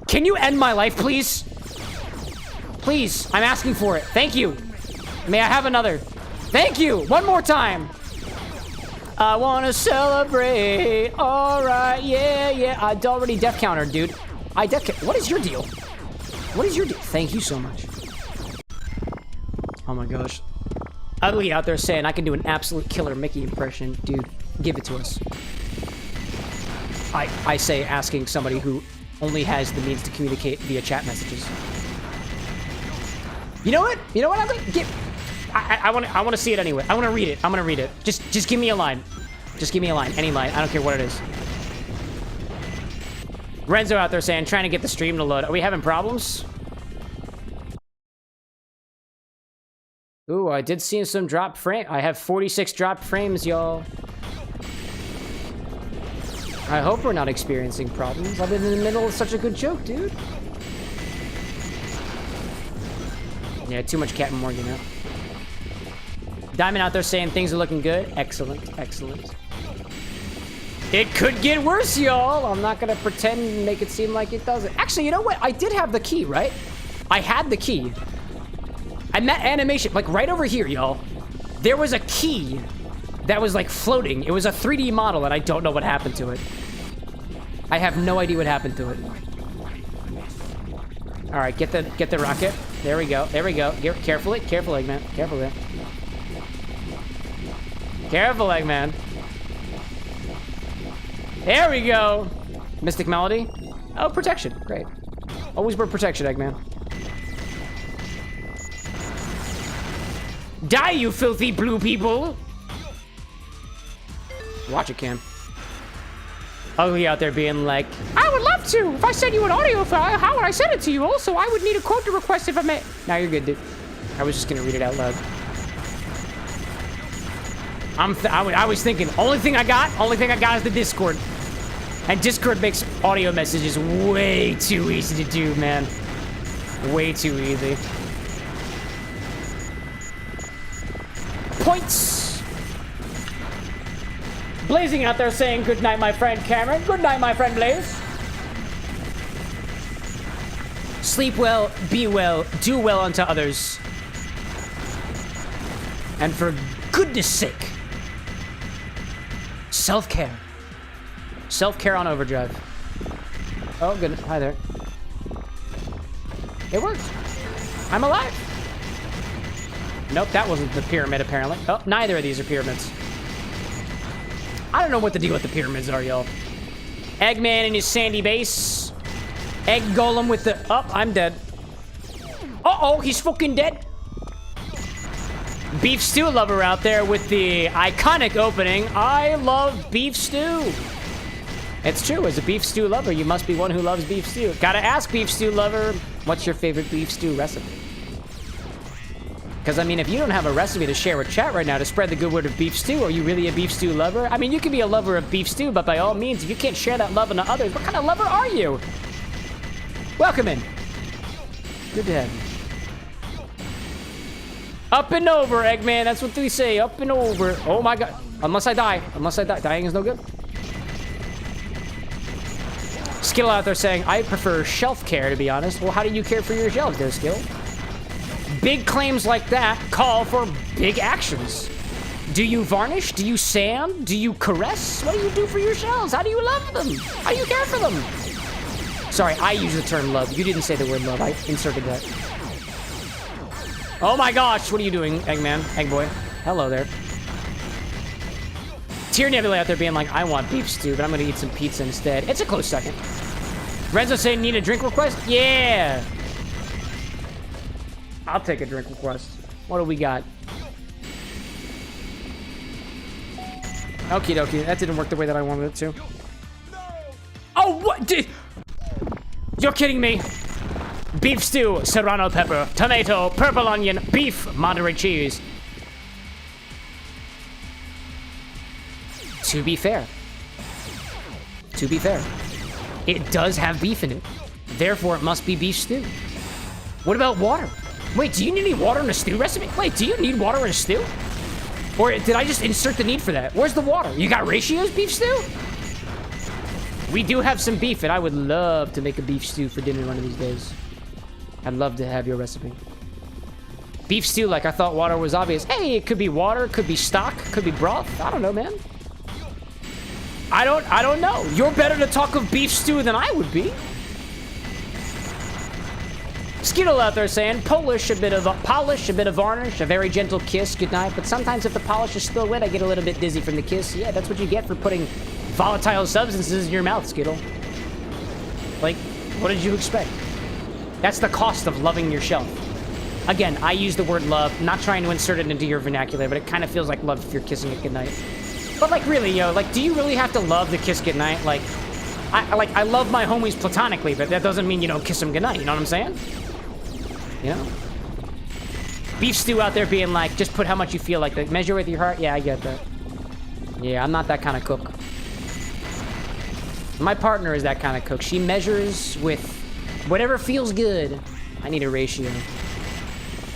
Can you end my life, please? Please, I'm asking for it. Thank you. May I have another? Thank you. One more time. I want to celebrate. All right, yeah. I'd already death countered, dude. What is your deal? What is your deal? Thank you so much. Oh my gosh. Ugly out there saying I can do an absolute killer Mickey impression. Dude, give it to us. I say asking somebody who only has the means to communicate via chat messages. You know what? Ugly? I want to see it anyway. I want to read it. I'm going to read it. Just give me a line. Just give me a line. Any line. I don't care what it is. Renzo out there saying, trying to get the stream to load. Are we having problems? Ooh, I did see some drop frame. I have 46 dropped frames, y'all. I hope we're not experiencing problems. I've been in the middle of such a good joke, dude. Yeah, too much Captain Morgan now. Diamond out there saying things are looking good. Excellent, excellent. It could get worse, y'all. I'm not gonna pretend and make it seem like it doesn't. Actually, you know what? I did have the key, right? I had the key. And that animation, like right over here, y'all, there was a key that was like floating. It was a 3D model and I don't know what happened to it. I have no idea what happened to it. All right, get the rocket. There we go. There we go. Carefully, Eggman. Carefully. Careful, Eggman. There we go. Mystic Melody. Oh, protection. Great. Always wear protection, Eggman. Die, you filthy blue people! Watch it, Cam. Ugly out there being like, I would love to! If I send you an audio file, how would I send it to you? Also, I would need a quote to request if I may. Now you're good, dude. I was just gonna read it out loud. I was thinking, only thing I got is the Discord. And Discord makes audio messages way too easy to do, man. Way too easy. Points! Blazing out there saying, good night, my friend Cameron. Good night, my friend Blaze. Sleep well, be well, do well unto others. And for goodness sake, self-care. Self-care on overdrive. Oh, good. Hi there. It worked. I'm alive. Nope, that wasn't the pyramid, apparently. Oh, neither of these are pyramids. I don't know what the deal with the pyramids are, y'all. Eggman in his sandy base. Egg Golem with the... Oh, I'm dead. Uh-oh, he's fucking dead. Beef stew lover out there with the iconic opening. I love beef stew. It's true. As a beef stew lover, you must be one who loves beef stew. Gotta ask, beef stew lover, what's your favorite beef stew recipe? Because, I mean, if you don't have a recipe to share with chat right now to spread the good word of beef stew, are you really a beef stew lover? I mean, you can be a lover of beef stew, but by all means, if you can't share that love unto others, what kind of lover are you? Welcome in. Good to have you. Up and over, Eggman. That's what they say. Up and over. Oh, my God. Unless I die. Unless I die. Dying is no good. Skill out there saying, I prefer shelf care, to be honest. Well, how do you care for your shelves there, Skill? Big claims like that call for big actions. Do you varnish? Do you sand? Do you caress? What do you do for your shelves? How do you love them? How do you care for them? Sorry, I use the term love. You didn't say the word love. I inserted that. Oh my gosh, what are you doing, Eggman? Egg boy. Hello there. Tier Nebula out there being like, I want beef stew, but I'm gonna eat some pizza instead. It's a close second. Renzo saying, need a drink request? Yeah! I'll take a drink request. What do we got? Okie dokie, that didn't work the way that I wanted it to. Oh, what did... You're kidding me. Beef stew, serrano pepper, tomato, purple onion, beef, Monterey cheese. To be fair, it does have beef in it. Therefore, it must be beef stew. What about water? Wait, do you need any water in a stew recipe? Wait, do you need water in a stew? Or did I just insert the need for that? Where's the water? You got ratios, beef stew? We do have some beef, and I would love to make a beef stew for dinner one of these days. I'd love to have your recipe. Beef stew, like I thought water was obvious. Hey, it could be water, could be stock, could be broth. I don't know, man. I don't know. You're better to talk of beef stew than I would be. Skittle out there saying, polish, a bit of polish, a bit of varnish, a very gentle kiss, good night. But sometimes if the polish is still wet, I get a little bit dizzy from the kiss. Yeah, that's what you get for putting volatile substances in your mouth, Skittle. Like, what did you expect? That's the cost of loving your shelf. Again, I use the word love, not trying to insert it into your vernacular, but it kind of feels like love if you're kissing it goodnight. But like really, yo, like, do you really have to love the kiss goodnight? Like, I love my homies platonically, but that doesn't mean you don't kiss them goodnight, you know what I'm saying? You know? Beef stew out there being like, just put how much you feel like. Measure with your heart? Yeah, I get that. Yeah, I'm not that kind of cook. My partner is that kind of cook. She measures with whatever feels good. I need a ratio.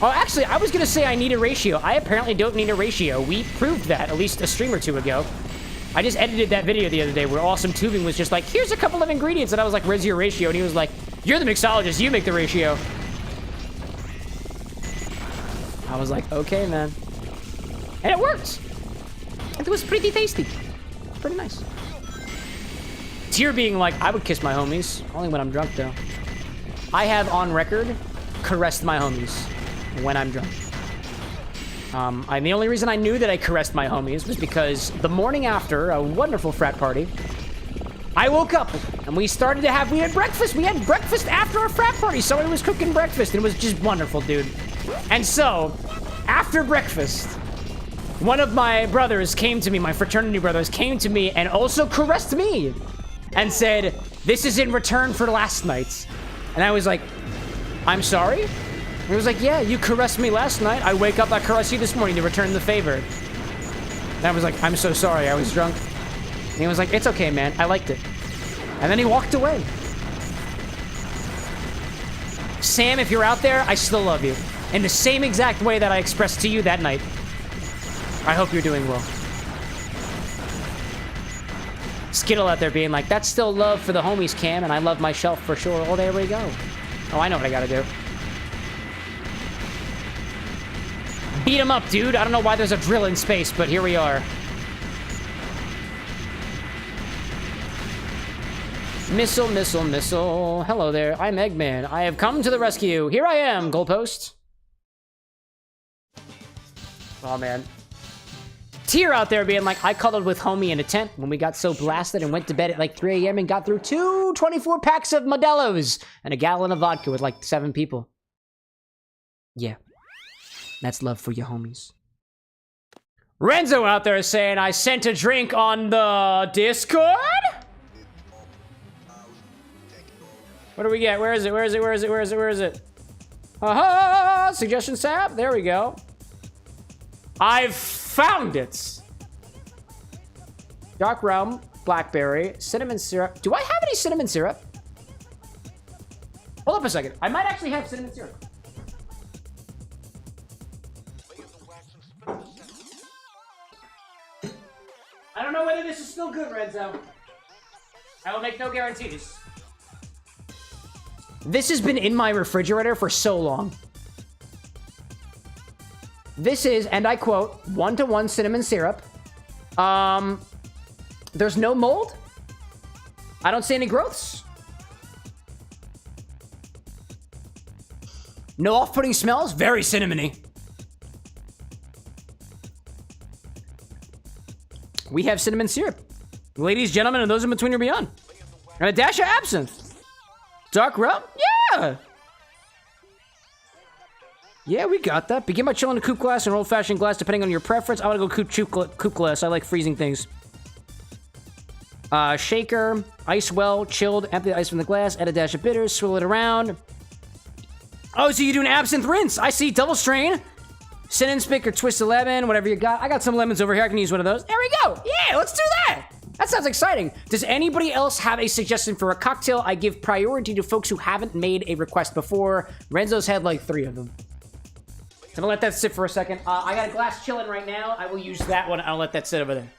Oh, actually, I was gonna say I need a ratio. I apparently don't need a ratio. We proved that at least a stream or two ago. I just edited that video the other day where Awesome Tubing was just like, here's a couple of ingredients. And I was like, where's your ratio? And he was like, you're the mixologist. You make the ratio. I was like, okay, man. And it worked. It was pretty tasty. Pretty nice. Tier being like, I would kiss my homies. Only when I'm drunk, though. I have on record caressed my homies when I'm drunk. And the only reason I knew that I caressed my homies was because the morning after a wonderful frat party, I woke up and we had breakfast. We had breakfast after a frat party. Somebody was cooking breakfast and it was just wonderful, dude. And so, after breakfast, one of my brothers came to me, my fraternity brothers came to me and also caressed me and said, this is in return for last night. And I was like, I'm sorry? And he was like, yeah, you caressed me last night. I wake up, I caress you this morning to return the favor. And I was like, I'm so sorry, I was drunk. And he was like, it's okay, man, I liked it. And then he walked away. Sam, if you're out there, I still love you. In the same exact way that I expressed to you that night. I hope you're doing well. Skittle out there being like, that's still love for the homies, Cam, and I love my shelf for sure. Oh, there we go. Oh, I know what I gotta do. Beat him up, dude. I don't know why there's a drill in space, but here we are. Missile, missile, missile. Hello there. I'm Eggman. I have come to the rescue. Here I am, goalpost. Oh, man. Tear out there being like, I cuddled with homie in a tent when we got so blasted and went to bed at like 3 a.m. and got through 2 24 packs of Modelo's and a gallon of vodka with like 7 people. Yeah. That's love for your homies. Renzo out there is saying, I sent a drink on the Discord? What do we get? Where is it? Where is it? Where is it? Where is it? Where is it? Ha-ha! Suggestion sap. There we go. I've found it. Dark rum, blackberry, cinnamon syrup. Do I have any cinnamon syrup? Hold up a second. I might actually have cinnamon syrup. I don't know whether this is still good, Renzo. I will make no guarantees. This has been in my refrigerator for so long. This is, and I quote, 1-to-1 cinnamon syrup. There's no mold. I don't see any growths. No off-putting smells. Very cinnamony. We have cinnamon syrup. Ladies, gentlemen, and those in between or beyond. And a dash of absinthe. Dark rum? Yeah! Yeah, we got that. Begin by chilling a coupe glass or old-fashioned glass, depending on your preference. I want to go coupe glass. I like freezing things. Shaker, ice well, chilled, empty the ice from the glass, add a dash of bitters, swirl it around. Oh, so you do an absinthe rinse. I see, double strain. Cinnamon spick or twisted lemon, whatever you got. I got some lemons over here. I can use one of those. There we go. Yeah, let's do that. That sounds exciting. Does anybody else have a suggestion for a cocktail? I give priority to folks who haven't made a request before. Renzo's had like 3 of them. So I'm gonna let that sit for a second. I got a glass chilling right now. I will use that one. I'll let that sit over there.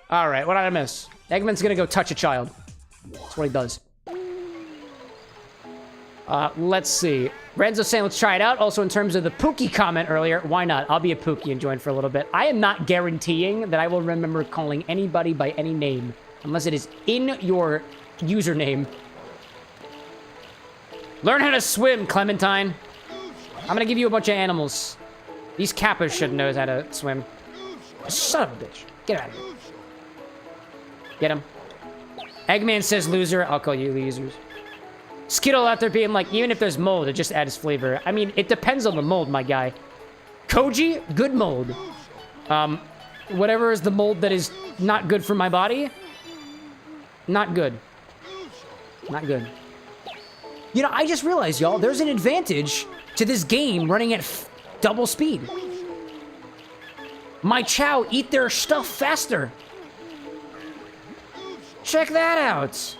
All right, what did I miss? Eggman's gonna go touch a child. That's what he does. Let's see. Renzo's saying let's try it out. Also, in terms of the Pookie comment earlier, why not? I'll be a Pookie and join for a little bit. I am not guaranteeing that I will remember calling anybody by any name, unless it is in your username. Learn how to swim, Clementine. I'm gonna give you a bunch of animals. These Kappas should know how to swim. Son of a bitch. Get out of here. Get him. Eggman says loser. I'll call you losers. Skittle out there being like, even if there's mold, it just adds flavor. I mean, it depends on the mold, my guy. Koji, good mold. Whatever is the mold that is not good for my body, not good. Not good. You know, I just realized, y'all, there's an advantage to this game running at double speed. My Chow eat their stuff faster. Check that out.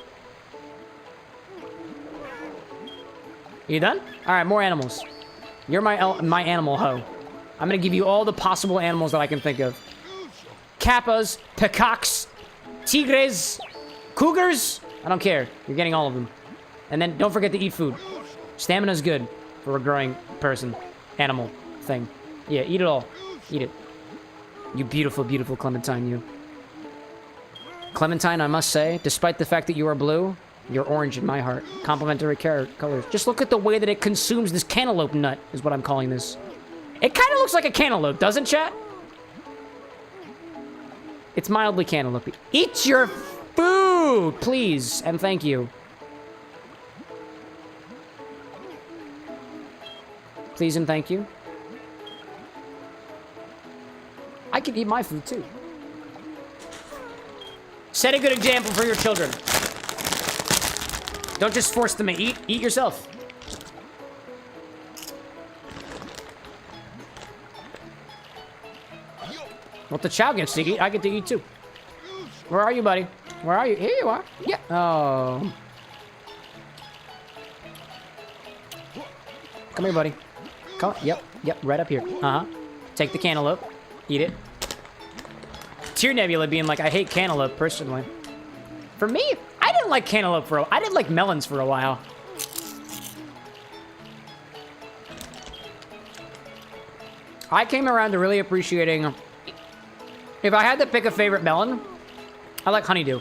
You done? All right, more animals. You're my animal hoe. I'm gonna give you all the possible animals that I can think of. Kappas, peacocks, tigres, cougars. I don't care. You're getting all of them. And then don't forget to eat food. Stamina's good for a growing person, animal, thing. Yeah, eat it all. Eat it. You beautiful, beautiful Clementine, you. Clementine, I must say, despite the fact that you are blue, you're orange in my heart. Complementary colors. Just look at the way that it consumes this cantaloupe nut, is what I'm calling this. It kind of looks like a cantaloupe, doesn't chat? It's mildly cantaloupe. Eat your food, please, and thank you. Please and thank you. I can eat my food, too. Set a good example for your children. Don't just force them to eat. Eat yourself. Well, the chow gets to eat. I get to eat too. Where are you, buddy? Where are you? Here you are. Yeah. Oh. Come here, buddy. Come. Yep. Right up here. Take the cantaloupe. Eat it. Tear Nebula being like, I hate cantaloupe personally. For me, I didn't like cantaloupe for a while. I didn't like melons for a while. I came around to really appreciating... If I had to pick a favorite melon, I like honeydew.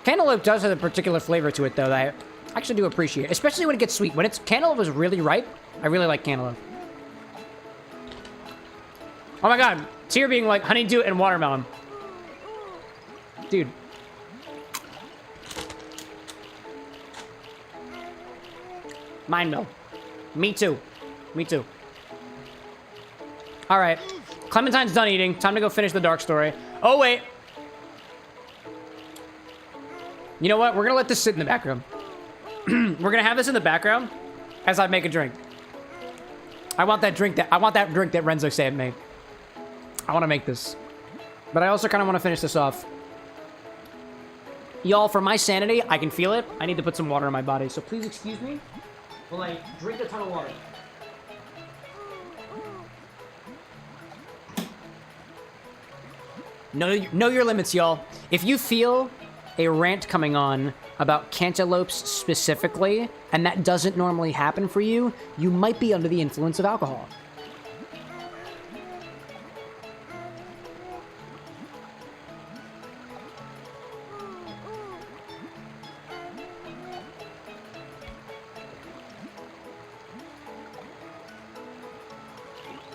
Cantaloupe does have a particular flavor to it, though, that I actually do appreciate. Especially when it gets sweet. When cantaloupe is really ripe, I really like cantaloupe. Oh my god. Tear being like honeydew and watermelon. Dude. Mine, though. Me too. Me too. Alright. Clementine's done eating. Time to go finish the dark story. Oh, wait. You know what? We're gonna let this sit in the background. We're gonna have this in the background as I make a drink. I want that drink that Renzo said made. I want to make this. But I also kind of want to finish this off. Y'all, for my sanity, I can feel it. I need to put some water in my body. So please excuse me while I drink a ton of water. Know your limits, y'all. If you feel a rant coming on about cantaloupes specifically, and that doesn't normally happen for you, you might be under the influence of alcohol.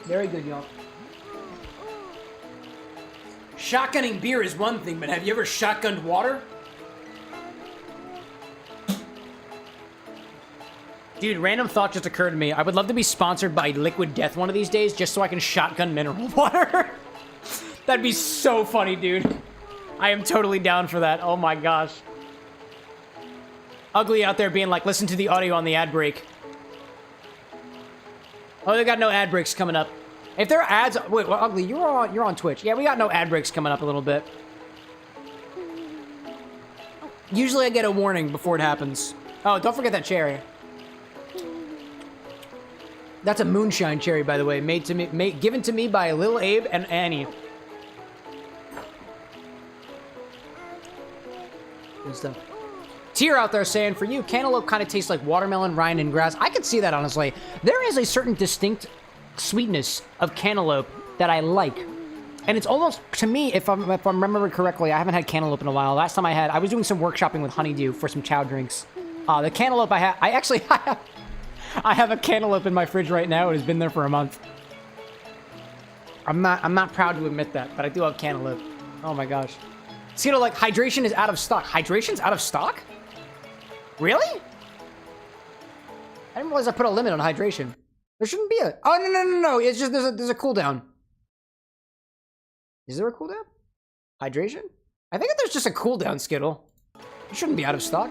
Very good, y'all. Shotgunning beer is one thing, but have you ever shotgunned water? Dude, random thought just occurred to me. I would love to be sponsored by Liquid Death one of these days just so I can shotgun mineral water. That'd be so funny, dude. I am totally down for that. Oh my gosh. Ugly out there being like, listen to the audio on the ad break. Oh, they got no ad breaks coming up. If there are ads... Wait, well, Ugly, you're on Twitch. Yeah, we got no ad breaks coming up a little bit. Usually I get a warning before it happens. Oh, don't forget that cherry. That's a moonshine cherry, by the way, given to me by Lil Abe and Annie. Good stuff. Tear out there saying, for you, cantaloupe kind of tastes like watermelon, rind, and grass. I could see that, honestly. There is a certain distinct sweetness of cantaloupe that I like. And it's almost, to me, if I'm remembering correctly, I haven't had cantaloupe in a while. Last time I was doing some workshopping with honeydew for some chow drinks. The cantaloupe I have a cantaloupe in my fridge right now. It has been there for a month. I'm not proud to admit that, but I do have cantaloupe. Oh my gosh. See, like, hydration is out of stock. Hydration's out of stock? Really? I didn't realize I put a limit on hydration. There shouldn't be a... Oh, no. It's just there's a cooldown. Is there a cooldown? Hydration? I think there's just a cooldown, Skittle. It shouldn't be out of stock.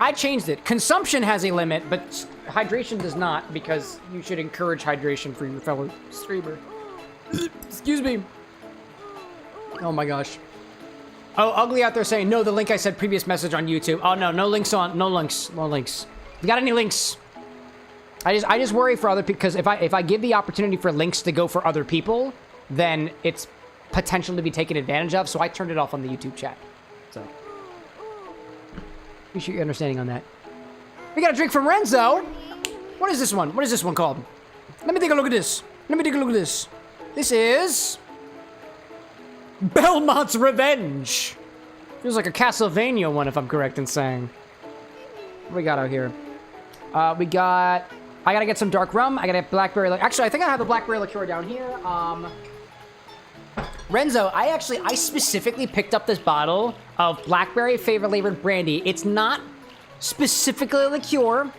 I changed it. Consumption has a limit, but hydration does not, because you should encourage hydration for your fellow streamer. Excuse me. Oh my gosh. Oh, Ugly out there saying, no, the link I said previous message on YouTube. Oh no, no links. If you got any links? I just worry for other people, because if I give the opportunity for links to go for other people, then it's potential to be taken advantage of, so I turned it off on the YouTube chat. So, appreciate your understanding on that. We got a drink from Renzo. What is this one? What is this one called? Let me take a look at this. This is Belmont's Revenge. Feels like a Castlevania one, if I'm correct in saying. What do we got out here? I gotta get some dark rum. I gotta have blackberry. Actually, I think I have the blackberry liqueur down here. Renzo, I specifically picked up this bottle of blackberry flavored brandy. It's not specifically a liqueur.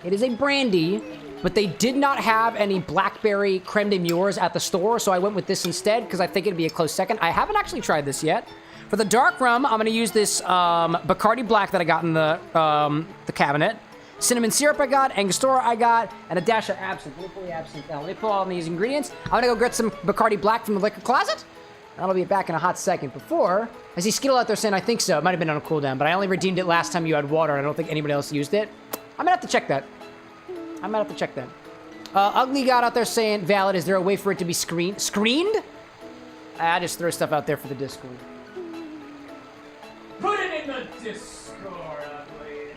It is a brandy, but they did not have any blackberry creme de mures at the store, so I went with this instead because I think it'd be a close second. I haven't actually tried this yet. For the dark rum, I'm gonna use this Bacardi Black that I got in the cabinet. Cinnamon syrup I got, Angostura I got, and a dash of absinthe. Let me pull the absinthe out. Let me pull all these ingredients. I'm gonna go get some Bacardi Black from the liquor closet. And I'll be back in a hot second. Before, I see Skittle out there saying, I think so. It might have been on a cooldown, but I only redeemed it last time you had water, and I don't think anybody else used it. I might have to check that. Ugly God out there saying, valid, is there a way for it to be screened? I just throw stuff out there for the Discord. Put it in the Discord, Ugly.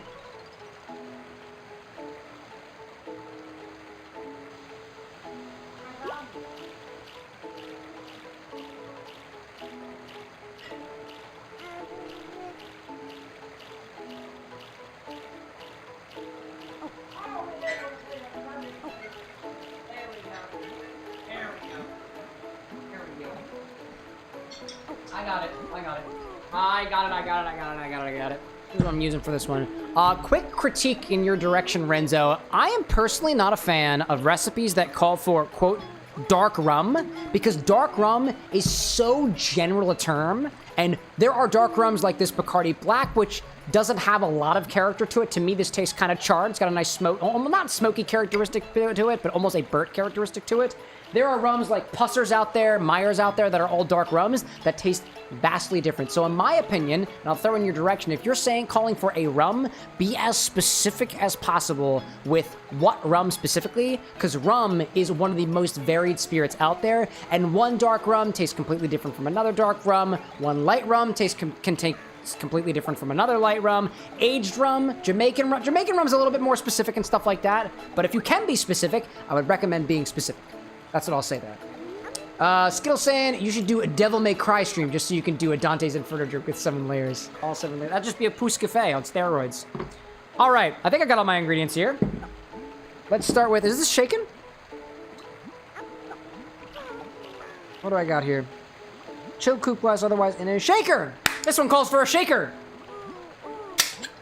I got it. This is what I'm using for this one. Quick critique in your direction, Renzo. I am personally not a fan of recipes that call for, quote, dark rum, because dark rum is so general a term, and there are dark rums like this Bacardi Black, which doesn't have a lot of character to it. To me, this tastes kind of charred. It's got a nice smoke, not smoky characteristic to it, but almost a burnt characteristic to it. There are rums like Pussers out there, Myers out there that are all dark rums that taste vastly different. So in my opinion, and I'll throw in your direction, if you're calling for a rum, be as specific as possible with what rum specifically, because rum is one of the most varied spirits out there, and one dark rum tastes completely different from another dark rum. One light rum can taste completely different from another light rum. Aged rum, Jamaican rum's a little bit more specific and stuff like that, but if you can be specific, I would recommend being specific. That's what I'll say there. Skittle saying you should do a Devil May Cry stream just so you can do a Dante's Inferno drip with 7 layers. All 7 layers. That'd just be a Pousse Café on steroids. All right, I think I got all my ingredients here. Let's start with, is this shaken? What do I got here? Chilled coop glass, otherwise in a shaker. This one calls for a shaker.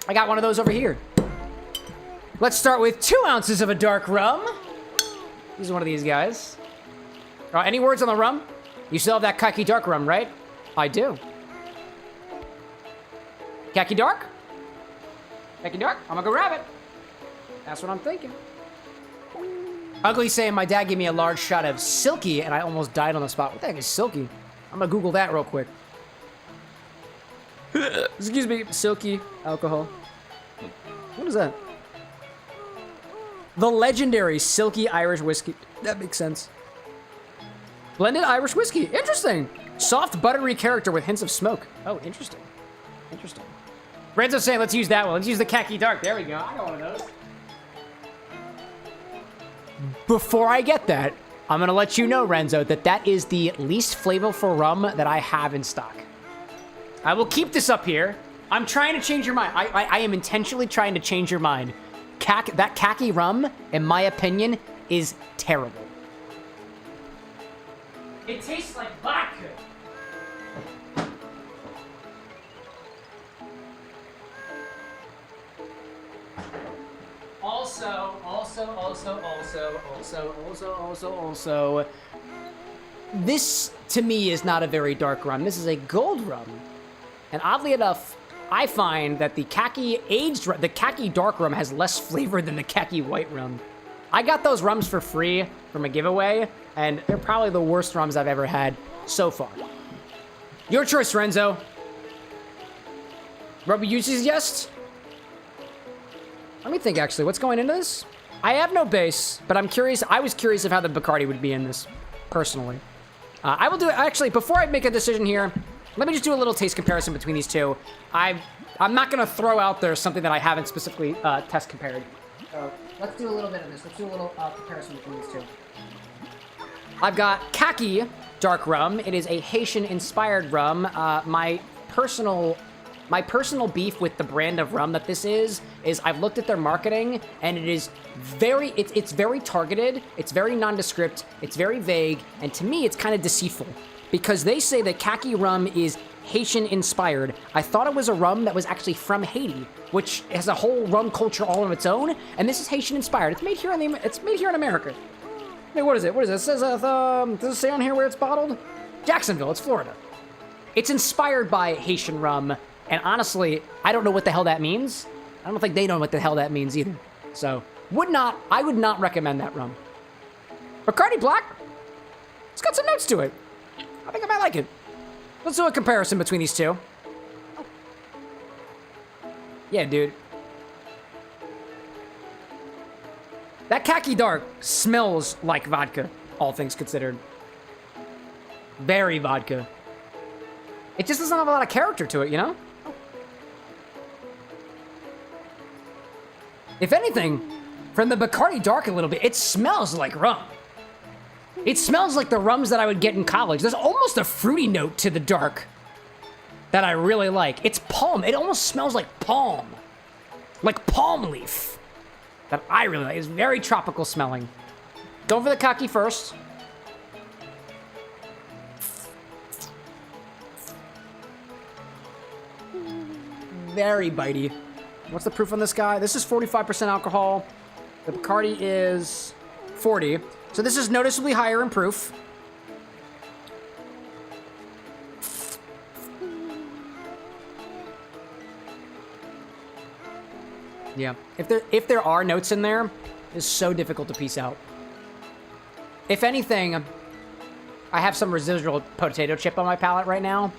I got one of those over here. Let's start with 2 ounces of a dark rum. This is one of these guys. Any words on the rum? You still have that khaki dark rum, right? I do. Khaki dark? Khaki dark? I'm gonna go grab it. That's what I'm thinking. Ugly saying my dad gave me a large shot of Silky and I almost died on the spot. What the heck is Silky? I'm gonna Google that real quick. Excuse me, Silky alcohol. What is that? The legendary Silky Irish whiskey. That makes sense. Blended Irish whiskey. Interesting. Soft, buttery character with hints of smoke. Oh, interesting. Interesting. Renzo's saying let's use that one. Let's use the khaki dark. There we go. I got one of those. Before I get that, I'm going to let you know, Renzo, that is the least flavorful rum that I have in stock. I will keep this up here. I'm trying to change your mind. I am intentionally trying to change your mind. That khaki rum, in my opinion, is terrible. It tastes like vodka. Also, this, to me, is not a very dark rum. This is a gold rum. And oddly enough, I find that the khaki dark rum has less flavor than the khaki white rum. I got those rums for free from a giveaway, and they're probably the worst rums I've ever had so far. Your choice, Renzo. Rubber uses yes? Let me think, actually. What's going into this? I have no base, but I'm curious. I was curious of how the Bacardi would be in this, personally. I will do it. Actually, before I make a decision here, let me just do a little taste comparison between these two. I'm not going to throw out there something that I haven't specifically test compared. So let's do a little bit of this. Let's do a little comparison between these two. I've got khaki dark rum. It is a Haitian-inspired rum. My personal beef with the brand of rum that this is I've looked at their marketing, and it is it's very targeted, it's very nondescript, it's very vague, and to me, it's kind of deceitful. Because they say that khaki rum is Haitian-inspired. I thought it was a rum that was actually from Haiti, which has a whole rum culture all on its own, and this is Haitian-inspired. It's made here in America. Wait, what is it? What is it? It says, does it say on here where it's bottled? Jacksonville, it's Florida. It's inspired by Haitian rum, and honestly, I don't know what the hell that means. I don't think they know what the hell that means either. So, I would not recommend that rum. Bacardi Black, it's got some notes to it. I think I might like it. Let's do a comparison between these two. Yeah, dude. That khaki dark smells like vodka, all things considered. Very vodka. It just doesn't have a lot of character to it, you know? If anything, from the Bacardi Dark a little bit, it smells like rum. It smells like the rums that I would get in college. There's almost a fruity note to the dark that I really like. It's palm. It almost smells like palm. Like palm leaf. That I really like. It's very tropical smelling. Go for the khaki first. Very bitey. What's the proof on this guy? This is 45% alcohol. The Bacardi is 40. So this is noticeably higher in proof. Yeah. If there are notes in there, it's so difficult to piece out. If anything, I have some residual potato chip on my palate right now,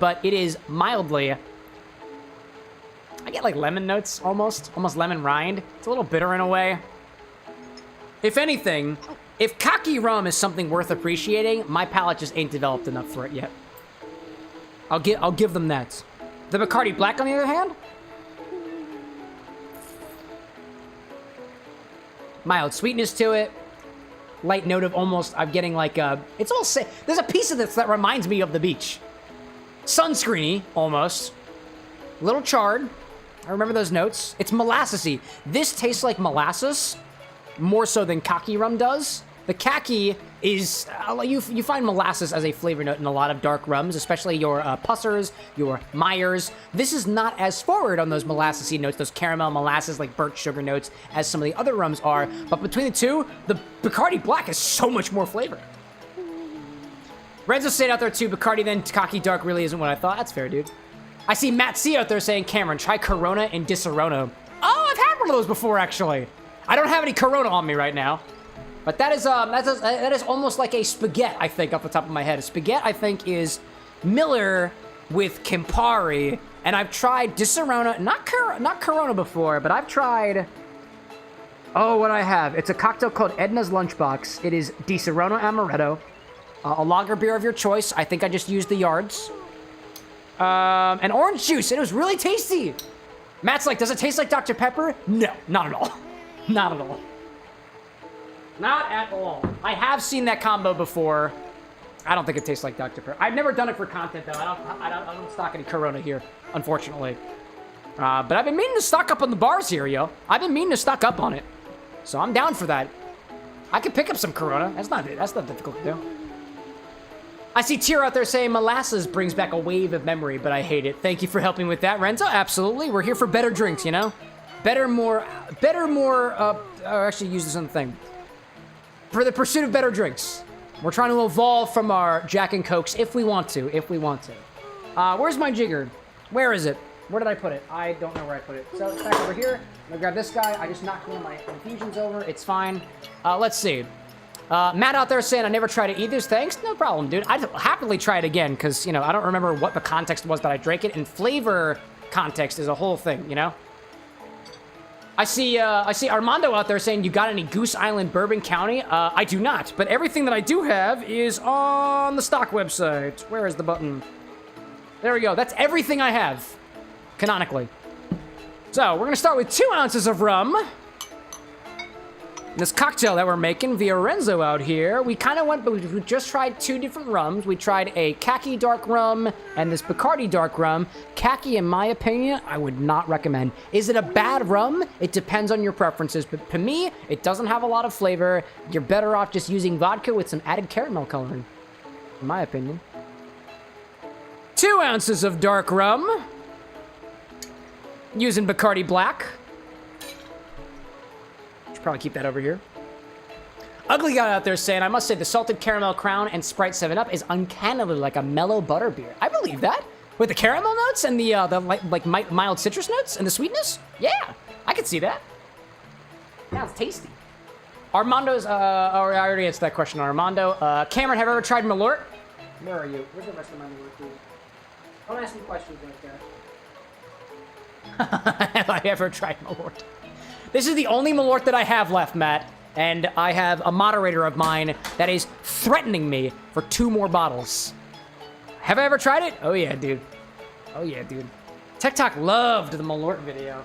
but it is mildly... I get like lemon notes, almost lemon rind. It's a little bitter in a way. If anything, if khaki rum is something worth appreciating, my palate just ain't developed enough for it yet. I'll give them that. The Bacardi Black, on the other hand, mild sweetness to it, light note of almost. I'm getting like a. It's all. There's a piece of this that reminds me of the beach. Sunscreeny, almost. A little charred. I remember those notes. It's molassesy. This tastes like molasses, more so than khaki rum does. The khaki is, you find molasses as a flavor note in a lot of dark rums, especially your Pussers, your Myers. This is not as forward on those molassesy notes, those caramel molasses, like burnt sugar notes, as some of the other rums are. But between the two, the Bacardi Black has so much more flavor. Renzo stayed out there too. Bacardi then khaki dark really isn't what I thought. That's fair, dude. I see Matt C out there saying, Cameron, try Corona and Disaronno. Oh, I've had one of those before, actually. I don't have any Corona on me right now. But that is almost like a spaghetti, I think, off the top of my head. A spaghetti, I think, is Miller with Campari. And I've tried Disaronno, not Corona before, but I've tried... Oh, what I have. It's a cocktail called Edna's Lunchbox. It is Disaronno Amaretto. A lager beer of your choice. I think I just used the yards. And orange juice. It was really tasty. Matt's like, does it taste like Dr. Pepper? No, not at all. Not at all. Not at all. I have seen that combo before. I don't think it tastes like Dr. Pepper. I've never done it for content, though. I don't stock any Corona here, unfortunately. But I've been meaning to stock up on the bars here, yo. I've been meaning to stock up on it. So I'm down for that. I could pick up some Corona. That's not difficult to do. I see Tier out there saying molasses brings back a wave of memory, but I hate it. Thank you for helping with that, Renzo. Absolutely. We're here for better drinks, you know? Actually use this on the thing. For the pursuit of better drinks. We're trying to evolve from our Jack and Cokes if we want to. Where's my jigger? Where is it? Where did I put it? I don't know where I put it. So it's back over here. I'm gonna grab this guy. I just knocked one of my infusions over. It's fine. Let's see. Matt out there saying, I never tried it either. Thanks. No problem, dude. I'd happily try it again because, you know, I don't remember what the context was that I drank it. And flavor context is a whole thing, you know? I see Armando out there saying, you got any Goose Island, Bourbon County? I do not, but everything that I do have is on the stock website. Where is the button? There we go. That's everything I have, canonically. So, we're gonna start with 2 ounces of rum. This cocktail that we're making via Renzo out here, we kind of went, but we just tried 2 different rums. We tried a khaki dark rum and this Bacardi dark rum. Khaki, in my opinion, I would not recommend. Is it a bad rum? It depends on your preferences, but to me, it doesn't have a lot of flavor. You're better off just using vodka with some added caramel coloring, in my opinion. 2 ounces of dark rum. Using Bacardi Black. Probably keep that over here. Ugly guy out there saying, I must say the salted caramel crown and Sprite 7-Up is uncannily like a mellow butter beer. I believe that. With the caramel notes and the mild citrus notes and the sweetness? Yeah, I could see that. Sounds tasty. Armando's, oh, I already answered that question on Armando. Cameron, have you ever tried Malort? Where are you? Where's the rest of my Malort, please? Don't ask me questions like that. Have I ever tried Malort? This is the only Malort that I have left, Matt. And I have a moderator of mine that is threatening me for 2 more bottles. Have I ever tried it? Oh yeah, dude. Oh yeah, dude. TikTok loved the Malort video.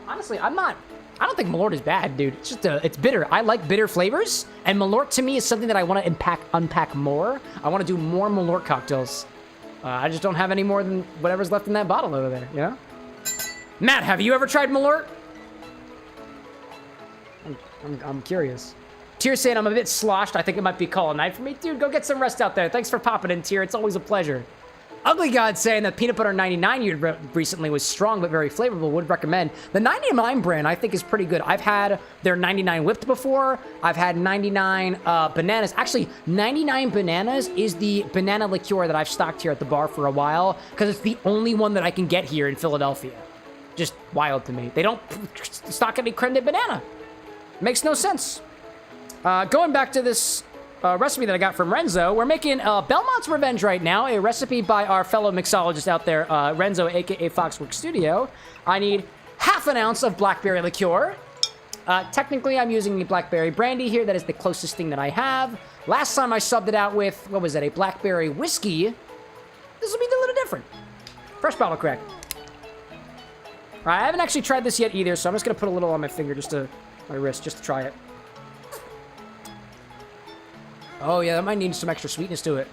Honestly, I don't think Malort is bad, dude. It's just, it's bitter. I like bitter flavors, and Malort to me is something that I want to unpack more. I want to do more Malort cocktails. I just don't have any more than whatever's left in that bottle over there, you know? Matt, have you ever tried Malort? I'm curious. Tier saying I'm a bit sloshed. I think it might be call a night for me. Dude, go get some rest out there. Thanks for popping in, Tier. It's always a pleasure. Ugly God saying that peanut butter 99 you recently was strong but very flavorful. Would recommend. The 99 brand I think is pretty good. I've had their 99 whipped before. I've had 99 bananas. Actually, 99 bananas is the banana liqueur that I've stocked here at the bar for a while because it's the only one that I can get here in Philadelphia. Just wild to me. They don't stock any creme de banana. Makes no sense. Going back to this recipe that I got from Renzo, we're making Belmont's Revenge right now, a recipe by our fellow mixologist out there, Renzo, aka Foxworks Studio. I need half an ounce of blackberry liqueur. Technically, I'm using a blackberry brandy here. That is the closest thing that I have. Last time I subbed it out with, what was that, a blackberry whiskey. This will be a little different. Fresh bottle crack. All right, I haven't actually tried this yet either, so I'm just going to put a little on my finger, my wrist, just to try it. Oh, yeah, that might need some extra sweetness to it.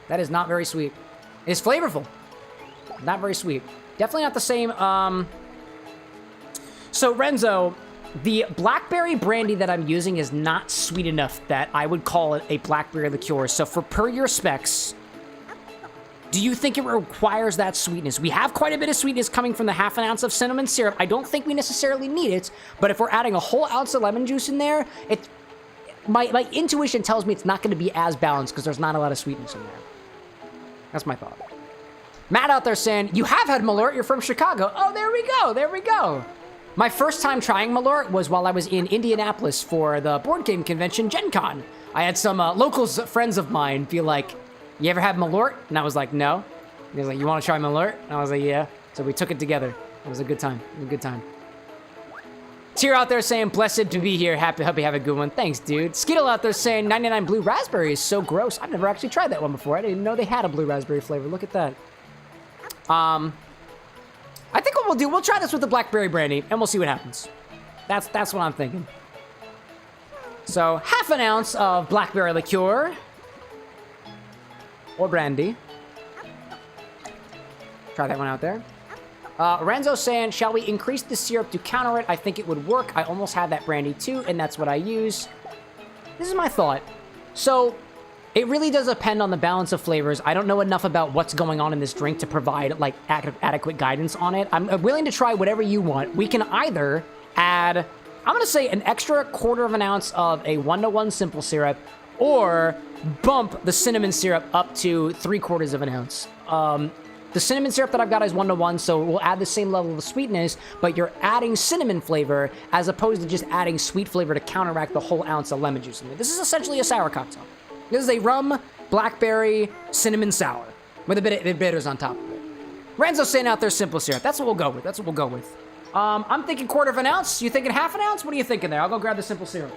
That is not very sweet. It's flavorful. Not very sweet. Definitely not the same. So, Renzo, the blackberry brandy that I'm using is not sweet enough that I would call it a blackberry liqueur. So, per your specs, do you think it requires that sweetness? We have quite a bit of sweetness coming from the half an ounce of cinnamon syrup. I don't think we necessarily need it, but if we're adding a whole ounce of lemon juice in there, my intuition tells me it's not going to be as balanced because there's not a lot of sweetness in there. That's my thought. Matt out there saying, you have had Malort, you're from Chicago. Oh, there we go, there we go. My first time trying Malort was while I was in Indianapolis for the board game convention, Gen Con. I had some locals, friends of mine, be like, you ever had Malort? And I was like, no. And he was like, you want to try Malort? And I was like, yeah. So we took it together. It was a good time, a good time. Tier out there saying, blessed to be here. Hope you have a good one. Thanks, dude. Skittle out there saying, 99 blue raspberry is so gross. I've never actually tried that one before. I didn't even know they had a blue raspberry flavor. Look at that. I think what we'll do, we'll try this with the blackberry brandy, and we'll see what happens. That's what I'm thinking. So, half an ounce of blackberry liqueur. Or brandy. Try that one out there. Renzo saying, shall we increase the syrup to counter it? I think it would work. I almost have that brandy too, and that's what I use. This is my thought. So, it really does depend on the balance of flavors. I don't know enough about what's going on in this drink to provide, like, adequate guidance on it. I'm willing to try whatever you want. We can either add, I'm going to say, an extra 1/4 ounce of a 1-to-1 simple syrup, or bump the cinnamon syrup up to 3/4 ounce. The cinnamon syrup that I've got is 1-to-1, so we'll add the same level of sweetness, but you're adding cinnamon flavor as opposed to just adding sweet flavor to counteract the whole ounce of lemon juice in it. This is essentially a sour cocktail. This is a rum, blackberry, cinnamon sour with a bit of bitters on top of it. Renzo's saying out there simple syrup. That's what we'll go with. That's what we'll go with. I'm thinking 1/4 ounce. You thinking half an ounce? What are you thinking there? I'll go grab the simple syrup.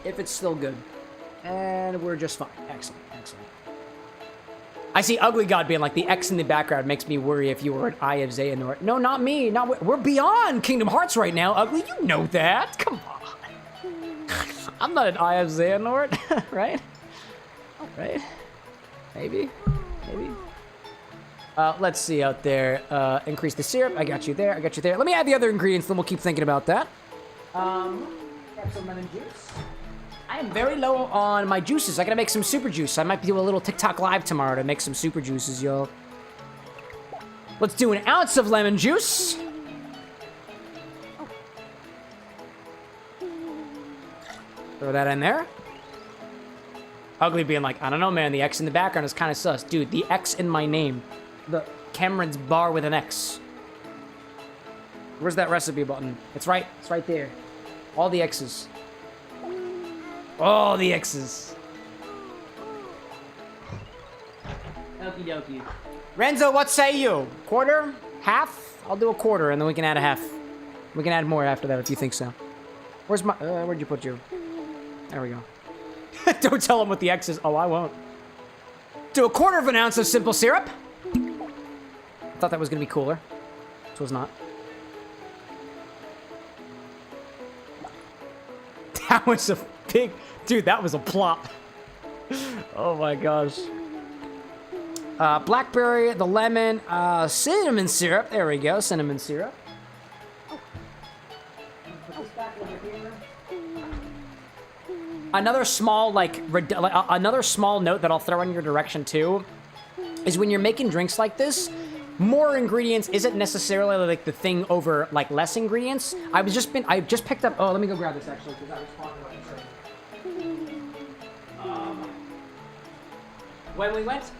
If it's still good. And we're just fine. Excellent, excellent. I see Ugly God being like, the X in the background makes me worry if you were an Eye of Xehanort. No, not me. We're beyond Kingdom Hearts right now, Ugly. You know that. Come on. I'm not an Eye of Xehanort, right? Right? Maybe. Maybe. Let's see out there. Increase the syrup. I got you there. I got you there. Let me add the other ingredients, then we'll keep thinking about that. Grab some lemon juice. I am very low on my juices. I gotta make some super juice. I might do a little TikTok live tomorrow to make some super juices, y'all. Let's do an ounce of lemon juice. Throw that in there. Ugly being like, I don't know, man. The X in the background is kind of sus. Dude, the X in my name. The Cameron's bar with an X. Where's that recipe button? It's right there. All the X's. All the X's. Okie dokie. Renzo, what say you? Quarter? Half? I'll do a quarter, and then we can add a half. We can add more after that if you think so. Where's my... where'd you put you? There we go. Don't tell him what the X is. Oh, I won't. Do a quarter of an ounce of simple syrup. I thought that was going to be cooler. This was not. That was a big... Dude, that was a plop. Oh, my gosh. Blackberry, the lemon, cinnamon syrup. There we go, cinnamon syrup. Another small, another small note that I'll throw in your direction, too, is when you're making drinks like this, more ingredients isn't necessarily, like, the thing over, like, less ingredients. I just picked up... Oh, let me go grab this, actually, because I was talking about this earlier.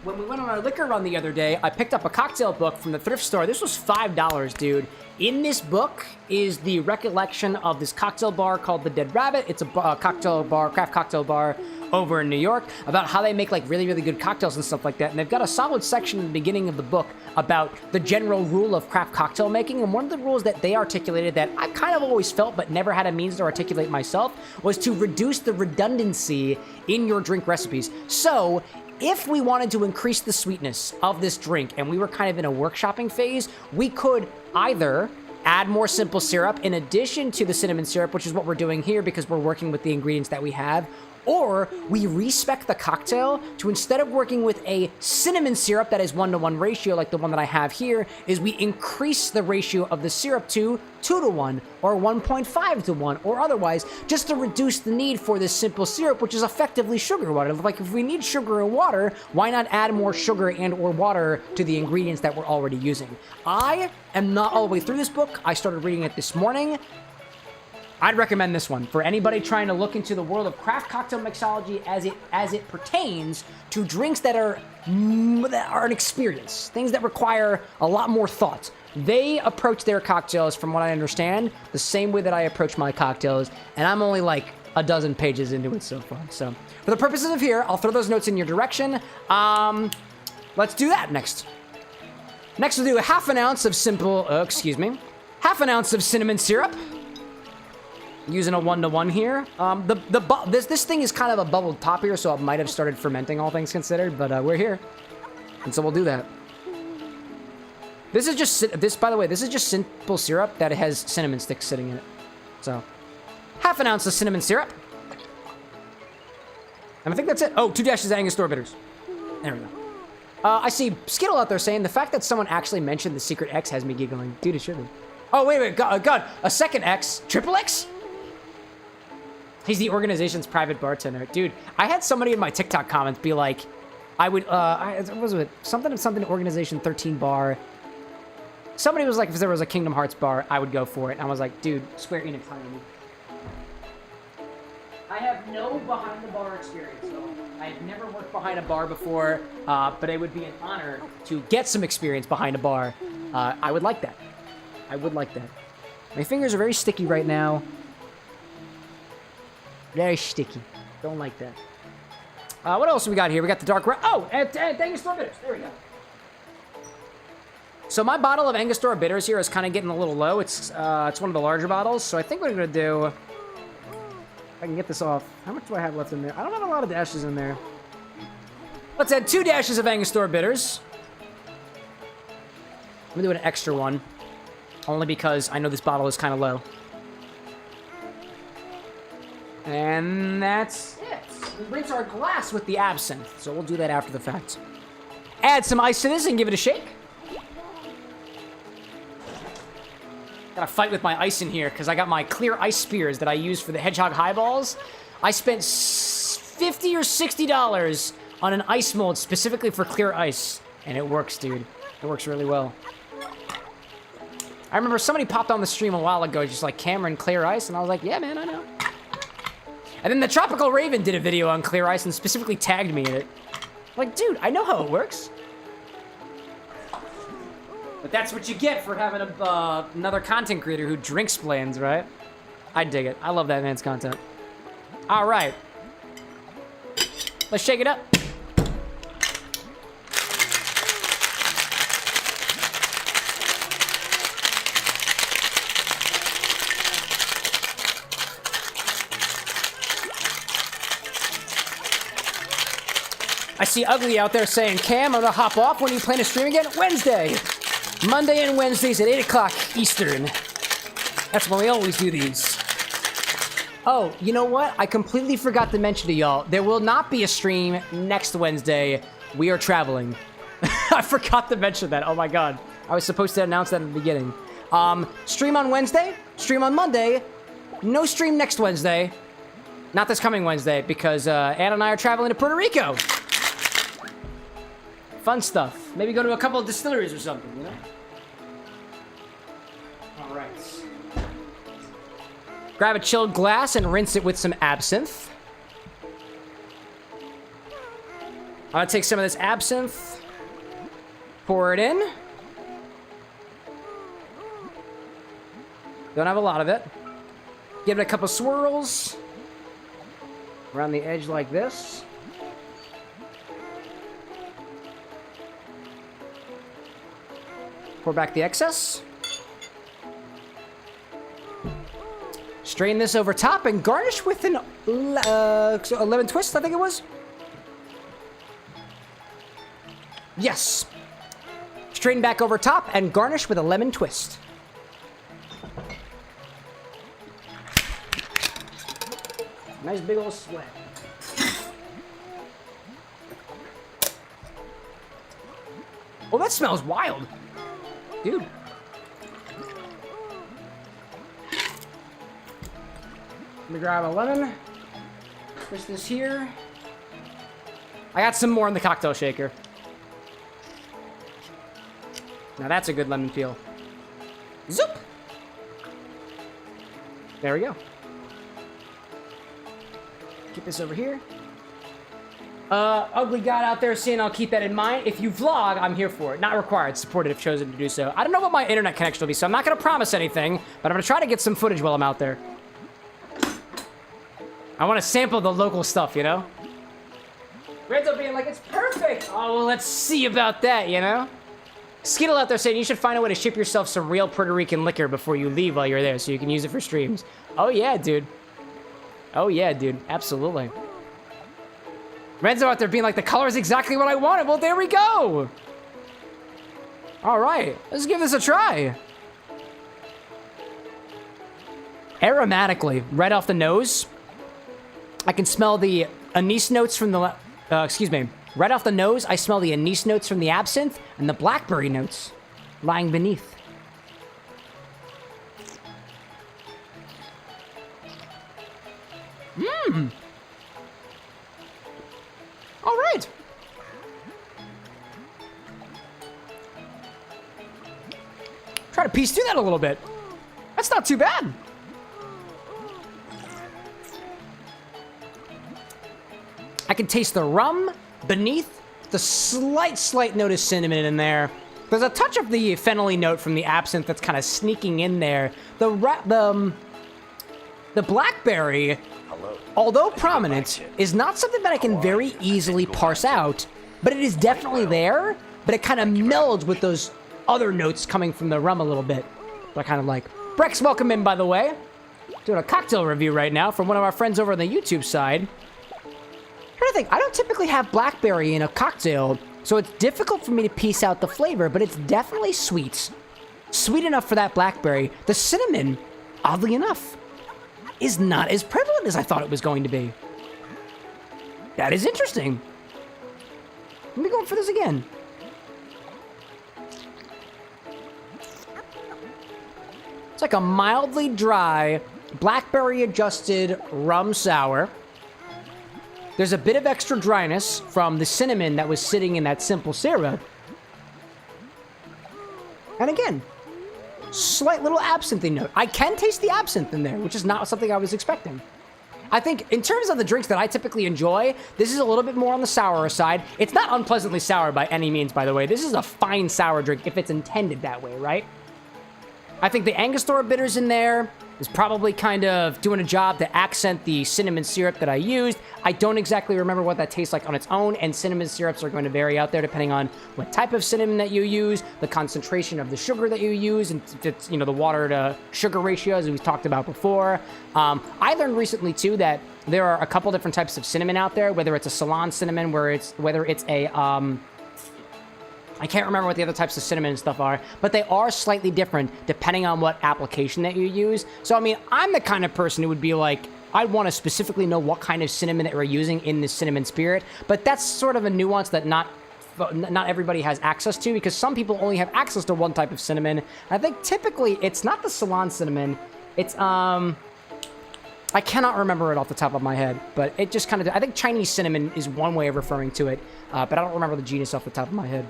When we went on our liquor run the other day, I picked up a cocktail book from the thrift store. This was $5, dude. In this book is the recollection of this cocktail bar called the Dead Rabbit. It's a cocktail bar, craft cocktail bar over in New York, about how they make like really, really good cocktails and stuff like that. And they've got a solid section in the beginning of the book about the general rule of craft cocktail making. And one of the rules that they articulated that I kind of always felt but never had a means to articulate myself was to reduce the redundancy in your drink recipes. So if we wanted to increase the sweetness of this drink and we were kind of in a workshopping phase, we could either add more simple syrup in addition to the cinnamon syrup, which is what we're doing here because we're working with the ingredients that we have, or we respec the cocktail to, instead of working with a cinnamon syrup that is 1-to-1 ratio like the one that I have here, is we increase the ratio of the syrup to 2-to-1 or 1.5-to-1 or otherwise, just to reduce the need for this simple syrup, which is effectively sugar water. Like, if we need sugar and water, why not add more sugar and or water to the ingredients that we're already using? I am not all the way through this book. I started reading it this morning. I'd recommend this one for anybody trying to look into the world of craft cocktail mixology as it pertains to drinks that are an experience, things that require a lot more thought. They approach their cocktails, from what I understand, the same way that I approach my cocktails, and I'm only like a dozen pages into it so far. So for the purposes of here, I'll throw those notes in your direction. Let's do that next. Next, we'll do a half an ounce of half an ounce of cinnamon syrup. Using a 1-to-1 here. This thing is kind of a bubbled top here, so it might have started fermenting, all things considered, but we're here. And so we'll do that. This is just, by the way, this is just simple syrup that has cinnamon sticks sitting in it. So, half an ounce of cinnamon syrup. And I think that's it. Oh, 2 dashes of Angostura bitters. There we go. I see Skittle out there saying, the fact that someone actually mentioned the secret X has me giggling. Dude, it should be. Oh, wait, God, a second X? Triple X? He's the organization's private bartender. Dude, I had somebody in my TikTok comments be like, what was it? Something organization 13 bar. Somebody was like, if there was a Kingdom Hearts bar, I would go for it. And I was like, dude, Square Enix hired me. I have no behind the bar experience, though. I've never worked behind a bar before, but it would be an honor to get some experience behind a bar. I would like that. I would like that. My fingers are very sticky right now. Very sticky. Don't like that. What else we got here? We got the dark red. Oh, Angostura bitters. There we go. So my bottle of Angostura bitters here is kind of getting a little low. It's one of the larger bottles. So I think what I'm going to do, if I can get this off. How much do I have left in there? I don't have a lot of dashes in there. Let's add 2 dashes of Angostura bitters. I'm going to do an extra one. Only because I know this bottle is kind of low. And that's it. We rinse our glass with the absinthe, so we'll do that after the fact. Add some ice to this and give it a shake. Gotta fight with my ice in here, because I got my clear ice spears that I use for the Hedgehog Highballs. I spent $50 or $60 on an ice mold specifically for clear ice, and it works, dude. It works really well. I remember somebody popped on the stream a while ago, just like, Cameron, clear ice, and I was like, yeah, man, I know. And then the Tropical Raven did a video on clear ice and specifically tagged me in it. Like, dude, I know how it works. But that's what you get for having another content creator who drinks plans, right? I dig it. I love that man's content. All right. Let's shake it up. I see Ugly out there saying, Cam, I'm gonna hop off. When do you plan to stream again? Wednesday. Monday and Wednesdays at 8 o'clock Eastern. That's when we always do these. Oh, you know what? I completely forgot to mention to y'all, there will not be a stream next Wednesday. We are traveling. I forgot to mention that. Oh my god. I was supposed to announce that at the beginning. Stream on Wednesday, stream on Monday, no stream next Wednesday. Not this coming Wednesday, because Anna and I are traveling to Puerto Rico. Fun stuff. Maybe go to a couple of distilleries or something, you know? All right. Grab a chilled glass and rinse it with some absinthe. I'm gonna take some of this absinthe, pour it in. Don't have a lot of it. Give it a couple swirls around the edge like this. Pour back the excess. Strain this over top and garnish with an a lemon twist, I think it was. Yes. Strain back over top and garnish with a lemon twist. Nice big old sweat. Oh, that smells wild. Dude. Let me grab a lemon. Twist this here. I got some more in the cocktail shaker. Now that's a good lemon peel. Zoop! There we go. Keep this over here. Ugly God out there saying I'll keep that in mind. If you vlog, I'm here for it. Not required, supported if chosen to do so. I don't know what my internet connection will be, so I'm not going to promise anything, but I'm going to try to get some footage while I'm out there. I want to sample the local stuff, you know? Renzo being like, it's perfect! Oh, well, let's see about that, you know? Skittle out there saying you should find a way to ship yourself some real Puerto Rican liquor before you leave while you're there so you can use it for streams. Oh, yeah, dude. Oh, yeah, dude. Absolutely. Renzo out there being like, the color is exactly what I wanted. Well, there we go. All right. Let's give this a try. Aromatically, right off the nose, I can smell the anise notes from the... excuse me. Right off the nose, I smell the anise notes from the absinthe and the blackberry notes lying beneath. Mmm. All right. Try to piece through that a little bit. That's not too bad. I can taste the rum beneath, the slight note of cinnamon in there. There's a touch of the fennelly note from the absinthe that's kind of sneaking in there. The blackberry, although prominent, is not something that I can very easily parse out, but it is definitely there, but it kind of melds with those other notes coming from the rum a little bit. But I kind of like. Brex, welcome in, by the way. Doing a cocktail review right now from one of our friends over on the YouTube side. I think I don't typically have blackberry in a cocktail, so it's difficult for me to piece out the flavor, but it's definitely sweet. Sweet enough for that blackberry. The cinnamon, oddly enough, is not as prevalent as I thought it was going to be. That is interesting. Let me go for this again. It's like a mildly dry, blackberry-adjusted rum sour. There's a bit of extra dryness from the cinnamon that was sitting in that simple syrup. And again, slight little absinthe note. I can taste the absinthe in there, which is not something I was expecting. I think in terms of the drinks that I typically enjoy, this is a little bit more on the sour side. It's not unpleasantly sour by any means, by the way. This is a fine sour drink if it's intended that way, right? I think the Angostura bitters in there is probably kind of doing a job to accent the cinnamon syrup that I used. I don't exactly remember what that tastes like on its own, and cinnamon syrups are going to vary out there depending on what type of cinnamon that you use, the concentration of the sugar that you use, and if it's, you know, the water to sugar ratio as we've talked about before. I learned recently too that there are a couple different types of cinnamon out there, whether it's a Ceylon cinnamon, whether it's a I can't remember what the other types of cinnamon and stuff are, but they are slightly different depending on what application that you use. So, I mean, I'm the kind of person who would be like, I'd want to specifically know what kind of cinnamon that we're using in this cinnamon spirit, but that's sort of a nuance that not everybody has access to, because some people only have access to one type of cinnamon. I think typically it's not the Ceylon cinnamon, it's, I cannot remember it off the top of my head, but it just kind of, I think Chinese cinnamon is one way of referring to it, but I don't remember the genus off the top of my head.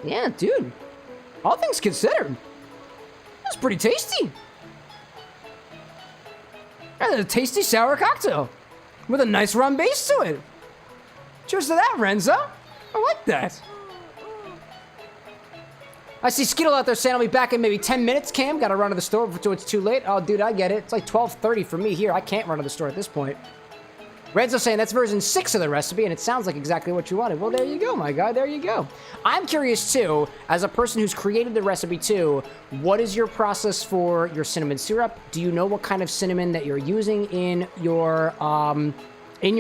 Yeah, dude. All things considered, that's pretty tasty. That's a tasty sour cocktail with a nice rum base to it. Cheers to that, Renzo. I like that. I see Skittle out there saying I'll be back in maybe 10 minutes, Cam. Gotta run to the store before it's too late. Oh, dude, I get it. It's like 12:30 for me here. I can't run to the store at this point. Renzo saying that's version 6 of the recipe, and it sounds like exactly what you wanted. Well, there you go, my guy. There you go. I'm curious, too, as a person who's created the recipe, too, what is your process for your cinnamon syrup? Do you know what kind of cinnamon that you're using in your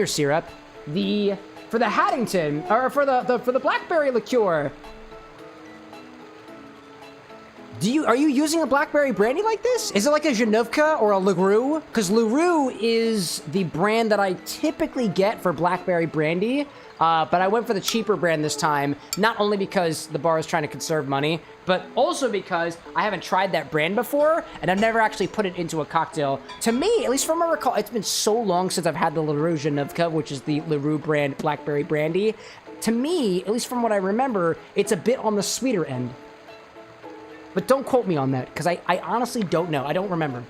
syrup? For the Haddington, or for the blackberry liqueur, are you using a blackberry brandy like this? Is it like a Genovka or a LaRue? Because LaRue is the brand that I typically get for blackberry brandy, but I went for the cheaper brand this time, not only because the bar is trying to conserve money, but also because I haven't tried that brand before, and I've never actually put it into a cocktail. To me, at least from my recall, it's been so long since I've had the LaRue Genovka, which is the LaRue brand blackberry brandy. To me, at least from what I remember, it's a bit on the sweeter end. But don't quote me on that, because I honestly don't know. I don't remember.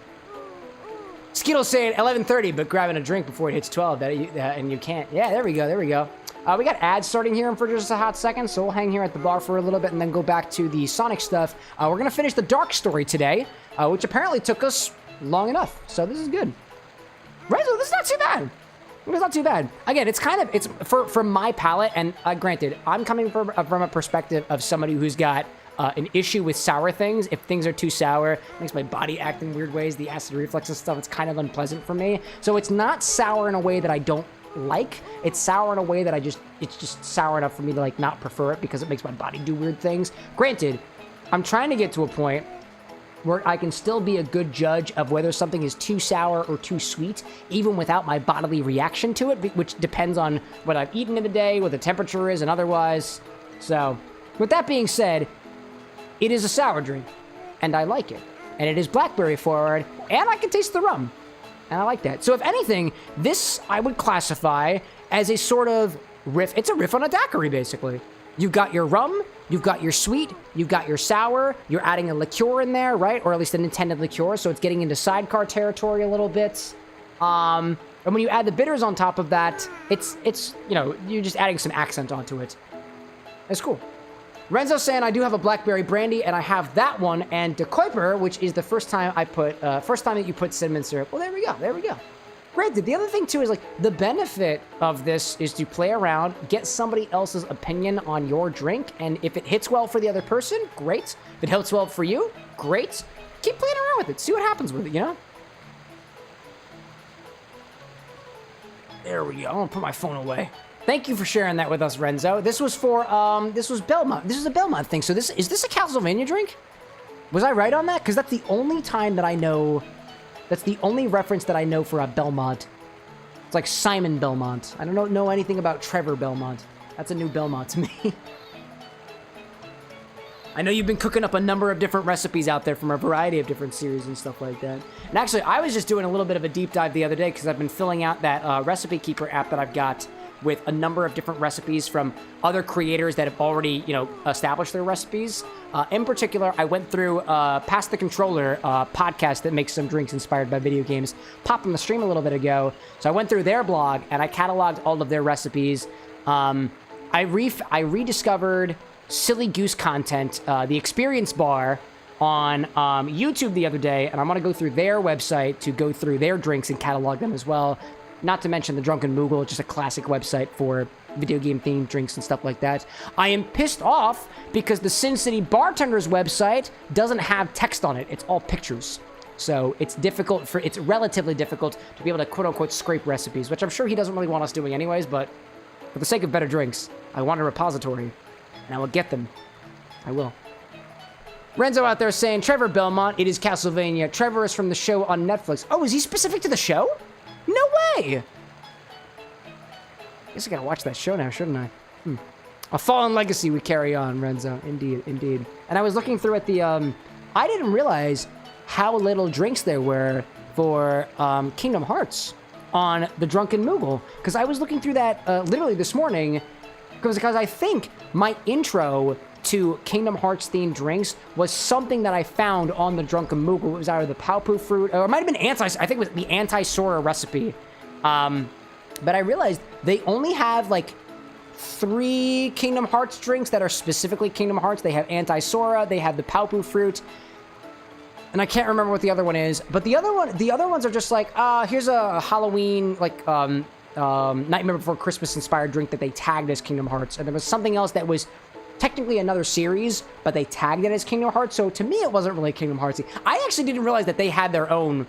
Skittle's saying 11:30, but grabbing a drink before it hits 12, and you can't. Yeah, there we go, there we go. We got ads starting here for just a hot second, so we'll hang here at the bar for a little bit and then go back to the Sonic stuff. We're going to finish the Dark story today, which apparently took us long enough, so this is good. Renzo, this is not too bad. It's not too bad. Again, it's kind of, it's for my palate, and granted, I'm coming from a perspective of somebody who's got an issue with sour things. If things are too sour, it makes my body act in weird ways. The acid reflux and stuff, it's kind of unpleasant for me. So it's not sour in a way that I don't like. It's sour in a way that it's just sour enough for me to like not prefer it because it makes my body do weird things. Granted, I'm trying to get to a point where I can still be a good judge of whether something is too sour or too sweet, even without my bodily reaction to it, which depends on what I've eaten in the day, what the temperature is, and otherwise. So, with that being said, it is a sour drink, and I like it. And it is blackberry forward, and I can taste the rum. And I like that. So if anything, this I would classify as a sort of riff. It's a riff on a daiquiri, basically. You've got your rum, you've got your sweet, you've got your sour, you're adding a liqueur in there, right? Or at least an intended liqueur, so it's getting into sidecar territory a little bit. And when you add the bitters on top of that, it's you know, you're just adding some accent onto it. It's cool. Renzo saying I do have a blackberry brandy, and I have that one, and De Kuiper, which is the first time that you put cinnamon syrup. Well, there we go, there we go. Granted, the other thing too is like the benefit of this is to play around, get somebody else's opinion on your drink, and if it hits well for the other person, great. If it hits well for you, great. Keep playing around with it, see what happens with it, you know? There we go. I'm gonna put my phone away. Thank you for sharing that with us, Renzo. This was for, this was Belmont. This is a Belmont thing. So is this a Castlevania drink? Was I right on that? Because that's the only time that I know, that's the only reference that I know for a Belmont. It's like Simon Belmont. I don't know anything about Trevor Belmont. That's a new Belmont to me. I know you've been cooking up a number of different recipes out there from a variety of different series and stuff like that. And actually, I was just doing a little bit of a deep dive the other day because I've been filling out that Recipe Keeper app that I've got with a number of different recipes from other creators that have already, you know, established their recipes. In particular, I went through Pass the Controller podcast that makes some drinks inspired by video games. Popped on the stream a little bit ago. So I went through their blog and I cataloged all of their recipes. I rediscovered Silly Goose content, the Experience Bar, on YouTube the other day, and I'm going to go through their website to go through their drinks and catalog them as well. Not to mention the Drunken Moogle, just a classic website for video game themed drinks and stuff like that. I am pissed off because the Sin City Bartender's website doesn't have text on it. It's all pictures. So it's relatively difficult to be able to quote-unquote scrape recipes, which I'm sure he doesn't really want us doing anyways, but for the sake of better drinks, I want a repository, and I will get them. I will. Renzo out there saying, Trevor Belmont, it is Castlevania. Trevor is from the show on Netflix. Oh, is he specific to the show? No way! Guess I gotta watch that show now, shouldn't I? A fallen legacy we carry on, Renzo. Indeed, indeed. And I was looking through at the, I didn't realize how little drinks there were for Kingdom Hearts on the Drunken Moogle. Because I was looking through that literally this morning, because I think my intro to Kingdom Hearts themed drinks was something that I found on the Drunken Moogle. It was either the Paupu fruit, or it might have been I think it was the Anti-Sora recipe. But I realized they only have like 3 Kingdom Hearts drinks that are specifically Kingdom Hearts. They have Anti-Sora, they have the Paupu fruit, and I can't remember what the other one is. But the other ones are just like, here's a Halloween, like, Nightmare Before Christmas inspired drink that they tagged as Kingdom Hearts. And there was something else that was technically another series, but they tagged it as Kingdom Hearts, so to me it wasn't really Kingdom Heartsy. I actually didn't realize that they had their own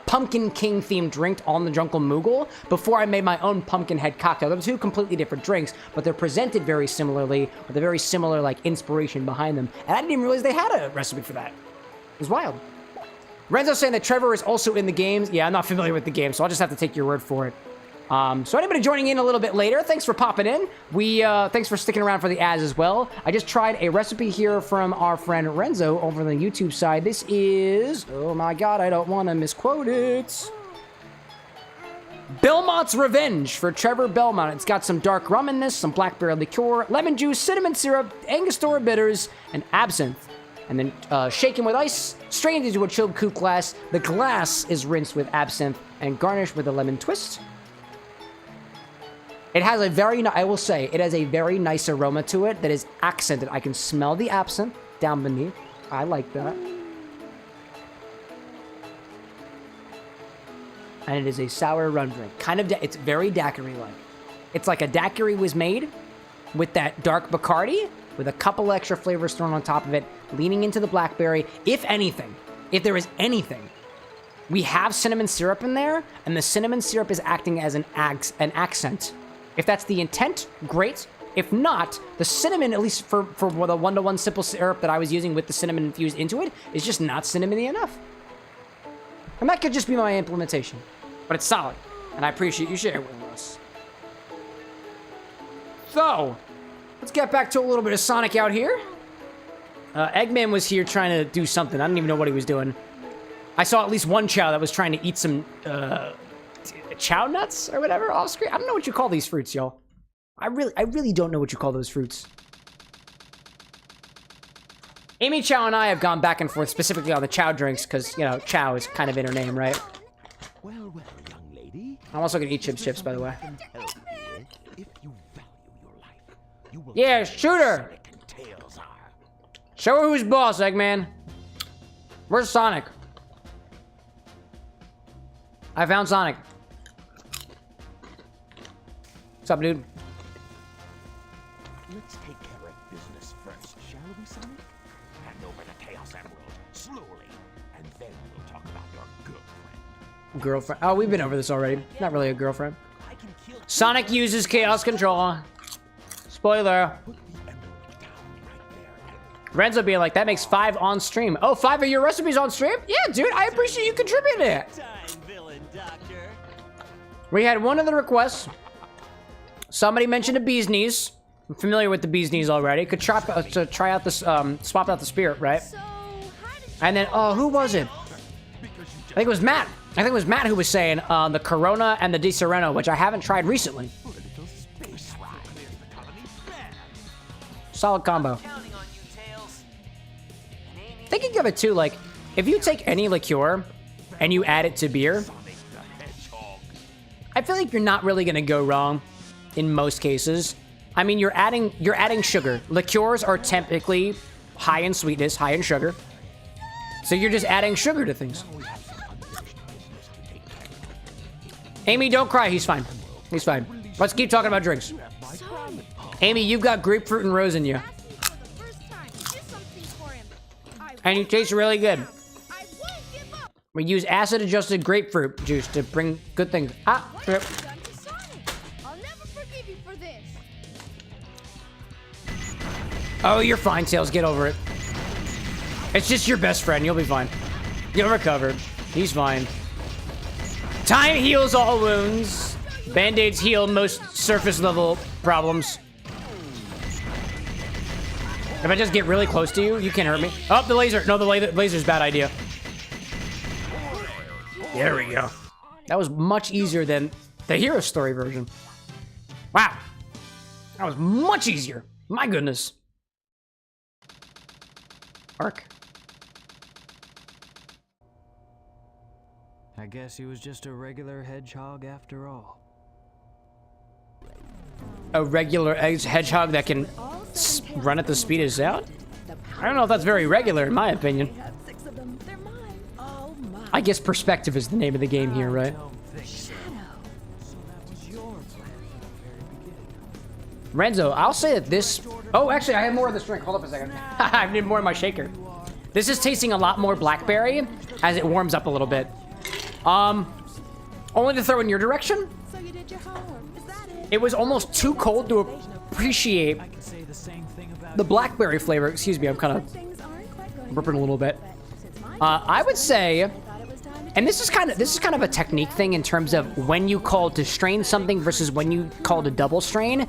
Pumpkin King themed drink on the Drunken Moogle before I made my own Pumpkinhead cocktail. They're 2 completely different drinks, but they're presented very similarly, with a very similar like inspiration behind them, and I didn't even realize they had a recipe for that. It was wild. Renzo saying that Trevor is also in the games. Yeah, I'm not familiar with the game, so I'll just have to take your word for it. So anybody joining in a little bit later, thanks for popping in. Thanks for sticking around for the ads as well. I just tried a recipe here from our friend Renzo over on the YouTube side. This is, oh my god, I don't want to misquote it. Belmont's Revenge for Trevor Belmont. It's got some dark rum in this, some blackberry liqueur, lemon juice, cinnamon syrup, Angostura bitters, and absinthe. And then shaken with ice, strained into a chilled coupe glass. The glass is rinsed with absinthe and garnished with a lemon twist. It has a very, I will say, it has a very nice aroma to it that is accented. I can smell the absinthe down beneath. I like that. And it is a sour rum drink. It's very daiquiri-like. It's like a daiquiri was made with that dark Bacardi, with a couple extra flavors thrown on top of it, leaning into the blackberry. If anything, if there is anything, we have cinnamon syrup in there, and the cinnamon syrup is acting as an accent. If that's the intent, great. If not, the cinnamon, at least for the 1-to-1 simple syrup that I was using with the cinnamon infused into it, is just not cinnamony enough. And that could just be my implementation. But it's solid, and I appreciate you sharing with us. So, let's get back to a little bit of Sonic out here. Eggman was here trying to do something. I don't even know what he was doing. I saw at least one Chow that was trying to eat some, Chow nuts or whatever off screen. I don't know what you call these fruits, y'all. I really don't know what you call those fruits. Amy Chow and I have gone back and forth specifically on the Chow drinks because, you know, Chow is kind of in her name, right? Well, young lady. I'm also gonna eat chips, by the way. If you value your life, you will Yeah, shoot her! Show her who's boss, Eggman. Where's Sonic? I found Sonic. What's up, dude? Let's take care of business first, shall we, Sonic? Hand over the Chaos Emerald, slowly, and then we'll talk about your girlfriend. Girlfriend? Oh, we've been over this already. Not really a girlfriend. Sonic uses Chaos Control. Spoiler. Renzo being like, that makes 5 on stream. Oh, 5 of your recipes on stream? Yeah, dude, I appreciate you contributing it. We had one of the requests. Somebody mentioned a bee's knees. I'm familiar with the bee's knees already. Could try out this, swap out the spirit, right? And then, oh, who was it? I think it was Matt. I think it was Matt who was saying the Corona and the Di Sereno, which I haven't tried recently. Solid combo. Counting on you, Tails. And Amy, Thinking of it too, like, if you take any liqueur and you add it to beer, Sonic the Hedgehog. I feel like you're not really gonna go wrong in most cases. I mean, you're adding sugar. Liqueurs are typically high in sweetness, high in sugar. So you're just adding sugar to things. Amy, don't cry. He's fine. He's fine. Let's keep talking about drinks. Amy, you've got grapefruit and rose in you. And you taste really good. We use acid-adjusted grapefruit juice to bring good things. Ah, yep. I'll never forgive you for this. Oh, you're fine, Tails. Get over it. It's just your best friend. You'll be fine. You'll recover. He's fine. Time heals all wounds. Band-aids heal most surface-level problems. If I just get really close to you, you can't hurt me. Oh, the laser. No, the laser's a bad idea. There we go. That was much easier than the Hero Story version. Wow. That was much easier. My goodness. Arc. I guess he was just a regular hedgehog after all. A regular hedgehog that can run at the speed of sound? I don't know if that's very regular, in my opinion. Six of them. They're mine. Oh my. I guess perspective is the name of the game here, right? Renzo, I'll say that this... Oh, actually, I have more of this drink. Hold up a second. I need more in my shaker. This is tasting a lot more blackberry as it warms up a little bit. Only to throw in your direction. So you did your homework. Is that it? It was almost too cold to appreciate I can say the same thing about the blackberry flavor. Excuse me, I'm kind of Things aren't quite going. ripping a little bit. Since mine I would say, thought it was time to and this is kind of a technique thing in terms of when you call to strain something versus when you call to double strain.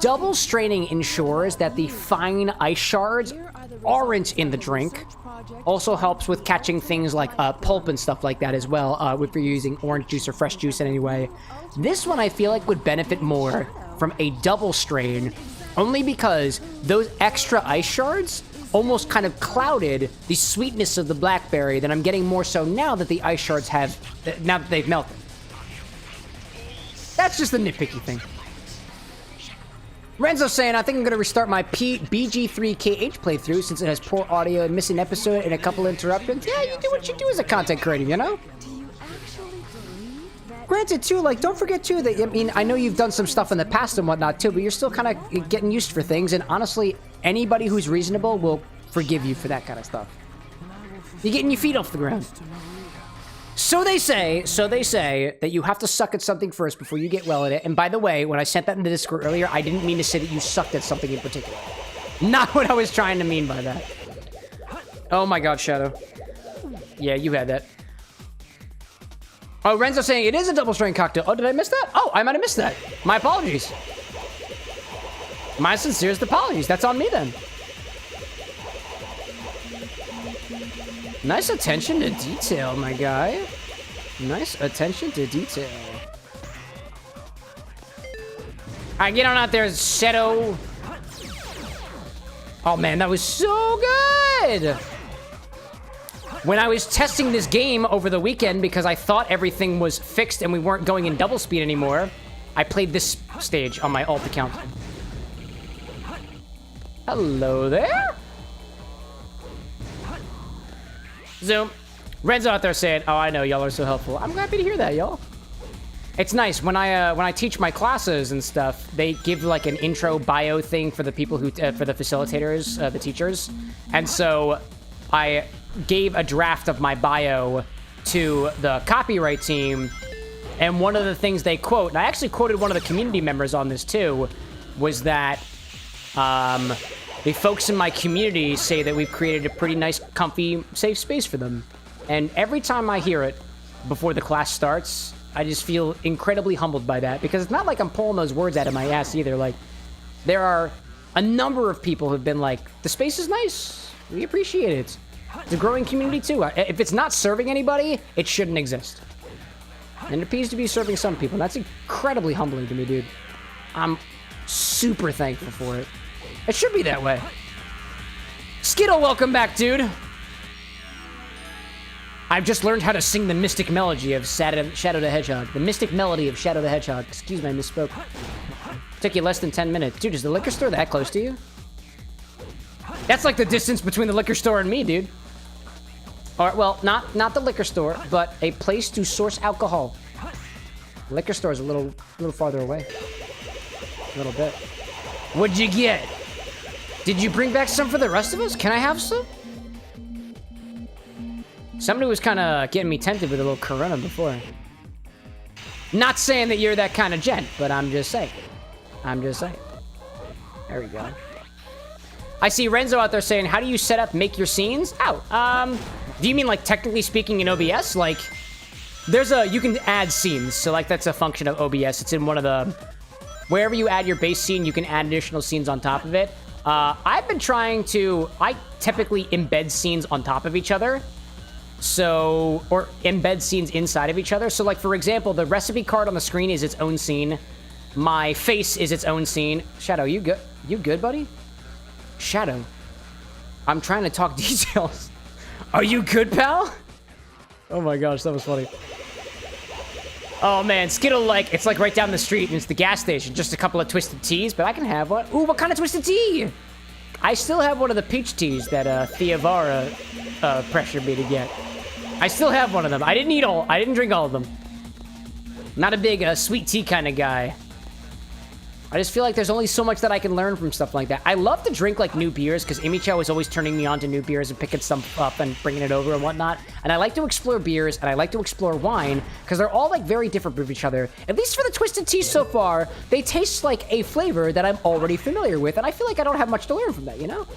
Double straining ensures that the fine ice shards aren't in the drink. Also helps with catching things like pulp and stuff like that as well, if you're using orange juice or fresh juice in any way. This one I feel like would benefit more from a double strain, only because those extra ice shards almost kind of clouded the sweetness of the blackberry that I'm getting more so now that the ice shards have, now that they've melted. That's just the nitpicky thing. Renzo saying, I think I'm going to restart my BG3KH playthrough since it has poor audio and missing episode and a couple interruptions. Yeah, you do what you do as a content creator, you know? Do you actually believe that? Granted, too, like, don't forget, too, that, I mean, I know you've done some stuff in the past and whatnot, too, but you're still kind of getting used for things, and honestly, anybody who's reasonable will forgive you for that kind of stuff. You're getting your feet off the ground. So they say that you have to suck at something first before you get well at it. And by the way, when I sent that in the Discord earlier, I didn't mean to say that you sucked at something in particular. Not what I was trying to mean by that. Oh my god, Shadow. Yeah, you had that. Oh, Renzo saying it is a double strain cocktail. Oh, did I miss that? Oh, I might have missed that. My apologies. My sincerest apologies. That's on me then. Nice attention to detail, my guy. Nice attention to detail. Alright, get on out there, Shadow. Oh man, that was so good! When I was testing this game over the weekend because I thought everything was fixed and we weren't going in double speed anymore, I played this stage on my alt account. Hello there? Zoom. Renzo out there saying, oh, I know, y'all are so helpful. I'm happy to hear that, y'all. It's nice. When I teach my classes and stuff, they give like an intro bio thing for the people who, for the facilitators, the teachers. And so I gave a draft of my bio to the copyright team. And one of the things they quote, and I actually quoted one of the community members on this too, was that, the folks in my community say that we've created a pretty nice, comfy, safe space for them. And every time I hear it before the class starts, I just feel incredibly humbled by that. Because it's not like I'm pulling those words out of my ass either. Like, there are a number of people who've been like, the space is nice. We appreciate it. It's a growing community too. If it's not serving anybody, it shouldn't exist. And it appears to be serving some people. That's incredibly humbling to me, dude. I'm super thankful for it. It should be that way. Skittle, welcome back, dude. I've just learned how to sing the mystic melody of Shadow the Hedgehog. The mystic melody of Shadow the Hedgehog. Excuse me, I misspoke. Took you less than 10 minutes. Dude, is the liquor store that close to you? That's like the distance between the liquor store and me, dude. Or, well, not the liquor store, but a place to source alcohol. The liquor store is a little farther away. A little bit. What'd you get? Did you bring back some for the rest of us? Can I have some? Somebody was kind of getting me tempted with a little Corona before. Not saying that you're that kind of gent, but I'm just saying. I'm just saying. There we go. I see Renzo out there saying, how do you set up make your scenes? Oh, do you mean like technically speaking in OBS? Like, you can add scenes. So like that's a function of OBS. It's in one of the, wherever you add your base scene, you can add additional scenes on top of it. I've been trying to, I typically embed scenes on top of each other. So, or embed scenes inside of each other. So like, for example, the recipe card on the screen is its own scene. My face is its own scene. Shadow, you good? You good, buddy? Shadow, I'm trying to talk details. Are you good, pal? Oh my gosh, that was funny. Oh man, Skittle, like, it's like right down the street and it's the gas station. Just a couple of twisted teas, but I can have one. Ooh, what kind of twisted tea? I still have one of the peach teas that Theavara pressured me to get. I still have one of them. I didn't drink all of them. Not a big sweet tea kind of guy. I just feel like there's only so much that I can learn from stuff like that. I love to drink like new beers because Imicho is always turning me on to new beers and picking stuff up and bringing it over and whatnot. And I like to explore beers and I like to explore wine because they're all like very different from each other. At least for the twisted tea so far, they taste like a flavor that I'm already familiar with. And I feel like I don't have much to learn from that, you know?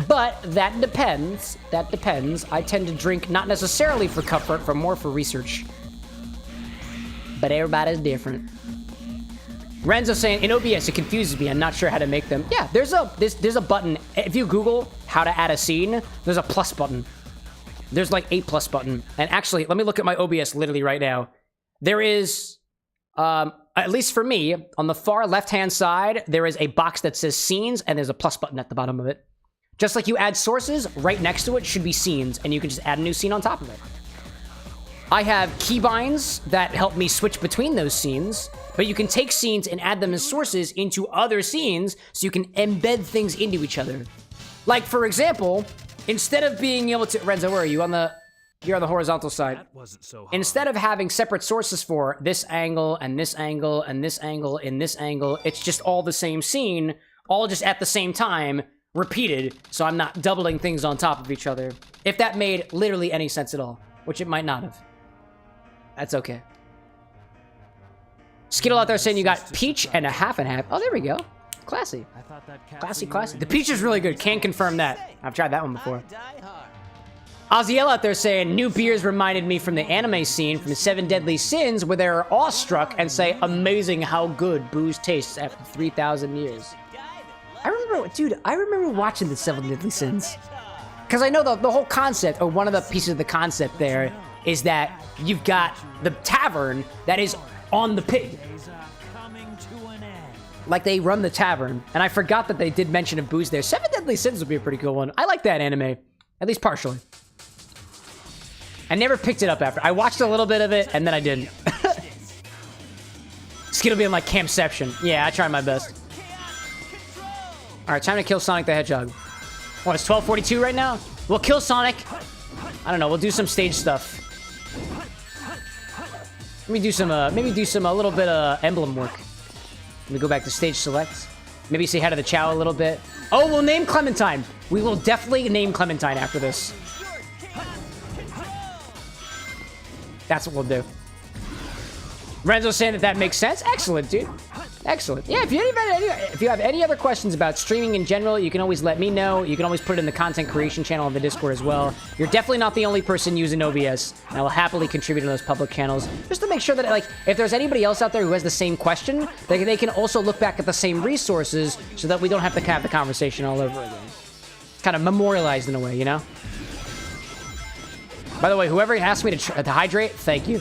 But that depends. That depends. I tend to drink not necessarily for comfort, but more for research. But everybody's different. Renzo saying, in OBS, it confuses me. I'm not sure how to make them. Yeah, there's a button. If you Google how to add a scene, there's a plus button. There's like a plus button. And actually, let me look at my OBS literally right now. There is, at least for me, on the far left-hand side, there is a box that says scenes, and there's a plus button at the bottom of it. Just like you add sources, right next to it should be scenes, and you can just add a new scene on top of it. I have keybinds that help me switch between those scenes, but you can take scenes and add them as sources into other scenes so you can embed things into each other. Like, for example, instead of being able to... Renzo, where are you? You're on the horizontal side. That wasn't so hard. Instead of having separate sources for this angle and this angle and this angle and this angle, it's just all the same scene, all just at the same time, repeated, so I'm not doubling things on top of each other. If that made literally any sense at all, which it might not have. That's okay. Skittle out there saying you got peach and a half and half. Oh, there we go. Classy. Classy, classy. The peach is really good. Can confirm that. I've tried that one before. Oziel out there saying new beers reminded me from the anime scene from 7 Deadly Sins where they're awestruck and say amazing how good booze tastes after 3,000 years. I remember watching the 7 Deadly Sins. Because I know the whole concept, or one of the pieces of the concept there, is that you've got the tavern that is on the pig. Like they run the tavern. And I forgot that they did mention of booze there. 7 Deadly Sins would be a pretty cool one. I like that anime. At least partially. I never picked it up after. I watched a little bit of it, and then I didn't. Skittle being like Campception. Yeah, I tried my best. Alright, time to kill Sonic the Hedgehog. What, it's 12:42 right now? We'll kill Sonic. I don't know, we'll do some stage stuff. Let me do some, maybe do some, a little bit of emblem work. Let me go back to stage select. Maybe say hi to the Chow a little bit. Oh, we'll name Clementine. We will definitely name Clementine after this. That's what we'll do. Renzo's saying that makes sense. Excellent, dude. Excellent. Yeah, if you have any other questions about streaming in general, you can always let me know. You can always put it in the content creation channel of the Discord as well. You're definitely not the only person using OBS, and I will happily contribute to those public channels just to make sure that, like, if there's anybody else out there who has the same question, they can also look back at the same resources so that we don't have to have the conversation all over again. It's kind of memorialized in a way, you know? By the way, whoever asked me to hydrate, thank you.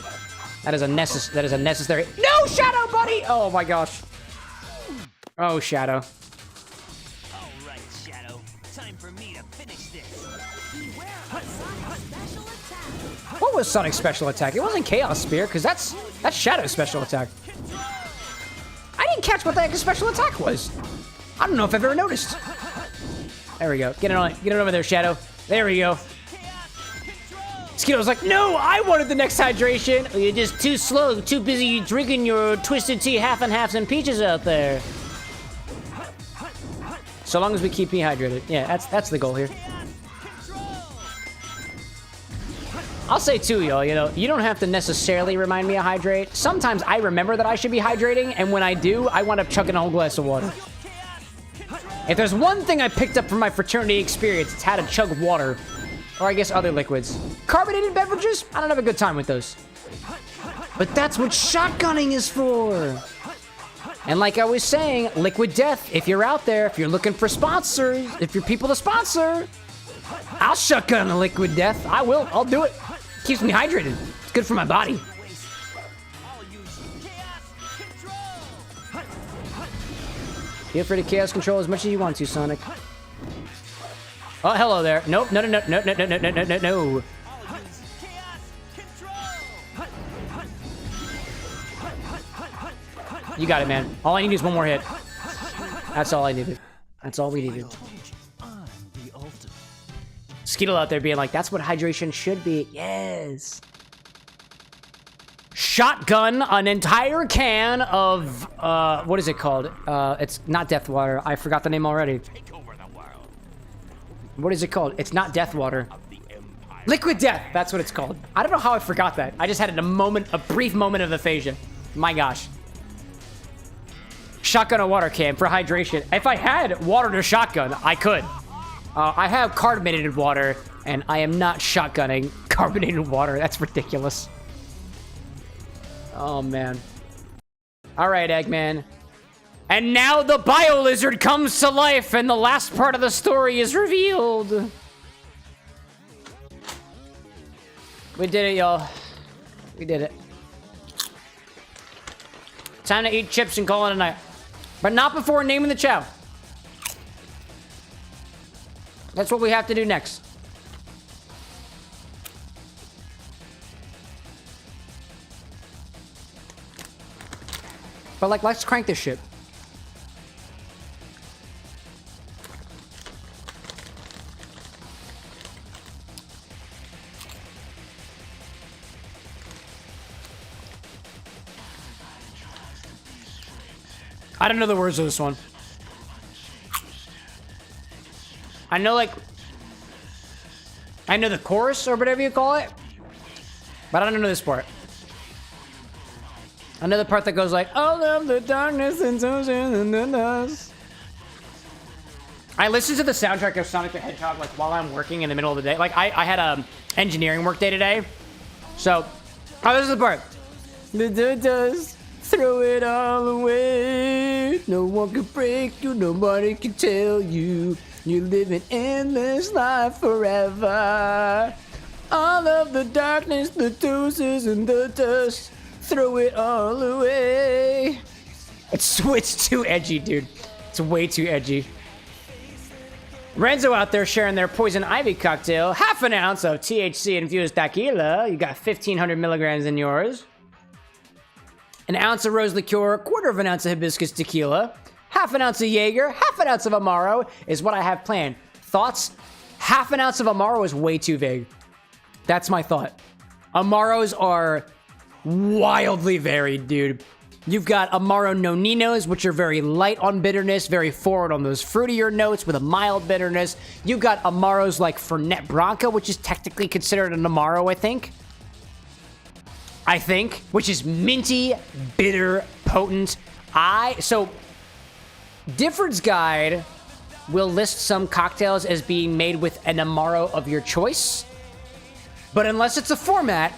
That is a necessary... No, Shadow, buddy! Oh, my gosh. Oh, Shadow. What was Sonic's special attack? It wasn't Chaos Spear, because that's Shadow's special attack. I didn't catch what the heck his special attack was. I don't know if I've ever noticed. There we go. Get it over there, Shadow. There we go. Skittle's like, no, I wanted the next hydration. Oh, you're just too slow, too busy drinking your twisted tea half and halves and peaches out there. So long as we keep me hydrated. Yeah, that's the goal here. I'll say too, y'all, you know, you don't have to necessarily remind me to hydrate. Sometimes I remember that I should be hydrating, and when I do, I wind up chugging a whole glass of water. If there's one thing I picked up from my fraternity experience, it's how to chug water. Or I guess other liquids. Carbonated beverages? I don't have a good time with those. But that's what shotgunning is for. And like I was saying, Liquid Death, if you're out there, if you're looking for sponsors, if you're people to sponsor, I'll shotgun a Liquid Death. I will. I'll do it. Keeps me hydrated. It's good for my body. Feel free to chaos control as much as you want to, Sonic. Oh, hello there. Nope. No. You got it, man. All I need is one more hit. That's all I needed. That's all we needed. Skittle out there being like, that's what hydration should be. Yes. Shotgun an entire can of, what is it called? It's not Death Water. I forgot the name already. What is it called? It's not Death Water. Liquid Death. That's what it's called. I don't know how I forgot that. I just had a brief moment of aphasia. My gosh. Shotgun a water can for hydration. If I had water to shotgun, I could. I have carbonated water, and I am not shotgunning carbonated water. That's ridiculous. Oh, man. All right, Eggman. And now the Bio Lizard comes to life, and the last part of the story is revealed. We did it, y'all. We did it. Time to eat chips and call it a night. But not before naming the chow. That's what we have to do next. But, like, let's crank this shit. I don't know the words of this one. I know, like, I know the chorus or whatever you call it, but I don't know this part. I know the part that goes like, all of the darkness and ocean and us. I listened to the soundtrack of Sonic the Hedgehog like while I'm working in the middle of the day. Like I had a engineering work day today, so this is the part. The dust. Throw it all away. No one can break you. Nobody can tell you. You live an endless life forever. All of the darkness, the deuces, and the dust. Throw it all away. It's too edgy, dude. It's way too edgy. Renzo out there sharing their poison ivy cocktail. Half an ounce of THC infused tequila. You got 1,500 milligrams in yours. An ounce of rose liqueur, 1/4 ounce of hibiscus tequila, half an ounce of Jaeger, half an ounce of Amaro is what I have planned. Thoughts? Half an ounce of Amaro is way too vague. That's my thought. Amaros are wildly varied, dude. You've got Amaro Noninos, which are very light on bitterness, very forward on those fruitier notes with a mild bitterness. You've got Amaros like Fernet Branca, which is technically considered an Amaro, I think, which is minty, bitter, potent. So, Difford's Guide will list some cocktails as being made with an Amaro of your choice. But unless it's a format,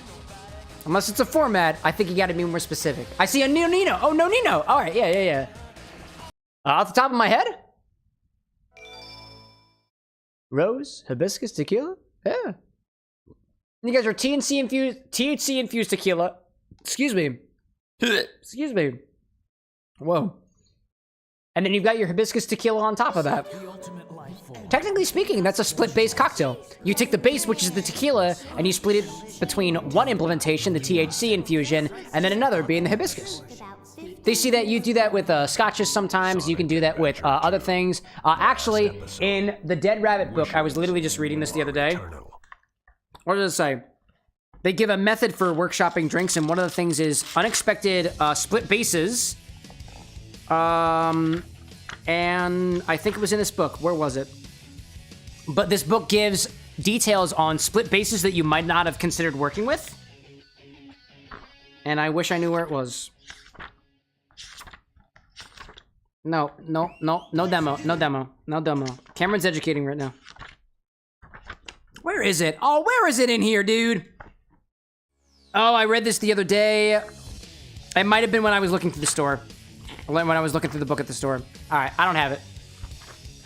I think you gotta be more specific. I see a Nonino. Oh, Nonino. All right, yeah. Off the top of my head? Rose, hibiscus, tequila? Yeah. You guys are THC infused tequila. Excuse me. Excuse me. Whoa. And then you've got your hibiscus tequila on top of that. technically speaking, that's a split base cocktail. You take the base, which is the tequila, and you split it between one implementation, the THC infusion, and then another being the hibiscus. They see that you do that with scotches sometimes. You can do that with other things. Actually, in the Dead Rabbit book, I was literally just reading this the other day. What does it say? They give a method for workshopping drinks, and one of the things is unexpected split bases. And I think it was in this book. Where was it? But this book gives details on split bases that you might not have considered working with. And I wish I knew where it was. No demo. Cameron's educating right now. Where is it? Oh, where is it in here, dude? Oh, I read this the other day. It might have been when I was looking through the store. When I was looking through the book at the store. All right, I don't have it.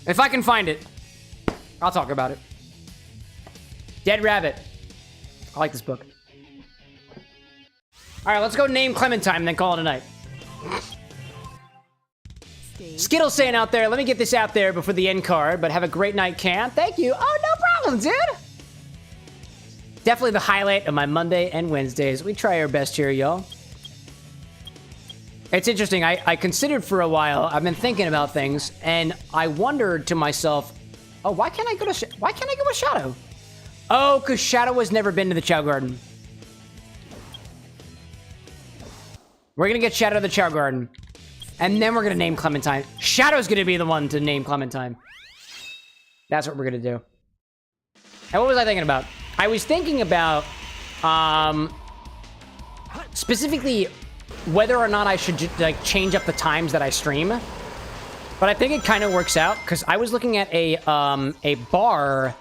If I can find it, I'll talk about it. Dead Rabbit. I like this book. All right, let's go name Clementine and then call it a night. Skittles saying out there, let me get this out there before the end card, but have a great night, Cam. Thank you. Oh, no problem, dude. Definitely the highlight of my Monday and Wednesdays. We try our best here, y'all. It's interesting. I considered for a while. I've been thinking about things, and I wondered to myself, oh, why can't I go with Shadow? Oh, because Shadow has never been to the Chow Garden. We're going to get Shadow to the Chow Garden. And then we're going to name Clementine. Shadow's going to be the one to name Clementine. That's what we're going to do. And what was I thinking about? I was thinking about, specifically whether or not I should like change up the times that I stream. But I think it kind of works out because I was looking at a bar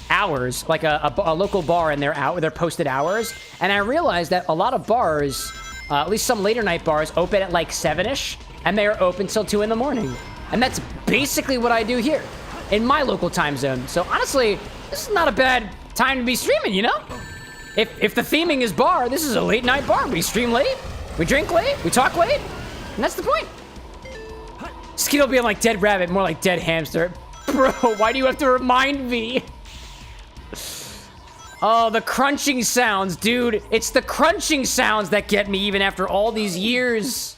hours, like a local bar and their posted hours, and I realized that a lot of bars, at least some later night bars, open at like 7-ish, and they are open till 2 in the morning. And that's basically what I do here in my local time zone. So honestly, this is not a bad time to be streaming, you know? If the theming is bar, this is a late night bar. We stream late, we drink late, we talk late, and that's the point. Skittle being like Dead Rabbit, more like Dead Hamster. Bro, why do you have to remind me? Oh, the crunching sounds, dude. It's the crunching sounds that get me even after all these years.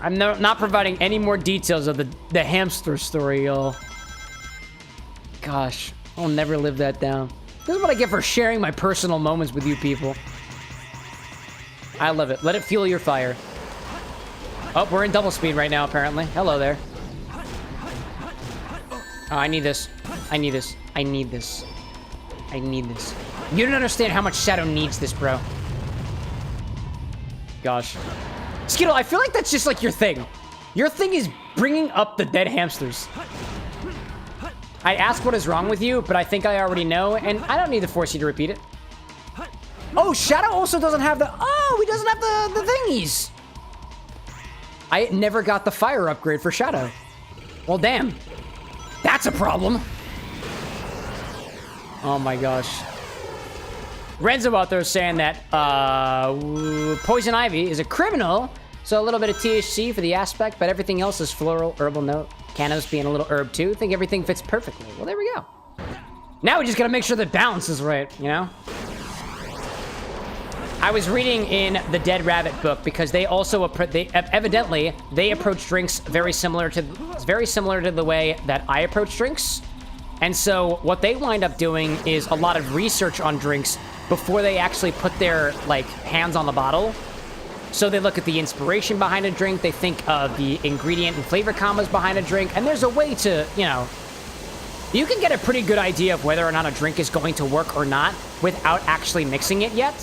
I'm not providing any more details of the hamster story, y'all. Gosh, I'll never live that down. This is what I get for sharing my personal moments with you people. I love it. Let it fuel your fire. Oh, we're in double speed right now, apparently. Hello there. Oh, I need this. I need this. I need this. I need this. You don't understand how much Shadow needs this, bro. Gosh. Skittle, I feel like that's just like your thing. Your thing is bringing up the dead hamsters. I ask what is wrong with you, but I think I already know, and I don't need to force you to repeat it. Oh, Shadow also doesn't have the... Oh, he doesn't have the thingies. I never got the fire upgrade for Shadow. Well, damn. That's a problem. Oh my gosh. Renzo out there saying that Poison Ivy is a criminal, so a little bit of THC for the aspect, but everything else is floral, herbal note. Cannabis being a little herb too. I think everything fits perfectly. Well, there we go. Now we just gotta make sure the balance is right, you know? I was reading in the Dead Rabbit book because they also evidently they approach drinks very similar to the way that I approach drinks. And so what they wind up doing is a lot of research on drinks before they actually put their like hands on the bottle. So they look at the inspiration behind a drink, they think of the ingredient and flavor combos behind a drink, and there's a way to, you know, you can get a pretty good idea of whether or not a drink is going to work or not without actually mixing it yet,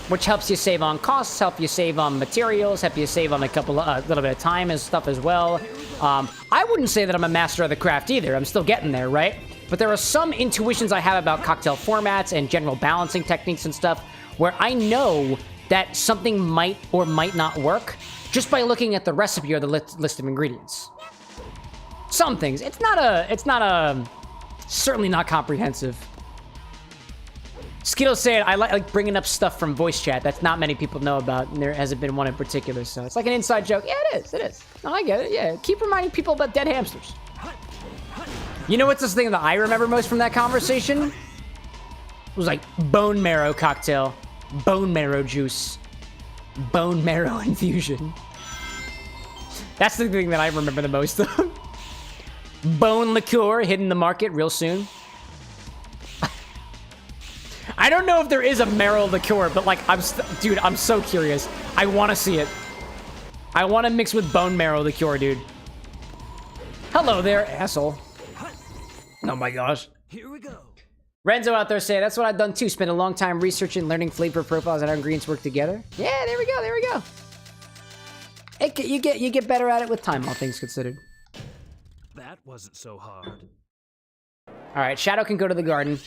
which helps you save on costs, help you save on materials, help you save on a little bit of time and stuff as well. I wouldn't say that I'm a master of the craft either. I'm still getting there, right? But there are some intuitions I have about cocktail formats and general balancing techniques and stuff where I know that something might or might not work just by looking at the recipe or the list of ingredients. Some things. It's certainly not comprehensive. Skittle saying, I like bringing up stuff from voice chat that's not many people know about, and there hasn't been one in particular, so it's like an inside joke. Yeah, it is. No, I get it. Yeah, keep reminding people about dead hamsters. You know what's this thing that I remember most from that conversation? It was like bone marrow cocktail, bone marrow juice, bone marrow infusion. That's the thing that I remember the most of. Bone liqueur hitting the market real soon. I don't know if there is a marrow liqueur, but like, dude, I'm so curious. I want to see it. I want to mix with bone marrow liqueur, dude. Hello there, asshole. Oh my gosh. Here we go. Renzo out there saying, that's what I've done too. Spent a long time researching, learning flavor profiles and how ingredients work together. Yeah, there we go, there we go. You get better at it with time, all things considered. That wasn't so hard. All right, Shadow can go to the garden.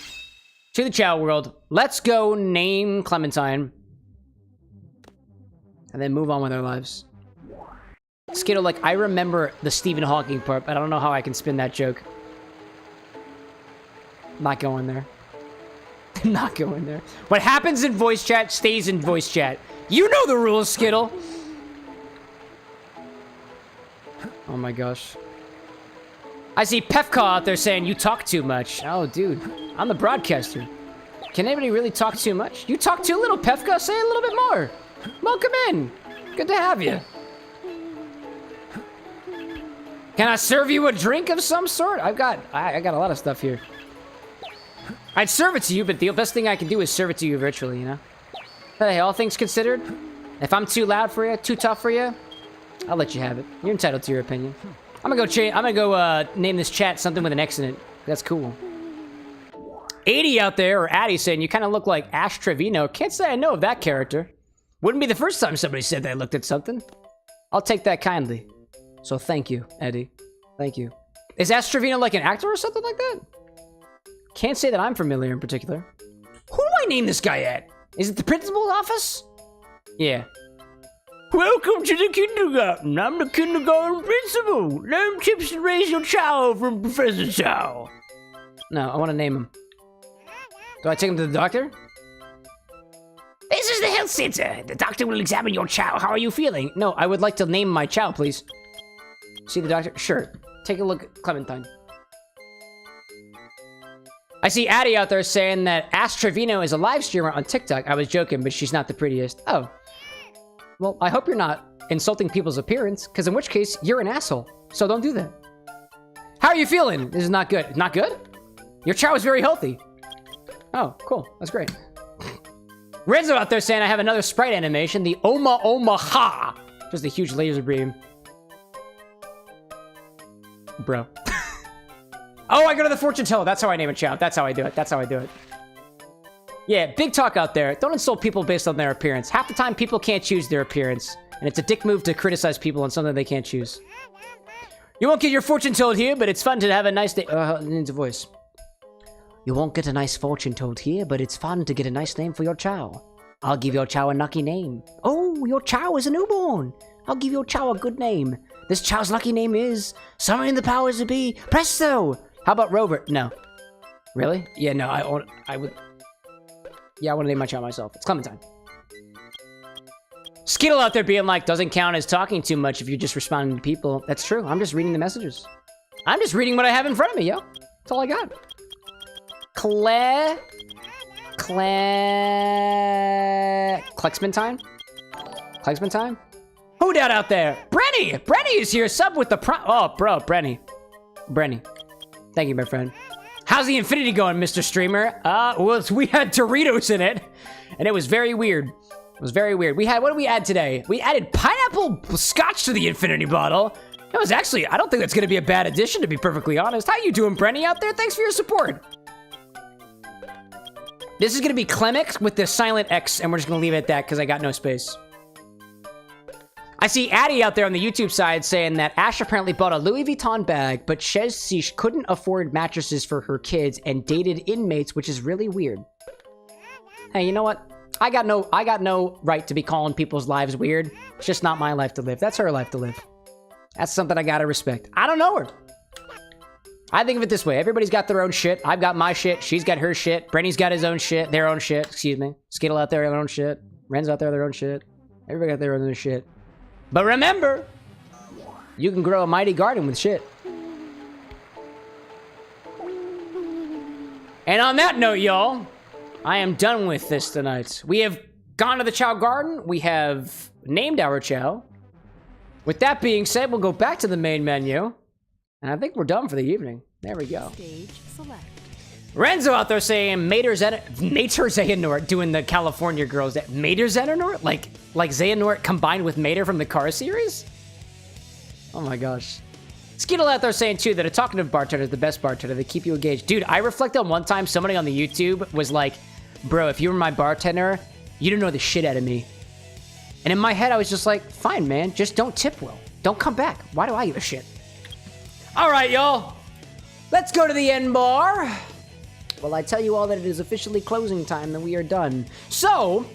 To the Chow World. Let's go name Clementine. And then move on with our lives. Skittle, like, I remember the Stephen Hawking part, but I don't know how I can spin that joke. Not going there. Not going there. What happens in voice chat stays in voice chat. You know the rules, Skittle. Oh my gosh. I see Pefka out there saying you talk too much. Oh, dude. I'm the broadcaster. Can anybody really talk too much? You talk too little, Pefka. Say a little bit more. Welcome in. Good to have you. Can I serve you a drink of some sort? I got a lot of stuff here. I'd serve it to you, but the best thing I can do is serve it to you virtually, you know? Hey, all things considered, if I'm too loud for you, too tough for you, I'll let you have it. You're entitled to your opinion. I'm gonna go name this chat something with an X in it. That's cool. 80 out there, or Addy, saying you kind of look like Ash Trevino. Can't say I know of that character. Wouldn't be the first time somebody said they looked at something. I'll take that kindly. So thank you, Eddie. Thank you. Is Ash Trevino like an actor or something like that? Can't say that I'm familiar in particular. Who do I name this guy at? Is it the principal's office? Yeah. Welcome to the kindergarten. I'm the kindergarten principal. Learn tips to raise your child from Professor Chow. No, I want to name him. Do I take him to the doctor? This is the health center. The doctor will examine your child. How are you feeling? No, I would like to name my child, please. See the doctor? Sure. Take a look at Clementine. I see Addie out there saying that Ash Trevino is a live streamer on TikTok. I was joking, but she's not the prettiest. Oh. Well, I hope you're not insulting people's appearance, because in which case, you're an asshole. So don't do that. How are you feeling? This is not good. Not good? Your child is very healthy. Oh, cool. That's great. Renzo out there saying I have another sprite animation, the Oma Oma Ha. Just a huge laser beam. Bro. Oh, I go to the fortune teller. That's how I name a child. That's how I do it. That's how I do it. Yeah, big talk out there. Don't insult people based on their appearance. Half the time, people can't choose their appearance. And it's a dick move to criticize people on something they can't choose. You won't get your fortune told here, but it's fun to have a nice day. Needs a voice. You won't get a nice fortune told here, but it's fun to get a nice name for your chow. I'll give your chow a lucky name. Oh, your chow is a newborn. I'll give your chow a good name. This chow's lucky name is summoning the powers to be. Presto! How about Rover? No. Really? Yeah, no, I would... Yeah, I want to name my child myself. It's Clementine. Skittle out there being like, doesn't count as talking too much if you're just responding to people. That's true. I'm just reading the messages. I'm just reading what I have in front of me, yo. That's all I got. Klexmentine? Klexmentine? Who dat out there? Brenny! Brenny is here. Sub with the Oh, bro, Brenny. Thank you, my friend. How's the Infinity going, Mr. Streamer? Well, we had Doritos in it, and it was very weird. It was very weird. What did we add today? We added pineapple scotch to the Infinity bottle. That was actually, I don't think that's going to be a bad addition, to be perfectly honest. How you doing, Brenny, out there? Thanks for your support. This is going to be Clemix with the silent X, and we're just going to leave it at that because I got no space. I see Addie out there on the YouTube side saying that Ash apparently bought a Louis Vuitton bag, but says she couldn't afford mattresses for her kids and dated inmates, which is really weird. Hey, you know what? I got no right to be calling people's lives weird. It's just not my life to live. That's her life to live. That's something I gotta respect. I don't know her. I think of it this way. Everybody's got their own shit. I've got my shit. She's got her shit. Brenny's got his own shit. Their own shit. Excuse me. Skittle out there, their own shit. Ren's out there, their own shit. Everybody got their own shit. But remember, you can grow a mighty garden with shit. And on that note, y'all, I am done with this tonight. We have gone to the Chow Garden. We have named our Chow. With that being said, we'll go back to the main menu. And I think we're done for the evening. There we go. Stage select. Renzo out there saying Mater Xehanort doing the California girls. Mater Xehanort? Like Xehanort combined with Mater from the Car series? Oh my gosh. Skeetle out there saying too that a talkative bartender is the best bartender. They keep you engaged. Dude, I reflect on one time somebody on the YouTube was like, bro, if you were my bartender, you didn't know the shit out of me. And in my head, I was just like, fine, man. Just don't tip well. Don't come back. Why do I give a shit? All right, y'all. Let's go to the end bar. Well, I tell you all that it is officially closing time, that we are done. So,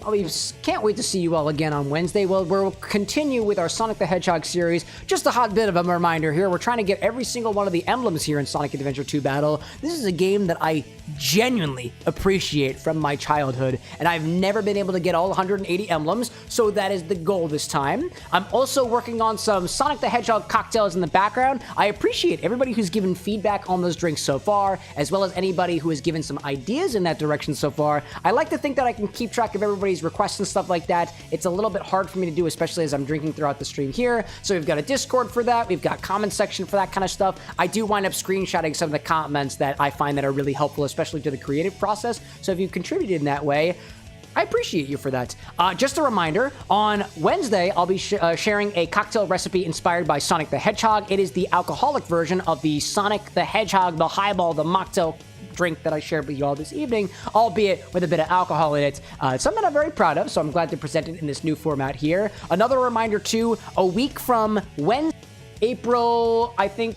can't wait to see you all again on Wednesday. Well, we'll continue with our Sonic the Hedgehog series. Just a hot bit of a reminder here. We're trying to get every single one of the emblems here in Sonic Adventure 2 Battle. This is a game that I genuinely appreciate from my childhood, and I've never been able to get all 180 emblems, so that is the goal this time. I'm also working on some Sonic the Hedgehog cocktails in the background. I appreciate everybody who's given feedback on those drinks so far, as well as anybody who has given some ideas in that direction so far. I like to think that I can keep track of everybody's requests and stuff like that. It's a little bit hard for me to do, especially as I'm drinking throughout the stream here. So we've got a Discord for that. We've got comment section for that kind of stuff. I do wind up screenshotting some of the comments that I find that are really helpful, especially to the creative process. So if you've contributed in that way, I appreciate you for that. Just a reminder, on Wednesday, I'll be sharing a cocktail recipe inspired by Sonic the Hedgehog. It is the alcoholic version of the Sonic the Hedgehog, the Highball, the mocktail drink that I shared with you all this evening, albeit with a bit of alcohol in it. It's something I'm very proud of, so I'm glad to present it in this new format here. Another reminder, too, a week from Wednesday, April, I think,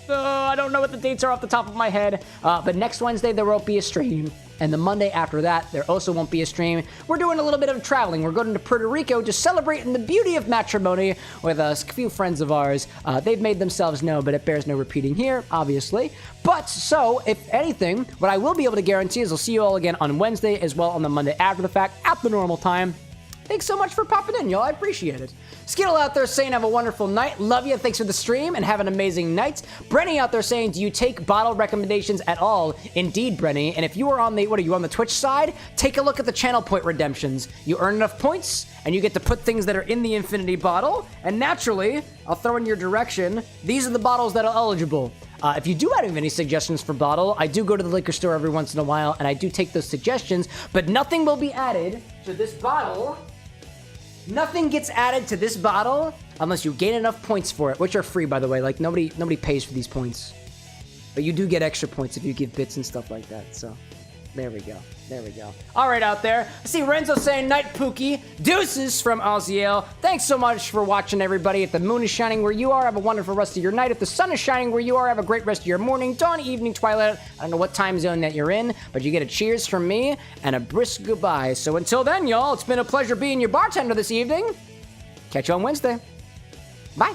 I don't know what the dates are off the top of my head, but next Wednesday there won't be a stream. And the Monday after that, there also won't be a stream. We're doing a little bit of traveling. We're going to Puerto Rico to celebrate in the beauty of matrimony with a few friends of ours. They've made themselves known, but it bears no repeating here, obviously. But, so, if anything, what I will be able to guarantee is I'll see you all again on Wednesday, as well on the Monday after the fact, at the normal time. Thanks so much for popping in, y'all. I appreciate it. Skittle out there saying have a wonderful night. Love you. Thanks for the stream and have an amazing night. Brenny out there saying, do you take bottle recommendations at all? Indeed, Brenny. And if you are on the, what are you, on the Twitch side? Take a look at the channel point redemptions. You earn enough points and you get to put things that are in the infinity bottle. And naturally, I'll throw in your direction. These are the bottles that are eligible. If you do have any suggestions for bottle, I do go to the liquor store every once in a while and I do take those suggestions, but nothing will be added to this bottle. Nothing gets added to this bottle unless you gain enough points for it, which are free, by the way. Like, nobody pays for these points. But you do get extra points if you give bits and stuff like that, so there we go. There we go. All right, out there. I see Renzo saying night Pookie. Deuces from Oziel. Thanks so much for watching, everybody. If the moon is shining where you are, have a wonderful rest of your night. If the sun is shining where you are, have a great rest of your morning, dawn, evening, twilight. I don't know what time zone that you're in, but you get a cheers from me and a brisk goodbye. So until then, y'all, it's been a pleasure being your bartender this evening. Catch you on Wednesday. Bye.